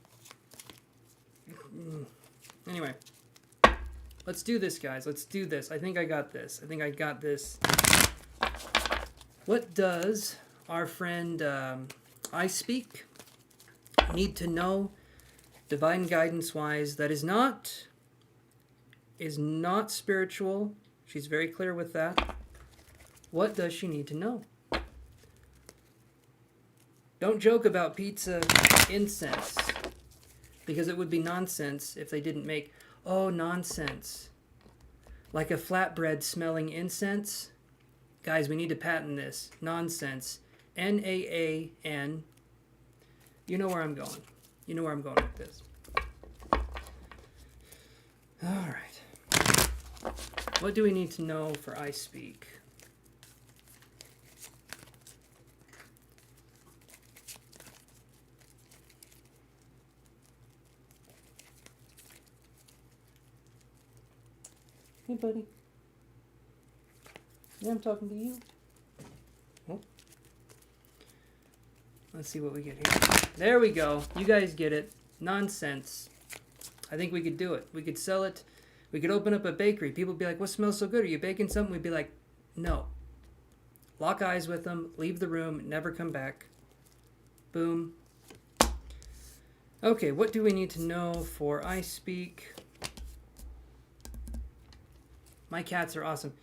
Anyway. Let's do this, guys. Let's do this. I think I got this. I think I got this. What does our friend I Speak need to know divine guidance wise that is not spiritual? She's very clear with that. What does she need to know? Don't joke about pizza incense, because it would be nonsense if they didn't make... Oh, nonsense. Like a flatbread smelling incense? Guys, we need to patent this. Nonsense. N-A-A-N. You know where I'm going. You know where I'm going with this. Alright. What do we need to know for I Speak? Hey, buddy. Yeah, I'm talking to you. Oh. Let's see what we get here. There we go. You guys get it. Nonsense. I think we could do it. We could sell it. We could open up a bakery. People would be like, what smells so good? Are you baking something? We'd be like, no. Lock eyes with them. Leave the room. Never come back. Boom. Okay, what do we need to know for I Speak? My cats are awesome.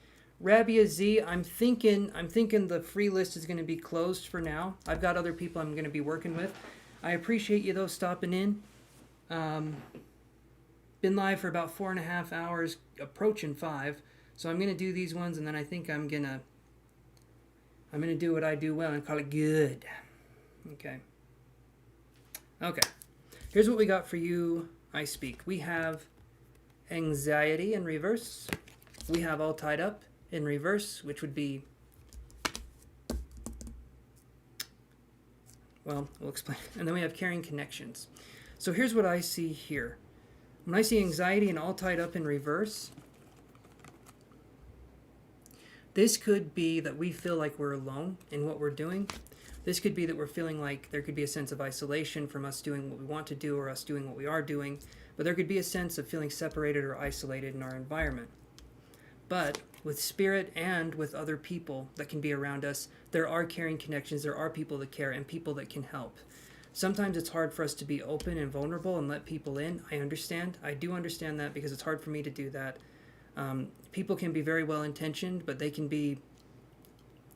Rabia Z, I'm thinking the free list is going to be closed for now. I've got other people I'm going to be working with. I appreciate you though stopping in. Been live for about 4.5 hours, approaching 5. So I'm going to do these ones, and then I think I'm going to do what I do well and call it good. Okay. Here's what we got for you, I Speak. We have anxiety in reverse. We have all tied up in reverse, which would be, well, we'll explain. And then we have carrying connections. So here's what I see here. When I see anxiety and all tied up in reverse, this could be that we feel like we're alone in what we're doing. This could be that we're feeling like there could be a sense of isolation from us doing what we want to do or us doing what we are doing. But there could be a sense of feeling separated or isolated in our environment. But with spirit and with other people that can be around us, there are caring connections, there are people that care and people that can help. Sometimes it's hard for us to be open and vulnerable and let people in. I understand. I do understand that because it's hard for me to do that. People can be very well-intentioned, but they can be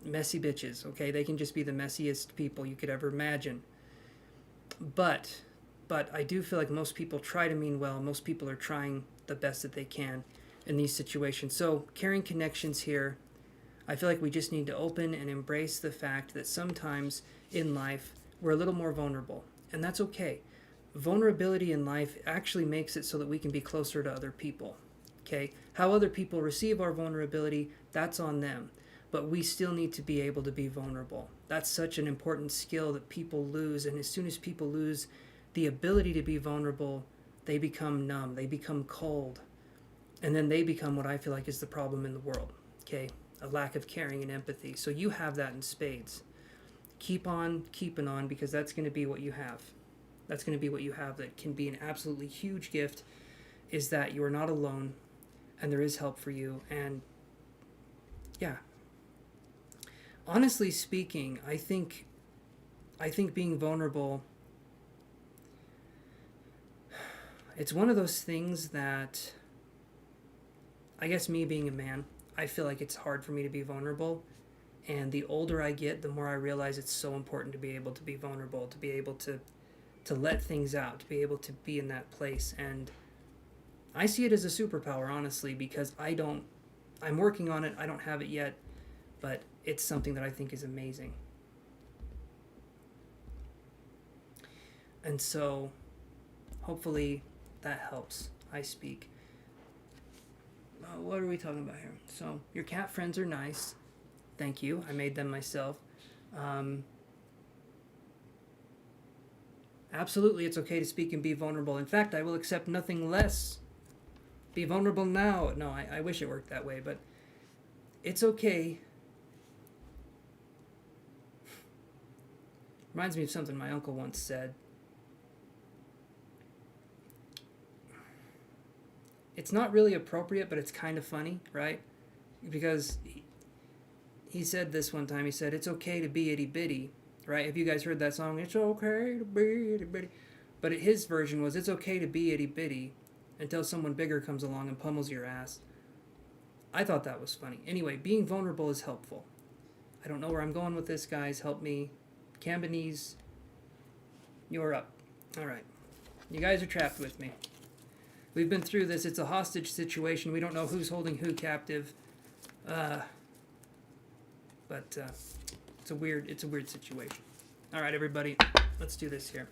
messy bitches, okay? They can just be the messiest people you could ever imagine. But I do feel like most people try to mean well. Most people are trying the best that they can in these situations. So caring connections here, I feel like we just need to open and embrace the fact that sometimes in life we're a little more vulnerable, and that's okay. Vulnerability in life actually makes it so that we can be closer to other people, okay? How other people receive our vulnerability, that's on them, but we still need to be able to be vulnerable. That's such an important skill that people lose, and as soon as people lose the ability to be vulnerable, they become numb, they become cold, and then they become what I feel like is the problem in the world, okay? A lack of caring and empathy. So you have that in spades. Keep on keeping on, because that's going to be what you have. That's going to be what you have that can be an absolutely huge gift, is that you are not alone and there is help for you. And yeah, honestly speaking, I think being vulnerable, it's one of those things that, I guess me being a man, I feel like it's hard for me to be vulnerable. And the older I get, the more I realize it's so important to be able to be vulnerable, to be able to let things out, to be able to be in that place. And I see it as a superpower, honestly, because I'm working on it. I don't have it yet, but it's something that I think is amazing. And so hopefully that helps. I Speak. What are we talking about here? So your cat friends are nice. Thank you. I made them myself. Absolutely, it's okay to speak and be vulnerable. In fact, I will accept nothing less. Be vulnerable now. No, I wish it worked that way, but it's okay. Reminds me of something my uncle once said. It's not really appropriate, but it's kind of funny, right? Because he said this one time. He said, it's okay to be itty bitty, right? Have you guys heard that song? It's okay to be itty bitty. But his version was, it's okay to be itty bitty until someone bigger comes along and pummels your ass. I thought that was funny. Anyway, being vulnerable is helpful. I don't know where I'm going with this, guys. Help me. Cambanese, you're up. All right. You guys are trapped with me. We've been through this. It's a hostage situation. We don't know who's holding who captive. But it's a weird situation. All right, everybody, let's do this here.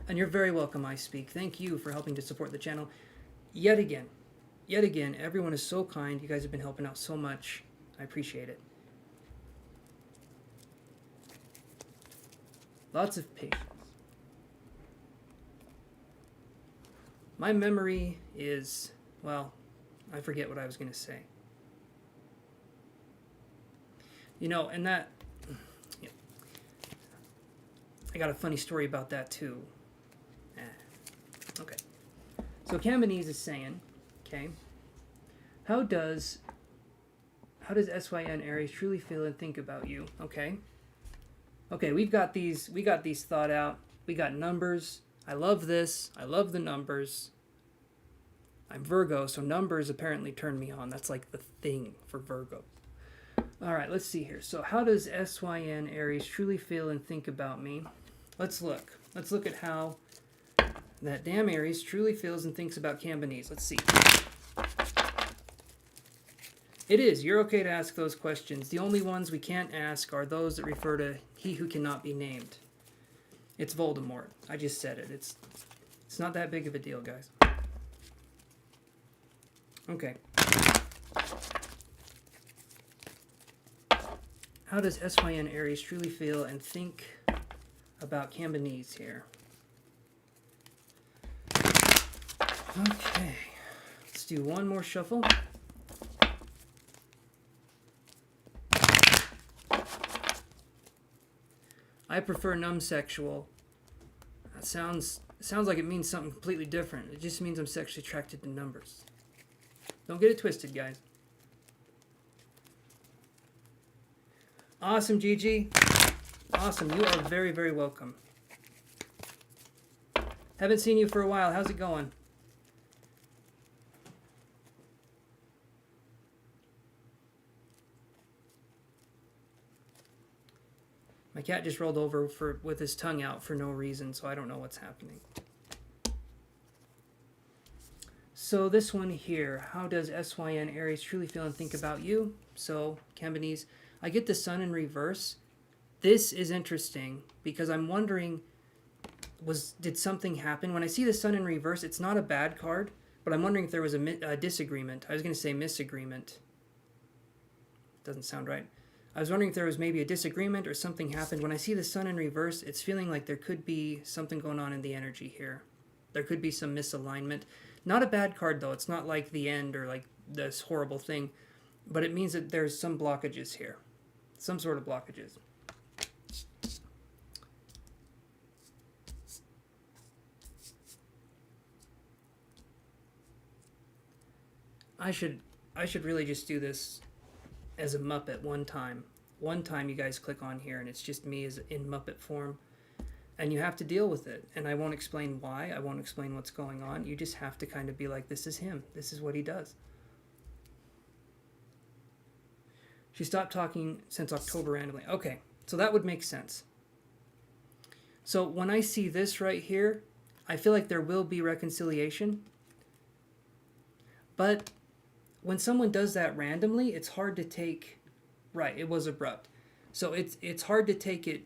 And you're very welcome, I Speak. Thank you for helping to support the channel. Yet again, everyone is so kind. You guys have been helping out so much. I appreciate it. Lots of patience. My memory is, well, I forget what I was going to say. You know, and that, yeah, I got a funny story about that too. Okay. So Cambanese is saying, okay, how does SYN Aries truly feel and think about you? Okay. Okay, we got these thought out. We got numbers. I love this. I love the numbers. I'm Virgo, so numbers apparently turn me on. That's like the thing for Virgo. All right, let's see here. So how does SYN Aries truly feel and think about me? Let's look. Let's look at how that damn Aries truly feels and thinks about Cambanese. Let's see. It is. You're okay to ask those questions. The only ones we can't ask are those that refer to he who cannot be named. It's Voldemort. I just said it. It's not that big of a deal, guys. Okay. How does SYN Aries truly feel and think about Cambanese here? Okay. Let's do one more shuffle. I prefer numbsexual. That sounds like it means something completely different. It just means I'm sexually attracted to numbers. Don't get it twisted, guys. Awesome, Gigi. Awesome. You are very, very welcome. Haven't seen you for a while. How's it going? My cat just rolled over with his tongue out for no reason, so I don't know what's happening. So this one here, how does SYN Aries truly feel and think about you? So, Cambanese, I get the sun in reverse. This is interesting because I'm wondering, did something happen? When I see the sun in reverse, it's not a bad card, but I'm wondering if there was a disagreement. I was going to say misagreement. Doesn't sound right. I was wondering if there was maybe a disagreement or something happened. When I see the sun in reverse, it's feeling like there could be something going on in the energy here. There could be some misalignment. Not a bad card, though. It's not like the end or like this horrible thing. But it means that there's some blockages here. Some sort of blockages. I should really just do this as a Muppet one time. One time you guys click on here and it's just me as in Muppet form. And you have to deal with it. And I won't explain why. I won't explain what's going on. You just have to kind of be like, this is him. This is what he does. She stopped talking since October randomly. Okay, so that would make sense. So when I see this right here, I feel like there will be reconciliation. But when someone does that randomly, it's hard to take... Right, it was abrupt. So it's hard to take it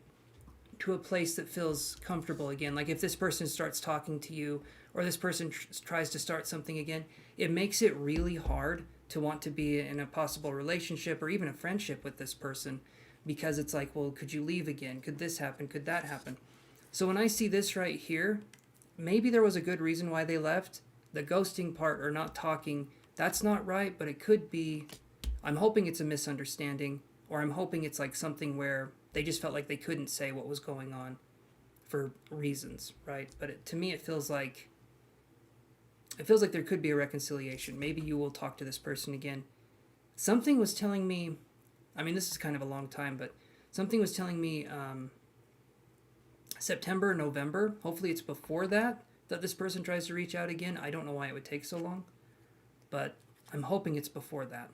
to a place that feels comfortable again. Like if this person starts talking to you or this person tries to start something again, it makes it really hard to want to be in a possible relationship or even a friendship with this person because it's like, well, could you leave again? Could this happen? Could that happen? So when I see this right here, maybe there was a good reason why they left. The ghosting part or not talking, that's not right, but it could be, I'm hoping it's a misunderstanding, or I'm hoping it's like something where they just felt like they couldn't say what was going on for reasons, right? But to me, it feels like there could be a reconciliation. Maybe you will talk to this person again. Something was telling me, I mean, this is kind of a long time, but something was telling me September, November. Hopefully it's before that this person tries to reach out again. I don't know why it would take so long, but I'm hoping it's before that.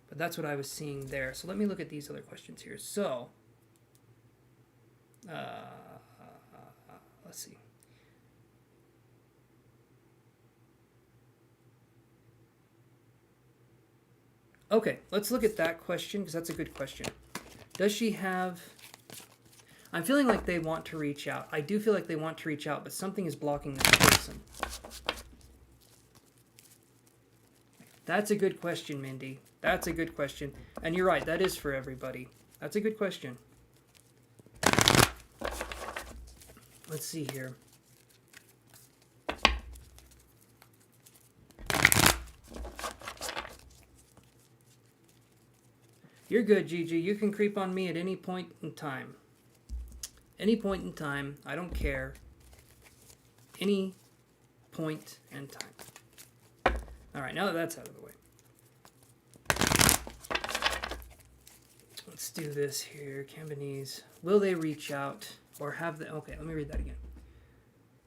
But that's what I was seeing there. So let me look at these other questions here. So, let's see. Okay, let's look at that question because that's a good question. Does she have... I'm feeling like they want to reach out. I do feel like they want to reach out, but something is blocking this person. That's a good question, Mindy. That's a good question. And you're right, that is for everybody. That's a good question. Let's see here. You're good, Gigi. You can creep on me at any point in time. Any point in time. I don't care. Any point in time. Alright, now that that's out of the way. Let's do this here. Cambanese. Will they reach out or have the... Okay, let me read that again.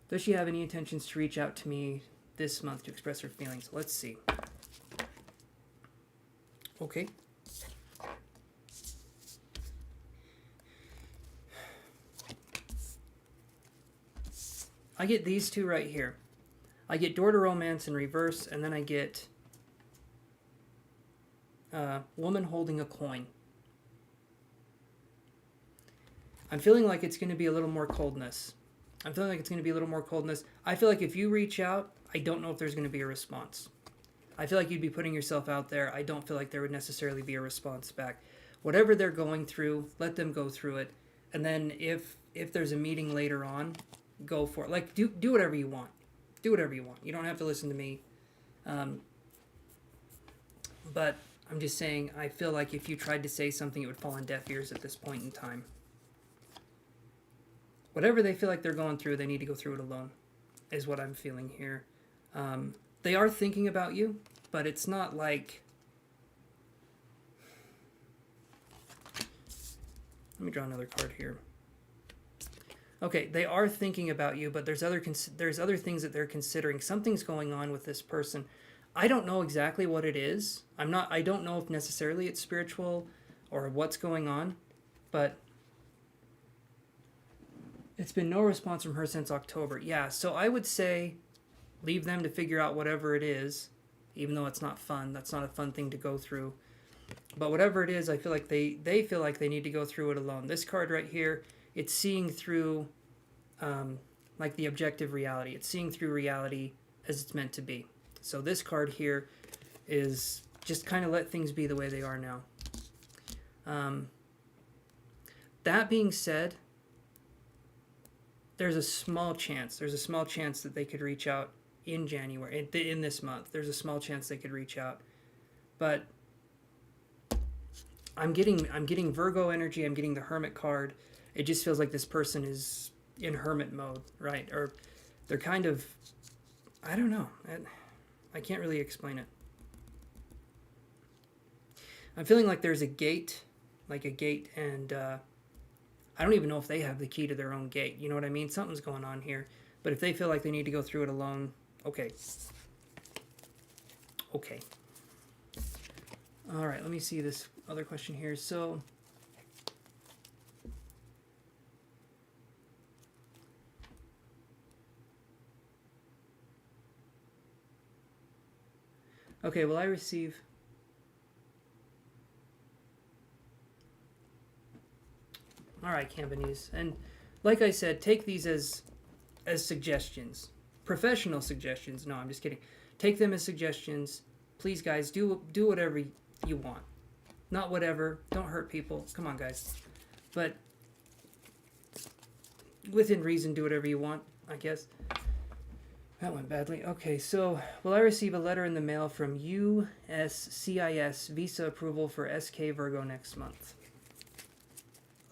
Does she have any intentions to reach out to me this month to express her feelings. Let's see. Okay. I get these two right here. I get door to romance in reverse, and then I get woman holding a coin. I'm feeling like it's going to be a little more coldness. I feel like if you reach out, I don't know if there's going to be a response. I feel like you'd be putting yourself out there. I don't feel like there would necessarily be a response back. Whatever they're going through, let them go through it. And then if there's a meeting later on, go for it. Like, do whatever you want. Do whatever you want. You don't have to listen to me. But I'm just saying, I feel like if you tried to say something, it would fall on deaf ears at this point in time. Whatever they feel like they're going through, they need to go through it alone, is what I'm feeling here. They are thinking about you, but it's not like... Let me draw another card here. Okay, they are thinking about you, but there's other things that they're considering. Something's going on with this person. I don't know exactly what it is. I don't know if necessarily it's spiritual or what's going on, but it's been no response from her since October. Yeah, so I would say leave them to figure out whatever it is, even though it's not fun. That's not a fun thing to go through. But whatever it is, I feel like they feel like they need to go through it alone. This card right here, it's seeing through like the objective reality. It's seeing through reality as it's meant to be. So this card here is just kind of let things be the way they are now. That being said, there's a small chance that they could reach out in January, in this month. There's a small chance they could reach out. But I'm getting Virgo energy, I'm getting the Hermit card. It just feels like this person is in hermit mode, right? Or they're kind of, I don't know. I can't really explain it. I'm feeling like there's a gate, and I don't even know if they have the key to their own gate. You know what I mean? Something's going on here. But if they feel like they need to go through it alone, okay. Okay. All right, let me see this other question here. So, okay, will I receive... All right, Campanese. And like I said, take these as suggestions. Professional suggestions. No, I'm just kidding. Take them as suggestions. Please, guys, do whatever you want. Not whatever. Don't hurt people. Come on, guys. But within reason, do whatever you want, I guess. That went badly. Okay, so will I receive a letter in the mail from USCIS visa approval for SK Virgo next month?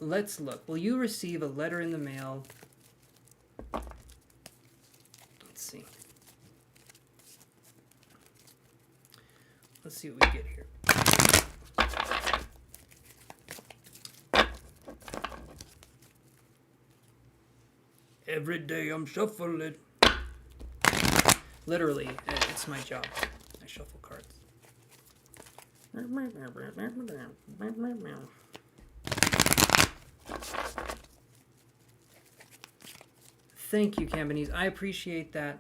Let's look. Will you receive a letter in the mail? Let's see. Let's see what we get here. Every day I'm shuffling. Literally, it's my job. I shuffle cards. Thank you, Campanese. I appreciate that.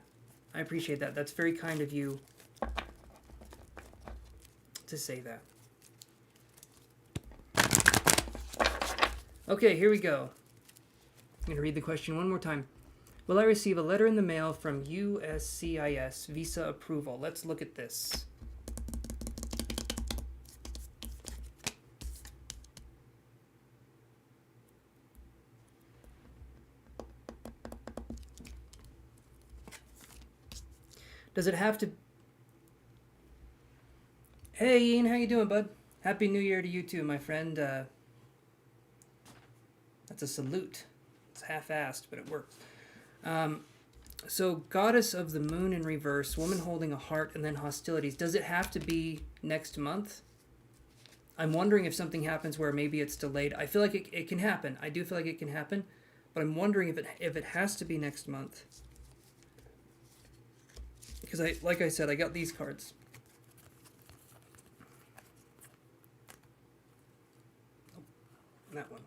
That's very kind of you to say that. Okay, here we go. I'm going to read the question one more time. Will I receive a letter in the mail from USCIS visa approval? Let's look at this. Does it have to... Hey, Ian, how you doing, bud? Happy New Year to you too, my friend. That's a salute. It's half-assed, but it works. So, Goddess of the Moon in reverse, woman holding a heart, and then hostilities. Does it have to be next month? I'm wondering if something happens where maybe it's delayed. I feel like it can happen. I do feel like it can happen, but I'm wondering if it has to be next month. Because like I said, I got these cards. Oh, that one.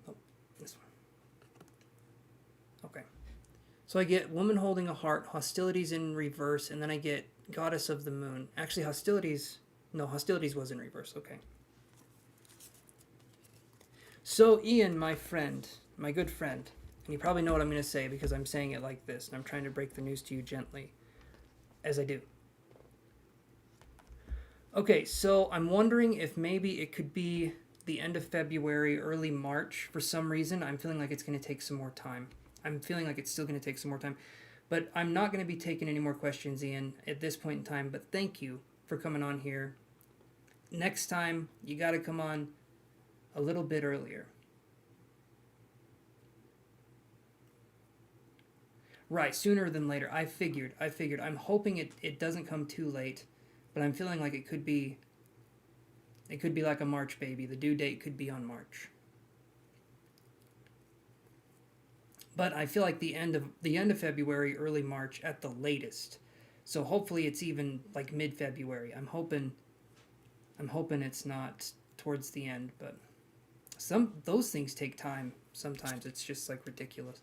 Oh, this one. Okay. So I get woman holding a heart, hostilities in reverse, and then I get goddess of the moon. Actually, hostilities was in reverse. Okay. So Ian, my friend, my good friend, and you probably know what I'm going to say because I'm saying it like this, and I'm trying to break the news to you gently, as I do. Okay, so I'm wondering if maybe it could be the end of February, early March. For some reason, I'm feeling like it's going to take some more time. I'm feeling like it's still going to take some more time. But I'm not going to be taking any more questions, Ian, at this point in time. But thank you for coming on here. Next time, you got to come on a little bit earlier. Right, sooner than later. I figured. I'm hoping it doesn't come too late, but I'm feeling like it could be like a March baby. The due date could be on March. But I feel like the end of February, early March at the latest. So hopefully it's even like mid-February. I'm hoping it's not towards the end, but those things take time. Sometimes it's just like ridiculous.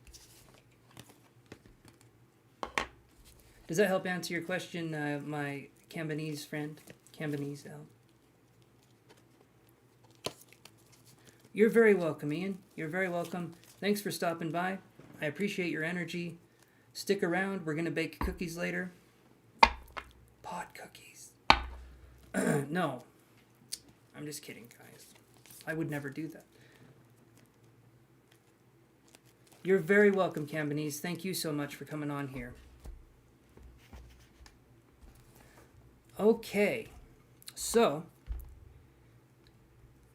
Does that help answer your question, my Cambonese friend? Cambonese L. You're very welcome, Ian. You're very welcome. Thanks for stopping by. I appreciate your energy. Stick around. We're going to bake cookies later. Pod cookies. No. I'm just kidding, guys. I would never do that. You're very welcome, Cambonese. Thank you so much for coming on here. Okay. So,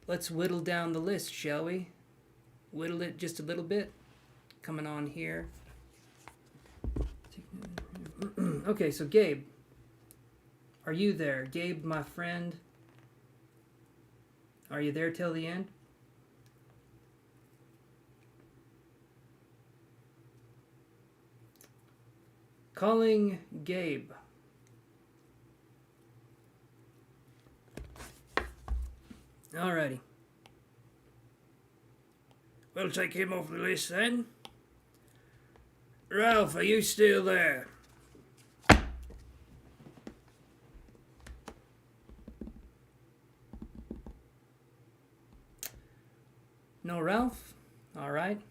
let's whittle down the list, shall we? Whittle it just a little bit. Coming on here. Okay, so Gabe. Are you there? Gabe, my friend. Are you there till the end? Calling Gabe. Alrighty. We'll take him off the list then. Ralph, are you still there? No Ralph? Alright.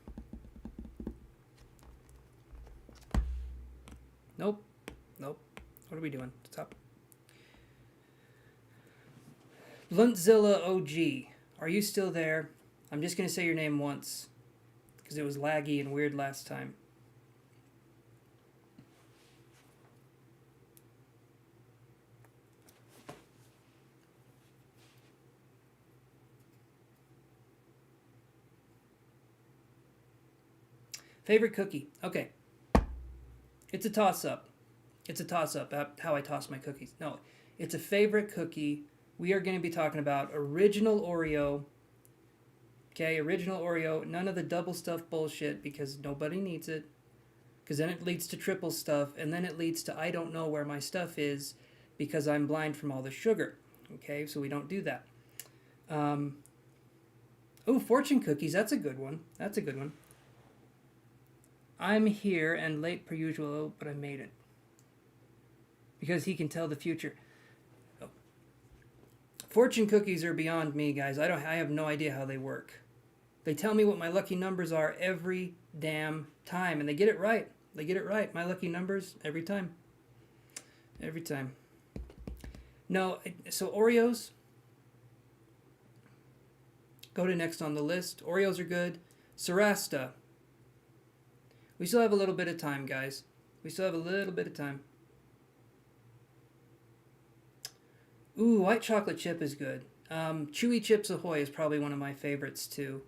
Nope. What are we doing? Stop. Bluntzilla OG, are you still there? I'm just going to say your name once, because it was laggy and weird last time. Favorite cookie? Okay. It's a toss-up. How I toss my cookies. No, it's a favorite cookie. We are going to be talking about original Oreo. Okay, original Oreo. None of the double stuff bullshit, because nobody needs it. Because then it leads to triple stuff, and then it leads to I don't know where my stuff is because I'm blind from all the sugar. Okay, so we don't do that. Fortune cookies. That's a good one. I'm here and late per usual, but I made it. Because he can tell the future. Oh. Fortune cookies are beyond me, guys. I have no idea how they work. They tell me what my lucky numbers are every damn time, and they get it right. My lucky numbers every time. No, so Oreos go to next on the list. Oreos are good. Sarasta. We still have a little bit of time, guys. Ooh, white chocolate chip is good. Chewy Chips Ahoy is probably one of my favorites too.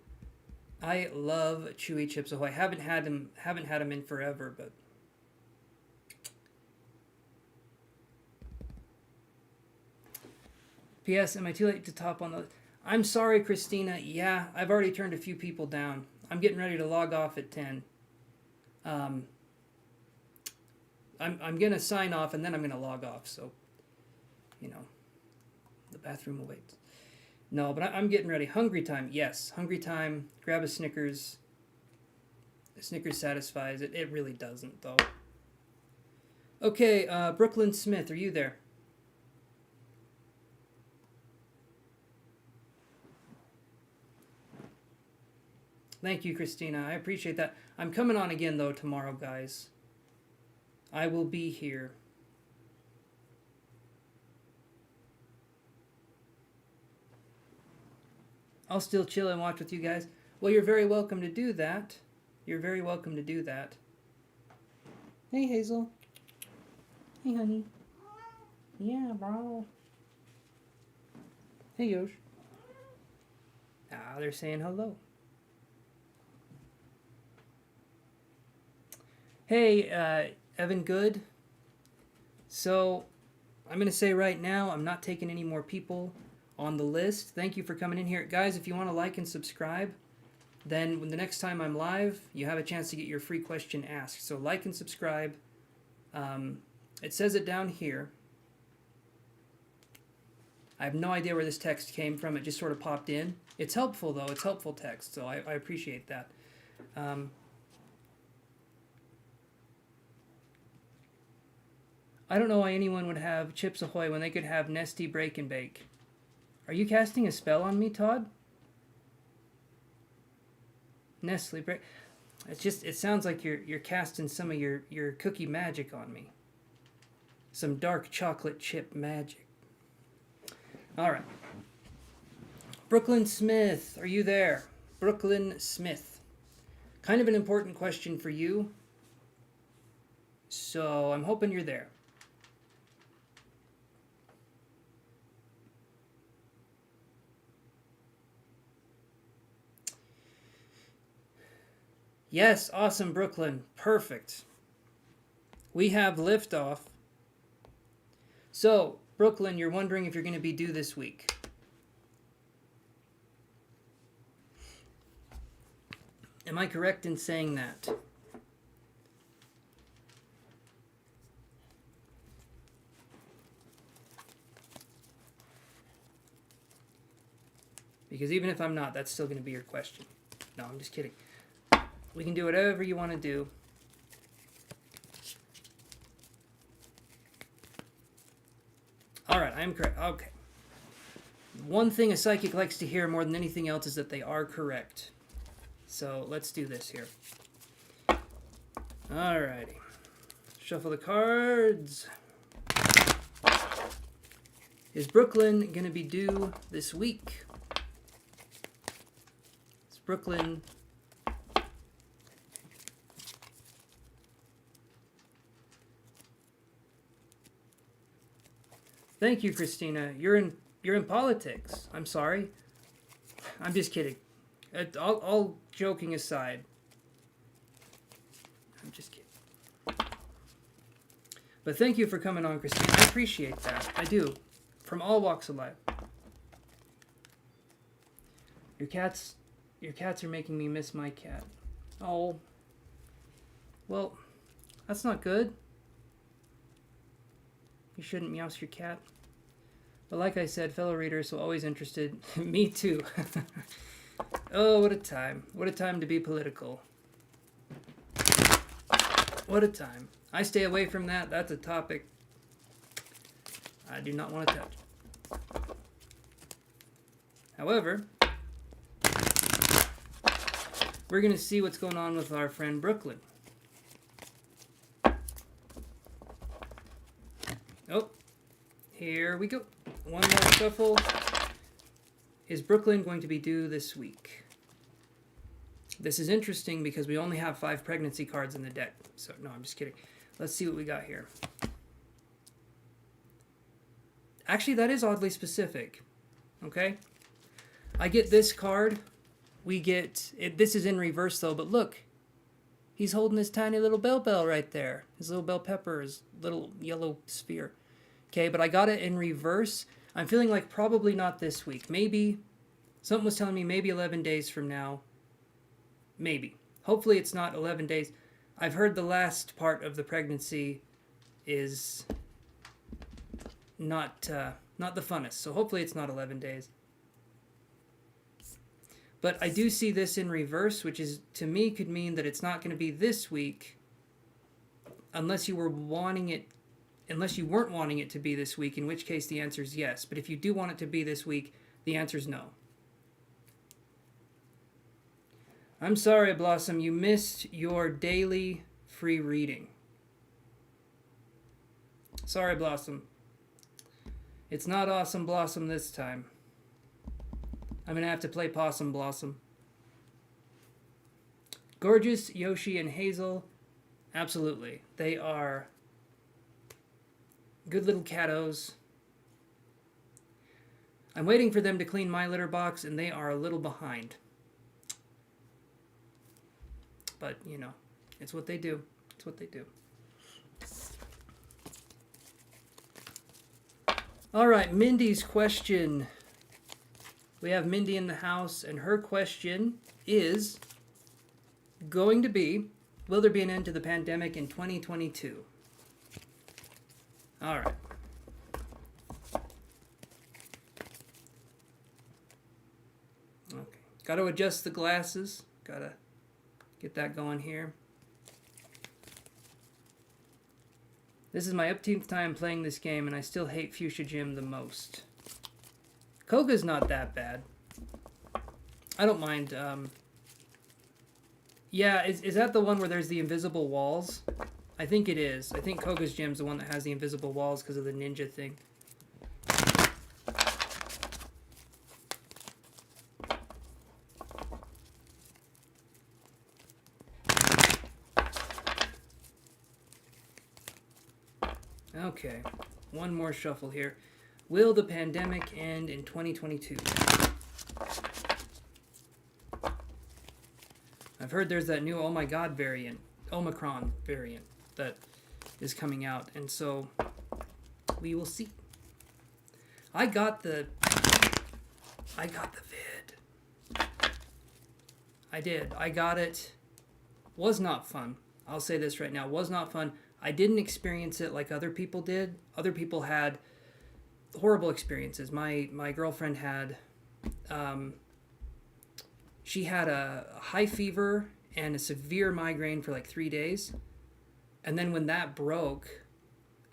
I love Chewy Chips Ahoy. Haven't had them in forever, but P.S. Am I too late to top on the? I'm sorry, Christina. Yeah, I've already turned a few people down. I'm getting ready to log off at 10. I'm gonna sign off and then I'm gonna log off. So, you know, the bathroom will wait. No, but I'm getting ready. Hungry time. Yes, hungry time. Grab a Snickers. Snickers satisfies it. It really doesn't, though. Okay, Brooklyn Smith, are you there? Thank you, Christina. I appreciate that. I'm coming on again, though, tomorrow, guys. I will be here. I'll still chill and watch with you guys. Well, you're very welcome to do that. You're very welcome to do that. Hey, Hazel. Hey, honey. Yeah, bro. Hey, Yosh. Ah, they're saying hello. Hey, Evan Good. So, I'm going to say right now, I'm not taking any more people on the list. Thank you for coming in here. Guys, if you want to like and subscribe, then when the next time I'm live, you have a chance to get your free question asked. So like and subscribe. It says it down here. I have no idea where this text came from. It just sort of popped in. It's helpful, though. It's helpful text, so I appreciate that. I don't know why anyone would have Chips Ahoy when they could have Nesty Break and Bake. Are you casting a spell on me, Todd? Nestle Break. It sounds like you're casting some of your cookie magic on me. Some dark chocolate chip magic. All right. Brooklyn Smith, are you there? Brooklyn Smith. Kind of an important question for you. So I'm hoping you're there. Yes, awesome, Brooklyn. Perfect. We have liftoff. So, Brooklyn, you're wondering if you're going to be due this week. Am I correct in saying that? Because even if I'm not, that's still going to be your question. No, I'm just kidding. We can do whatever you want to do. All right, I'm correct. Okay. One thing a psychic likes to hear more than anything else is that they are correct. So let's do this here. Alrighty. Shuffle the cards. Is Brooklyn going to be due this week? Is Brooklyn... Thank you, Christina. You're in politics. I'm sorry. I'm just kidding. All joking aside. I'm just kidding. But thank you for coming on, Christina. I appreciate that. I do. From all walks of life. Your cats are making me miss my cat. Oh. Well, that's not good. You shouldn't meowse your cat. But like I said, fellow readers, so always interested. Me too. Oh, what a time. What a time to be political. What a time. I stay away from that. That's a topic I do not want to touch. However, we're going to see what's going on with our friend Brooklyn. Oh, here we go. One more shuffle. Is Brooklyn going to be due this week? This is interesting because we only have 5 pregnancy cards in the deck. So, no, I'm just kidding. Let's see what we got here. Actually, that is oddly specific. Okay? I get this card. We get... this is in reverse, though, but look. He's holding his tiny little bell right there. His little bell pepper, his little yellow sphere. Okay, but I got it in reverse. I'm feeling like probably not this week. Maybe. Something was telling me maybe 11 days from now. Maybe. Hopefully it's not 11 days. I've heard the last part of the pregnancy is not not the funnest. So hopefully it's not 11 days. But I do see this in reverse, which is, to me, could mean that it's not going to be this week unless you weren't wanting it to be this week, in which case the answer is yes. But if you do want it to be this week, the answer is no. I'm sorry, Blossom, you missed your daily free reading. Sorry, Blossom. It's not Awesome Blossom this time. I'm going to have to play Possum Blossom. Gorgeous, Yoshi, and Hazel. Absolutely. They are good little cattos. I'm waiting for them to clean my litter box, and they are a little behind. But, you know, it's what they do. It's what they do. All right, Mindy's question. We have Mindy in the house, and her question is going to be, will there be an end to the pandemic in 2022? All right. Okay. Got to adjust the glasses. Got to get that going here. This is my upteenth time playing this game, and I still hate Fuchsia Gym the most. Koga's not that bad. I don't mind. Yeah, is that the one where there's the invisible walls? I think it is. I think Koga's Gym's the one that has the invisible walls because of the ninja thing. Okay, one more shuffle here. Will the pandemic end in 2022? I've heard there's that new oh my god variant, Omicron variant, that is coming out, and so we will see. I got the vid. I did. I got it. Was not fun. I'll say this right now. Was not fun. I didn't experience it like other people did. Other people had horrible experiences. My girlfriend had, she had a high fever and a severe migraine for like 3 days. And then when that broke,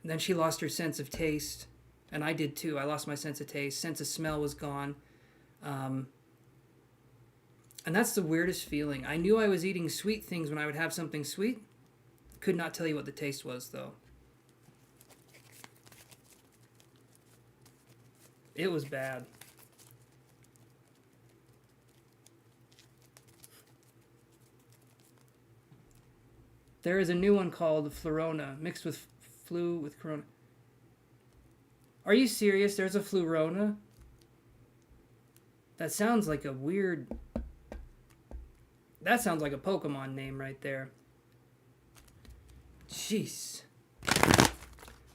then she lost her sense of taste. And I did too. I lost my sense of taste. Sense of smell was gone. And that's the weirdest feeling. I knew I was eating sweet things when I would have something sweet. Could not tell you what the taste was, though. It was bad. There is a new one called Flurona, mixed with flu with corona. Are you serious? There's a Flurona? That sounds like a weird... That sounds like a Pokemon name right there. Jeez.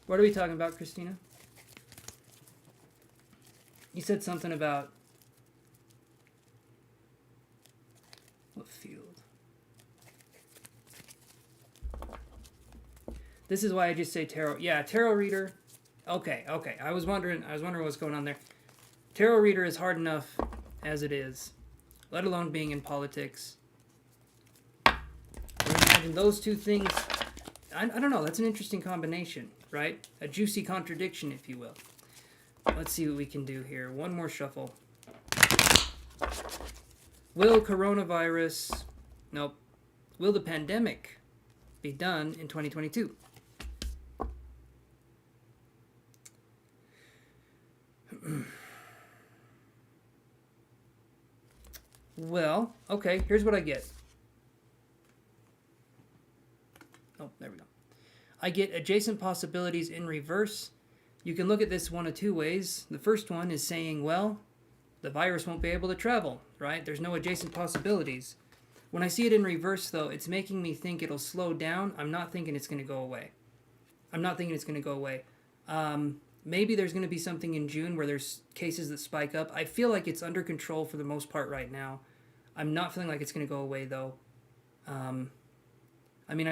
What are we talking about, Christina? You said something about... What field? This is why I just say tarot. Yeah, tarot reader. Okay. I was wondering what's going on there. Tarot reader is hard enough as it is, let alone being in politics. Imagine those two things. I don't know. That's an interesting combination, right? A juicy contradiction, if you will. Let's see what we can do here. One more shuffle. Will coronavirus... Nope. Will the pandemic be done in 2022? Well, okay, here's what I get. Oh, there we go. I get adjacent possibilities in reverse. You can look at this one of two ways. The first one is saying, well, the virus won't be able to travel, right? There's no adjacent possibilities. When I see it in reverse, though, it's making me think it'll slow down. I'm not thinking it's going to go away. Maybe there's going to be something in June where there's cases that spike up. I feel like it's under control for the most part right now. I'm not feeling like it's going to go away, though. I'm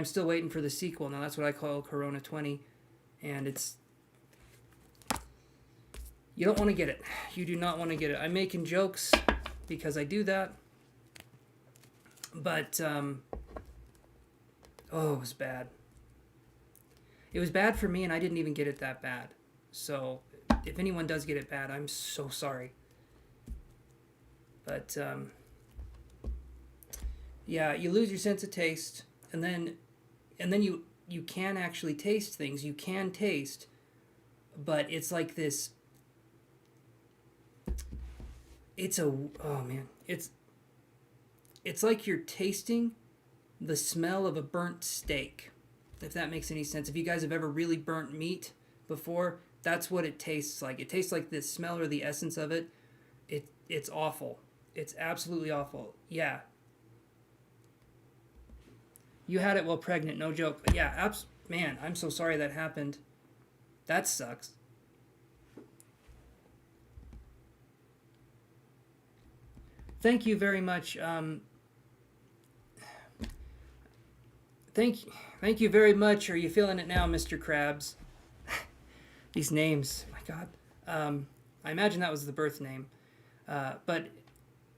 still waiting for the sequel. Now, that's what I call Corona 20. And you don't want to get it. You do not want to get it. I'm making jokes because I do that. But, it was bad. It was bad for me, and I didn't even get it that bad. So, if anyone does get it bad, I'm so sorry. But, yeah, you lose your sense of taste, and then you can actually taste things. You can taste, but it's like this. It's like you're tasting the smell of a burnt steak, if that makes any sense. If you guys have ever really burnt meat before, that's what it tastes like. It tastes like the smell or the essence of it. It's awful. It's absolutely awful. Yeah. You had it while pregnant, no joke. Yeah, man, I'm so sorry that happened. That sucks. Thank you very much. Thank you very much. Are you feeling it now, Mr. Krabs? These names, my God. I imagine that was the birth name. But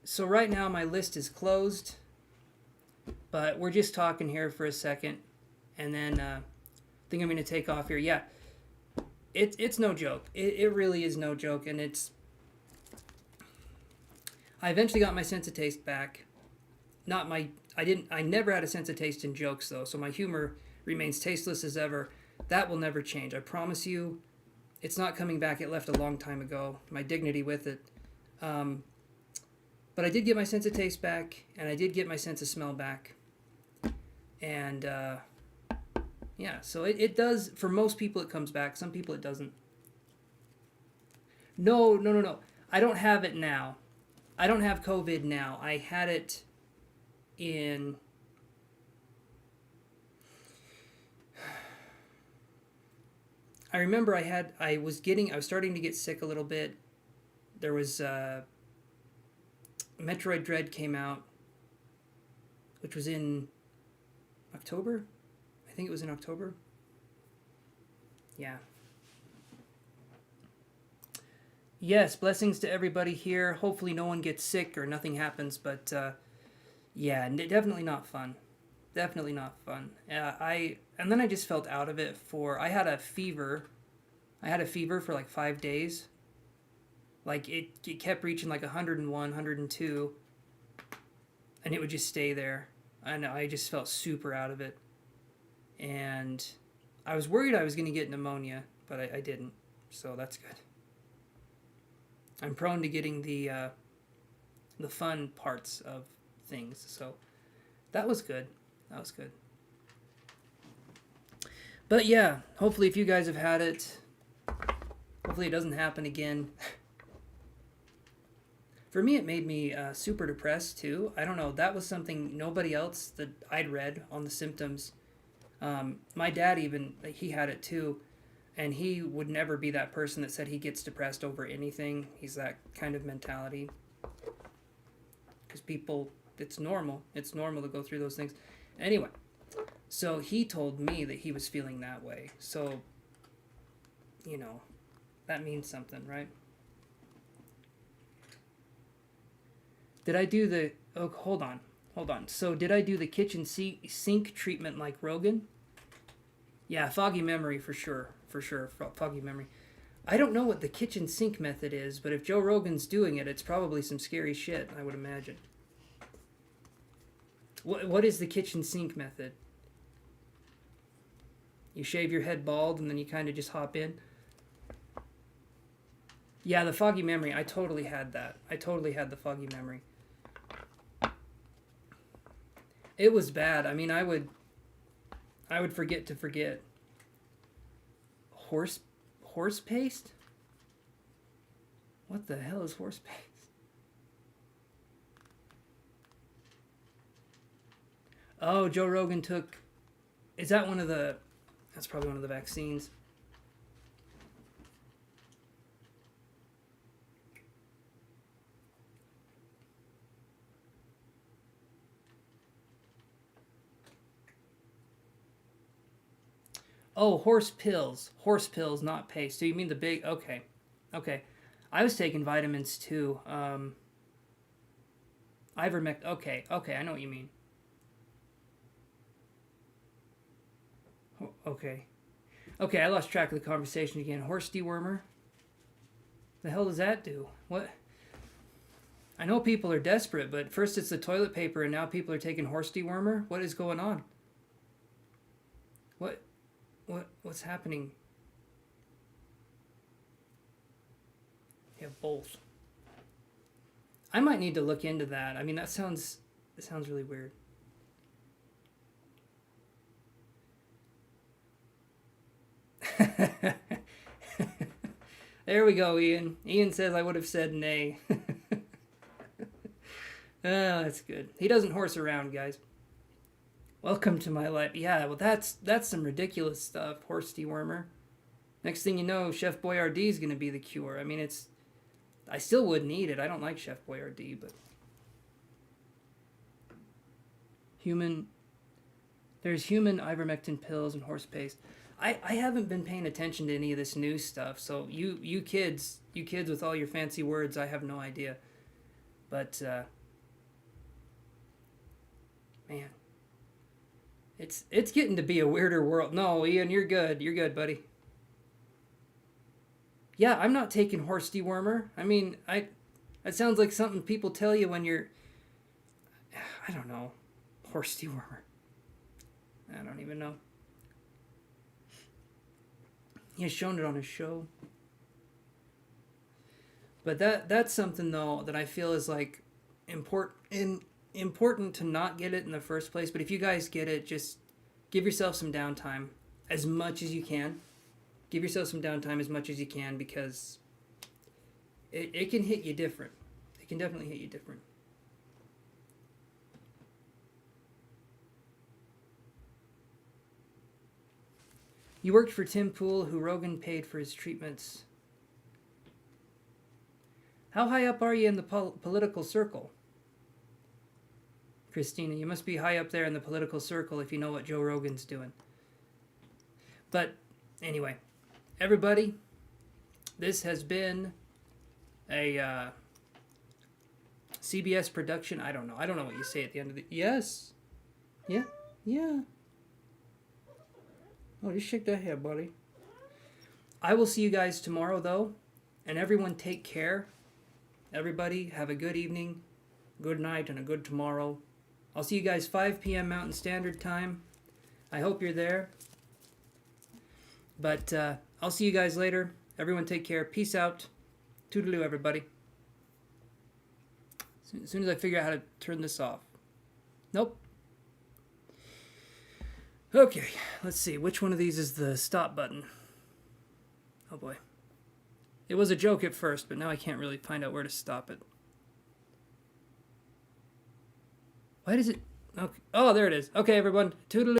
so right now my list is closed. But we're just talking here for a second, and then I think I'm going to take off here. Yeah, it's no joke. It really is no joke, and I eventually got my sense of taste back. I never had a sense of taste in jokes, though, so my humor remains tasteless as ever. That will never change. I promise you, it's not coming back. It left a long time ago. My dignity with it. But I did get my sense of taste back, and I did get my sense of smell back. And, yeah, so it does, for most people it comes back. Some people it doesn't. No. I don't have it now. I don't have COVID now. I had it in... I remember I was starting to get sick a little bit. There was, Metroid Dread came out, which was in October? I think it was in October. Yeah. Yes, blessings to everybody here. Hopefully no one gets sick or nothing happens, but yeah, definitely not fun. Definitely not fun. And then I just felt out of it I had a fever. I had a fever for like 5 days. Like it kept reaching like 101, 102, and it would just stay there. And I just felt super out of it. And I was worried I was going to get pneumonia, but I didn't. So that's good. I'm prone to getting the fun parts of things. So that was good. That was good. But yeah, hopefully if you guys have had it, hopefully it doesn't happen again. For me, it made me super depressed, too. I don't know. That was something nobody else that I'd read on the symptoms. My dad even, he had it, too. And he would never be that person that said he gets depressed over anything. He's that kind of mentality. Because people, it's normal. It's normal to go through those things. Anyway, so he told me that he was feeling that way. So, you know, that means something, right? Did I do the... Oh, hold on. So, did I do the kitchen sink treatment like Rogan? Yeah, foggy memory for sure. Foggy memory. I don't know what the kitchen sink method is, but if Joe Rogan's doing it, it's probably some scary shit, I would imagine. What is the kitchen sink method? You shave your head bald and then you kind of just hop in? Yeah, the foggy memory. I totally had that. I totally had the foggy memory. It was bad. I mean, I would forget to forget. Horse paste? What the hell is horse paste? Oh, Joe Rogan took... Is that one of the... That's probably one of the vaccines. Oh, horse pills. Horse pills, not paste. So you mean the big... Okay. Okay. I was taking vitamins too. Ivermectin. Okay. Okay, I know what you mean. Okay. Okay, I lost track of the conversation again. Horse dewormer? The hell does that do? What? I know people are desperate, but first it's the toilet paper and now people are taking horse dewormer? What is going on? What's happening? Yeah, both. I might need to look into that. I mean, that sounds really weird. There we go, Ian. Ian says I would have said nay. That's good. He doesn't horse around, guys. Welcome to my life. Yeah, well, that's some ridiculous stuff. Horse dewormer. Next thing you know, Chef Boyardee is going to be the cure. I mean, I still wouldn't eat it. I don't like Chef Boyardee, but there's human ivermectin pills and horse paste. I haven't been paying attention to any of this new stuff, so you kids with all your fancy words, I have no idea. But man, it's getting to be a weirder world. No, Ian, you're good, buddy. Yeah, I'm not taking horse dewormer. I mean, that sounds like something people tell you when you're, I don't know, horse dewormer. I don't even know. He has shown it on his show. But that's something though that I feel is like important to not get it in the first place. But if you guys get it, just give yourself some downtime as much as you can. Give yourself some downtime as much as you can because it can hit you different. It can definitely hit you different. You worked for Tim Pool, who Rogan paid for his treatments. How high up are you in the political circle? Christina, you must be high up there in the political circle if you know what Joe Rogan's doing. But anyway, everybody, this has been a CBS production. I don't know what you say at the end of the... Yes. Yeah. Oh, just shake that head, buddy. I will see you guys tomorrow, though. And everyone take care. Everybody, have a good evening, good night, and a good tomorrow. I'll see you guys 5 p.m. Mountain Standard Time. I hope you're there. But I'll see you guys later. Everyone take care. Peace out. Toodaloo, everybody. As soon as I figure out how to turn this off. Nope. Okay, let's see. Which one of these is the stop button? Oh boy. It was a joke at first, but now I can't really find out where to stop it. Why does it... Okay. Oh, there it is. Okay, everyone. Toodaloo.